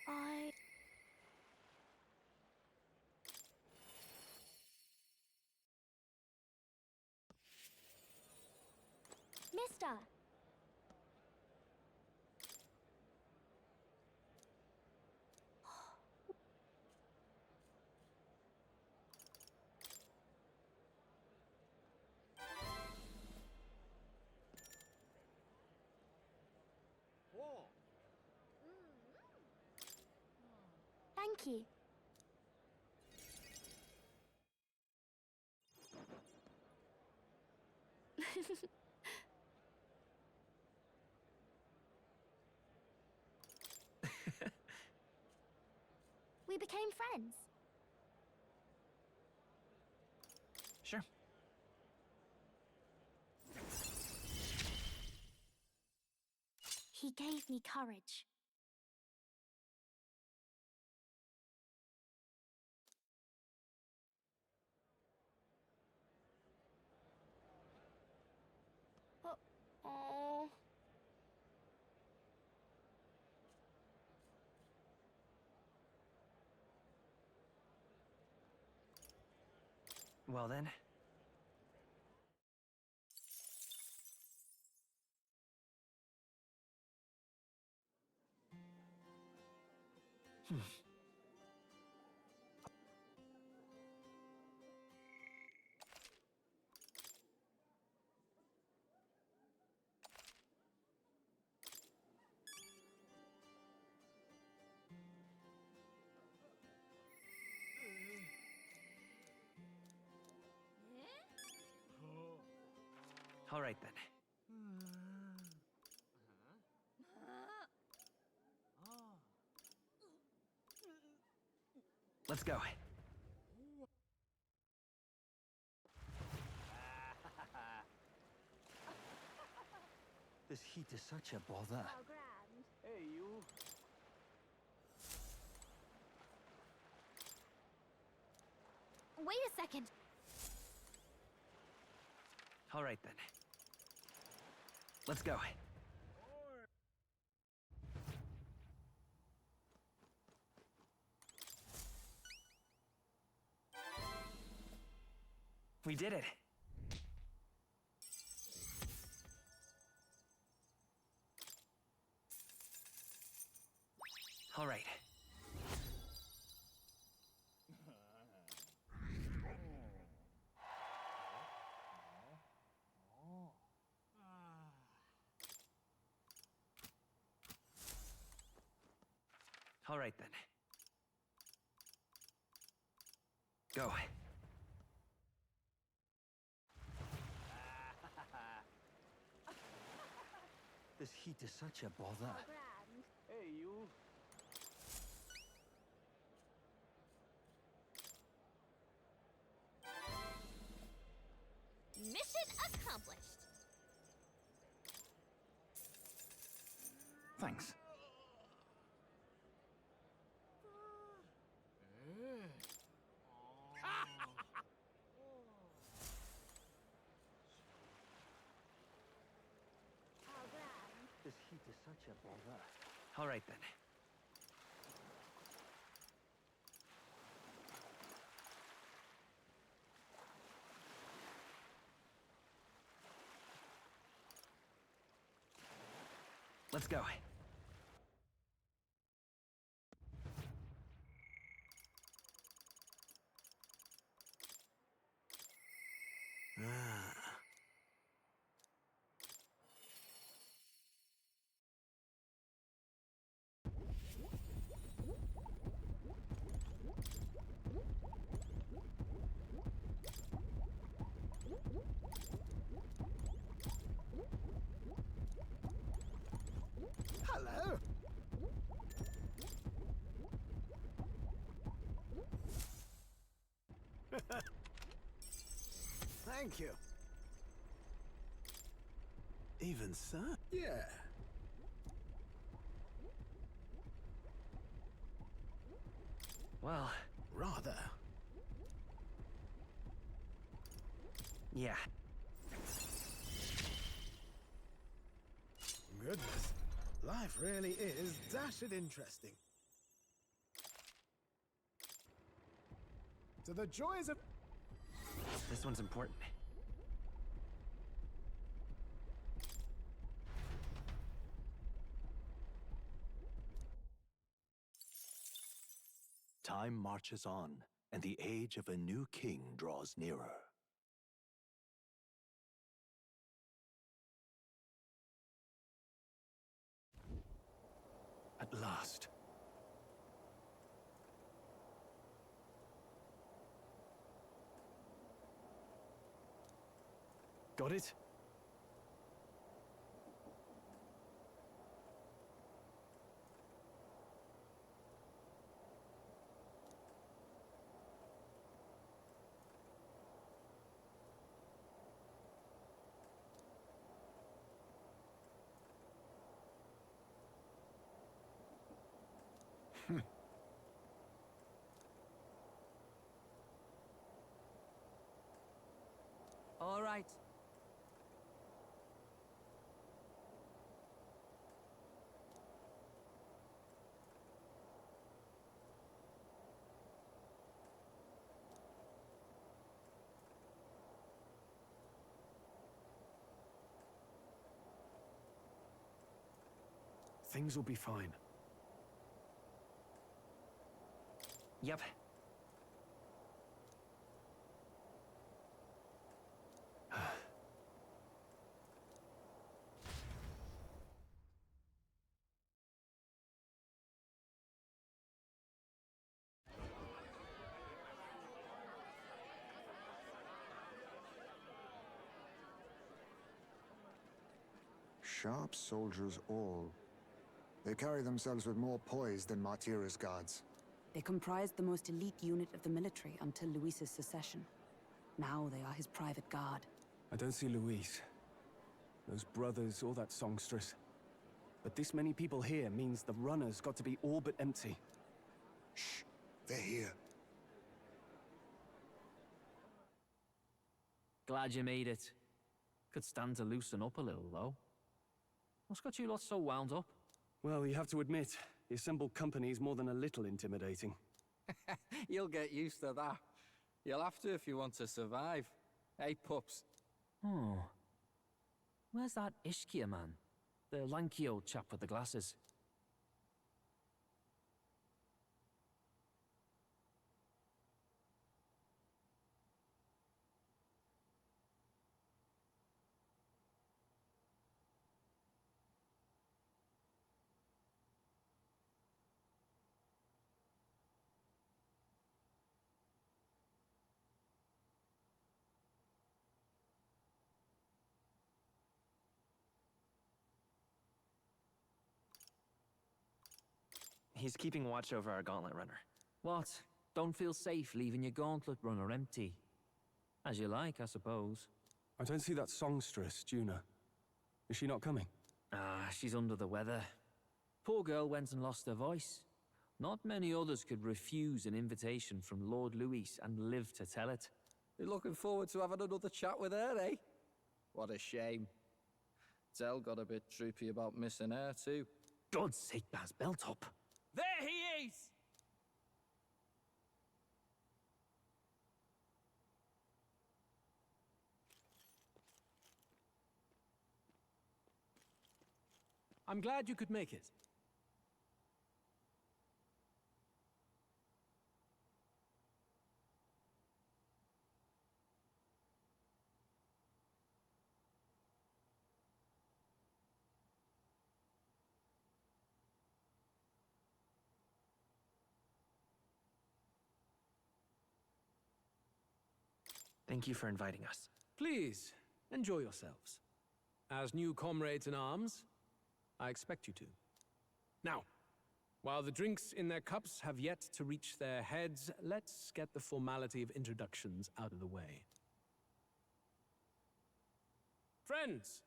I... Mister! Thank you. We became friends. Sure. He gave me courage. Oh. Well then. All right then. Let's go. This heat is such a bother. How grand. Hey, you. Wait a second. All right then. Let's go. We did it. All right. All right then. Go. This heat is such a bother. How grand. Hey, you. Mission accomplished. Thanks. How grand. This heat is such a bother. All right then. Let's go. Hello. Thank you. Even so? Yeah. Well, Rather. yeah. Goodness. Life really is dashed interesting. To the joys of... This one's important. Time marches on, and the age of a new king draws nearer. At last. Got it? All right. Things will be fine. Yep. Sharp soldiers all. They carry themselves with more poise than Martira's guards. They comprised the most elite unit of the military until Luis's secession. Now they are his private guard. I don't see Luis, those brothers, or that songstress. But this many people here means the runner's got to be all but empty. Shh, they're here. Glad you made it. Could stand to loosen up a little, though. What's got you lot so wound up? Well, you have to admit, the assembled company is more than a little intimidating. You'll get used to that. You'll have to if you want to survive. Hey, pups. Oh. Where's that Ishkia man? The lanky old chap with the glasses. He's keeping watch over our gauntlet runner. What? Don't feel safe leaving your gauntlet runner empty? As you like, I suppose. I don't see that songstress, Juna. Is she not coming? Ah, she's under the weather. Poor girl went and lost her voice. Not many others could refuse an invitation from Lord Luis and live to tell it. You're looking forward to having another chat with her, eh? What a shame. Zell got a bit droopy about missing her, too. God's sake, Baz, belt up. There he is! I'm glad you could make it. Thank you for inviting us. Please, enjoy yourselves. As new comrades in arms, I expect you to. Now, while the drinks in their cups have yet to reach their heads, let's get the formality of introductions out of the way. Friends,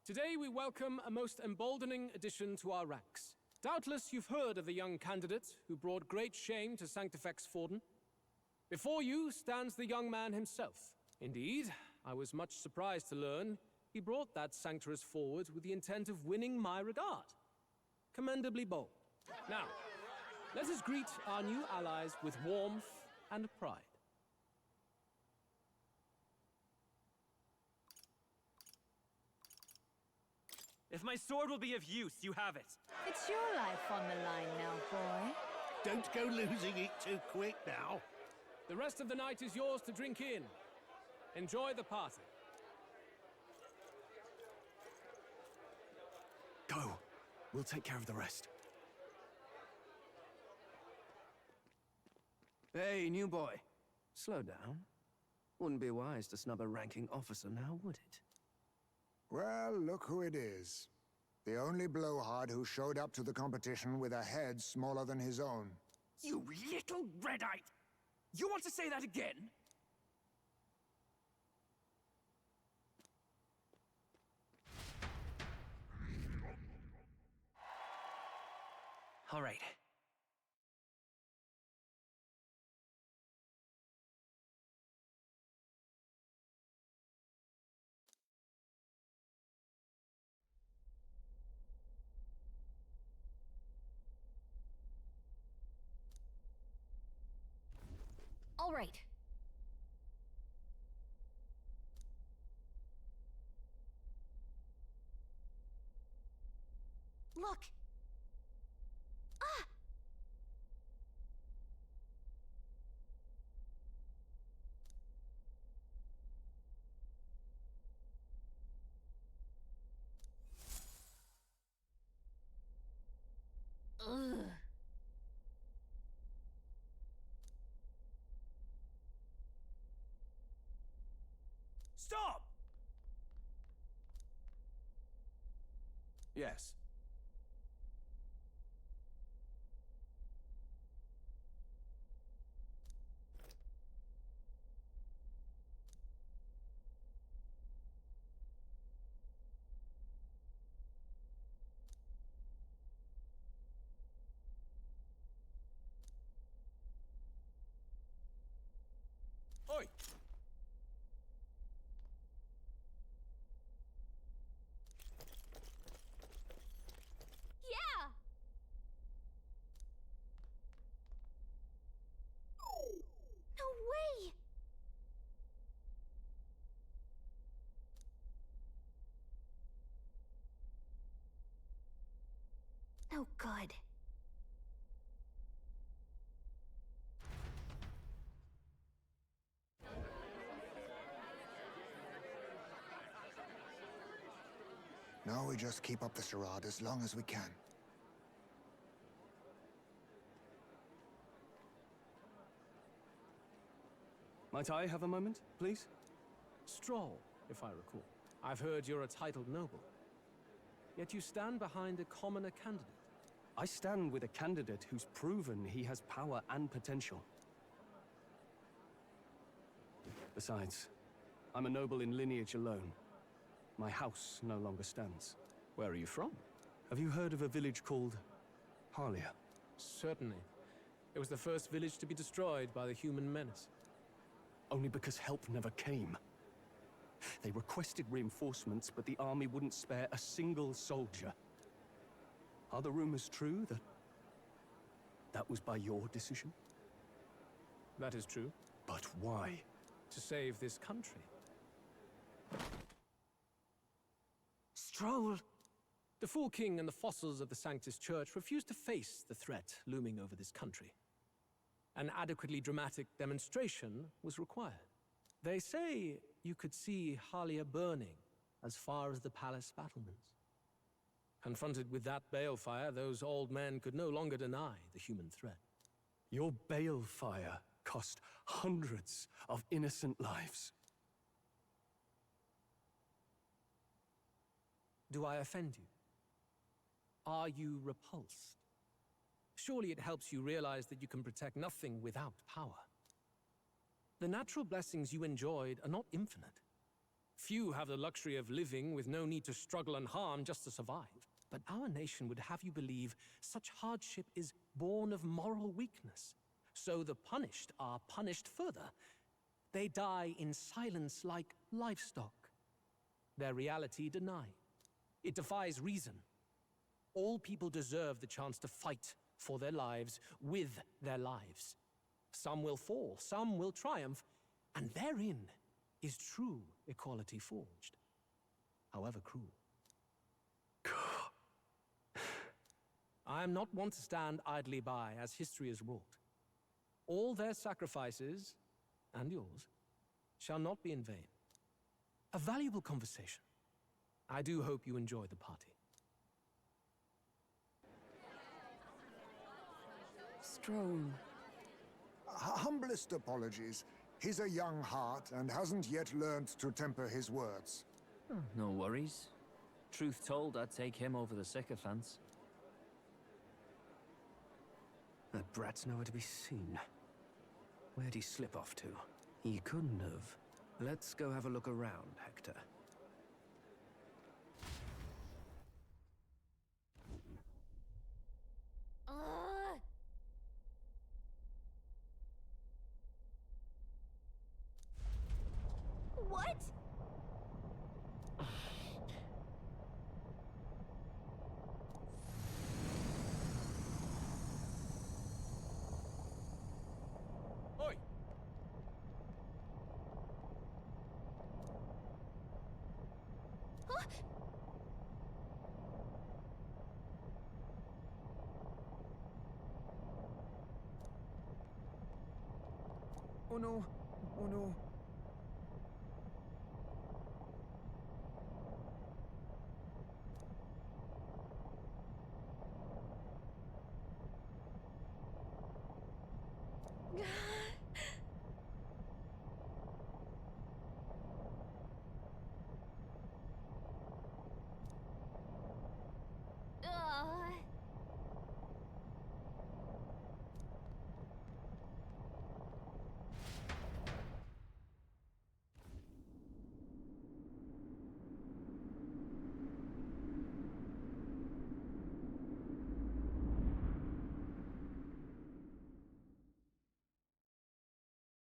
today we welcome a most emboldening addition to our ranks. Doubtless you've heard of the young candidate who brought great shame to Sanctifex Forden. Before you stands the young man himself. Indeed, I was much surprised to learn he brought that sanctuaress forward with the intent of winning my regard. Commendably bold. Now, let us greet our new allies with warmth and pride. If my sword will be of use, you have it. It's your life on the line now, boy. Don't go losing it too quick now. The rest of the night is yours to drink in. Enjoy the party. Go. We'll take care of the rest. Hey, new boy. Slow down. Wouldn't be wise to snub a ranking officer now, would it? Well, look who it is. The only blowhard who showed up to the competition with a head smaller than his own. You little red-eyed! You want to say that again? All right. All right. Look. Ah! Ugh. Stop! Yes. Oi! Yeah! No way! No good. Now we just keep up the charade as long as we can. Might I have a moment, please? Stroll, if I recall. I've heard you're a titled noble. Yet you stand behind a commoner candidate. I stand with a candidate who's proven he has power and potential. Besides, I'm a noble in lineage alone. My house no longer stands. Where are you from? Have you heard of a village called Harlia? Certainly. It was the first village to be destroyed by the human menace. Only because help never came. They requested reinforcements, but the army wouldn't spare a single soldier. Are the rumors true that was by your decision? That is true. But why? To save this country. Stroll! The Fool King and the fossils of the Sanctus Church refused to face the threat looming over this country. An adequately dramatic demonstration was required. They say you could see Harlia burning as far as the palace battlements. Confronted with that balefire, those old men could no longer deny the human threat. Your balefire cost hundreds of innocent lives. Do I offend you? Are you repulsed? Surely it helps you realize that you can protect nothing without power. The natural blessings you enjoyed are not infinite. Few have the luxury of living with no need to struggle and harm just to survive. But our nation would have you believe such hardship is born of moral weakness. So the punished are punished further. They die in silence like livestock. Their reality denied. It defies reason. All people deserve the chance to fight for their lives with their lives. Some will fall, some will triumph, and therein is true equality forged, however cruel. I am not one to stand idly by as history is wrought. All their sacrifices, and yours, shall not be in vain. A valuable conversation. I do hope you enjoy the party. Stroll. Humblest apologies. He's a young heart and hasn't yet learned to temper his words. No worries. Truth told, I'd take him over the sycophants. That brat's nowhere to be seen. Where'd he slip off to? He couldn't have. Let's go have a look around, Hector. What? Oi! Huh? Oh no! Oh no!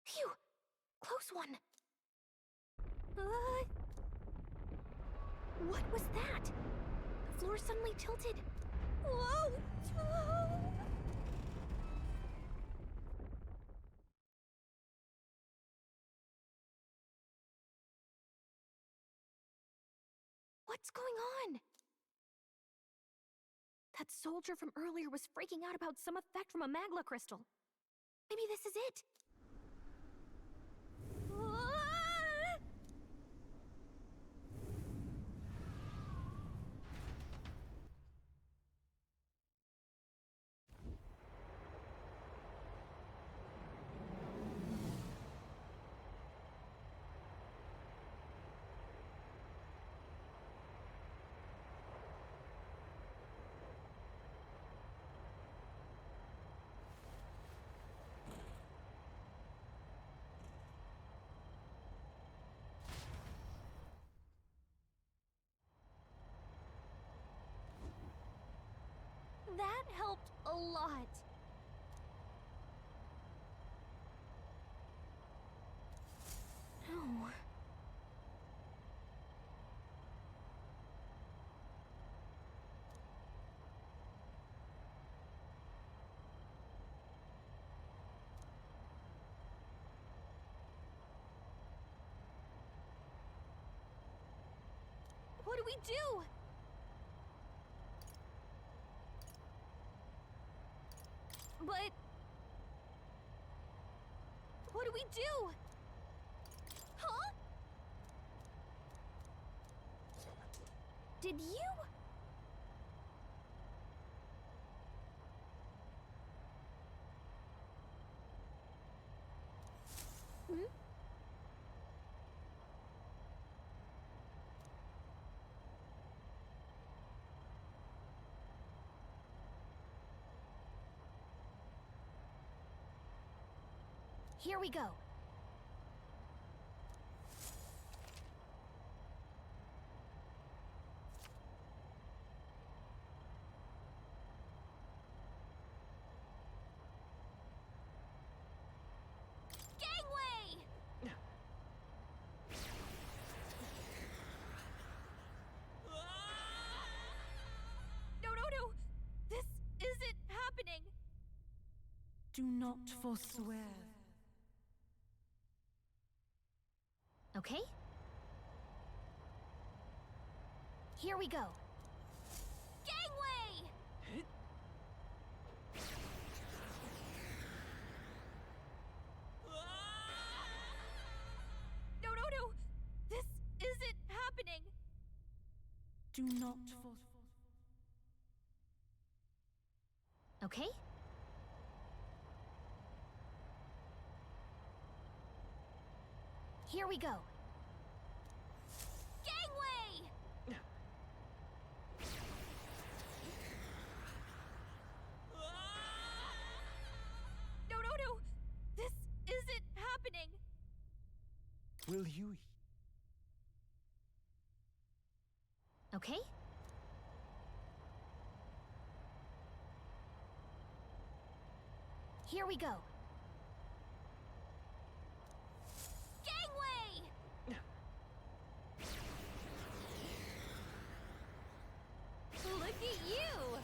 Phew! Close one. What was that? The floor suddenly tilted. Whoa! What's going on? That soldier from earlier was freaking out about some effect from a magla crystal. Maybe this is it. That helped a lot. No. What do we do? But... what do we do? Huh? Did you? Hmm? Here we go. Gangway! No. This isn't happening. Do not forswear. Okay. Here we go. Gangway! Do not for... Okay? Here we go. Gangway! No, no, no! This isn't happening! Will you... Okay? Here we go. Gangway! Look at you!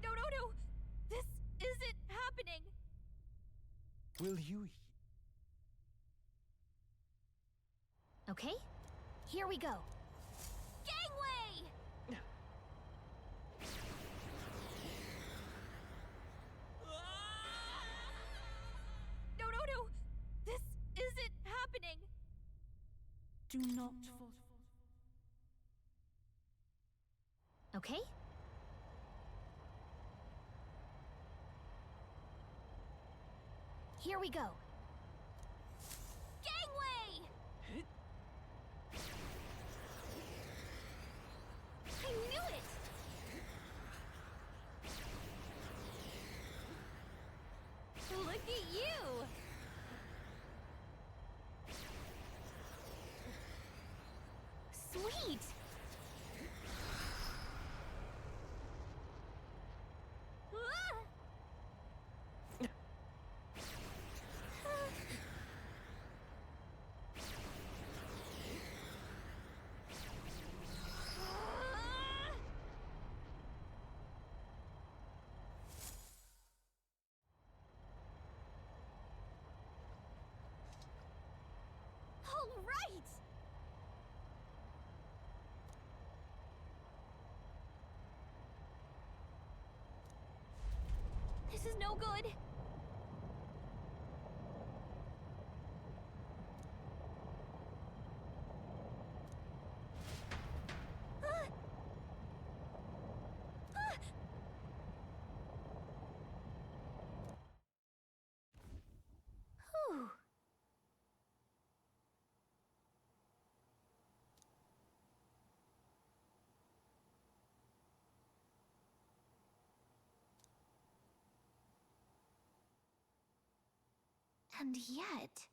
No, no, no! This isn't happening! Will you... Okay? Here we go. Gangway! No, no, no! This isn't happening! Do not for... Okay? Here we go. Gangway! I knew it! Look at you! Sweet! Ah! All right! This is no good. Ah! Ah! Whew. And yet...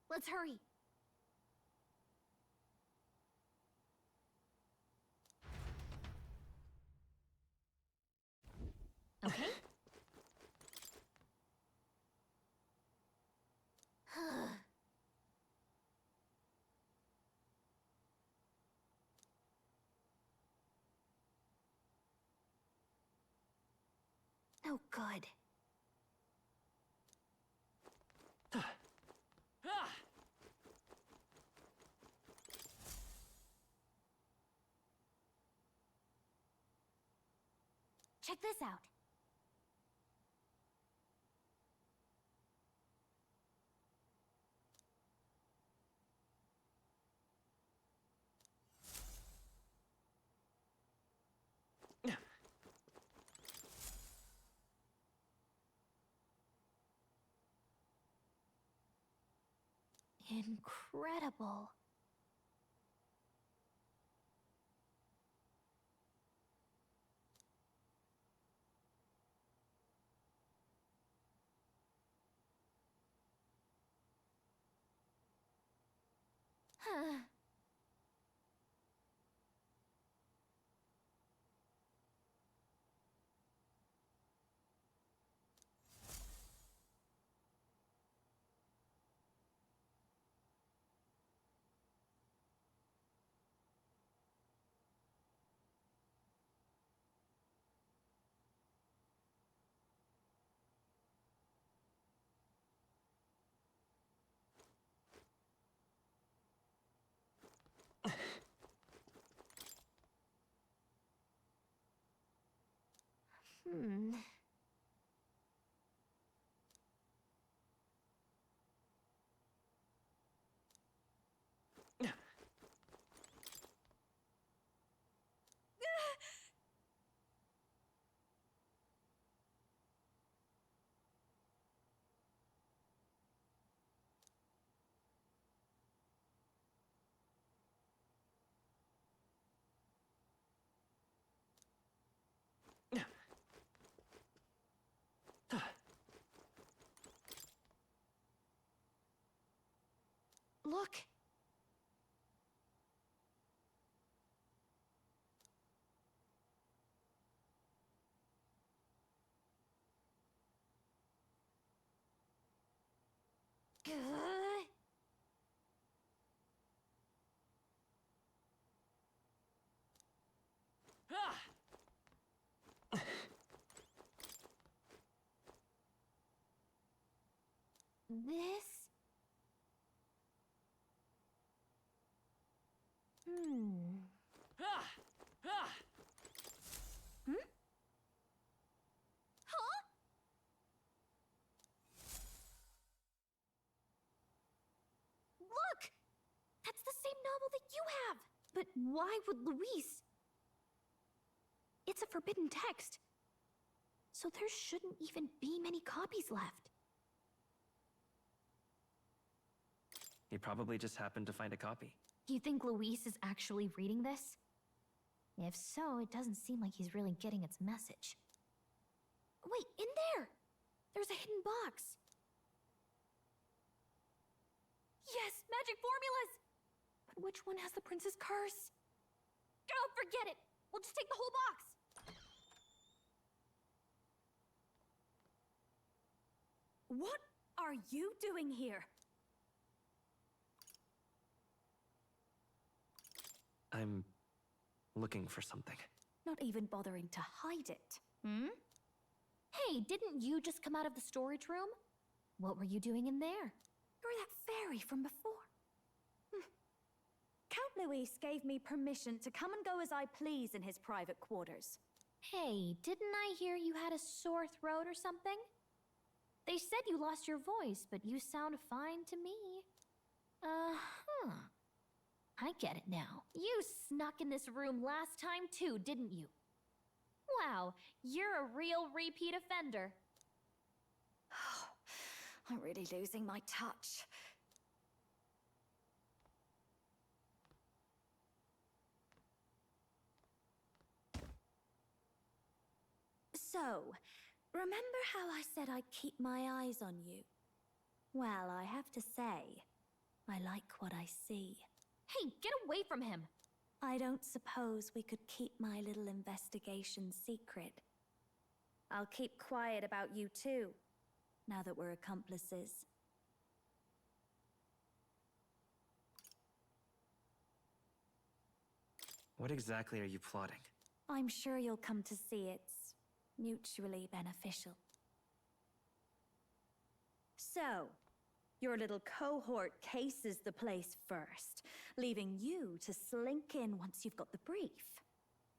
Let's hurry. Okay? Oh, good. Check this out. Incredible. Huh. Hmm. Look! This? Hmm. Hmm? Huh? Look! That's the same novel that you have! But why would Luis? It's a forbidden text. So there shouldn't even be many copies left. He probably just happened to find a copy. You think Luis is actually reading this? If so, it doesn't seem like he's really getting its message. Wait, in there! There's a hidden box. Yes, magic formulas! But which one has the prince's curse? Oh, forget it! We'll just take the whole box! What are you doing here? I'm looking for something. Not even bothering to hide it. Hmm? Hey, didn't you just come out of the storage room? What were you doing in there? You're that fairy from before. Count Luis gave me permission to come and go as I please in his private quarters. Hey, didn't I hear you had a sore throat or something? They said you lost your voice, but you sound fine to me. Uh-huh. I get it now. You snuck in this room last time too, didn't you? Wow, you're a real repeat offender. I'm really losing my touch. So, remember how I said I'd keep my eyes on you? Well, I have to say, I like what I see. Hey, get away from him! I don't suppose we could keep my little investigation secret. I'll keep quiet about you too, now that we're accomplices. What exactly are you plotting? I'm sure you'll come to see it's mutually beneficial. So, your little cohort cases the place first, leaving you to slink in once you've got the brief.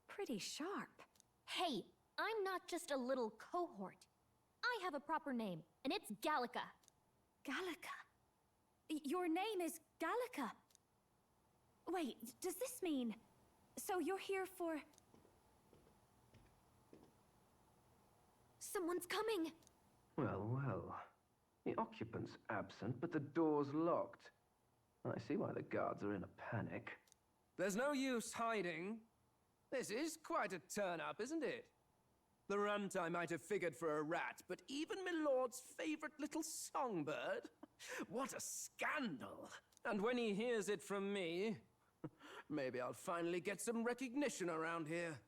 Pretty sharp. Hey, I'm not just a little cohort. I have a proper name, and it's Gallica. Gallica? Your name is Gallica? Wait, does this mean... So you're here for... Someone's coming! Well, well. The occupant's absent, but the door's locked. I see why the guards are in a panic. There's no use hiding. This is quite a turn-up, isn't it? The runt I might have figured for a rat, but even Milord's favorite little songbird? What a scandal! And when he hears it from me, maybe I'll finally get some recognition around here.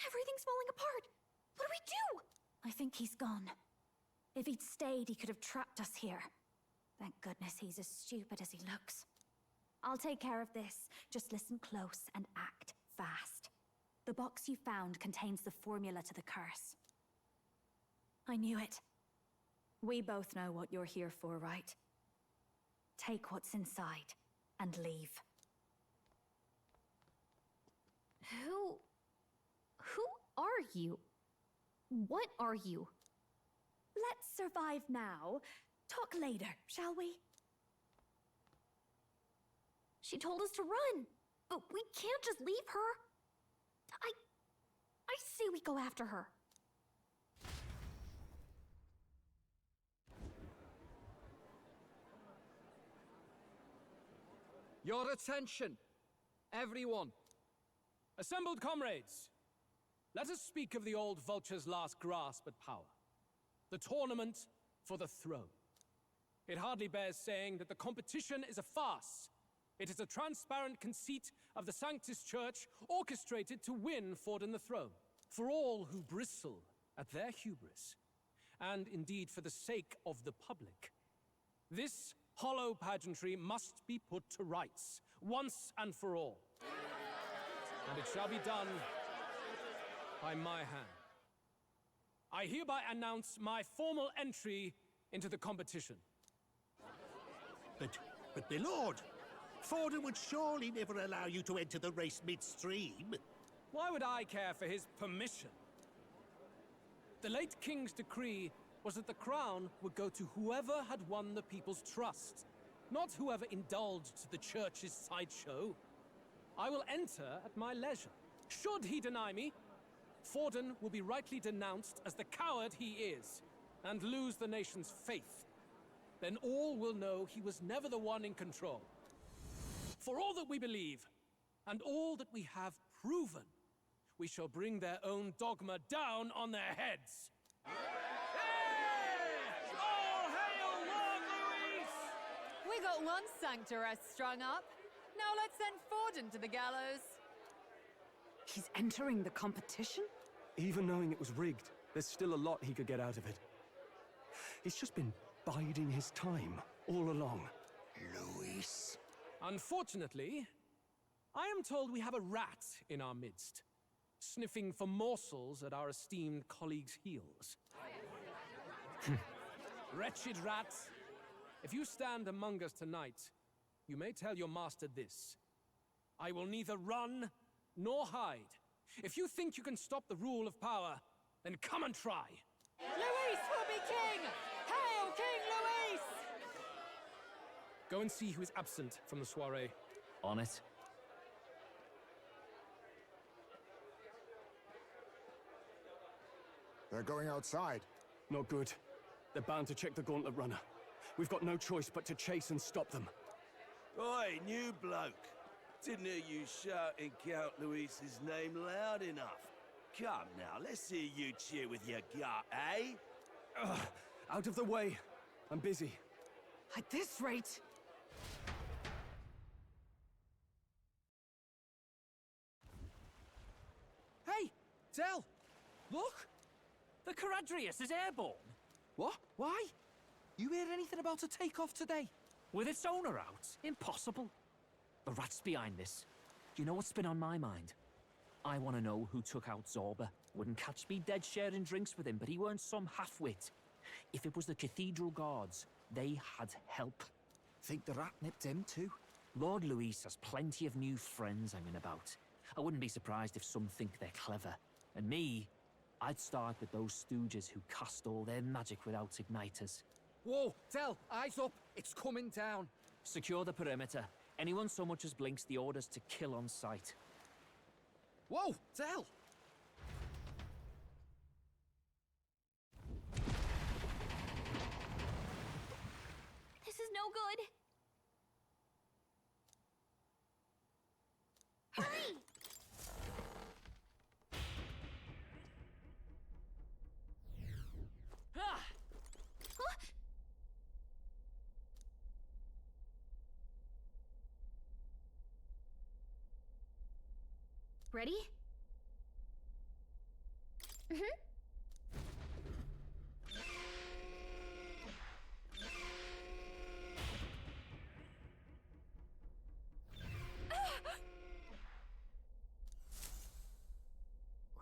Everything's falling apart! What do we do? I think he's gone. If he'd stayed, he could have trapped us here. Thank goodness he's as stupid as he looks. I'll take care of this. Just listen close and act fast. The box you found contains the formula to the curse. I knew it. We both know what you're here for, right? Take what's inside and leave. Who are you? What are you? Let's survive now. Talk later, shall we? She told us to run, but we can't just leave her. I say we go after her. Your attention, everyone. Assembled comrades, let us speak of the old vulture's last grasp at power. The tournament for the throne. It hardly bears saying that the competition is a farce. It is a transparent conceit of the Sanctus Church orchestrated to win Forden the throne. For all who bristle at their hubris, and indeed for the sake of the public, this hollow pageantry must be put to rights, once and for all. And it shall be done by my hand. I hereby announce my formal entry into the competition. But my lord, Forden would surely never allow you to enter the race midstream. Why would I care for his permission? The late king's decree was that the crown would go to whoever had won the people's trust, not whoever indulged the church's sideshow. I will enter at my leisure. Should he deny me, Forden will be rightly denounced as the coward he is, and lose the nation's faith. Then all will know he was never the one in control. For all that we believe, and all that we have proven, we shall bring their own dogma down on their heads. All hail Lord Luis! We got one sanctoress strung up. Now let's send Forden to the gallows. He's entering the competition? Even knowing it was rigged, there's still a lot he could get out of it. He's just been biding his time all along. Luis. Unfortunately, I am told we have a rat in our midst, sniffing for morsels at our esteemed colleague's heels. Wretched rat, if you stand among us tonight, you may tell your master this. I will neither run nor hide. If you think you can stop the rule of power, then come and try. Luis will be king! Hail King Luis! Go and see who is absent from the soiree. On it. They're going outside. Not good. They're bound to check the gauntlet runner. We've got no choice but to chase and stop them. Oi, new bloke. Didn't hear you shouting Count Luis's name loud enough. Come now, let's hear you cheer with your gut, eh? Ugh, out of the way. I'm busy. At this rate... Hey, Del! Look! The Caradrius is airborne! What? Why? You hear anything about a takeoff today? With its owner out? Impossible. The rat's behind this. Do you know what's been on my mind? I want to know who took out Zorba. Wouldn't catch me dead sharing drinks with him, but he weren't some half-wit. If it was the Cathedral Guards, they had help. Think the rat nipped him too? Lord Luis has plenty of new friends hanging about. I wouldn't be surprised if some think they're clever. And me, I'd start with those stooges who cast all their magic without igniters. Whoa, Del, eyes up. It's coming down. Secure the perimeter. Anyone so much as blinks, the orders to kill on sight. Whoa, Del! This is no good. Hurry! Ah! Huh? Ready? Mm-hmm.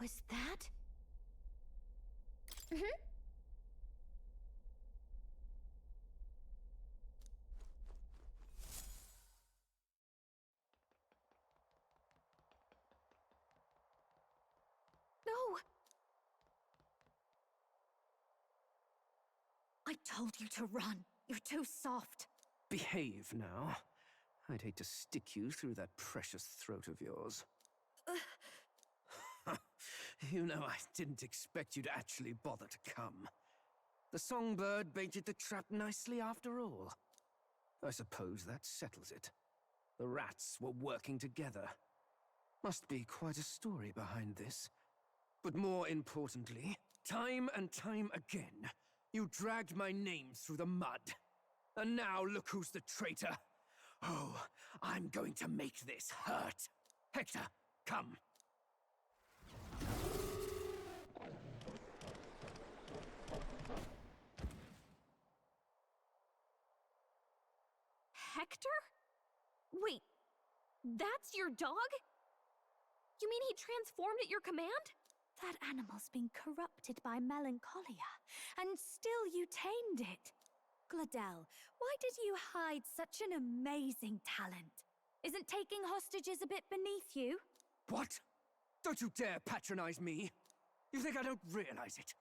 Was that? Mm-hmm. No! I told you to run. You're too soft. Behave now. I'd hate to stick you through that precious throat of yours. You know, I didn't expect you to actually bother to come. The songbird baited the trap nicely after all. I suppose that settles it. The rats were working together. Must be quite a story behind this. But more importantly, time and time again, you dragged my name through the mud. And now look who's the traitor. Oh, I'm going to make this hurt. Hector, come. Hector? Wait, that's your dog? You mean he transformed at your command? That animal's been corrupted by melancholia, and still you tamed it. Gladel, why did you hide such an amazing talent? Isn't taking hostages a bit beneath you? What? Don't you dare patronize me! You think I don't realize it?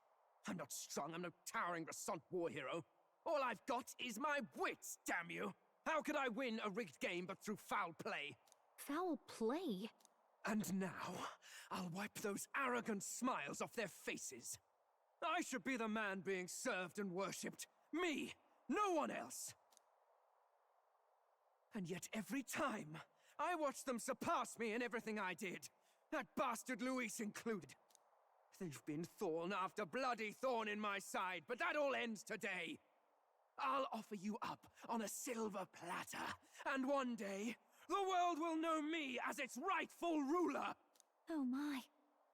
I'm not strong, I'm no towering Rassant war hero. All I've got is my wits, damn you! How could I win a rigged game but through foul play? Foul play? And now, I'll wipe those arrogant smiles off their faces. I should be the man being served and worshipped. Me, no one else. And yet every time, I watch them surpass me in everything I did. That bastard Luis included. They've been thorn after bloody thorn in my side, but that all ends today. I'll offer you up on a silver platter, and one day, the world will know me as its rightful ruler! Oh my,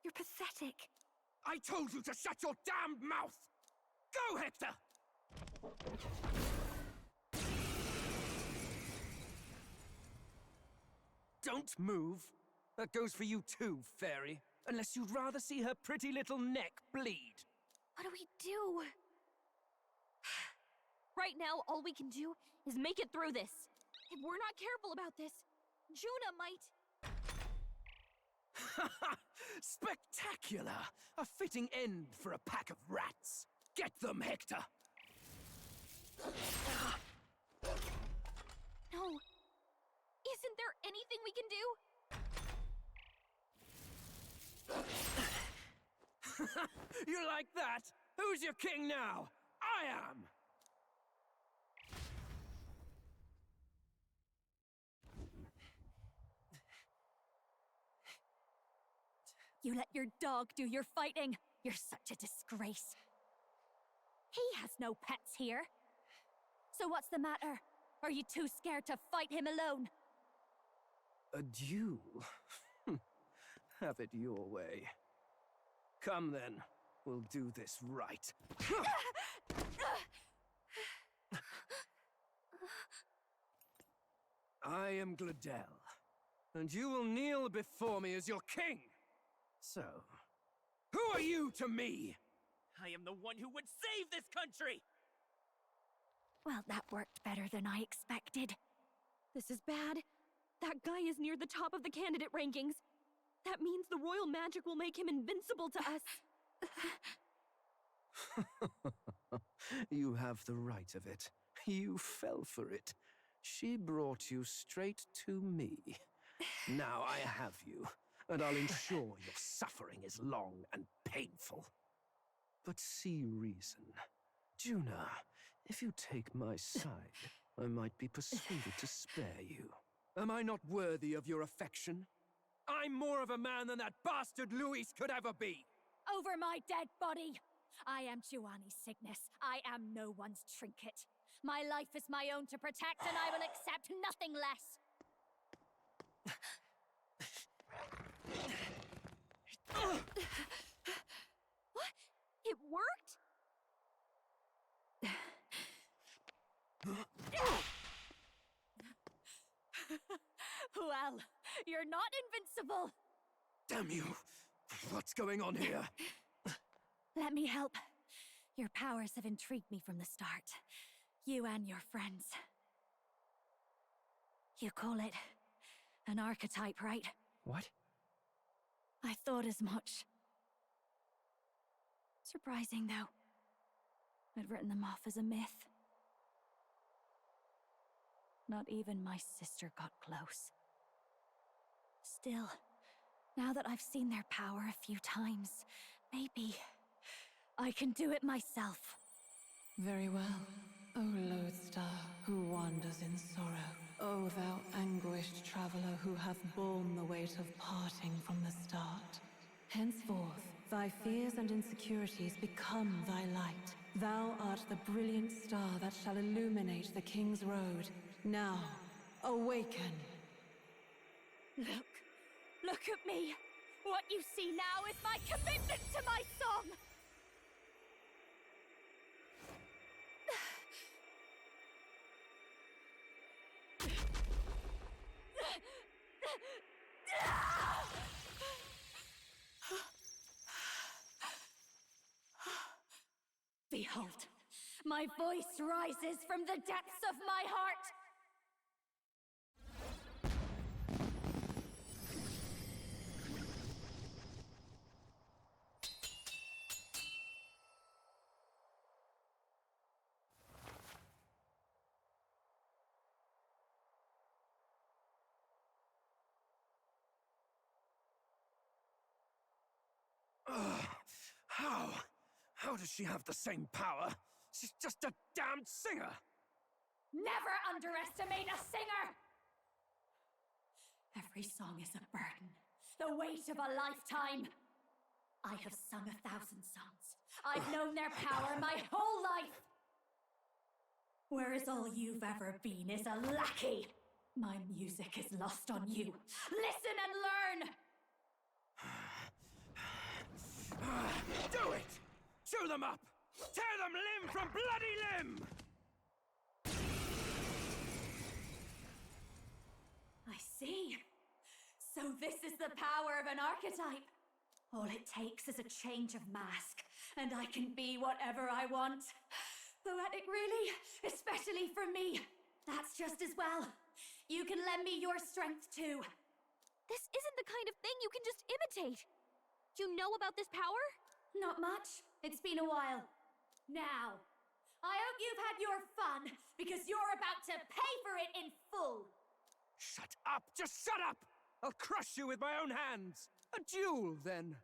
you're pathetic. I told you to shut your damned mouth! Go, Hector! Don't move. That goes for you too, fairy. Unless you'd rather see her pretty little neck bleed. What do we do? Right now, all we can do is make it through this. If we're not careful about this, Juna might... Spectacular! A fitting end for a pack of rats. Get them, Hector! No. Isn't there anything we can do? You like that? Who's your king now? I am! You let your dog do your fighting. You're such a disgrace. He has no pets here. So what's the matter? Are you too scared to fight him alone? A duel? Have it your way. Come then, we'll do this right. I am Gladel, and you will kneel before me as your king. So, who are you to me? I am the one who would save this country! Well, that worked better than I expected. This is bad. That guy is near the top of the candidate rankings. That means the royal magic will make him invincible to us. You have the right of it. You fell for it. She brought you straight to me. Now I have you, and I'll ensure your suffering is long and painful. But see reason. Juna, if you take my side, I might be persuaded to spare you. Am I not worthy of your affection? I'm more of a man than that bastard Luis could ever be! Over my dead body! I am Giovanni's Cygnus. I am no one's trinket. My life is my own to protect, and I will accept nothing less! What? It worked? Well, you're not invincible! Damn you! What's going on here? Let me help. Your powers have intrigued me from the start. You and your friends. You call it an archetype, right? What? I thought as much. Surprising, though. I'd written them off as a myth. Not even my sister got close. Still, now that I've seen their power a few times, maybe I can do it myself. Very well. O lodestar, who wanders in sorrow. O thou anguished traveler who hath borne the weight of parting from the start. Henceforth, thy fears and insecurities become thy light. Thou art the brilliant star that shall illuminate the King's Road. Now, awaken! Look at me! What you see now is my commitment to my song! Behold, my voice rises from the depths of my heart! How? How does she have the same power? She's just a damned singer! Never underestimate a singer! Every song is a burden, the weight of a lifetime. I have sung 1,000 songs. I've known their power my whole life. Whereas all you've ever been is a lackey. My music is lost on you. Listen and learn! Do it! Chew them up! Tear them limb from bloody limb! I see. So this is the power of an archetype. All it takes is a change of mask, and I can be whatever I want. Poetic, really? Especially for me. That's just as well. You can lend me your strength too. This isn't the kind of thing you can just imitate. You know about this power? Not much. It's been a while. Now, I hope you've had your fun, because you're about to pay for it in full. Shut up! Just shut up! I'll crush you with my own hands! A duel, then.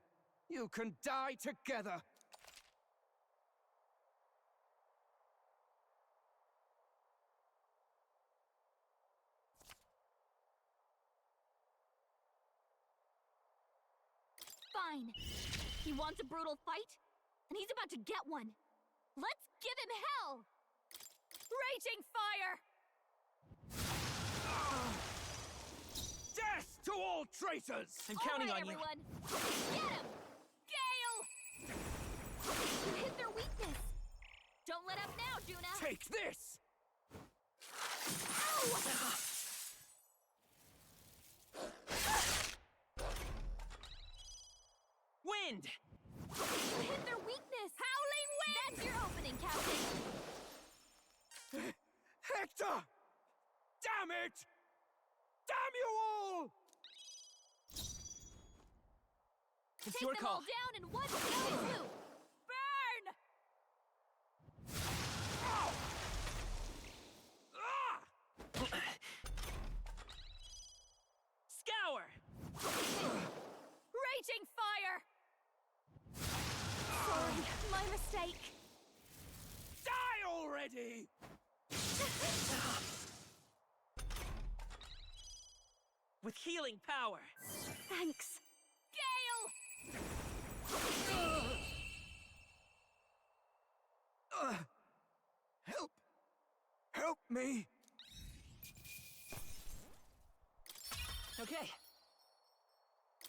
You can die together. Fine. He wants a brutal fight, and he's about to get one. Let's give him hell! Raging fire! Death to all traitors! I'm counting on everyone. Get him! Gale! You hit their weakness. Don't let up now, Juna. Take this! Ow! Wind! You hit their weakness! Howling wind! That's your opening, Captain! Hector! Damn it! Damn you all! It's Take your them call. all down in one fell swoop! Burn! Scour! Raging fire! Sorry, my mistake. Die already! With healing power! Thanks. Gale! Help! Help me! Okay.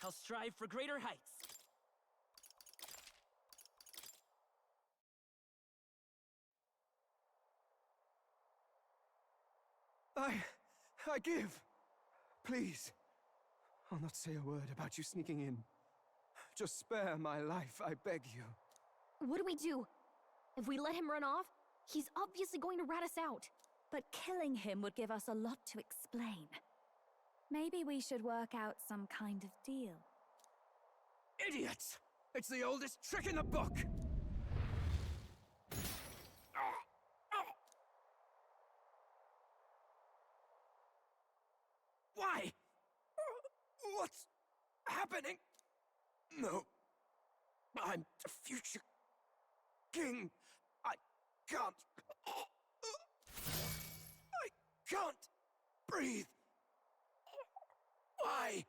I'll strive for greater heights. I give. Please. I'll not say a word about you sneaking in. Just spare my life, I beg you. What do we do? If we let him run off, he's obviously going to rat us out. But killing him would give us a lot to explain. Maybe we should work out some kind of deal. Idiots! It's the oldest trick in the book! No. I'm the future king. I can't. I can't breathe. Why?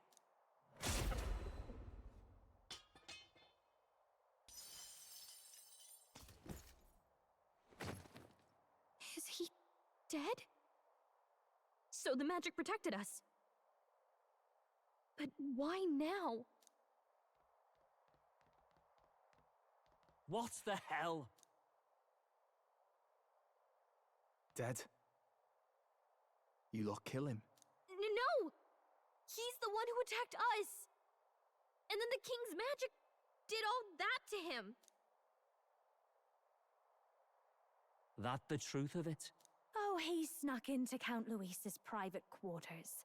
Is he dead? So the magic protected us. But why now? What the hell? Dead? You lot kill him? No! He's the one who attacked us! And then the king's magic did all that to him! That the truth of it? Oh, he snuck into Count Luis's private quarters.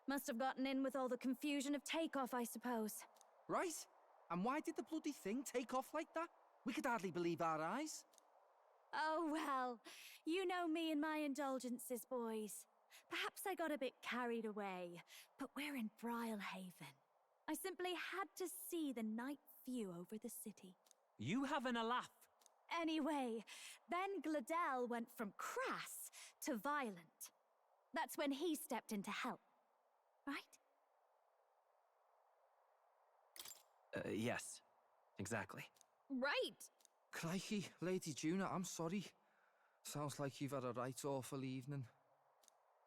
Must have gotten in with all the confusion of takeoff, I suppose. Right? And why did the bloody thing take off like that? We could hardly believe our eyes. Oh, well, you know me and my indulgences, boys. Perhaps I got a bit carried away, but we're in Brilehaven. I simply had to see the night view over the city. You having a laugh? Anyway, then Gladel went from crass to violent. That's when he stepped in to help, right? Yes. Exactly. Right! Crikey, Lady Juna, I'm sorry. Sounds like you've had a right awful evening.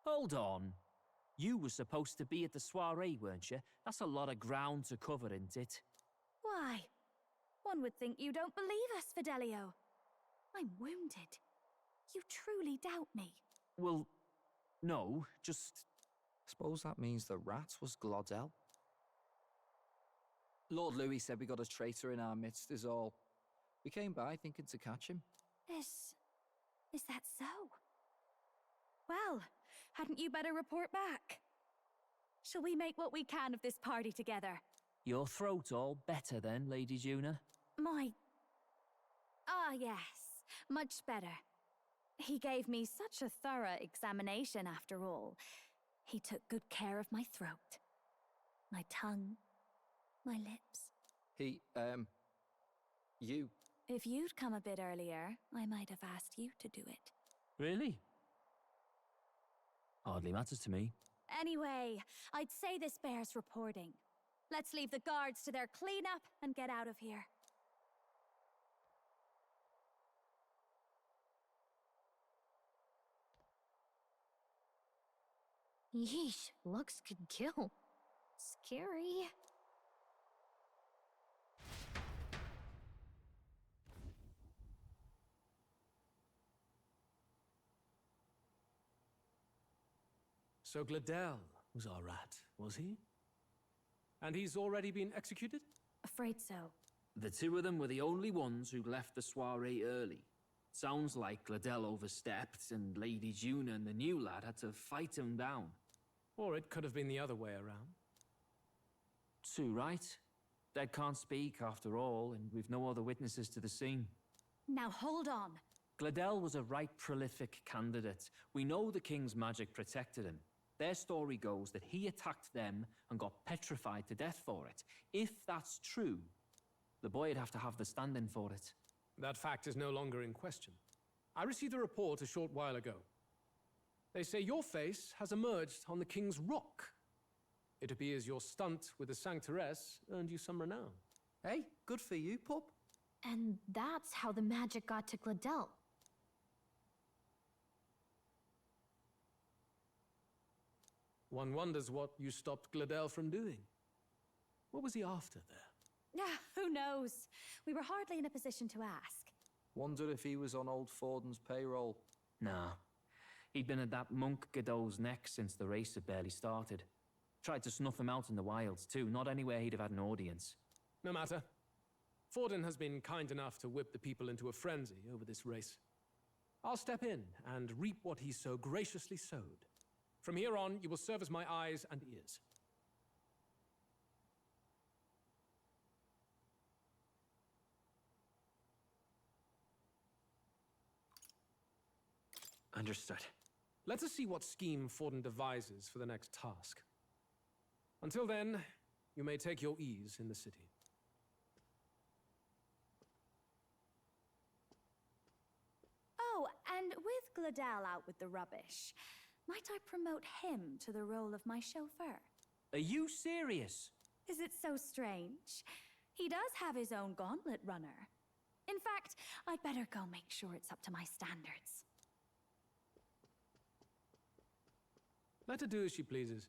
Hold on. You were supposed to be at the soiree, weren't you? That's a lot of ground to cover, isn't it? Why? One would think you don't believe us, Fidelio. I'm wounded. You truly doubt me. Well, no, just... Suppose that means the rat was Glodell. Lord Louis said we got a traitor in our midst is all. We came by thinking to catch him. Is that so? Well, hadn't you better report back? Shall we make what we can of this party together? Your throat all better then, Lady Juna? Ah, yes. Much better. He gave me such a thorough examination after all. He took good care of my throat, my tongue, my lips. You. If you'd come a bit earlier, I might have asked you to do it. Really? Hardly matters to me. Anyway, I'd say this bears reporting. Let's leave the guards to their cleanup and get out of here. Yeesh, looks could kill. Scary. So Gladel was our rat, was he? And he's already been executed? Afraid so. The two of them were the only ones who left the soiree early. Sounds like Gladel overstepped, and Lady Juna and the new lad had to fight him down. Or it could have been the other way around. Too right. Dead can't speak, after all, and we've no other witnesses to the scene. Now hold on. Gladel was a right prolific candidate. We know the king's magic protected him. Their story goes that he attacked them and got petrified to death for it. If that's true, the boy'd have to have the stand-in for it. That fact is no longer in question. I received a report a short while ago. They say your face has emerged on the King's Rock. It appears your stunt with the Sanctoress earned you some renown. Hey, good for you, pup. And that's how the magic got to Gladel. One wonders what you stopped Gladel from doing. What was he after there? Who knows? We were hardly in a position to ask. Wonder if he was on old Forden's payroll. Nah. He'd been at that monk Godot's neck since the race had barely started. Tried to snuff him out in the wilds, too. Not anywhere he'd have had an audience. No matter. Forden has been kind enough to whip the people into a frenzy over this race. I'll step in and reap what he so graciously sowed. From here on, you will serve as my eyes and ears. Understood. Let us see what scheme Forden devises for the next task. Until then, you may take your ease in the city. And with Gladel out with the rubbish, might I promote him to the role of my chauffeur? Are you serious? Is it so strange? He does have his own gauntlet runner. In fact, I'd better go make sure it's up to my standards. Let her do as she pleases.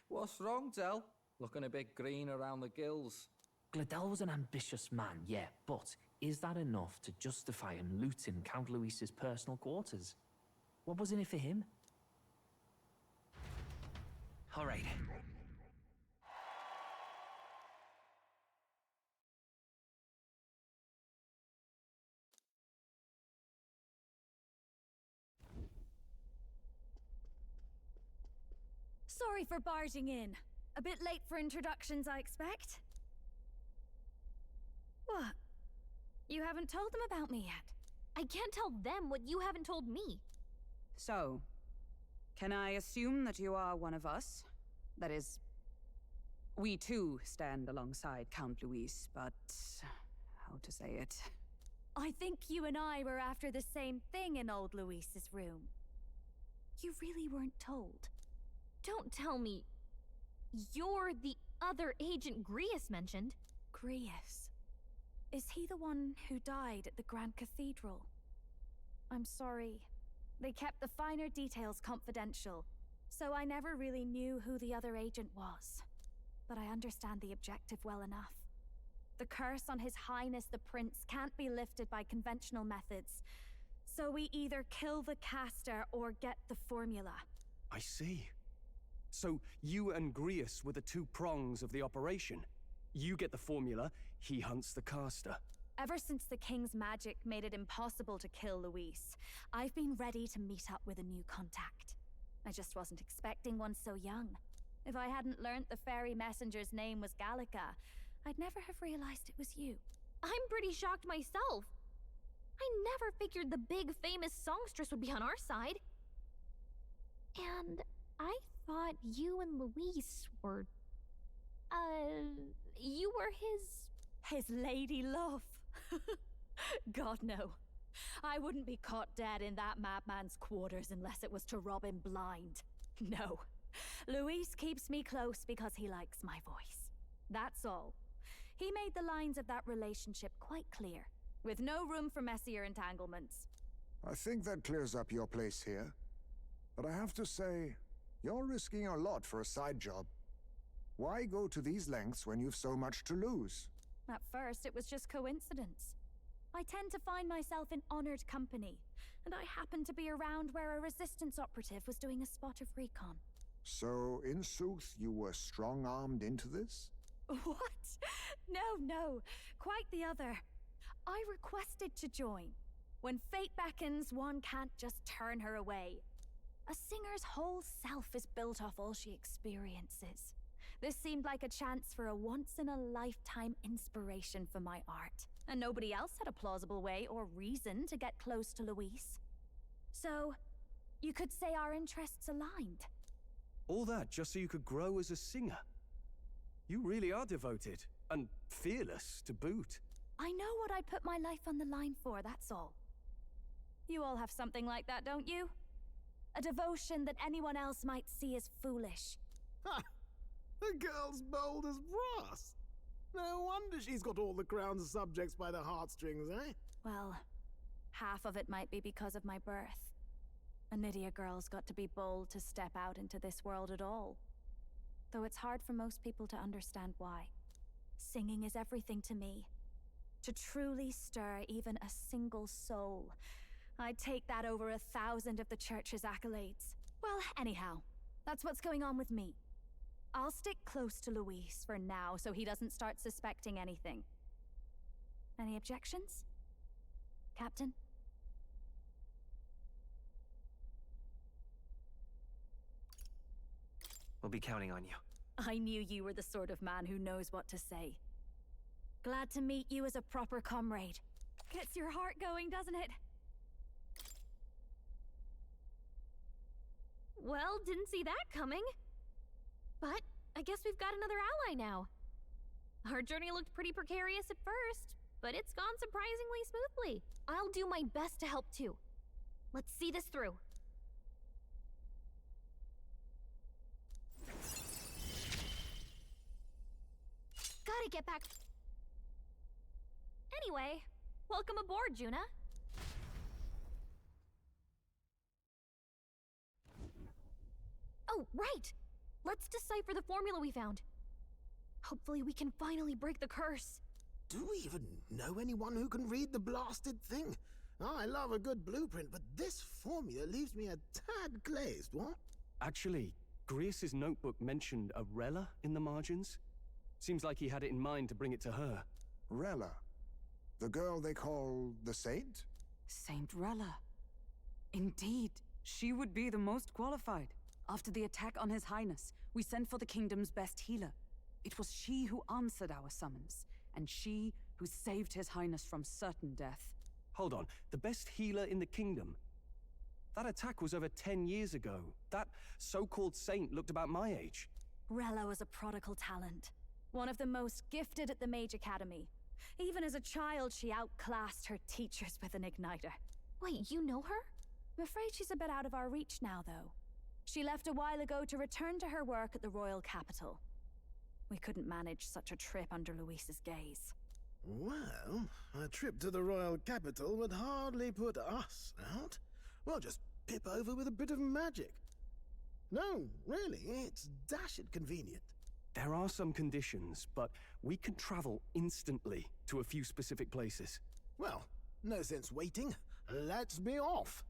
What's wrong, Del? Looking a bit green around the gills. Gladel was an ambitious man, yeah, but is that enough to justify him looting Count Luis's personal quarters? What was in it for him? All right. Sorry for barging in. A bit late for introductions, I expect. What? You haven't told them about me yet? I can't tell them what you haven't told me. So, can I assume that you are one of us? That is, we too stand alongside Count Luis, but how to say it? I think you and I were after the same thing in old Luis's room. You really weren't told. Don't tell me you're the other agent Grius mentioned. Grius? Is he the one who died at the Grand Cathedral? I'm sorry. They kept the finer details confidential, so I never really knew who the other agent was. But I understand the objective well enough. The curse on His Highness the Prince can't be lifted by conventional methods, so we either kill the caster or get the formula. I see. So you and Grius were the two prongs of the operation. You get the formula, he hunts the caster. Ever since the King's magic made it impossible to kill Luis, I've been ready to meet up with a new contact. I just wasn't expecting one so young. If I hadn't learnt the fairy messenger's name was Gallica, I'd never have realized it was you. I'm pretty shocked myself. I never figured the big famous songstress would be on our side. And I thought you and Luis were... you were his lady love. God, no. I wouldn't be caught dead in that madman's quarters unless it was to rob him blind. No. Luis keeps me close because he likes my voice. That's all. He made the lines of that relationship quite clear, with no room for messier entanglements. I think that clears up your place here. But I have to say, you're risking a lot for a side job. Why go to these lengths when you've so much to lose? At first, it was just coincidence. I tend to find myself in honored company, and I happened to be around where a resistance operative was doing a spot of recon. So, in sooth, you were strong-armed into this? What? No. Quite the other. I requested to join. When fate beckons, one can't just turn her away. A singer's whole self is built off all she experiences. This seemed like a chance for a once-in-a-lifetime inspiration for my art, and nobody else had a plausible way or reason to get close to Luis. So, you could say our interests aligned. All that just so you could grow as a singer? You really are devoted, and fearless to boot. I know what I put my life on the line for, that's all. You all have something like that, don't you? A devotion that anyone else might see as foolish. Ha! The girl's bold as brass. No wonder she's got all the crown's subjects by the heartstrings, eh? Well, half of it might be because of my birth. A Nydia girl's got to be bold to step out into this world at all. Though it's hard for most people to understand why. Singing is everything to me. To truly stir even a single soul, I'd take that over 1,000 of the church's accolades. Well, anyhow, that's what's going on with me. I'll stick close to Luis for now so he doesn't start suspecting anything. Any objections? Captain? We'll be counting on you. I knew you were the sort of man who knows what to say. Glad to meet you as a proper comrade. Gets your heart going, doesn't it? Well, didn't see that coming. But I guess we've got another ally now. Our journey looked pretty precarious at first, but it's gone surprisingly smoothly. I'll do my best to help too. Let's see this through. Gotta get back. Anyway, welcome aboard, Juna. Oh, right! Let's decipher the formula we found. Hopefully we can finally break the curse. Do we even know anyone who can read the blasted thing? I love a good blueprint, but this formula leaves me a tad glazed, what? Actually, Grius's notebook mentioned a Rella in the margins. Seems like he had it in mind to bring it to her. Rella? The girl they call the Saint? Saint Rella. Indeed, she would be the most qualified. After the attack on His Highness, we sent for the kingdom's best healer. It was she who answered our summons, and she who saved His Highness from certain death. Hold on, the best healer in the kingdom? That attack was over 10 years ago. That so-called saint looked about my age. Rella was a prodigal talent. One of the most gifted at the Mage Academy. Even as a child, she outclassed her teachers with an igniter. Wait, you know her? I'm afraid she's a bit out of our reach now, though. She left a while ago to return to her work at the royal capital. We couldn't manage such a trip under Luis's gaze. Well, a trip to the royal capital would hardly put us out. We'll just pip over with a bit of magic. No, really, it's dashed convenient. There are some conditions, but we can travel instantly to a few specific places. Well, no sense waiting. Let's be off.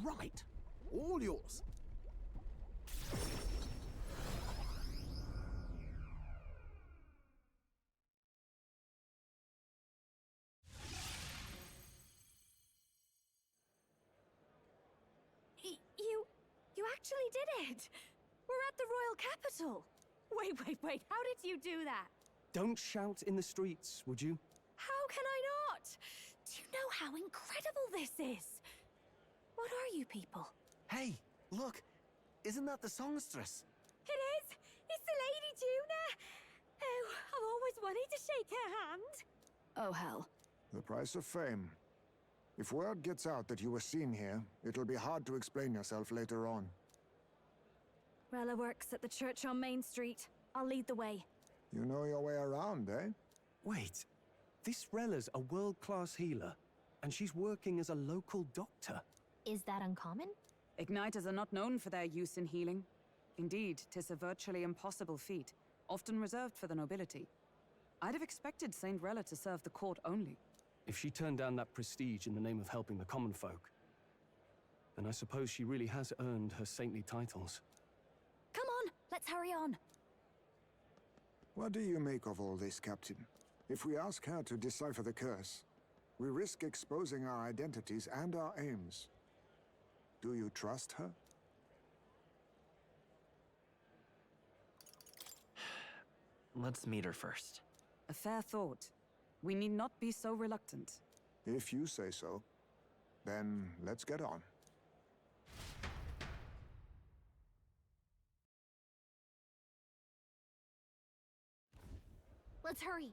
Right. All yours. You actually did it! We're at the royal capital! Wait, how did you do that? Don't shout in the streets, would you? How can I not? Do you know how incredible this is? What are you people? Hey, look! Isn't that the songstress? It is! It's the Lady Juna! Oh, I've always wanted to shake her hand. Oh, hell. The price of fame. If word gets out that you were seen here, it'll be hard to explain yourself later on. Rella works at the church on Main Street. I'll lead the way. You know your way around, eh? Wait, this Rella's a world-class healer, and she's working as a local doctor. Is that uncommon? Igniters are not known for their use in healing. Indeed, 'tis a virtually impossible feat, often reserved for the nobility. I'd have expected Saint Rella to serve the court only. If she turned down that prestige in the name of helping the common folk, then I suppose she really has earned her saintly titles. Come on, let's hurry on. What do you make of all this, Captain? If we ask her to decipher the curse, we risk exposing our identities and our aims. Do you trust her? Let's meet her first. A fair thought. We need not be so reluctant. If you say so, then let's get on. Let's hurry.